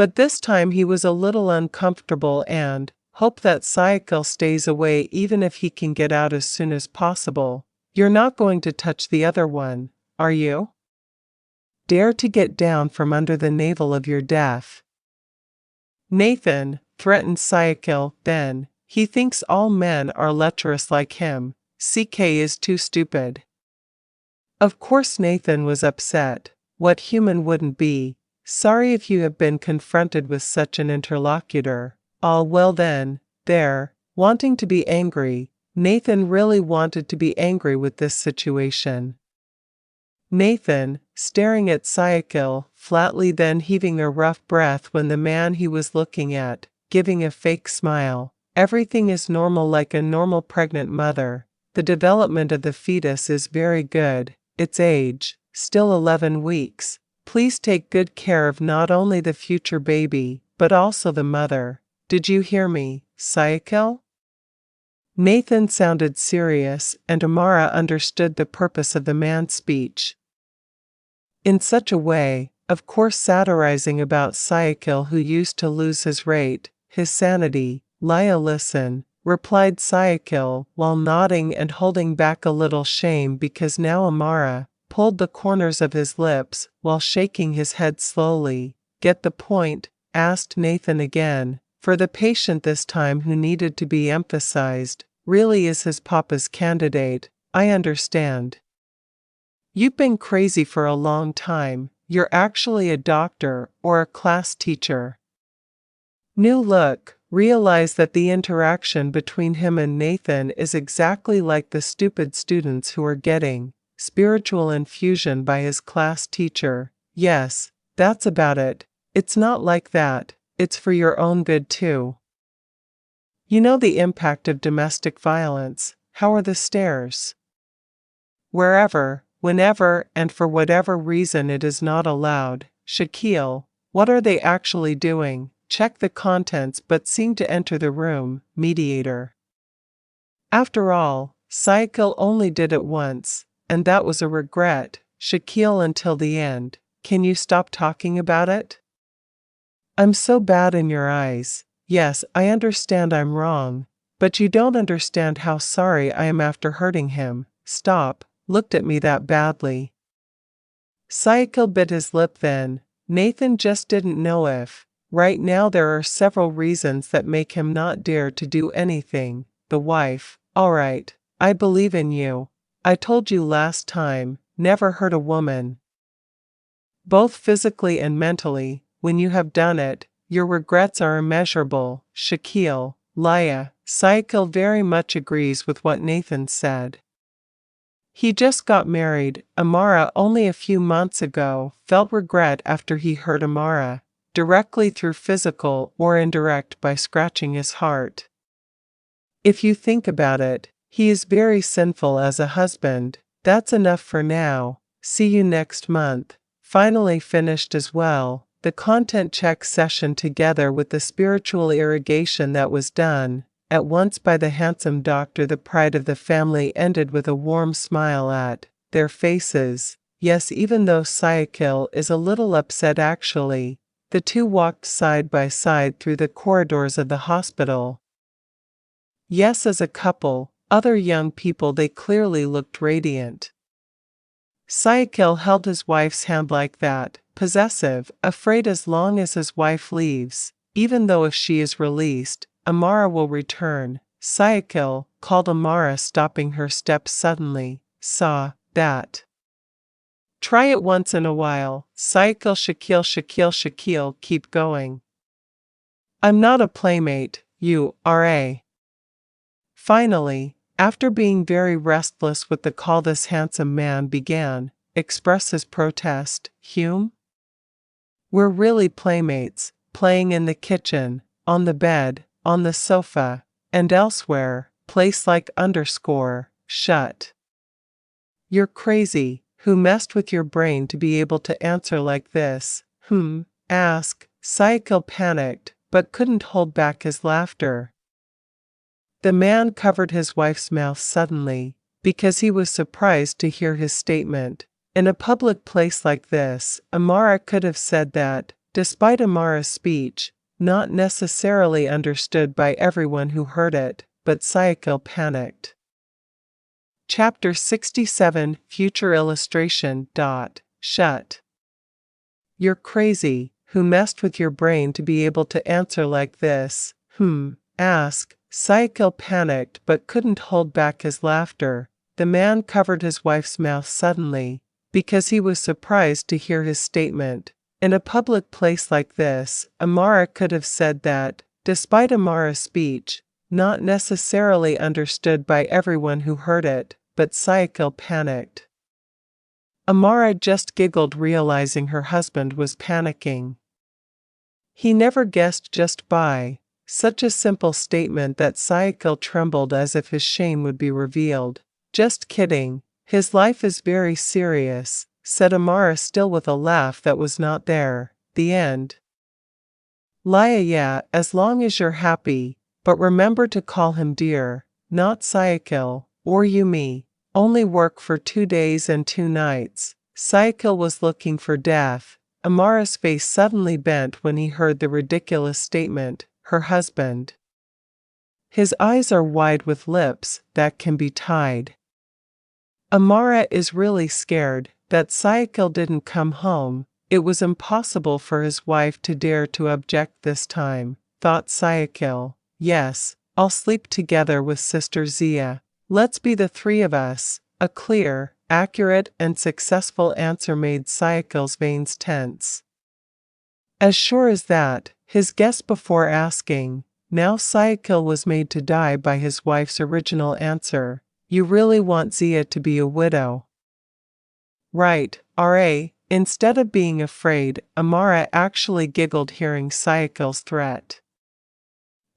But this time he was a little uncomfortable and hope that Syakil stays away even if he can get out as soon as possible. You're not going to touch the other one, are you? Dare to get down from under the navel of your death. Nathan, threatened Syakil, then. He thinks all men are lecherous like him. CK is too stupid. Of course Nathan was upset. What human wouldn't be? Sorry if you have been confronted with such an interlocutor. All well then, there, wanting to be angry. Nathan really wanted to be angry with this situation. Nathan, staring at Syakil, flatly then heaving a rough breath when the man he was looking at, giving a fake smile. Everything is normal like a normal pregnant mother. The development of the fetus is very good. Its age, still 11 weeks. Please take good care of not only the future baby, but also the mother. Did you hear me, Syakil? Nathan sounded serious, and Amara understood the purpose of the man's speech. In such a way, of course satirizing about Syakil who used to lose his rate, his sanity. Laya listen, replied Syakil, while nodding and holding back a little shame because now Amara pulled the corners of his lips while shaking his head slowly. Get the point? Asked Nathan again, for the patient this time who needed to be emphasized. Really is his papa's candidate, I understand. You've been crazy for a long time. You're actually a doctor or a class teacher. New look. Realize that the interaction between him and Nathan is exactly like the stupid students who are getting spiritual infusion by his class teacher. Yes, that's about it. It's not like that, it's for your own good too. You know the impact of domestic violence. How are the stairs? Wherever, whenever, and for whatever reason it is not allowed. Syakil, what are they actually doing? Check the contents but seem to enter the room, mediator. After all, Syakil only did it once, and that was a regret. Syakil until the end. Can you stop talking about it? I'm so bad in your eyes. Yes, I understand I'm wrong, but you don't understand how sorry I am after hurting him. Stop, looked at me that badly. Syakil bit his lip then. Nathan just didn't know if. Right now there are several reasons that make him not dare to do anything. The wife, alright, I believe in you. I told you last time, never hurt a woman. Both physically and mentally, when you have done it, your regrets are immeasurable. Syakil, Laya, Syakil very much agrees with what Nathan said. He just got married. Amara only a few months ago felt regret after he hurt Amara. Directly through physical or indirect by scratching his heart. If you think about it, he is very sinful as a husband. That's enough for now. See you next month. Finally finished as well. The content check session together with the spiritual irrigation that was done at once by the handsome doctor. The pride of the family ended with a warm smile at their faces. Yes, even though Syakil is a little upset actually. The two walked side by side through the corridors of the hospital. Yes, as a couple, other young people they clearly looked radiant. Syakil held his wife's hand like that, possessive, afraid as long as his wife leaves, even though if she is released, Amara will return. Syakil, called Amara stopping her steps suddenly, saw that. Try it once in a while. Syakil, Syakil, keep going. I'm not a playmate, you are. Finally, after being very restless with the call, this handsome man began, express his protest. Hume? We're really playmates, playing in the kitchen. on the bed, on the sofa, and elsewhere, place like shut. You're crazy. Who messed with your brain to be able to answer like this? Ask. Syakil panicked, but couldn't hold back his laughter. The man covered his wife's mouth suddenly, because he was surprised to hear his statement. In a public place like this, Amara could have said that, despite Amara's speech, not necessarily understood by everyone who heard it, but Syakil panicked. Chapter 67 Future Illustration. Shut. You're crazy. Who messed with your brain to be able to answer like this? Ask. Syakil panicked but couldn't hold back his laughter. The man covered his wife's mouth suddenly, because he was surprised to hear his statement. In a public place like this, Amara could have said that, despite Amara's speech, not necessarily understood by everyone who heard it, but Syakil panicked. Amara just giggled, realizing her husband was panicking. He never guessed just by such a simple statement that Syakil trembled as if his shame would be revealed. Just kidding. His life is very serious, said Amara, still with a laugh that was not there. The end. Laya, yeah, as long as you're happy, but remember to call him dear, not Syakil, or Yumi. Only work for 2 days and 2 nights. Syakil was looking for death. Amara's face suddenly bent when he heard the ridiculous statement, her husband. His eyes are wide with lips that can be tied. Amara is really scared that Syakil didn't come home. It was impossible for his wife to dare to object this time, thought Syakil. Yes, I'll sleep together with Sister Zia. Let's be the 3 of us. A clear, accurate, and successful answer made Syakil's veins tense. As sure as that, his guess before asking, now Syakil was made to die by his wife's original answer. You really want Zia to be a widow? Right, R.A. Instead of being afraid, Amara actually giggled hearing Syakil's threat.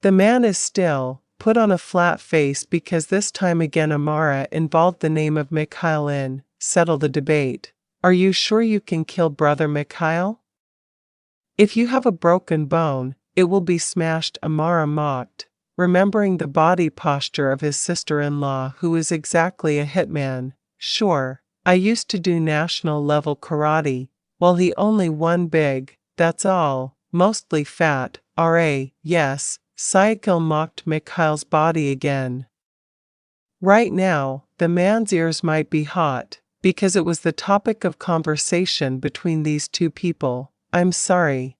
The man is still, put on a flat face because this time again Amara involved the name of Mikhail in, settle the debate. Are you sure you can kill brother Mikhail? If you have a broken bone, it will be smashed, Amara mocked, remembering the body posture of his sister-in-law who is exactly a hitman. Sure, I used to do national-level karate, while he only won big, that's all, mostly fat, R.A. Yes, Syakil mocked Mikhail's body again. Right now, the man's ears might be hot, because it was the topic of conversation between these 2 people. I'm sorry.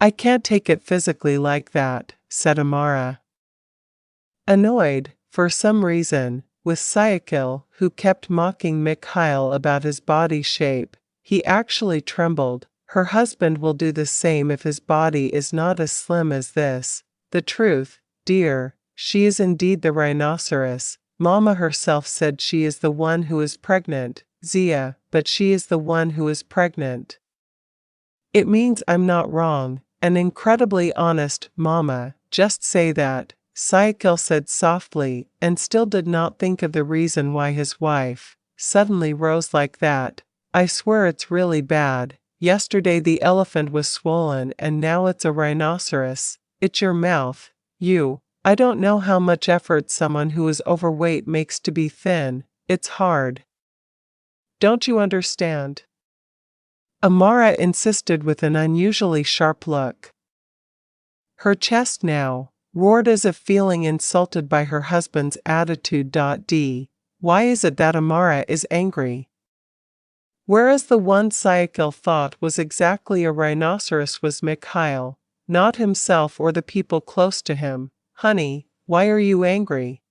I can't take it physically like that, said Amara. Annoyed, for some reason, with Syakil, who kept mocking Mikhail about his body shape, he actually trembled. Her husband will do the same if his body is not as slim as this. The truth, dear, she is indeed the rhinoceros. Mama herself said she is the one who is pregnant, Zia, but she is the one who is pregnant. It means I'm not wrong, and incredibly honest, Mama, just say that, Syakil said softly, and still did not think of the reason why his wife suddenly rose like that. I swear it's really bad. Yesterday the elephant was swollen and now it's a rhinoceros. It's your mouth. I don't know how much effort someone who is overweight makes to be thin. It's hard. Don't you understand? Amara insisted with an unusually sharp look. Her chest now roared as if feeling insulted by her husband's attitude. Why is it that Amara is angry? Whereas the one Syakil thought was exactly a rhinoceros was Mikhail, not himself or the people close to him. Honey, why are you angry?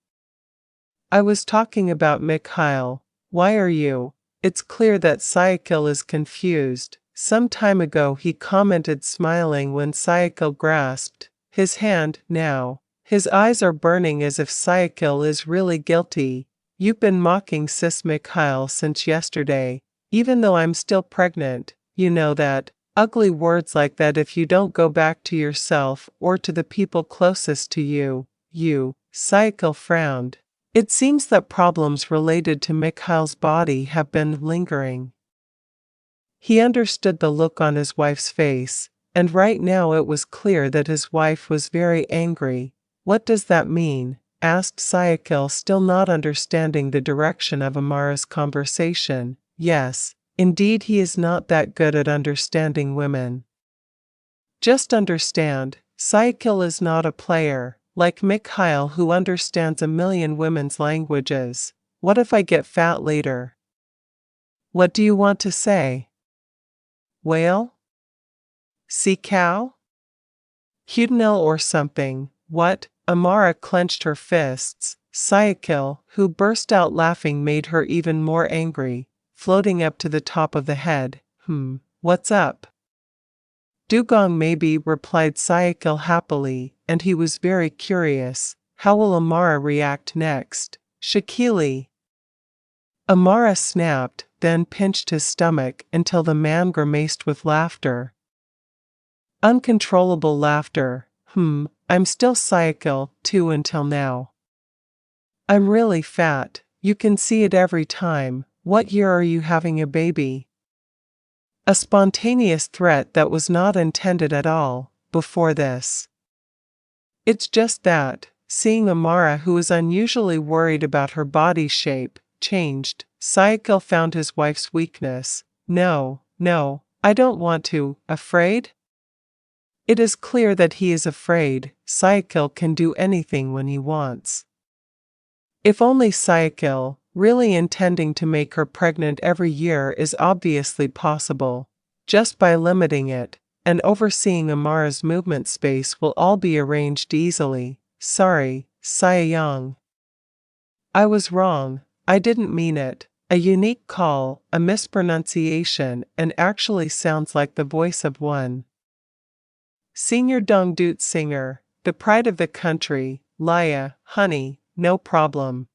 I was talking about Mikhail. Why are you? It's clear that Syakil is confused. Some time ago he commented, smiling when Syakil grasped his hand. Now, his eyes are burning as if Syakil is really guilty. You've been mocking sis Mikhail since yesterday. Even though I'm still pregnant, you know that. ugly words like that if you don't go back to yourself or to the people closest to you. Syakil frowned. It seems that problems related to Mikhail's body have been lingering. He understood the look on his wife's face, and right now it was clear that his wife was very angry. What does that mean? Asked Syakil, still not understanding the direction of Amara's conversation. Yes, indeed, he is not that good at understanding women. Just understand, Syakil is not a player, like Mikhail, who understands a million women's languages. What if I get fat later? What do you want to say? Whale? Sea cow? Hudnil or something. What? Amara clenched her fists. Syakil, who burst out laughing, made her even more angry, floating up to the top of the head. What's up? Dugong maybe, replied Syakil happily, and he was very curious. How will Amara react next? Syakil. Amara snapped, then pinched his stomach until the man grimaced with laughter. Uncontrollable laughter. I'm still Syakil, too, until now. I'm really fat. You can see it every time. What year are you having a baby? A spontaneous threat that was not intended at all, before this. It's just that, seeing Amara, who was unusually worried about her body shape, changed, Syakil found his wife's weakness. No, I don't want to. Afraid? It is clear that he is afraid. Syakil can do anything when he wants. If only Syakil, really intending to make her pregnant every year, is obviously possible. Just by limiting it, and overseeing Amara's movement space will all be arranged easily. Sorry, Syakil. I was wrong. I didn't mean it. A unique call, a mispronunciation, and actually sounds like the voice of one. Senior Dongdoot singer, the pride of the country. Laya, honey, no problem.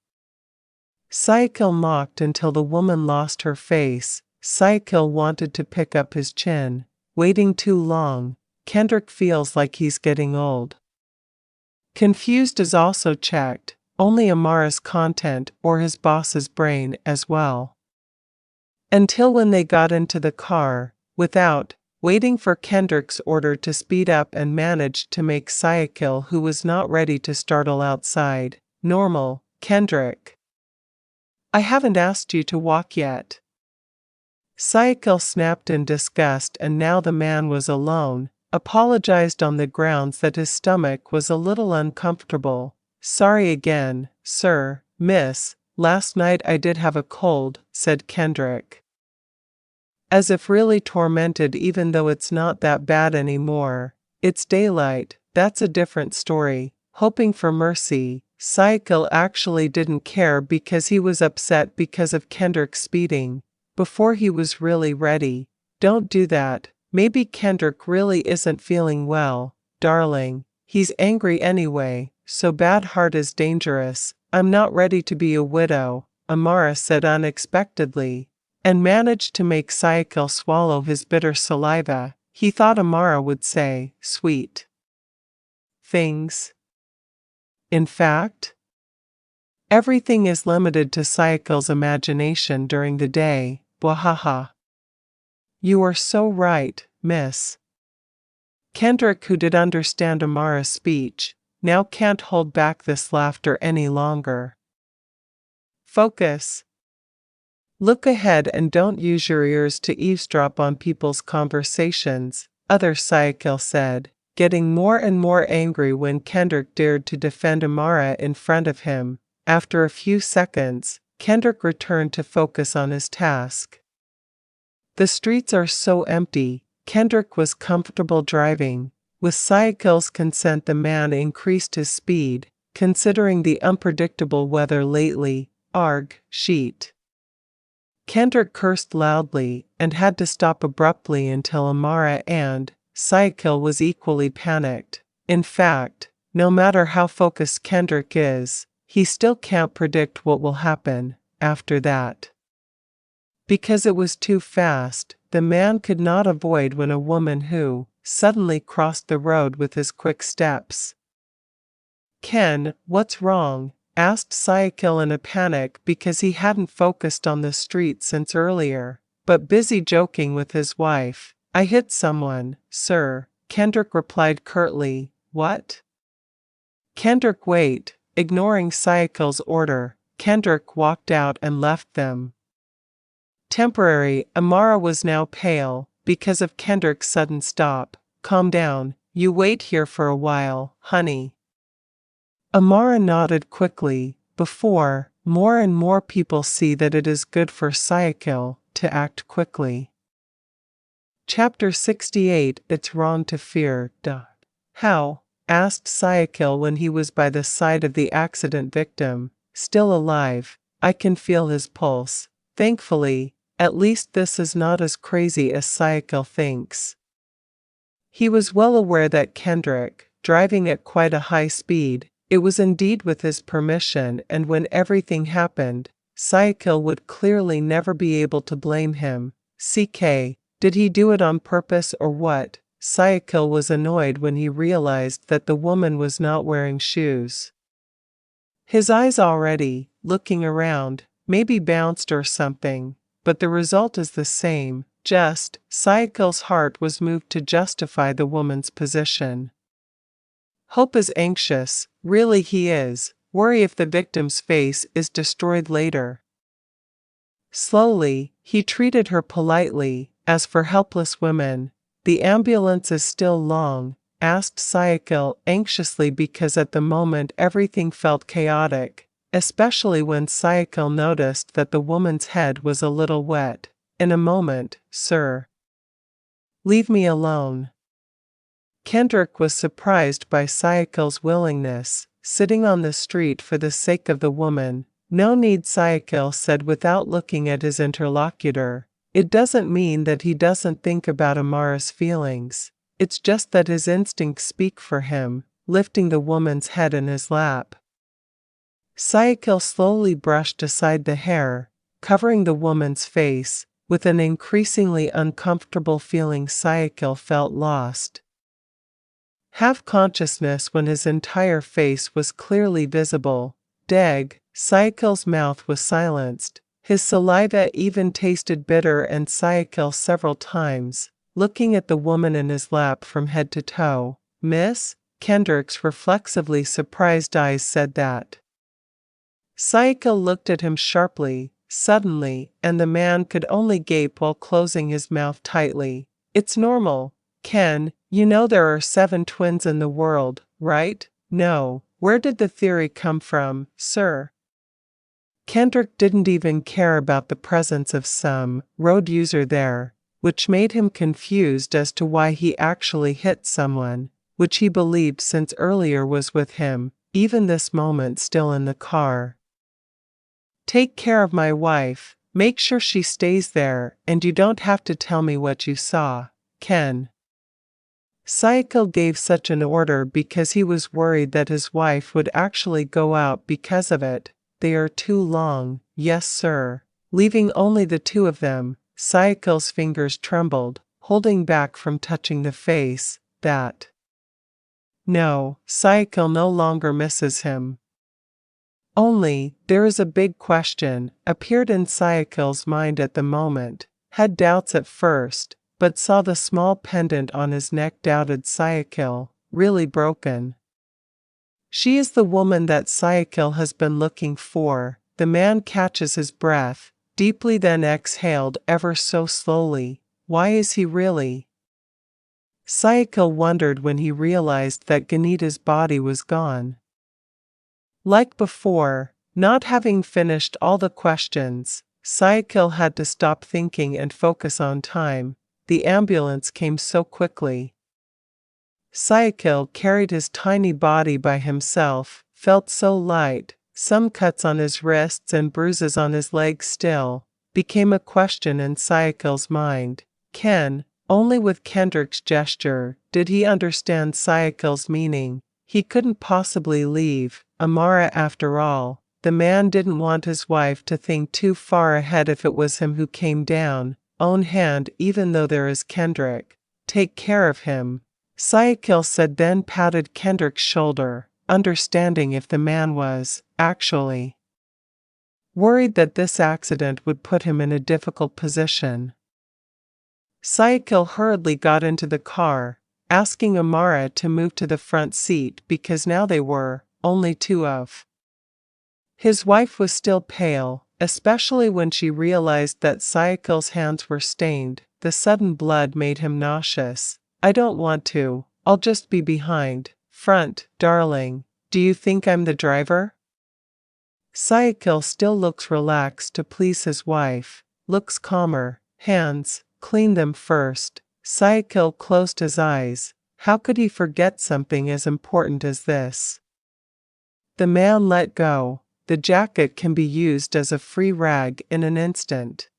Syakil mocked until the woman lost her face. Syakil wanted to pick up his chin. Waiting too long. Kendrick feels like he's getting old. Confused is also checked. Only Amara's content or his boss's brain as well. Until when they got into the car, without waiting for Kendrick's order to speed up, and managed to make Syakil, who was not ready to startle outside, normal. Kendrick. I haven't asked you to walk yet. Syakil snapped in disgust, and now the man was alone, apologized on the grounds that his stomach was a little uncomfortable. Sorry again, sir, miss, last night I did have a cold, said Kendrick. As if really tormented, even though it's not that bad anymore. It's daylight, that's a different story. Hoping for mercy, Syakil actually didn't care because he was upset because of Kendrick speeding. Before he was really ready. Don't do that. Maybe Kendrick really isn't feeling well, darling. He's angry anyway, so bad heart is dangerous. I'm not ready to be a widow, Amara said unexpectedly, and managed to make Syakil swallow his bitter saliva. He thought Amara would say, sweet things. In fact, everything is limited to Syakil's imagination during the day. Wahaha. You are so right, miss. Kendrick, who did understand Amara's speech, now can't hold back this laughter any longer. Focus. Look ahead and don't use your ears to eavesdrop on people's conversations, other Syakil said, getting more and more angry when Kendrick dared to defend Amara in front of him. After a few seconds, Kendrick returned to focus on his task. The streets are so empty. Kendrick was comfortable driving. With Syakil's consent, the man increased his speed, considering the unpredictable weather lately. Arg, sheet. Kendrick cursed loudly and had to stop abruptly until Amara and Syakil was equally panicked. In fact, no matter how focused Kendrick is, he still can't predict what will happen after that. Because it was too fast, the man could not avoid when a woman who suddenly crossed the road with his quick steps. "Ken, what's wrong?" asked Syakil in a panic because he hadn't focused on the street since earlier, but busy joking with his wife. "I hit someone, sir," Kendrick replied curtly. "What?" "Kendrick, wait." Ignoring Syakil's order, Kendrick walked out and left them. Temporary, Amara was now pale, because of Kendrick's sudden stop. "Calm down, you wait here for a while, honey." Amara nodded quickly. Before, more and more people see that it is good for Syakil to act quickly. Chapter 68. It's wrong to fear. How? Asked Syakil when he was by the side of the accident victim, still alive. "I can feel his pulse. Thankfully, at least this is not as crazy as Syakil thinks." He was well aware that Kendrick, driving at quite a high speed, it was indeed with his permission, and when everything happened, Syakil would clearly never be able to blame him. Did he do it on purpose or what? Syakil was annoyed when he realized that the woman was not wearing shoes. His eyes already, looking around, maybe bounced or something, but the result is the same. Syakil's heart was moved to justify the woman's position. Hope is anxious, really he is, worry if the victim's face is destroyed later. Slowly, he treated her politely. "As for helpless women, the ambulance is still long?" asked Syakil anxiously because at the moment everything felt chaotic, especially when Syakil noticed that the woman's head was a little wet. "In a moment, sir." "Leave me alone." Kendrick was surprised by Syakil's willingness, sitting on the street for the sake of the woman. "No need," Syakil said without looking at his interlocutor. "It doesn't mean that he doesn't think about Amara's feelings. It's just that his instincts speak for him," lifting the woman's head in his lap. Syakil slowly brushed aside the hair, covering the woman's face. With an increasingly uncomfortable feeling, Syakil felt lost. Half consciousness when his entire face was clearly visible. Syakil's mouth was silenced. His saliva even tasted bitter, and Syakil several times, looking at the woman in his lap from head to toe. "Miss?" Kendrick's reflexively surprised eyes said that. Syakil looked at him sharply, suddenly, and the man could only gape while closing his mouth tightly. "It's normal, Ken. You know there are 7 twins in the world, right?" "No. Where did the theory come from, sir?" Kendrick didn't even care about the presence of some road user there, which made him confused as to why he actually hit someone, which he believed since earlier was with him, even this moment still in the car. "Take care of my wife, make sure she stays there, and you don't have to tell me what you saw, Ken." Syakil gave such an order because he was worried that his wife would actually go out because of it. "They are too long." "Yes, sir." Leaving only the two of them, Syakil's fingers trembled, holding back from touching the face. No, Syakil no longer misses him. Only, there is a big question, appeared in Syakil's mind at the moment. Had doubts at first, but saw the small pendant on his neck. Doubted Syakil, really broken. "She is the woman that Syakil has been looking for." The man catches his breath, deeply, then exhaled ever so slowly. "Why is he really?" Syakil wondered when he realized that Ganita's body was gone. Like before, not having finished all the questions, Syakil had to stop thinking and focus on time. The ambulance came so quickly. Syakil carried his tiny body by himself, felt so light. Some cuts on his wrists and bruises on his legs still became a question in Syakil's mind. Ken, only with Kendrick's gesture did he understand Syakil's meaning. He couldn't possibly leave Amara after all. The man didn't want his wife to think too far ahead if it was him who came down. own hand even though there is Kendrick. Take care of him, Syakil said, then patted Kendrick's shoulder, understanding if the man was, actually, worried that this accident would put him in a difficult position. Syakil hurriedly got into the car, asking Amara to move to the front seat because now they were only two of. His wife was still pale, especially when she realized that Syakil's hands were stained. The sudden blood made him nauseous. I don't want to. I'll just be behind. Front, darling. Do you think I'm the driver? Syakil still looks relaxed to please his wife. Looks calmer. Hands, clean them first. Syakil closed his eyes. How could he forget something as important as this? The man let go. The jacket can be used as a free rag in an instant.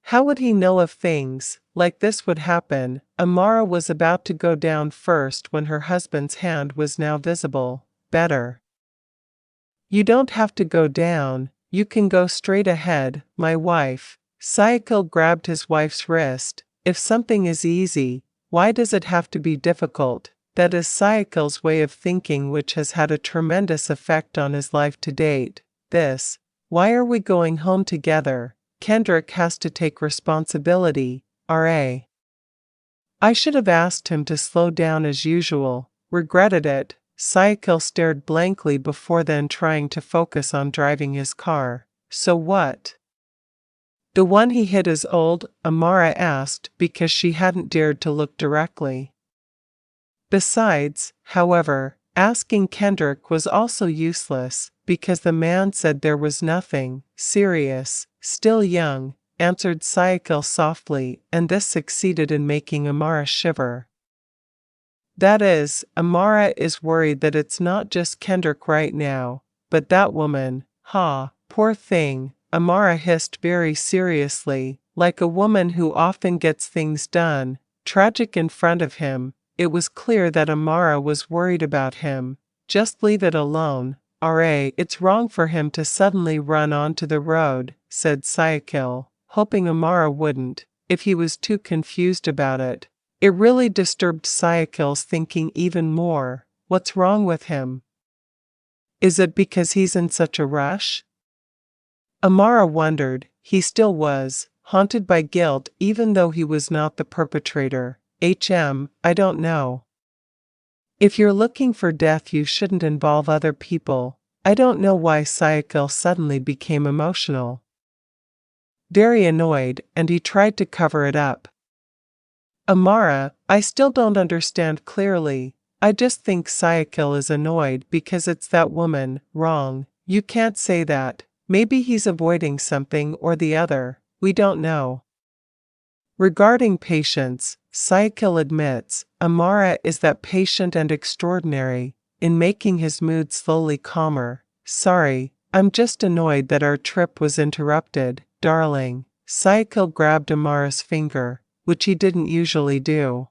How would he know if things like this would happen? Amara was about to go down first when her husband's hand was now visible. Better. You don't have to go down, you can go straight ahead, my wife. Syakil grabbed his wife's wrist. If something is easy, why does it have to be difficult? That is Syakil's way of thinking, which has had a tremendous effect on his life to date. This, why are we going home together? Kendrick has to take responsibility, R.A. I should have asked him to slow down as usual. Regretted it. Syakil stared blankly before then trying to focus on driving his car. So what? The one he hit is old, Amara asked because she hadn't dared to look directly. Besides, however, asking Kendrick was also useless, because the man said there was nothing serious. Still young, answered Syakil softly, and this succeeded in making Amara shiver. That is, Amara is worried that it's not just Kendrick right now, but that woman. Poor thing, Amara hissed very seriously, like a woman who often gets things done, tragic in front of him. It was clear that Amara was worried about him. Just leave it alone, R.A. It's wrong for him to suddenly run onto the road, said Syakil, hoping Amara wouldn't, if he was too confused about it. It really disturbed Syakil's thinking even more. What's wrong with him? Is it because he's in such a rush? Amara wondered. He still was, haunted by guilt even though he was not the perpetrator. I don't know. If you're looking for death, you shouldn't involve other people. I don't know why Syakil suddenly became emotional. Very annoyed, and he tried to cover it up. Amara, I still don't understand clearly. I just think Syakil is annoyed because it's that woman. Wrong. You can't say that. Maybe he's avoiding something or the other. We don't know. Regarding patience, Syakil admits, Amara is that patient and extraordinary, in making his mood slowly calmer. Sorry, I'm just annoyed that our trip was interrupted, darling. Syakil grabbed Amara's finger, which he didn't usually do.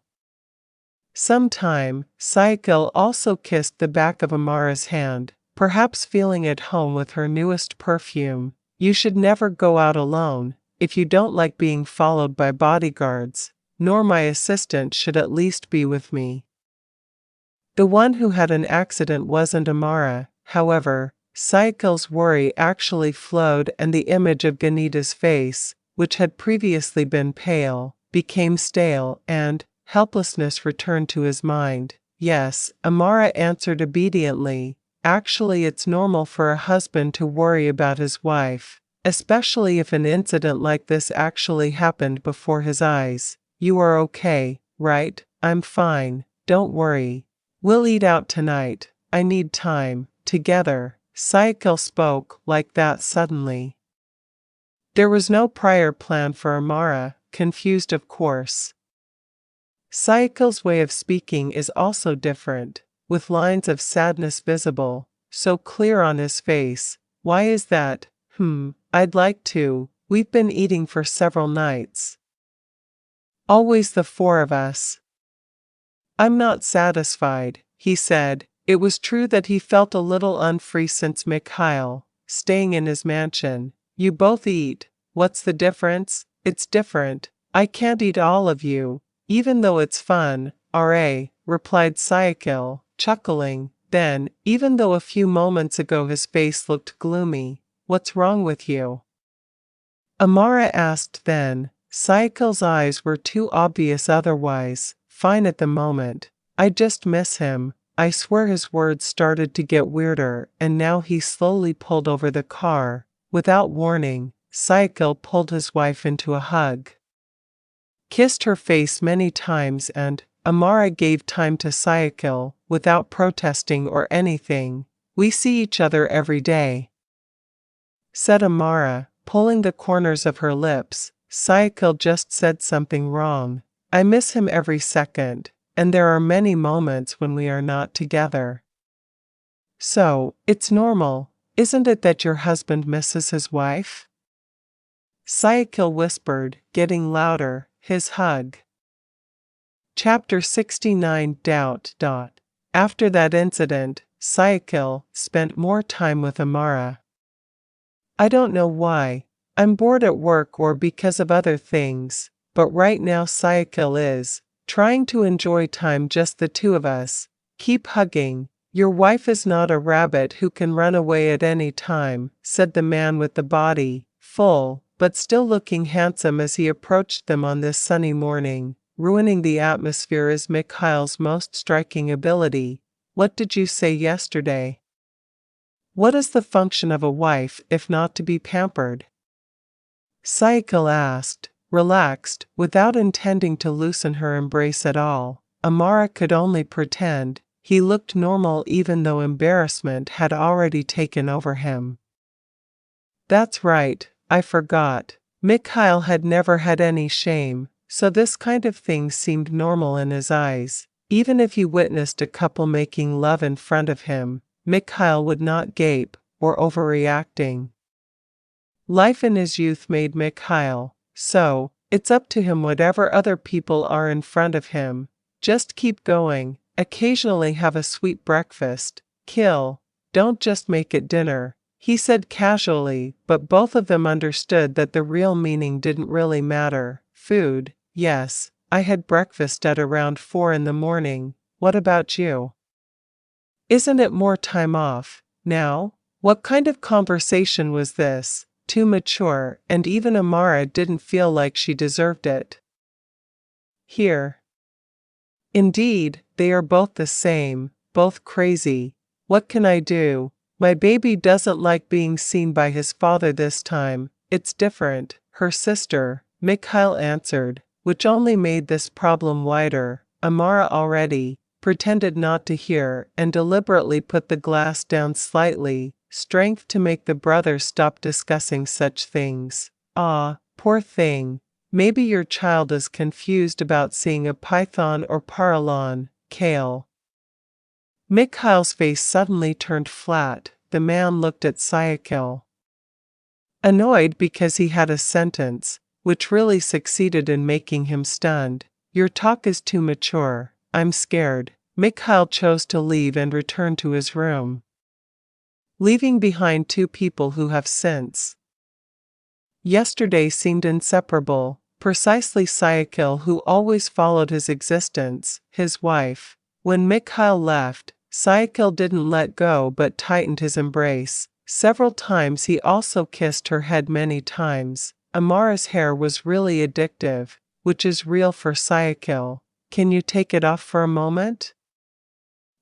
Sometime, Syakil also kissed the back of Amara's hand, perhaps feeling at home with her newest perfume. You should never go out alone. If you don't like being followed by bodyguards, nor my assistant should at least be with me. The one who had an accident wasn't Amara, however. Syakil's worry actually flowed, and the image of Ganita's face, which had previously been pale, became stale, and helplessness returned to his mind. Yes, Amara answered obediently. Actually, it's normal for a husband to worry about his wife, especially if an incident like this actually happened before his eyes. You are okay, right? I'm fine, don't worry. We'll eat out tonight. I need time, together. Syakil spoke like that suddenly. There was no prior plan for Amara, confused of course. Syakil's way of speaking is also different, with lines of sadness visible, so clear on his face. Why is that? I'd like to. We've been eating for several nights. Always the four of us. I'm not satisfied, he said. It was true that he felt a little unfree since Mikhail, staying in his mansion. You both eat. What's the difference? it's different. I can't eat all of you, even though it's fun, replied Syakil, chuckling. Then, even though a few moments ago his face looked gloomy, what's wrong with you? Amara asked then. Syakil's eyes were too obvious otherwise. Fine at the moment. I just miss him. I swear his words started to get weirder, and now he slowly pulled over the car. Without warning, Syakil pulled his wife into a hug, kissed her face many times, and Amara gave time to Syakil, without protesting or anything. We see each other every day, said Amara, pulling the corners of her lips. Syakil just said something wrong. I miss him every second, and there are many moments when we are not together. So, it's normal, isn't it, that your husband misses his wife? Syakil whispered, getting louder, his hug. Chapter 69 Doubt. After that incident, Syakil spent more time with Amara. I don't know why. I'm bored at work or because of other things, but right now Syakil is trying to enjoy time, just the two of us. Keep hugging. Your wife is not a rabbit who can run away at any time, said the man with the body, full, but still looking handsome as he approached them on this sunny morning. Ruining the atmosphere is Mikhail's most striking ability. What did you say yesterday? What is the function of a wife if not to be pampered? Syakil asked, relaxed, without intending to loosen her embrace at all. Amara could only pretend. He looked normal even though embarrassment had already taken over him. That's right, I forgot. Mikhail had never had any shame, so this kind of thing seemed normal in his eyes. Even if he witnessed a couple making love in front of him, Mikhail would not gape, or overreacting. Life in his youth made Mikhail, so it's up to him whatever other people are in front of him. Just keep going, occasionally have a sweet breakfast, don't just make it dinner, he said casually, but both of them understood that the real meaning didn't really matter. Food, yes, I had breakfast at around 4 in the morning, what about you? Isn't it more time off now? What kind of conversation was this? Too mature, and even Amara didn't feel like she deserved it. Here. Indeed, they are both the same, both crazy. What can I do? My baby doesn't like being seen by his father this time. It's different, her sister, Mikhail answered, which only made this problem wider. Amara already pretended not to hear and deliberately put the glass down slightly, strength to make the brothers stop discussing such things. Ah, poor thing. Maybe your child is confused about seeing a python or paralon, kale. Mikhail's face suddenly turned flat. The man looked at Syakil, annoyed because he had a sentence, which really succeeded in making him stunned. Your talk is too mature. I'm scared. Mikhail chose to leave and return to his room, leaving behind two people who have since yesterday seemed inseparable, precisely Syakil, who always followed his existence, his wife. When Mikhail left, Syakil didn't let go but tightened his embrace. Several times he also kissed her head many times. Amara's hair was really addictive, which is real for Syakil. Can you take it off for a moment?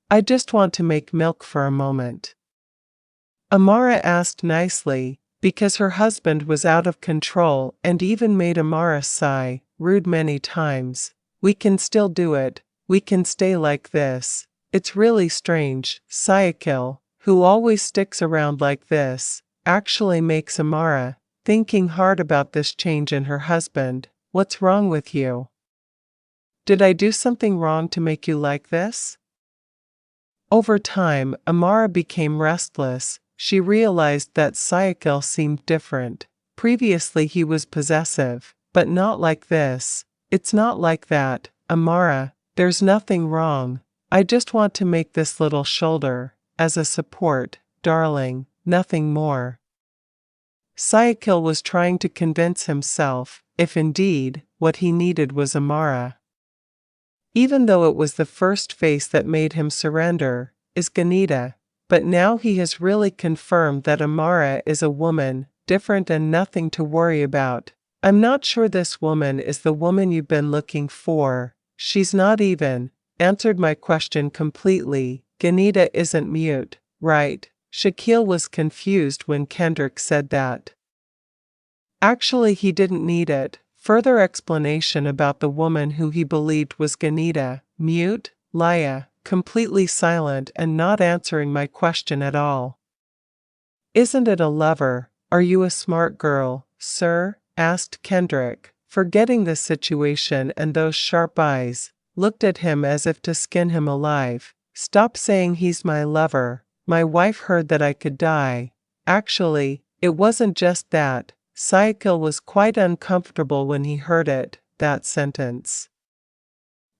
I just want to make milk for a moment, Amara asked nicely, because her husband was out of control and even made Amara sigh, rude many times. We can still do it, we can stay like this. It's really strange. Syakil, who always sticks around like this, actually makes Amara thinking hard about this change in her husband. What's wrong with you? Did I do something wrong to make you like this? Over time, Amara became restless. She realized that Syakil seemed different. Previously he was possessive, but not like this. It's not like that, Amara. There's nothing wrong. I just want to make this little shoulder as a support, darling, nothing more. Syakil was trying to convince himself, if indeed, what he needed was Amara. Even though it was the first face that made him surrender, is Ganita, but now he has really confirmed that Amara is a woman, different and nothing to worry about. I'm not sure this woman is the woman you've been looking for. She's not even answered my question completely. Ganita isn't mute, right? Syakil was confused when Kendrick said that. Actually, he didn't need it. Further explanation about the woman who he believed was Ganita, mute, Laya, completely silent and not answering my question at all. Isn't it a lover? Are you a smart girl, sir? Asked Kendrick, forgetting the situation, and those sharp eyes looked at him as if to skin him alive. Stop saying he's my lover. My wife heard that I could die. Actually, it wasn't just that. Syakil was quite uncomfortable when he heard it, that sentence.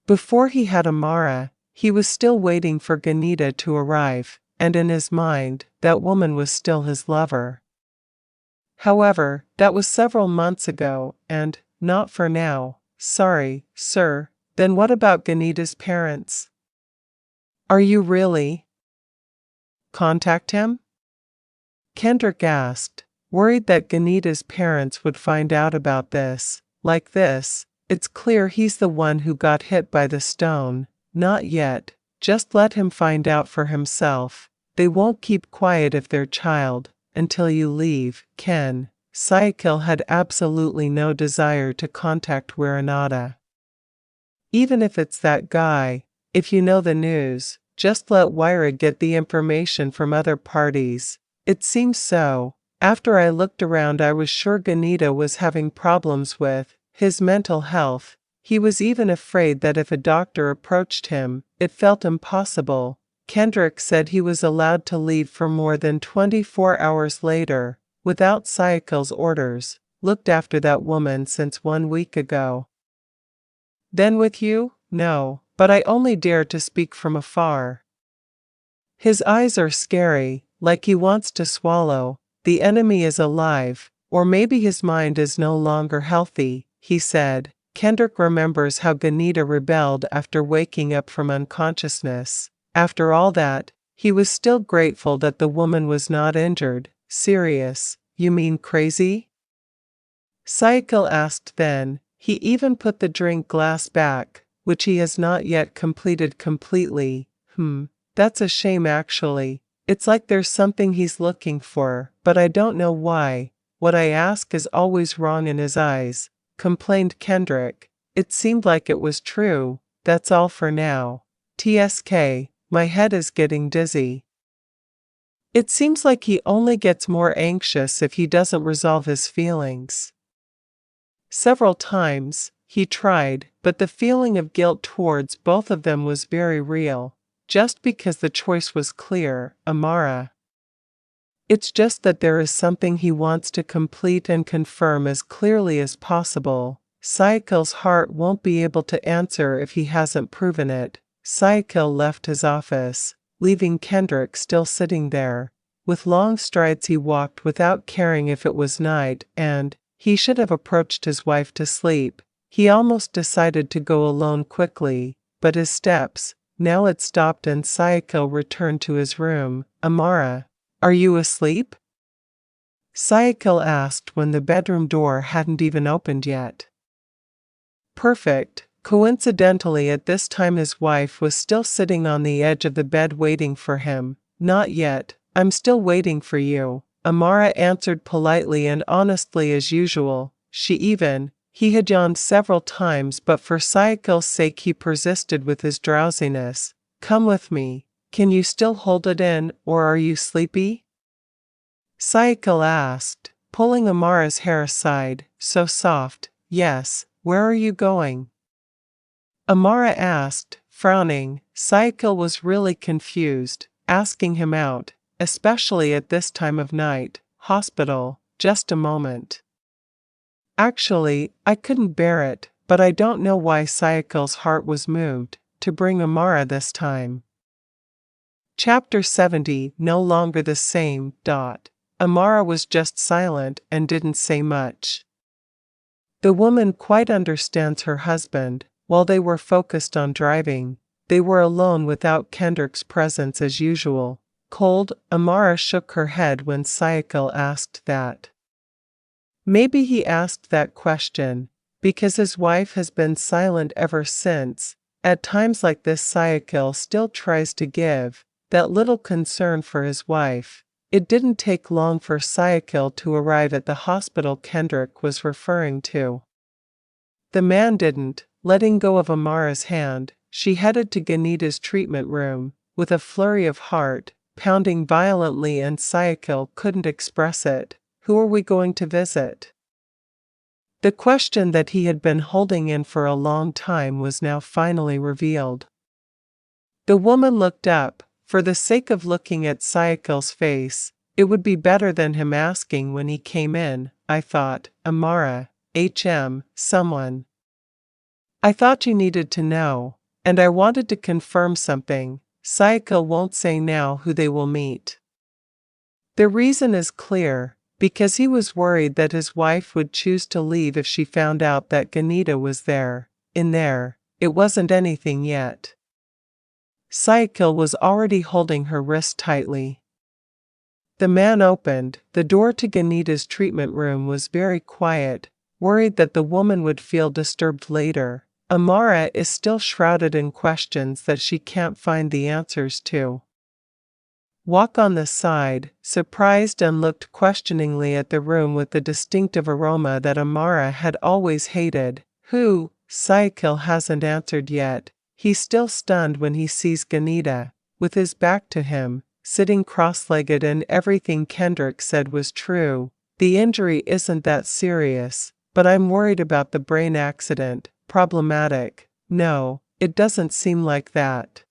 Before he had Amara, he was still waiting for Ganita to arrive, and in his mind, that woman was still his lover. However, that was several months ago, and not for now. Sorry, sir. Then what about Ganita's parents? Are you really? Contact him? Kendrick asked, worried that Ganita's parents would find out about this. Like this, it's clear he's the one who got hit by the stone. Not yet. Just let him find out for himself. They won't keep quiet if their child, until you leave, Ken. Syakil had absolutely no desire to contact Waranada. Even if it's that guy, if you know the news, just let Wyra get the information from other parties. It seems so. After I looked around, I was sure Ganita was having problems with his mental health. He was even afraid that if a doctor approached him, it felt impossible. Kendrick said he was allowed to leave for more than 24 hours later, without Syakil's orders. Looked after that woman since 1 week ago. Then with you? No, but I only dare to speak from afar. His eyes are scary, like he wants to swallow. The enemy is alive, or maybe his mind is no longer healthy, he said. Kendrick remembers how Ganita rebelled after waking up from unconsciousness. After all that, he was still grateful that the woman was not injured. Serious? You mean crazy? Syakil asked then. He even put the drink glass back, which he has not yet completed completely. That's a shame actually. It's like there's something he's looking for, but I don't know why. What I ask is always wrong in his eyes, complained Kendrick. It seemed like it was true. That's all for now. TSK, my head is getting dizzy. It seems like he only gets more anxious if he doesn't resolve his feelings. Several times, he tried, but the feeling of guilt towards both of them was very real. Just because the choice was clear, Amara. It's just that there is something he wants to complete and confirm as clearly as possible. Syakil's heart won't be able to answer if he hasn't proven it. Syakil left his office, leaving Kendrick still sitting there. With long strides he walked without caring if it was night, and he should have approached his wife to sleep. He almost decided to go alone quickly, but his steps, now had stopped and Syakil returned to his room. Amara, are you asleep? Syakil asked when the bedroom door hadn't even opened yet. Perfect. Coincidentally, at this time his wife was still sitting on the edge of the bed waiting for him. Not yet. I'm still waiting for you. Amara answered politely and honestly as usual. He had yawned several times, but for Syakil's sake he persisted with his drowsiness. Come with me. Can you still hold it in, or are you sleepy? Syakil asked, pulling Amara's hair aside, so soft. Yes, where are you going? Amara asked, frowning. Syakil was really confused, asking him out, especially at this time of night. Hospital, just a moment. Actually, I couldn't bear it, but I don't know why Syakil's heart was moved to bring Amara this time. Chapter 70, No Longer the Same. Amara was just silent and didn't say much. The woman quite understands her husband. While they were focused on driving, they were alone without Kendrick's presence as usual. Cold, Amara shook her head when Syakil asked that. Maybe he asked that question because his wife has been silent ever since. At times like this, Syakil still tries to give that little concern for his wife. It didn't take long for Syakil to arrive at the hospital Kendrick was referring to. The man didn't. Letting go of Amara's hand, she headed to Ganita's treatment room, with a flurry of heart pounding violently, and Syakil couldn't express it. Who are we going to visit? The question that he had been holding in for a long time was now finally revealed. The woman looked up. For the sake of looking at Syakil's face, it would be better than him asking when he came in, I thought. Amara, someone. I thought you needed to know, and I wanted to confirm something. Syakil won't say now who they will meet. The reason is clear, because he was worried that his wife would choose to leave if she found out that Ganita was there. In there, it wasn't anything yet. Syakil was already holding her wrist tightly. The man opened. The door to Ganita's treatment room was very quiet, worried that the woman would feel disturbed later. Amara is still shrouded in questions that she can't find the answers to. Walk on the side, surprised, and looked questioningly at the room with the distinctive aroma that Amara had always hated. Who? Syakil hasn't answered yet. He's still stunned when he sees Ganita, with his back to him, sitting cross-legged, and everything Kendrick said was true. The injury isn't that serious, but I'm worried about the brain accident. Problematic. No, it doesn't seem like that.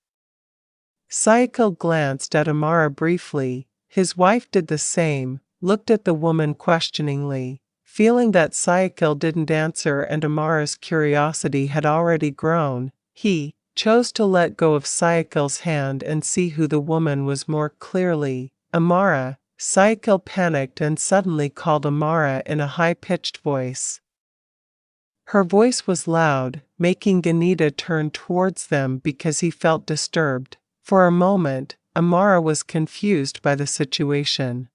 Syakil glanced at Amara briefly. His wife did the same, looked at the woman questioningly. Feeling that Syakil didn't answer and Amara's curiosity had already grown, he chose to let go of Syakil's hand and see who the woman was more clearly. Amara. Syakil panicked and suddenly called Amara in a high-pitched voice. Her voice was loud, making Ganita turn towards them because he felt disturbed. For a moment, Amara was confused by the situation.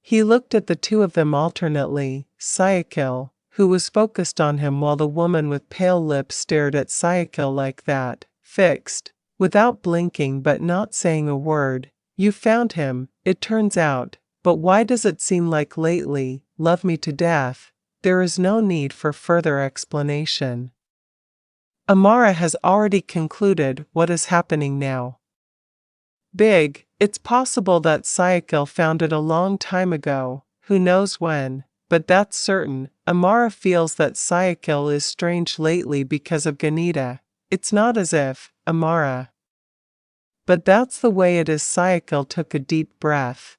He looked at the two of them alternately. Syakil, who was focused on him, while the woman with pale lips stared at Syakil like that, fixed, without blinking but not saying a word. You found him, it turns out, but why does it seem like lately? Love me to death. There is no need for further explanation. Amara has already concluded what is happening now. Big. It's possible that Syakil found it a long time ago, who knows when, but that's certain. Amara feels that Syakil is strange lately because of Ganita. It's not as if, Amara. But that's the way it is. Syakil took a deep breath.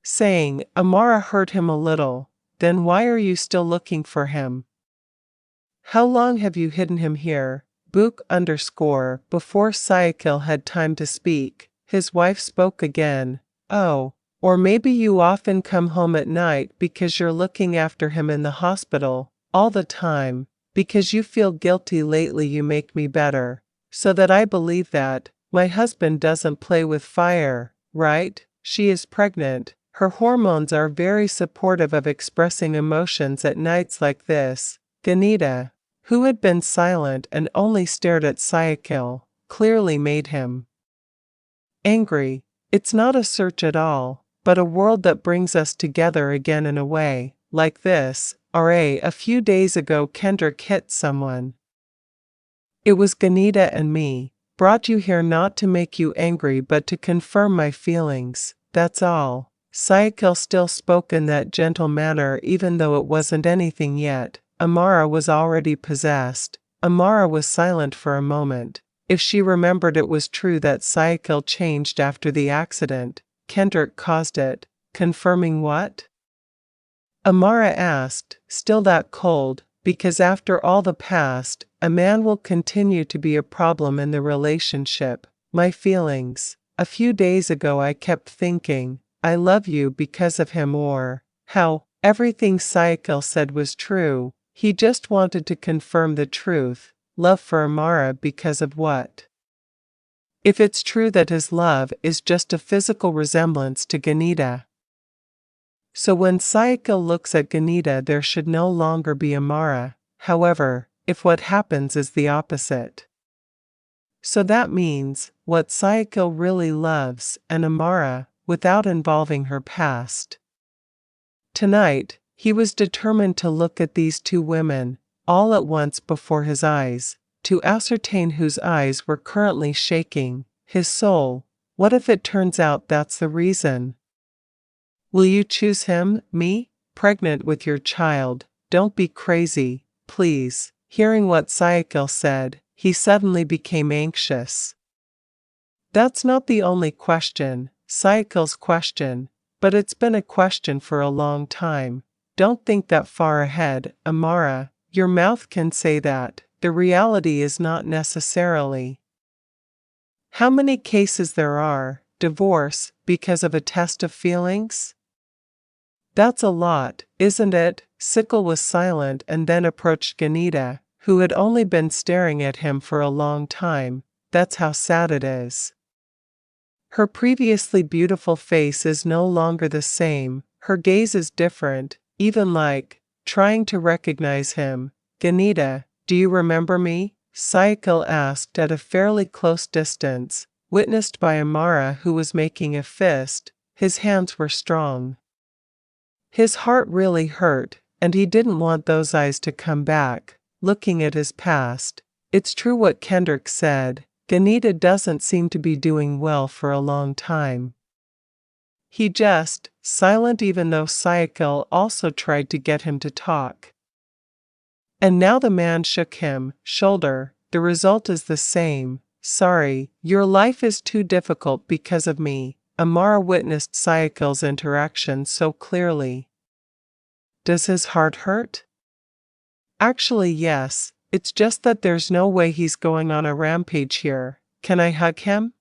Saying, Amara hurt him a little. Then why are you still looking for him? How long have you hidden him here? Before Syakil had time to speak, his wife spoke again. Oh, or maybe you often come home at night because you're looking after him in the hospital, all the time, because you feel guilty lately. You make me better, so that I believe that my husband doesn't play with fire, right? She is pregnant. Her hormones are very supportive of expressing emotions at nights like this. Ganita, who had been silent and only stared at Syakil, clearly made him angry. It's not a search at all, but a world that brings us together again in a way, like this. A few days ago Kendrick hit someone. It was Ganita and me. Brought you here not to make you angry but to confirm my feelings, that's all. Syakil still spoke in that gentle manner even though it wasn't anything yet. Amara was already possessed. Amara was silent for a moment. If she remembered, it was true that Syakil changed after the accident. Kendrick caused it. Confirming what? Amara asked, still that cold, because after all the past, a man will continue to be a problem in the relationship. My feelings. A few days ago I kept thinking, I love you because of him, or how everything Syakil said was true. He just wanted to confirm the truth. Love for Amara because of what? If it's true that his love is just a physical resemblance to Ganita. So when Syakil looks at Ganita, there should no longer be Amara. However, if what happens is the opposite. So that means what Syakil really loves and Amara, without involving her past. Tonight, he was determined to look at these two women, all at once before his eyes, to ascertain whose eyes were currently shaking, his soul. What if it turns out that's the reason? Will you choose him, me? Pregnant with your child, don't be crazy, please. Hearing what Syakil said, he suddenly became anxious. That's not the only question, Syakil's question, but it's been a question for a long time. Don't think that far ahead, Amara. Your mouth can say that, the reality is not necessarily. How many cases there are, divorce, because of a test of feelings? That's a lot, isn't it? Syakil was silent and then approached Ganita, who had only been staring at him for a long time. That's how sad it is. Her previously beautiful face is no longer the same, her gaze is different, even like trying to recognize him. Ganita, do you remember me? Syakil asked at a fairly close distance, witnessed by Amara, who was making a fist. His hands were strong. His heart really hurt, and he didn't want those eyes to come back, looking at his past. It's true what Kendrick said, Ganita doesn't seem to be doing well for a long time. He just silent even though Syakil also tried to get him to talk. And now the man shook him, shoulder. The result is the same. Sorry, your life is too difficult because of me. Amara witnessed Syakil's interaction so clearly. Does his heart hurt? Actually, yes. It's just that there's no way he's going on a rampage here. Can I hug him?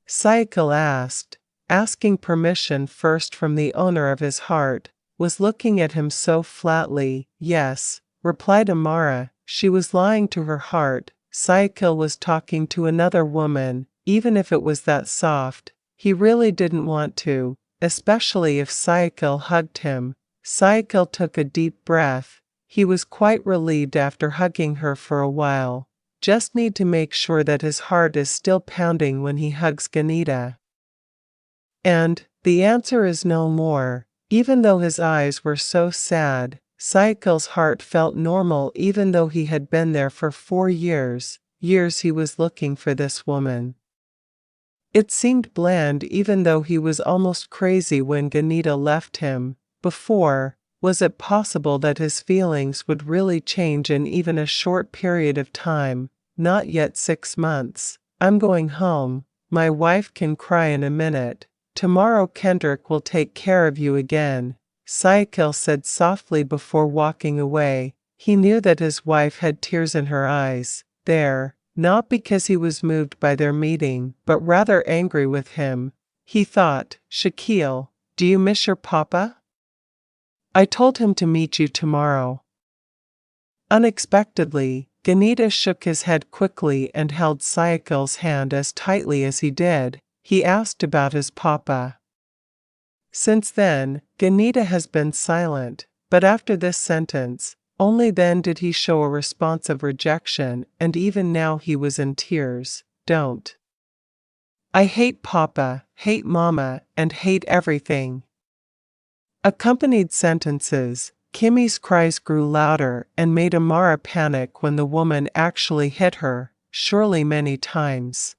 Syakil asked, asking permission first from the owner of his heart, was looking at him so flatly. Yes, replied Amara. She was lying to her heart. Syakil was talking to another woman, even if it was that soft. He really didn't want to, especially if Syakil hugged him. Syakil took a deep breath. He was quite relieved after hugging her for a while. Just need to make sure that his heart is still pounding when he hugs Ganita. And the answer is no more. Even though his eyes were so sad, Syakil's heart felt normal even though he had been there for 4 years. Years he was looking for this woman. It seemed bland even though he was almost crazy when Ganita left him. Before, was it possible that his feelings would really change in even a short period of time? Not yet 6 months. I'm going home. My wife can cry in a minute. Tomorrow Kendrick will take care of you again, Syakil said softly before walking away. He knew that his wife had tears in her eyes. There, not because he was moved by their meeting, but rather angry with him. He thought, Syakil, do you miss your papa? I told him to meet you tomorrow. Unexpectedly, Ganita shook his head quickly and held Syakil's hand as tightly as he did. He asked about his papa. Since then, Ganita has been silent, but after this sentence, only then did he show a response of rejection, and even now he was in tears. Don't. I hate papa, hate mama, and hate everything. Accompanied sentences. Kimmy's cries grew louder and made Amara panic when the woman actually hit her, surely many times.